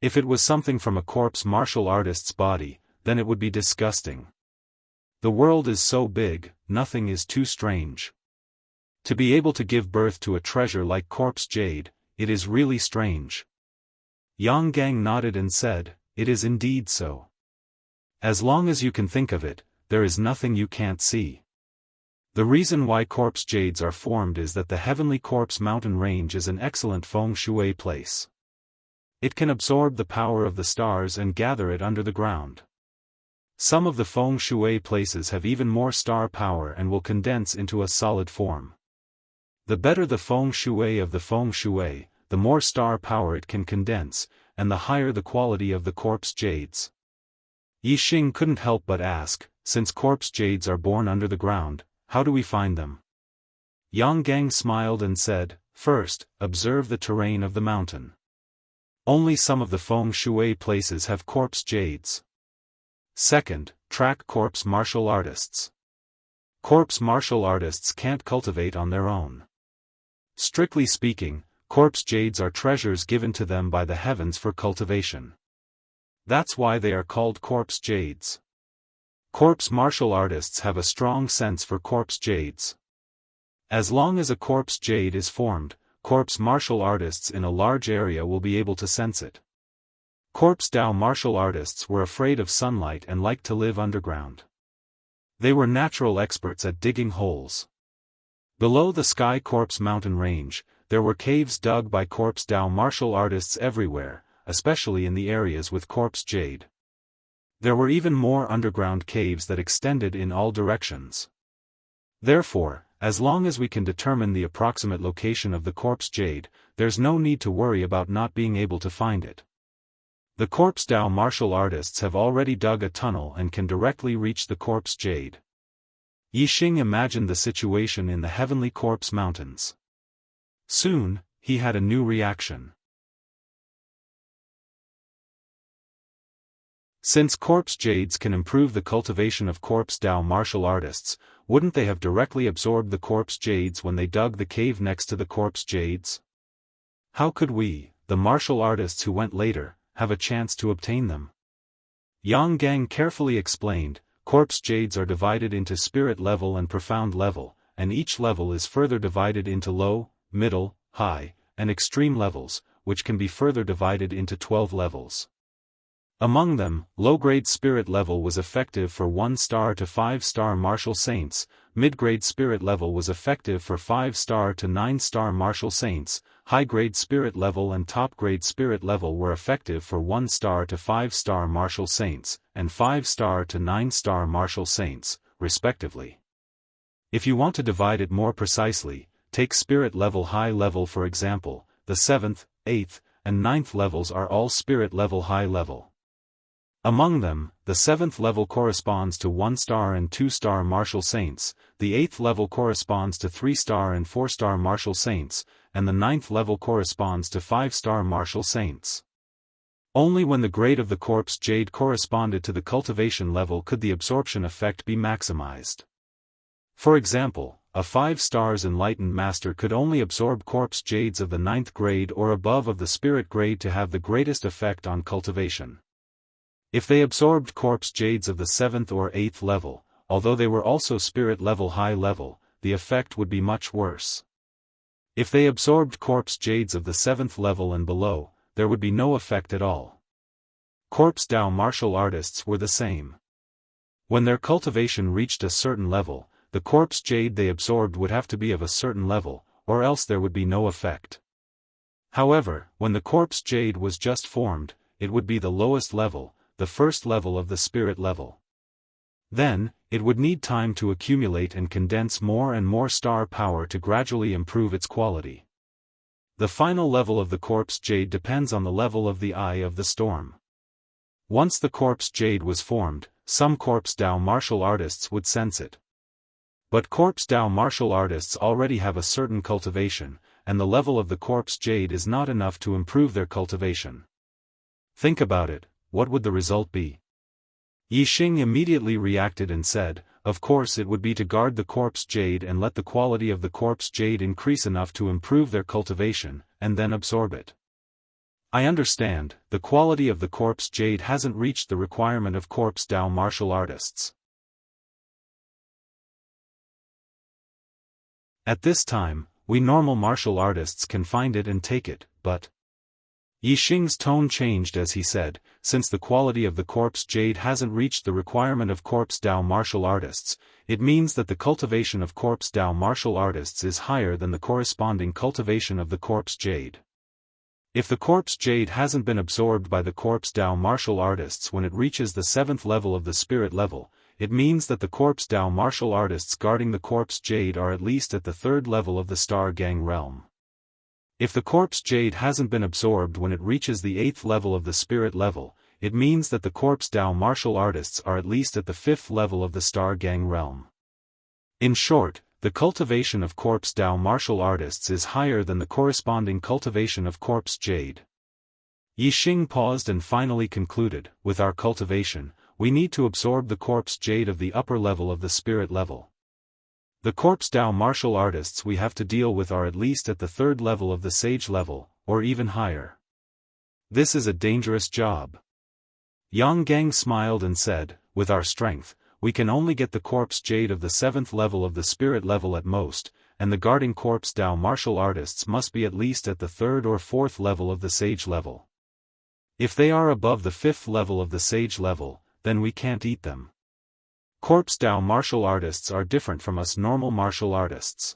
If it was something from a corpse martial artist's body, then it would be disgusting. The world is so big, nothing is too strange. To be able to give birth to a treasure like corpse jade, it is really strange. Yang Gang nodded and said, it is indeed so. As long as you can think of it, there is nothing you can't see. The reason why corpse jades are formed is that the Heavenly Corpse mountain range is an excellent feng shui place. It can absorb the power of the stars and gather it under the ground. Some of the feng shui places have even more star power and will condense into a solid form. The better the feng shui of the feng shui, the more star power it can condense, and the higher the quality of the corpse jades. Yixing couldn't help but ask, since corpse jades are born under the ground, how do we find them? Yang Gang smiled and said, first, observe the terrain of the mountain. Only some of the feng shui places have corpse jades. Second, track corpse martial artists. Corpse martial artists can't cultivate on their own. Strictly speaking, corpse jades are treasures given to them by the heavens for cultivation. That's why they are called corpse jades. Corpse martial artists have a strong sense for corpse jades. As long as a corpse jade is formed, corpse martial artists in a large area will be able to sense it. Corpse Dao martial artists were afraid of sunlight and liked to live underground. They were natural experts at digging holes. Below the Sky Corpse mountain range, there were caves dug by corpse Dao martial artists everywhere, especially in the areas with corpse jade. There were even more underground caves that extended in all directions. Therefore, as long as we can determine the approximate location of the corpse jade, there's no need to worry about not being able to find it. The corpse Dao martial artists have already dug a tunnel and can directly reach the corpse jade. Yixing imagined the situation in the Heavenly Corpse mountains. Soon, he had a new reaction. Since corpse jades can improve the cultivation of corpse Dao martial artists, wouldn't they have directly absorbed the corpse jades when they dug the cave next to the corpse jades? How could we, the martial artists who went later, have a chance to obtain them? Yang Gang carefully explained, corpse jades are divided into spirit level and profound level, and each level is further divided into low, middle, high, and extreme levels, which can be further divided into 12 levels. Among them, low-grade spirit level was effective for 1-star to 5-star martial saints, mid-grade spirit level was effective for 5-star to 9-star martial saints, high-grade spirit level and top-grade spirit level were effective for 1-star to 5-star martial saints, and 5-star to 9-star martial saints, respectively. If you want to divide it more precisely, take spirit level high level for example, the 7th, 8th, and 9th levels are all spirit level high level. Among them, the 7th level corresponds to 1-star and 2-star martial saints, the 8th level corresponds to 3-star and 4-star martial saints, and the 9th level corresponds to 5-star martial saints. Only when the grade of the corpse jade corresponded to the cultivation level could the absorption effect be maximized. For example, a 5 stars enlightened master could only absorb corpse jades of the 9th grade or above of the spirit grade to have the greatest effect on cultivation. If they absorbed corpse jades of the 7th or 8th level, although they were also spirit level high level, the effect would be much worse. If they absorbed corpse jades of the 7th level and below, there would be no effect at all. Corpse Dao martial artists were the same. When their cultivation reached a certain level, the corpse jade they absorbed would have to be of a certain level, or else there would be no effect. However, when the corpse jade was just formed, it would be the lowest level, the first level of the spirit level. Then, it would need time to accumulate and condense more and more star power to gradually improve its quality. The final level of the corpse jade depends on the level of the eye of the storm. Once the corpse jade was formed, some corpse Dao martial artists would sense it. But corpse Dao martial artists already have a certain cultivation, and the level of the corpse jade is not enough to improve their cultivation. Think about it, what would the result be? Yixing immediately reacted and said, of course it would be to guard the corpse jade and let the quality of the corpse jade increase enough to improve their cultivation, and then absorb it. I understand, the quality of the corpse jade hasn't reached the requirement of corpse Dao martial artists. At this time, we normal martial artists can find it and take it, but... Yixing's tone changed as he said, since the quality of the corpse jade hasn't reached the requirement of corpse Dao martial artists, it means that the cultivation of corpse Dao martial artists is higher than the corresponding cultivation of the corpse jade. If the corpse jade hasn't been absorbed by the corpse Dao martial artists when it reaches the 7th level of the spirit level, it means that the corpse Dao martial artists guarding the corpse jade are at least at the 3rd level of the star gang realm. If the corpse jade hasn't been absorbed when it reaches the 8th level of the spirit level, it means that the corpse Dao martial artists are at least at the 5th level of the star gang realm. In short, the cultivation of corpse Dao martial artists is higher than the corresponding cultivation of corpse jade. Yixing paused and finally concluded, with our cultivation, we need to absorb the corpse jade of the upper level of the spirit level. The corpse Dao martial artists we have to deal with are at least at the 3rd level of the sage level, or even higher. This is a dangerous job. Yang Gang smiled and said, with our strength, we can only get the corpse jade of the 7th level of the spirit level at most, and the guarding corpse Dao martial artists must be at least at the 3rd or 4th level of the sage level. If they are above the 5th level of the sage level, then we can't eat them. Corpse Dao martial artists are different from us normal martial artists.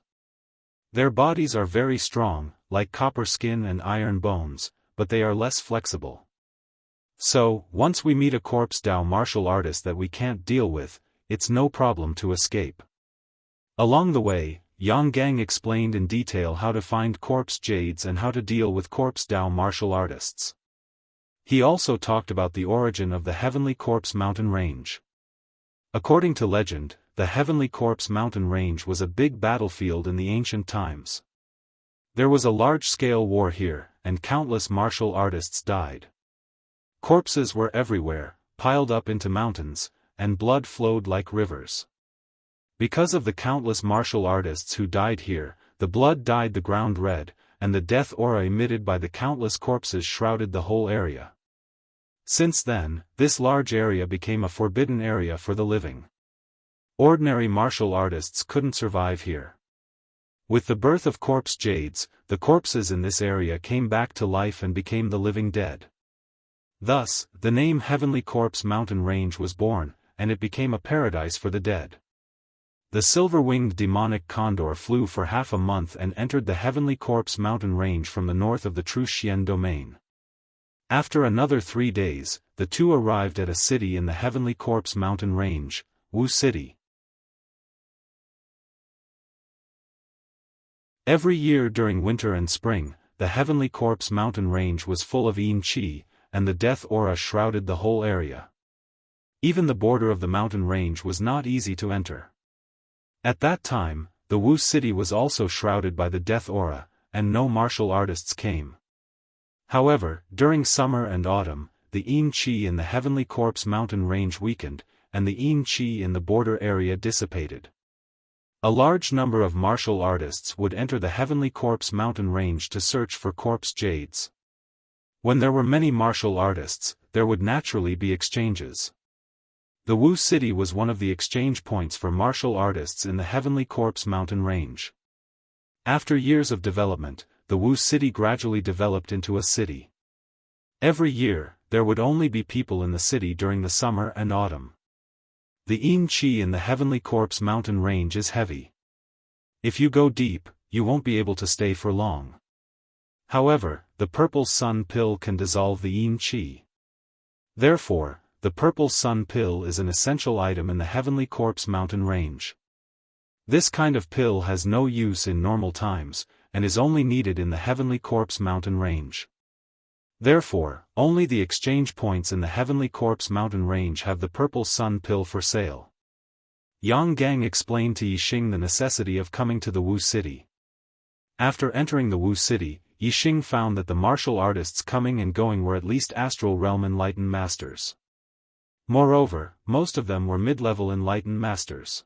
Their bodies are very strong, like copper skin and iron bones, but they are less flexible. So, once we meet a corpse Dao martial artist that we can't deal with, it's no problem to escape. Along the way, Yang Gang explained in detail how to find corpse jades and how to deal with corpse Dao martial artists. He also talked about the origin of the Heavenly Corpse Mountain Range. According to legend, the Heavenly Corpse Mountain Range was a big battlefield in the ancient times. There was a large-scale war here, and countless martial artists died. Corpses were everywhere, piled up into mountains, and blood flowed like rivers. Because of the countless martial artists who died here, the blood dyed the ground red, and the death aura emitted by the countless corpses shrouded the whole area. Since then, this large area became a forbidden area for the living. Ordinary martial artists couldn't survive here. With the birth of corpse jades, the corpses in this area came back to life and became the living dead. Thus, the name Heavenly Corpse Mountain Range was born, and it became a paradise for the dead. The silver-winged demonic condor flew for half a month and entered the Heavenly Corpse Mountain Range from the north of the True Xian domain. After another 3 days, the two arrived at a city in the Heavenly Corpse Mountain Range, Wu City. Every year during winter and spring, the Heavenly Corpse Mountain Range was full of yin qi, and the death aura shrouded the whole area. Even the border of the mountain range was not easy to enter. At that time, the Wu city was also shrouded by the death aura, and no martial artists came. However, during summer and autumn, the yin qi in the Heavenly Corpse Mountain Range weakened, and the yin qi in the border area dissipated. A large number of martial artists would enter the Heavenly Corpse mountain range to search for corpse jades. When there were many martial artists, there would naturally be exchanges. The Wu City was one of the exchange points for martial artists in the Heavenly Corpse mountain range. After years of development, the Wu City gradually developed into a city. Every year, there would only be people in the city during the summer and autumn. The yin qi in the Heavenly Corpse mountain range is heavy. If you go deep, you won't be able to stay for long. However, the purple sun pill can dissolve the yin qi. Therefore, the purple sun pill is an essential item in the Heavenly Corpse mountain range. This kind of pill has no use in normal times, and is only needed in the Heavenly Corpse mountain range. Therefore, only the exchange points in the Heavenly Corpse mountain range have the purple sun pill for sale. Yang Gang explained to Yixing the necessity of coming to the Wu City. After entering the Wu City, Yixing found that the martial artists coming and going were at least astral realm enlightened masters. Moreover, most of them were mid-level enlightened masters.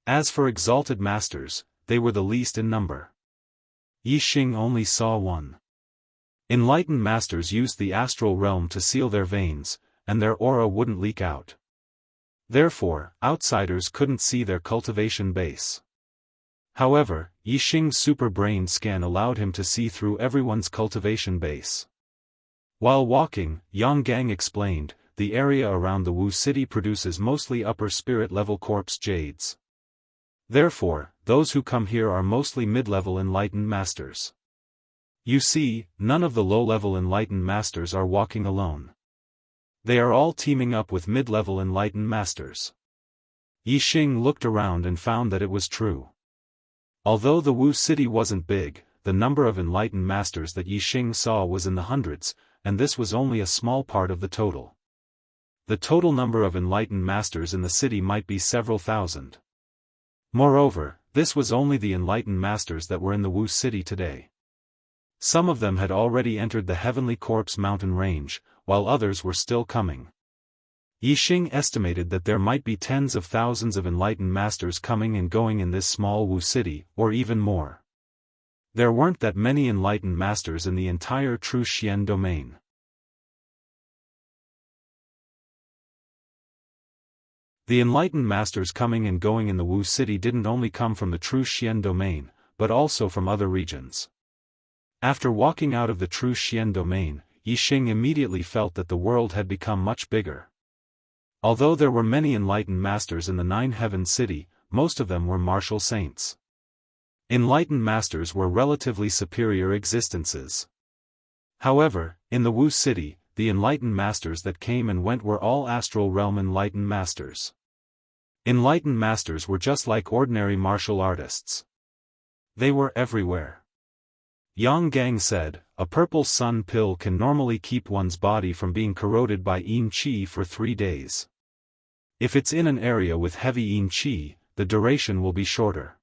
As for exalted masters, they were the least in number. Yixing only saw one. Enlightened masters used the astral realm to seal their veins, and their aura wouldn't leak out. Therefore, outsiders couldn't see their cultivation base. However, Yixing's super brain scan allowed him to see through everyone's cultivation base. While walking, Yang Gang explained, the area around the Wu City produces mostly upper spirit level corpse jades. Therefore, those who come here are mostly mid-level enlightened masters. You see, none of the low-level enlightened masters are walking alone. They are all teaming up with mid-level enlightened masters. Yixing looked around and found that it was true. Although the Wu City wasn't big, the number of enlightened masters that Yixing saw was in the hundreds, and this was only a small part of the total. The total number of enlightened masters in the city might be several thousand. Moreover, this was only the enlightened masters that were in the Wu City today. Some of them had already entered the Heavenly Corpse mountain range, while others were still coming. Yixing estimated that there might be tens of thousands of enlightened masters coming and going in this small Wu City, or even more. There weren't that many enlightened masters in the entire True Xian domain. The enlightened masters coming and going in the Wu City didn't only come from the True Xian domain, but also from other regions. After walking out of the True Xian domain, Yixing immediately felt that the world had become much bigger. Although there were many enlightened masters in the Nine Heaven City, most of them were martial saints. Enlightened masters were relatively superior existences. However, in the Wu City, the enlightened masters that came and went were all astral realm enlightened masters. Enlightened masters were just like ordinary martial artists. They were everywhere. Yang Gang said, a purple sun pill can normally keep one's body from being corroded by yin qi for 3 days. If it's in an area with heavy yin qi, the duration will be shorter.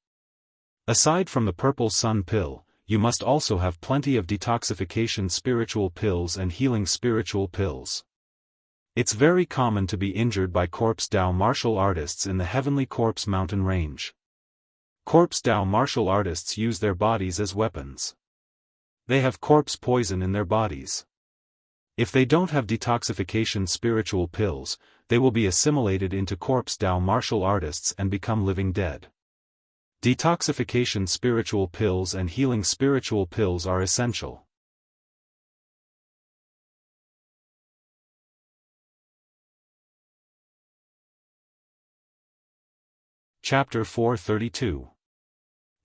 Aside from the purple sun pill, you must also have plenty of detoxification spiritual pills and healing spiritual pills. It's very common to be injured by corpse Dao martial artists in the Heavenly Corpse mountain range. Corpse Dao martial artists use their bodies as weapons. They have corpse poison in their bodies. If they don't have detoxification spiritual pills, they will be assimilated into corpse Dao martial artists and become living dead. Detoxification spiritual pills and healing spiritual pills are essential. Chapter 432.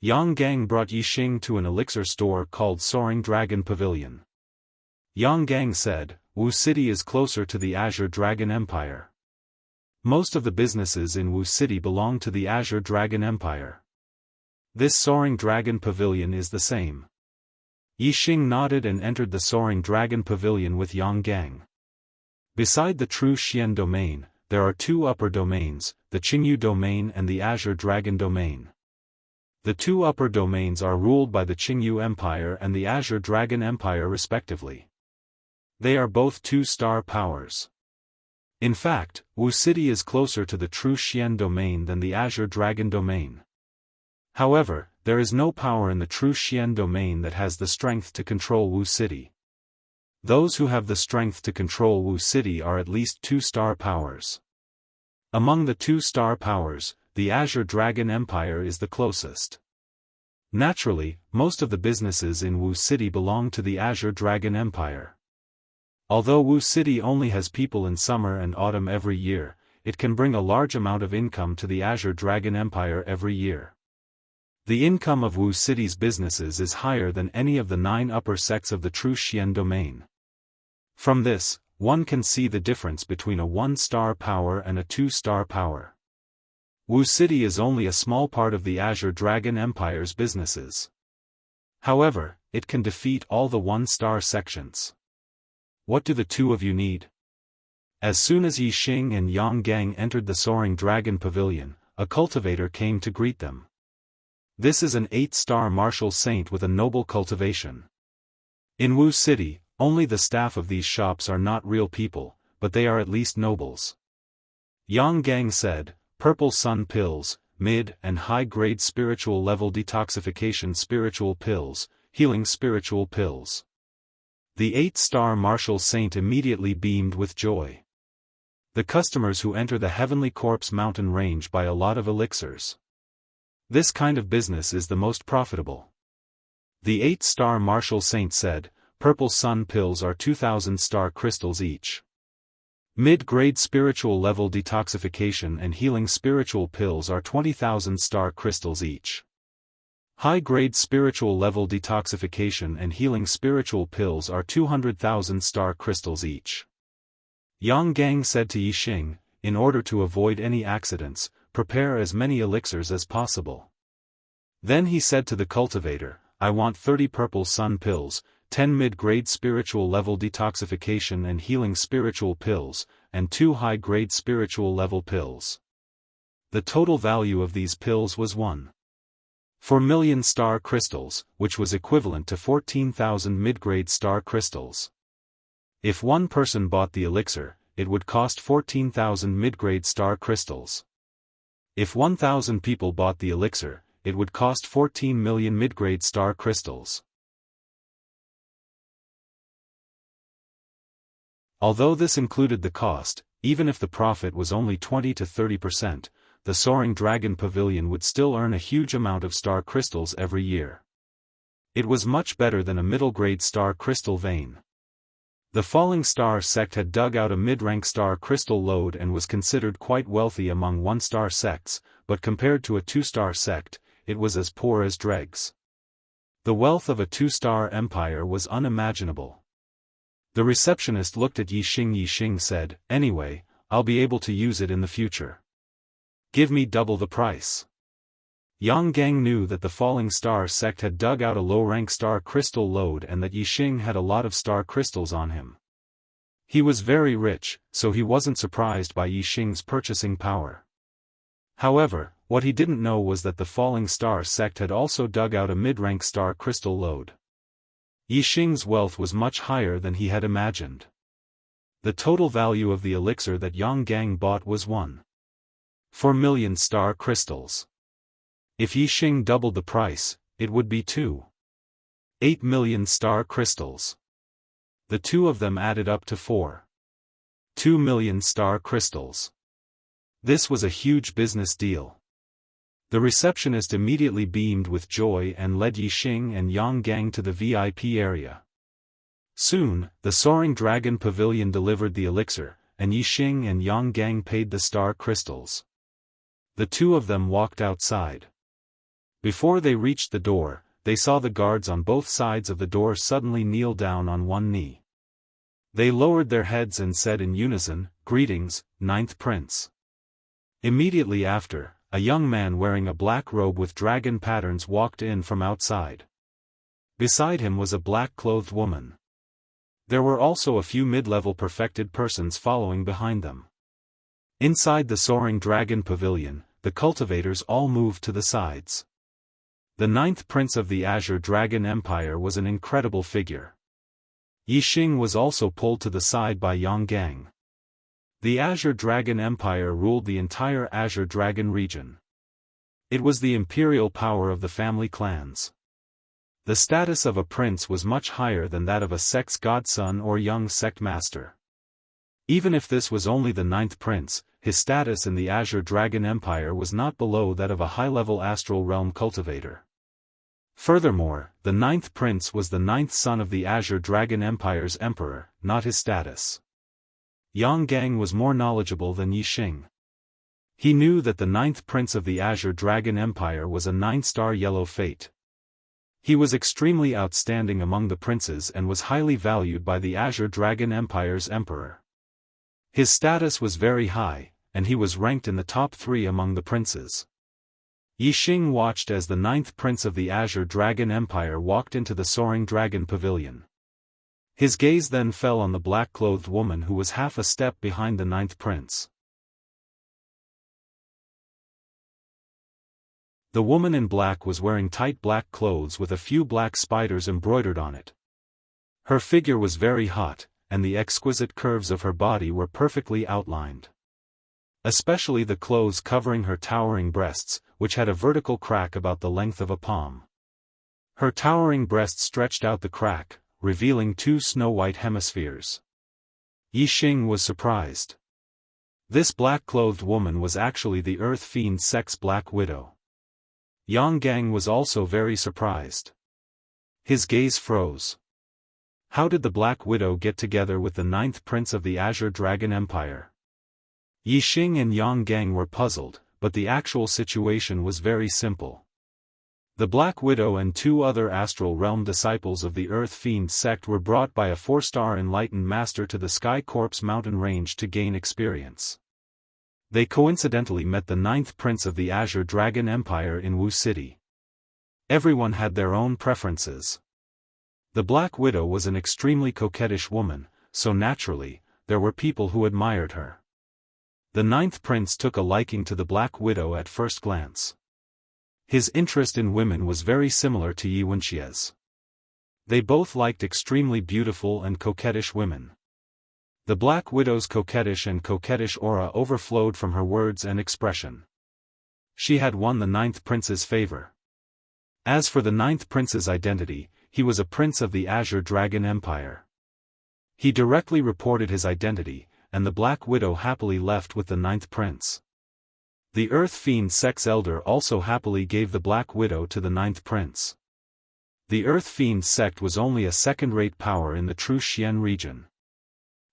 Yang Gang brought Yixing to an elixir store called Soaring Dragon Pavilion. Yang Gang said, Wu City is closer to the Azure Dragon Empire. Most of the businesses in Wu City belong to the Azure Dragon Empire. This Soaring Dragon Pavilion is the same. Yixing nodded and entered the Soaring Dragon Pavilion with Yang Gang. Beside the True Xian domain, there are 2 upper domains, the Qingyu domain and the Azure Dragon domain. The 2 upper domains are ruled by the Qingyu Empire and the Azure Dragon Empire respectively. They are both 2-star powers. In fact, Wu City is closer to the True Xian domain than the Azure Dragon domain. However, there is no power in the true Xian domain that has the strength to control Wu City. Those who have the strength to control Wu City are at least 2-star powers. Among the 2-star powers, the Azure Dragon Empire is the closest. Naturally, most of the businesses in Wu City belong to the Azure Dragon Empire. Although Wu City only has people in summer and autumn every year, it can bring a large amount of income to the Azure Dragon Empire every year. The income of Wu City's businesses is higher than any of the 9 upper sects of the true Xian domain. From this, one can see the difference between a 1-star power and a 2-star power. Wu City is only a small part of the Azure Dragon Empire's businesses. However, it can defeat all the 1-star sections. What do the two of you need? As soon as Yi Xing and Yang Gang entered the Soaring Dragon Pavilion, a cultivator came to greet them. This is an 8-star martial saint with a noble cultivation. In Wu City, only the staff of these shops are not real people, but they are at least nobles. Yang Gang said, Purple Sun Pills, mid- and high-grade spiritual level detoxification spiritual pills, healing spiritual pills. The 8-star martial saint immediately beamed with joy. The customers who enter the Heavenly Corpse mountain range buy a lot of elixirs. This kind of business is the most profitable. The 8-star martial saint said, Purple Sun Pills are 2,000 star crystals each. Mid-grade spiritual level detoxification and healing spiritual pills are 20,000 star crystals each. High-grade spiritual level detoxification and healing spiritual pills are 200,000 star crystals each. Yang Gang said to Yi Xing, in order to avoid any accidents, prepare as many elixirs as possible. Then he said to the cultivator, I want 30 Purple Sun Pills, 10 mid-grade spiritual level detoxification and healing spiritual pills, and 2 high-grade spiritual level pills. The total value of these pills was 1.4 million star crystals, which was equivalent to 14,000 mid-grade star crystals. If one person bought the elixir, it would cost 14,000 mid-grade star crystals. If 1,000 people bought the elixir, it would cost 14 million mid-grade star crystals. Although this included the cost, even if the profit was only 20 to 30%, the Soaring Dragon Pavilion would still earn a huge amount of star crystals every year. It was much better than a middle-grade star crystal vein. The Falling Star sect had dug out a mid-rank star crystal lode and was considered quite wealthy among 1-star sects, but compared to a 2-star sect, it was as poor as dregs. The wealth of a 2-star empire was unimaginable. The receptionist looked at Yi Xing. Yi Xing said, anyway, I'll be able to use it in the future. Give me double the price. Yang Gang knew that the Falling Star sect had dug out a low-rank star crystal lode and that Yi Xing had a lot of star crystals on him. He was very rich, so he wasn't surprised by Yi Xing's purchasing power. However, what he didn't know was that the Falling Star sect had also dug out a mid-rank star crystal lode. Yi Xing's wealth was much higher than he had imagined. The total value of the elixir that Yang Gang bought was 1.4 million star crystals. If Yi Xing doubled the price, it would be 2.8 million star crystals. The two of them added up to 4.2 million star crystals. This was a huge business deal. The receptionist immediately beamed with joy and led Yi Xing and Yang Gang to the VIP area. Soon, the Soaring Dragon Pavilion delivered the elixir, and Yi Xing and Yang Gang paid the star crystals. The two of them walked outside. Before they reached the door, they saw the guards on both sides of the door suddenly kneel down on one knee. They lowered their heads and said in unison, "Greetings, Ninth Prince." Immediately after, a young man wearing a black robe with dragon patterns walked in from outside. Beside him was a black-clothed woman. There were also a few mid-level perfected persons following behind them. Inside the Soaring Dragon Pavilion, the cultivators all moved to the sides. The ninth prince of the Azure Dragon Empire was an incredible figure. Yi Xing was also pulled to the side by Yang Gang. The Azure Dragon Empire ruled the entire Azure Dragon region. It was the imperial power of the family clans. The status of a prince was much higher than that of a sect's godson or young sect master. Even if this was only the 9th prince, his status in the Azure Dragon Empire was not below that of a high-level astral realm cultivator. Furthermore, the 9th prince was the 9th son of the Azure Dragon Empire's emperor, not his status. Yang Gang was more knowledgeable than Yi Xing. He knew that the 9th prince of the Azure Dragon Empire was a 9-star yellow fate. He was extremely outstanding among the princes and was highly valued by the Azure Dragon Empire's emperor. His status was very high, and he was ranked in the top 3 among the princes. Yi Xing watched as the 9th prince of the Azure Dragon Empire walked into the Soaring Dragon Pavilion. His gaze then fell on the black-clothed woman who was half a step behind the 9th prince. The woman in black was wearing tight black clothes with a few black spiders embroidered on it. Her figure was very hot, and the exquisite curves of her body were perfectly outlined. Especially the clothes covering her towering breasts, which had a vertical crack about the length of a palm. Her towering breast stretched out the crack, revealing 2 snow-white hemispheres. Yi Xing was surprised. This black-clothed woman was actually the Earth Fiend sect's Black Widow. Yang Gang was also very surprised. His gaze froze. How did the Black Widow get together with the 9th prince of the Azure Dragon Empire? Yi Xing and Yang Gang were puzzled, but the actual situation was very simple. The Black Widow and 2 other Astral Realm disciples of the Earth Fiend sect were brought by a 4-star enlightened master to the Sky Corpse mountain range to gain experience. They coincidentally met the 9th prince of the Azure Dragon Empire in Wu City. Everyone had their own preferences. The Black Widow was an extremely coquettish woman, so naturally, there were people who admired her. The 9th prince took a liking to the Black Widow at first glance. His interest in women was very similar to Yi Wenxia's. They both liked extremely beautiful and coquettish women. The Black Widow's coquettish aura overflowed from her words and expression. She had won the 9th prince's favor. As for the 9th prince's identity, he was a prince of the Azure Dragon Empire. He directly reported his identity, and the Black Widow happily left with the 9th prince. The Earth Fiend sect's elder also happily gave the Black Widow to the 9th prince. The Earth Fiend sect was only a second-rate power in the true Xian region.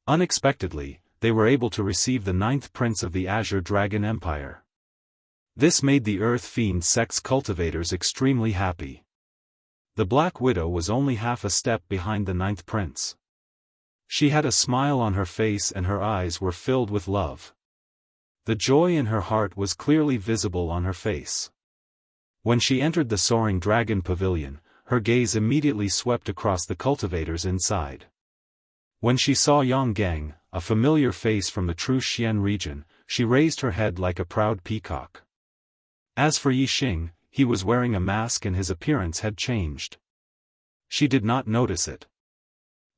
Unexpectedly, they were able to receive the 9th prince of the Azure Dragon Empire. This made the Earth Fiend sect's cultivators extremely happy. The Black Widow was only half a step behind the 9th prince. She had a smile on her face and her eyes were filled with love. The joy in her heart was clearly visible on her face. When she entered the Soaring Dragon Pavilion, her gaze immediately swept across the cultivators inside. When she saw Yang Gang, a familiar face from the true Xian region, she raised her head like a proud peacock. As for Yi Xing, he was wearing a mask and his appearance had changed. She did not notice it.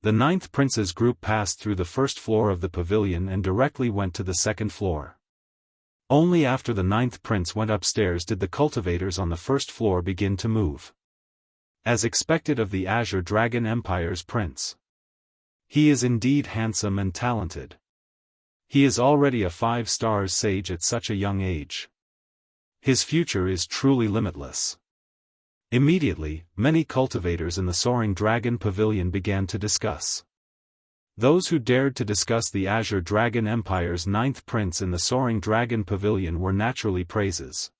The 9th prince's group passed through the first floor of the pavilion and directly went to the second floor. Only after the 9th prince went upstairs did the cultivators on the first floor begin to move. As expected of the Azure Dragon Empire's prince. He is indeed handsome and talented. He is already a 5-star sage at such a young age. His future is truly limitless. Immediately, many cultivators in the Soaring Dragon Pavilion began to discuss. Those who dared to discuss the Azure Dragon Empire's 9th prince in the Soaring Dragon Pavilion were naturally praises.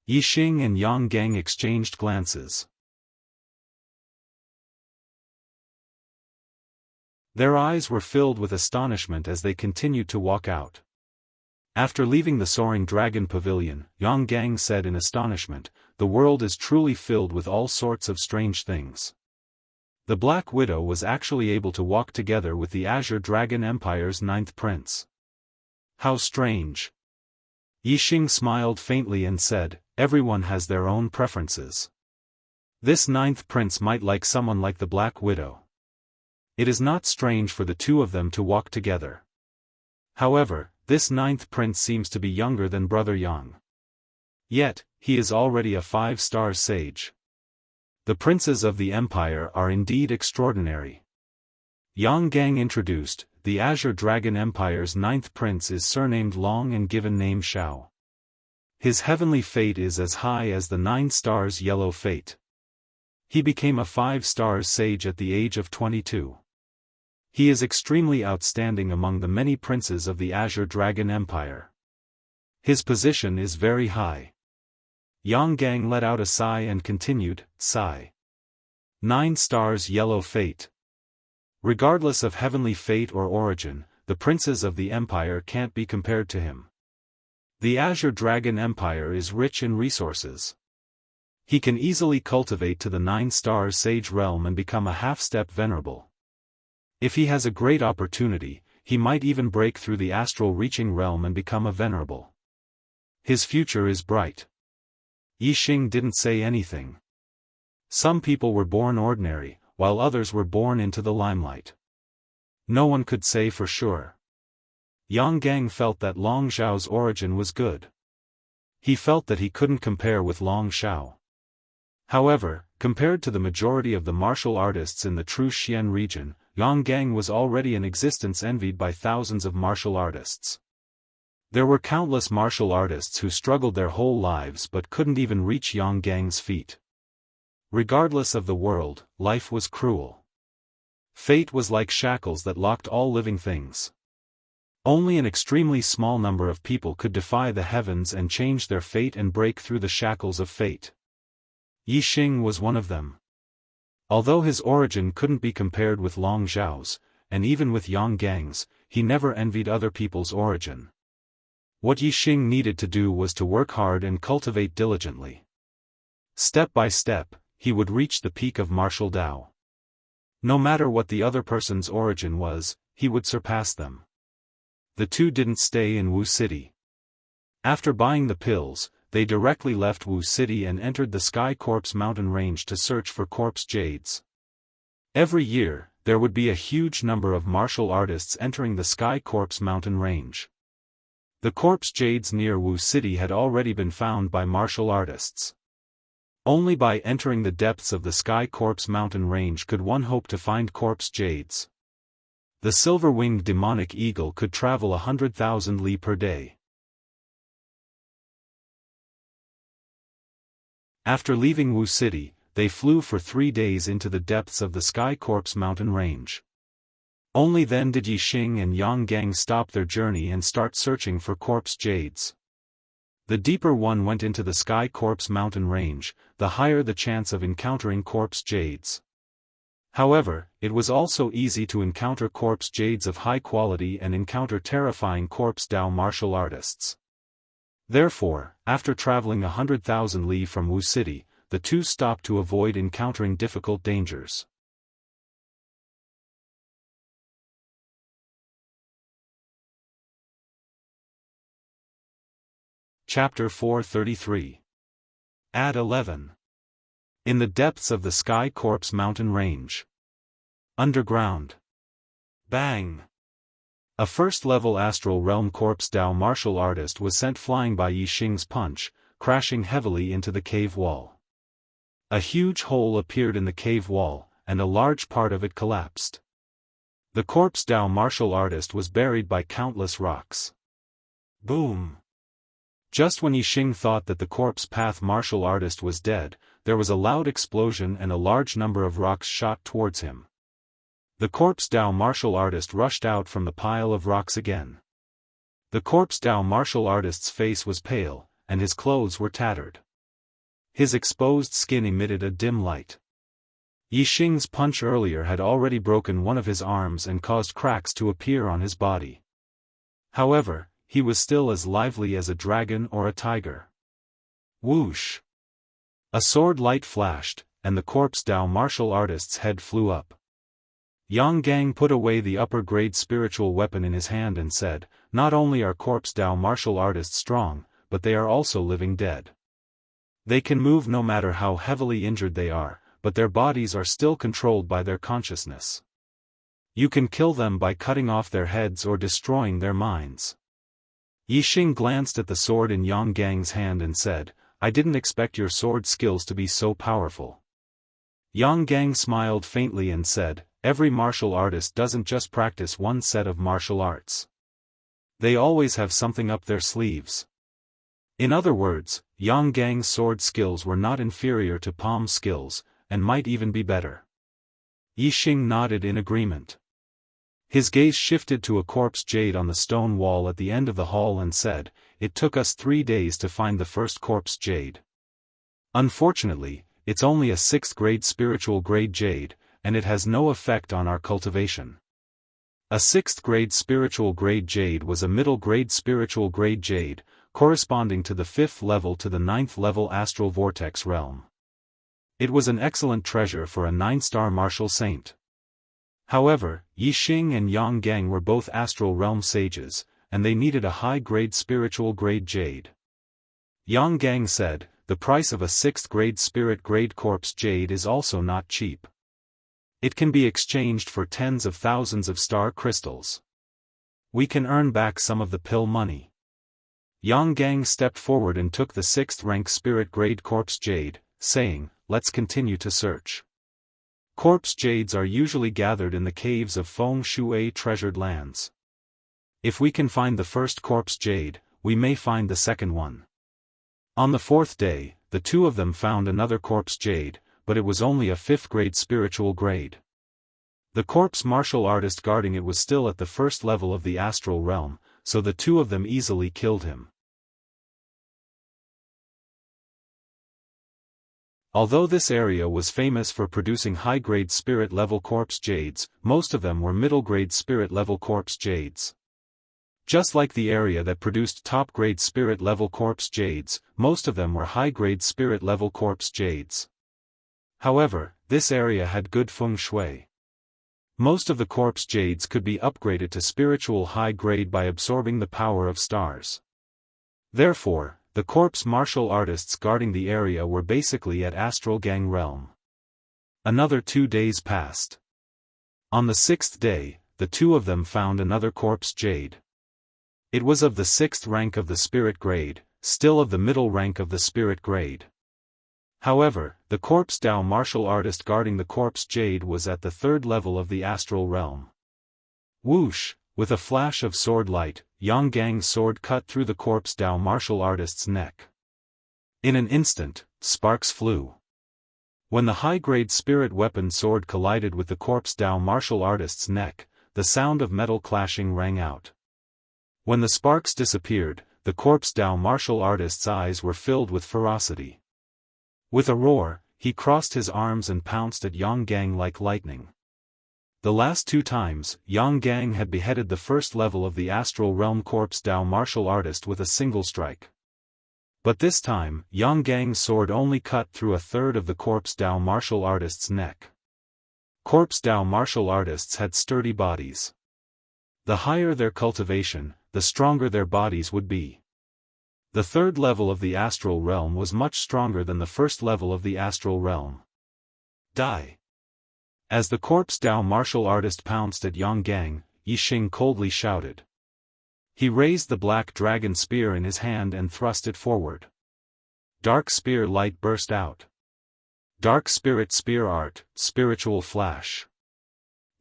Yi Xing and Yang Gang exchanged glances. Their eyes were filled with astonishment as they continued to walk out. After leaving the Soaring Dragon Pavilion, Yang Gang said in astonishment, "The world is truly filled with all sorts of strange things." The Black Widow was actually able to walk together with the Azure Dragon Empire's 9th prince. How strange. Yi Xing smiled faintly and said, "Everyone has their own preferences. This 9th prince might like someone like the Black Widow. It is not strange for the 2 of them to walk together. However, this 9th prince seems to be younger than Brother Yang. Yet, he is already a 5-star sage. The princes of the empire are indeed extraordinary. Yang Gang introduced, the Azure Dragon Empire's 9th prince is surnamed Long and given name Shao. His heavenly fate is as high as the 9 stars yellow fate. He became a 5-star sage at the age of 22. He is extremely outstanding among the many princes of the Azure Dragon Empire. His position is very high. Yang Gang let out a sigh and continued, sigh. 9 stars yellow fate. Regardless of heavenly fate or origin, the princes of the empire can't be compared to him. The Azure Dragon Empire is rich in resources. He can easily cultivate to the 9-star sage realm and become a half-step venerable. If he has a great opportunity, he might even break through the astral reaching realm and become a venerable. His future is bright. Yixing didn't say anything. Some people were born ordinary, while others were born into the limelight. No one could say for sure. Yang Gang felt that Long Xiao's origin was good. He felt that he couldn't compare with Long Xiao. However, compared to the majority of the martial artists in the true Xian region, Yang Gang was already in existence envied by thousands of martial artists. There were countless martial artists who struggled their whole lives but couldn't even reach Yang Gang's feet. Regardless of the world, life was cruel. Fate was like shackles that locked all living things. Only an extremely small number of people could defy the heavens and change their fate and break through the shackles of fate. Yixing was one of them. Although his origin couldn't be compared with Long Xiao's, and even with Yang Gang's, he never envied other people's origin. What Yixing needed to do was to work hard and cultivate diligently. Step by step, he would reach the peak of martial Dao. No matter what the other person's origin was, he would surpass them. The two didn't stay in Wu City. After buying the pills, they directly left Wu City and entered the Sky Corpse mountain range to search for corpse jades. Every year, there would be a huge number of martial artists entering the Sky Corpse mountain range. The corpse jades near Wu City had already been found by martial artists. Only by entering the depths of the Sky Corpse mountain range could one hope to find corpse jades. The silver-winged demonic eagle could travel 100,000 li per day. After leaving Wu City, they flew for 3 days into the depths of the Sky Corpse mountain range. Only then did Yixing and Yang Gang stop their journey and start searching for corpse jades. The deeper one went into the Sky Corpse mountain range, the higher the chance of encountering corpse jades. However, it was also easy to encounter corpse jades of high quality and encounter terrifying corpse Dao martial artists. Therefore, after traveling 100,000 li from Wu City, the two stopped to avoid encountering difficult dangers. Chapter 433. Ad 11. In the depths of the Sky Corpse mountain range. Underground. Bang! A first-level astral realm corpse Dao martial artist was sent flying by Yixing's punch, crashing heavily into the cave wall. A huge hole appeared in the cave wall, and a large part of it collapsed. The corpse Dao martial artist was buried by countless rocks. Boom! Just when Yixing thought that the corpse path martial artist was dead, there was a loud explosion and a large number of rocks shot towards him. The corpse Dao martial artist rushed out from the pile of rocks again. The corpse Dao martial artist's face was pale, and his clothes were tattered. His exposed skin emitted a dim light. Yixing's punch earlier had already broken one of his arms and caused cracks to appear on his body. However, he was still as lively as a dragon or a tiger. Whoosh! A sword light flashed, and the corpse Dao martial artist's head flew up. Yang Gang put away the upper-grade spiritual weapon in his hand and said, "Not only are corpse Dao martial artists strong, but they are also living dead. They can move no matter how heavily injured they are, but their bodies are still controlled by their consciousness. You can kill them by cutting off their heads or destroying their minds." Yixing glanced at the sword in Yang Gang's hand and said, I didn't expect your sword skills to be so powerful. Yang Gang smiled faintly and said, every martial artist doesn't just practice one set of martial arts. They always have something up their sleeves. In other words, Yang Gang's sword skills were not inferior to Palm's skills, and might even be better. Yixing nodded in agreement. His gaze shifted to a corpse jade on the stone wall at the end of the hall and said, it took us 3 days to find the first corpse jade. Unfortunately, it's only a 6th grade spiritual grade jade, and it has no effect on our cultivation. A 6th grade spiritual grade jade was a middle grade spiritual grade jade, corresponding to the 5th level to the 9th level astral vortex realm. It was an excellent treasure for a 9-star martial saint. However, Yixing and Yang Gang were both astral realm sages, and they needed a high-grade spiritual grade jade. Yang Gang said, the price of a 6th grade spirit grade corpse jade is also not cheap. It can be exchanged for tens of thousands of star crystals. We can earn back some of the pill money. Yang Gang stepped forward and took the 6th rank spirit grade corpse jade, saying, let's continue to search. Corpse jades are usually gathered in the caves of Feng Shui treasured lands. If we can find the first corpse jade, we may find the second one. On the 4th day, the two of them found another corpse jade, but it was only a 5th grade spiritual grade. The corpse martial artist guarding it was still at the 1st level of the astral realm, so the two of them easily killed him. Although this area was famous for producing high-grade spirit-level corpse jades, most of them were middle-grade spirit-level corpse jades. Just like the area that produced top-grade spirit-level corpse jades, most of them were high-grade spirit-level corpse jades. However, this area had good feng shui. Most of the corpse jades could be upgraded to spiritual high-grade by absorbing the power of stars. Therefore, the corpse martial artists guarding the area were basically at Astral Gang realm. Another 2 days passed. On the 6th day, the two of them found another corpse jade. It was of the 6th rank of the spirit grade, still of the middle rank of the spirit grade. However, the corpse Dao martial artist guarding the corpse jade was at the 3rd level of the astral realm. Whoosh! With a flash of sword light, Yang Gang's sword cut through the corpse Dao martial artist's neck. In an instant, sparks flew. When the high-grade spirit weapon sword collided with the corpse Dao martial artist's neck, the sound of metal clashing rang out. When the sparks disappeared, the corpse Dao martial artist's eyes were filled with ferocity. With a roar, he crossed his arms and pounced at Yang Gang like lightning. The last 2 times, Yang Gang had beheaded the 1st level of the astral realm corpse Dao martial artist with a single strike. But this time, Yang Gang's sword only cut through a third of the corpse Dao martial artist's neck. Corpse Dao martial artists had sturdy bodies. The higher their cultivation, the stronger their bodies would be. The 3rd level of the astral realm was much stronger than the 1st level of the astral realm. Die! As the corpse Dao martial artist pounced at Yang Gang, Yixing coldly shouted. He raised the black dragon spear in his hand and thrust it forward. Dark spear light burst out. Dark spirit spear art, spiritual flash.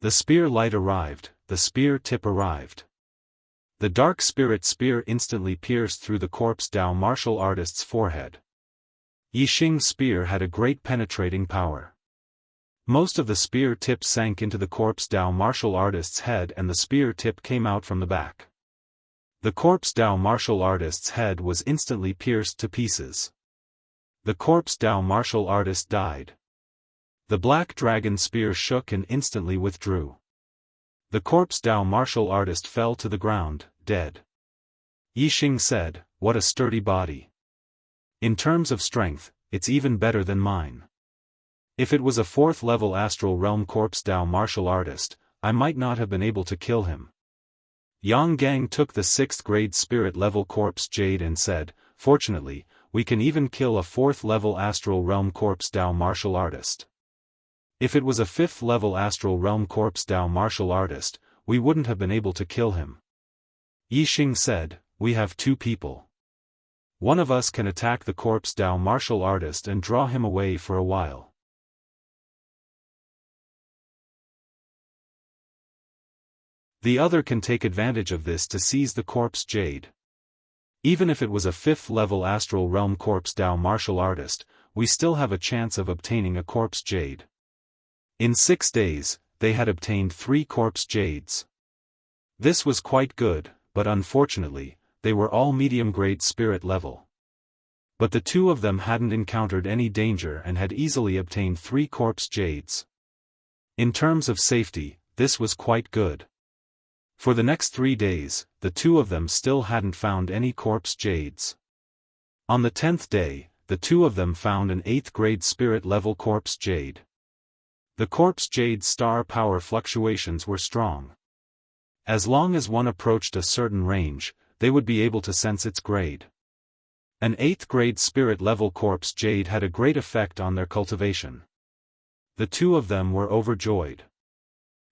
The spear light arrived, the spear tip arrived. The dark spirit spear instantly pierced through the corpse Dao martial artist's forehead. Yixing's spear had a great penetrating power. Most of the spear tip sank into the corpse Dao martial artist's head and the spear tip came out from the back. The corpse Dao martial artist's head was instantly pierced to pieces. The corpse Dao martial artist died. The black dragon spear shook and instantly withdrew. The corpse Dao martial artist fell to the ground, dead. Yixing said, what a sturdy body. In terms of strength, it's even better than mine. If it was a 4th level astral realm corpse Dao martial artist, I might not have been able to kill him. Yang Gang took the 6th grade spirit level corpse jade and said, fortunately, we can even kill a 4th level astral realm corpse Dao martial artist. If it was a 5th level astral realm corpse Dao martial artist, we wouldn't have been able to kill him. Yixing said, we have 2 people. One of us can attack the corpse Dao martial artist and draw him away for a while. The other can take advantage of this to seize the corpse jade. Even if it was a 5th level astral realm corpse Dao martial artist, we still have a chance of obtaining a corpse jade. In 6 days, they had obtained 3 corpse jades. This was quite good, but unfortunately, they were all medium-grade spirit level. But the 2 of them hadn't encountered any danger and had easily obtained 3 corpse jades. In terms of safety, this was quite good. For the next 3 days, the 2 of them still hadn't found any corpse jades. On the 10th day, the 2 of them found an 8th grade spirit level corpse jade. The corpse jade's star power fluctuations were strong. As long as one approached a certain range, they would be able to sense its grade. An 8th grade spirit level corpse jade had a great effect on their cultivation. The 2 of them were overjoyed.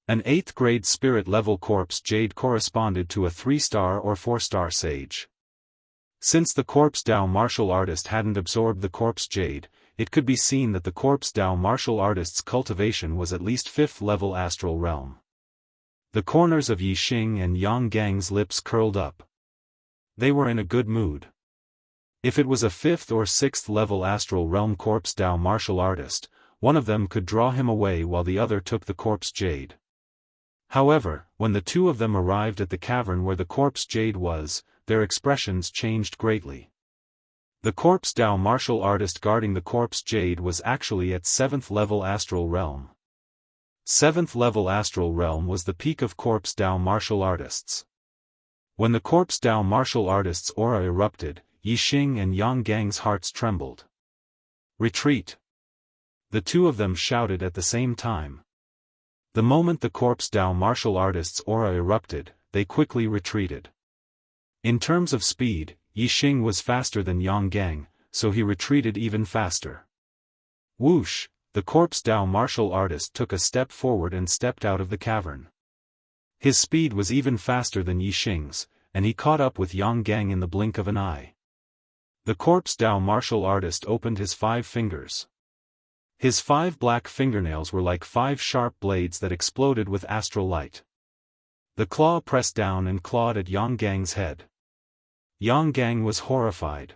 An 8th grade spirit level corpse jade corresponded to a 3-star or 4-star sage. Since the corpse Dao martial artist hadn't absorbed the corpse jade, it could be seen that the corpse Dao martial artist's cultivation was at least 5th level astral realm. The corners of Yixing and Yang Gang's lips curled up. They were in a good mood. If it was a 5th or 6th level astral realm corpse Dao martial artist, one of them could draw him away while the other took the corpse jade. However, when the 2 of them arrived at the cavern where the corpse jade was, their expressions changed greatly. The corpse Dao martial artist guarding the corpse jade was actually at 7th level astral realm. 7th level astral realm was the peak of corpse Dao martial artists. When the corpse Dao martial artist's aura erupted, Yixing and Yang Gang's hearts trembled. Retreat! The 2 of them shouted at the same time. The moment the corpse Dao martial artist's aura erupted, they quickly retreated. In terms of speed, Yixing was faster than Yang Gang, so he retreated even faster. Whoosh! The corpse Dao martial artist took a step forward and stepped out of the cavern. His speed was even faster than Yixing's, and he caught up with Yang Gang in the blink of an eye. The corpse Dao martial artist opened his 5 fingers. His 5 black fingernails were like 5 sharp blades that exploded with astral light. The claw pressed down and clawed at Yang Gang's head. Yang Gang was horrified.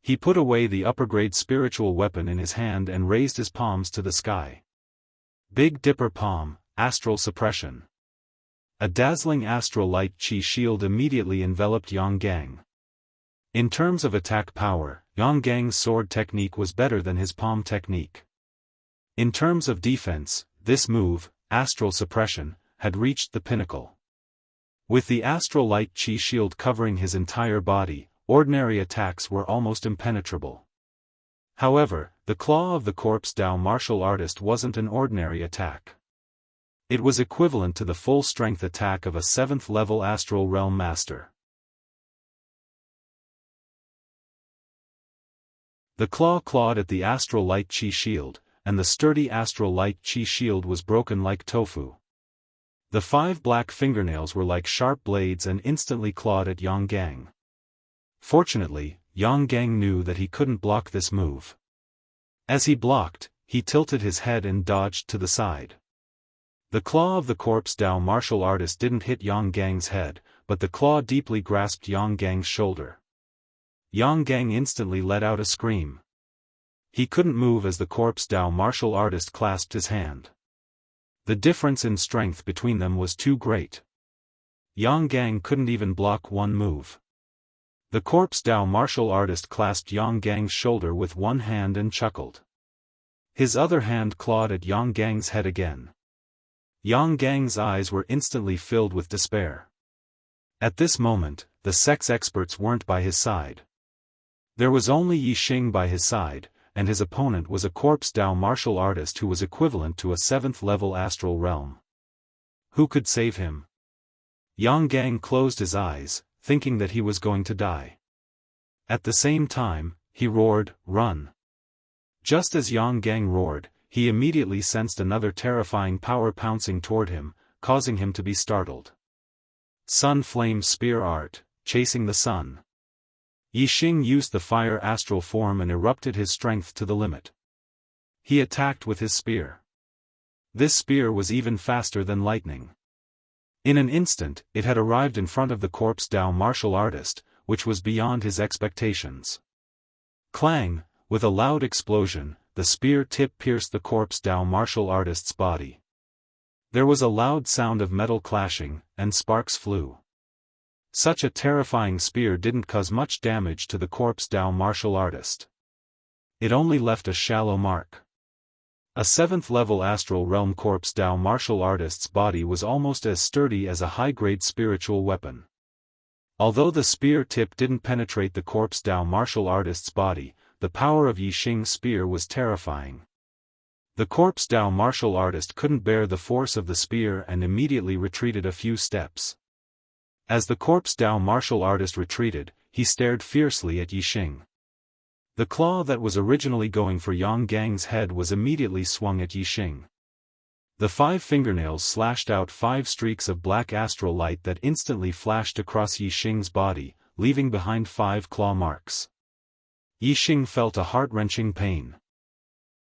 He put away the upper-grade spiritual weapon in his hand and raised his palms to the sky. Big Dipper Palm, Astral Suppression. A dazzling astral light chi shield immediately enveloped Yang Gang. In terms of attack power, Yang Gang's sword technique was better than his palm technique. In terms of defense, this move, Astral Suppression, had reached the pinnacle. With the astral light chi shield covering his entire body, ordinary attacks were almost impenetrable. However, the claw of the corpse Dao martial artist wasn't an ordinary attack. It was equivalent to the full-strength attack of a 7th level astral realm master. The claw clawed at the astral light chi shield, and the sturdy astral light chi shield was broken like tofu. The 5 black fingernails were like sharp blades and instantly clawed at Yang Gang. Fortunately, Yang Gang knew that he couldn't block this move. As he blocked, he tilted his head and dodged to the side. The claw of the corpse Dao martial artist didn't hit Yang Gang's head, but the claw deeply grasped Yang Gang's shoulder. Yang Gang instantly let out a scream. He couldn't move as the corpse Dao martial artist clasped his hand. The difference in strength between them was too great. Yang Gang couldn't even block one move. The corpse Dao martial artist clasped Yang Gang's shoulder with one hand and chuckled. His other hand clawed at Yang Gang's head again. Yang Gang's eyes were instantly filled with despair. At this moment, the sects experts weren't by his side. There was only Yixing by his side, and his opponent was a corpse Dao martial artist who was equivalent to a 7th level astral realm. Who could save him? Yang Gang closed his eyes, thinking that he was going to die. At the same time, he roared, "Run!" Just as Yang Gang roared, he immediately sensed another terrifying power pouncing toward him, causing him to be startled. Sun Flame Spear Art, Chasing the Sun. Yixing used the fire astral form and erupted his strength to the limit. He attacked with his spear. This spear was even faster than lightning. In an instant, it had arrived in front of the corpse Dao martial artist, which was beyond his expectations. Clang! With a loud explosion, the spear tip pierced the corpse Dao martial artist's body. There was a loud sound of metal clashing, and sparks flew. Such a terrifying spear didn't cause much damage to the corpse Dao martial artist. It only left a shallow mark. A 7th-level astral realm corpse Dao martial artist's body was almost as sturdy as a high-grade spiritual weapon. Although the spear tip didn't penetrate the corpse Dao martial artist's body, the power of Yixing's spear was terrifying. The corpse Dao martial artist couldn't bear the force of the spear and immediately retreated a few steps. As the corpse Dao martial artist retreated, he stared fiercely at Yixing. The claw that was originally going for Yang Gang's head was immediately swung at Yixing. The 5 fingernails slashed out 5 streaks of black astral light that instantly flashed across Yixing's body, leaving behind 5 claw marks. Yixing felt a heart-wrenching pain.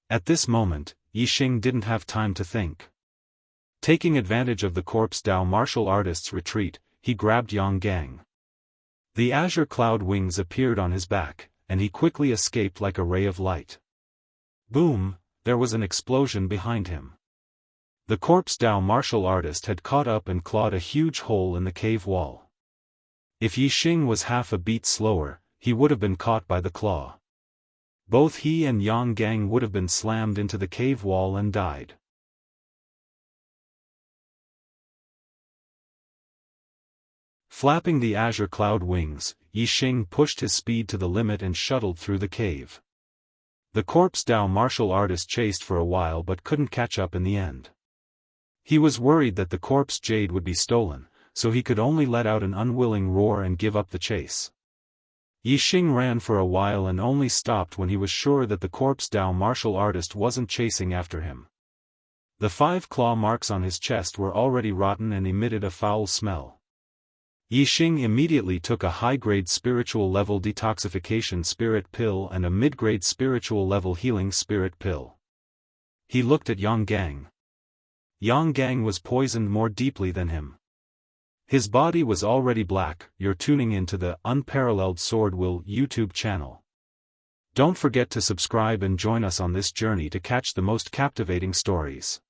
At this moment, Yixing didn't have time to think. Taking advantage of the corpse Dao martial artist's retreat, he grabbed Yang Gang. The azure cloud wings appeared on his back, and he quickly escaped like a ray of light. Boom! There was an explosion behind him. The corpse Dao martial artist had caught up and clawed a huge hole in the cave wall. If Yixing was half a beat slower, he would have been caught by the claw. Both he and Yang Gang would have been slammed into the cave wall and died. Flapping the azure cloud wings, Yixing pushed his speed to the limit and shuttled through the cave. The corpse Dao martial artist chased for a while but couldn't catch up in the end. He was worried that the corpse jade would be stolen, so he could only let out an unwilling roar and give up the chase. Yixing ran for a while and only stopped when he was sure that the corpse Dao martial artist wasn't chasing after him. The 5 claw marks on his chest were already rotten and emitted a foul smell. Yixing immediately took a high-grade spiritual level detoxification spirit pill and a mid-grade spiritual level healing spirit pill. He looked at Yang Gang. Yang Gang was poisoned more deeply than him. His body was already black. You're tuning into the Unparalleled SwordWill YouTube channel. Don't forget to subscribe and join us on this journey to catch the most captivating stories.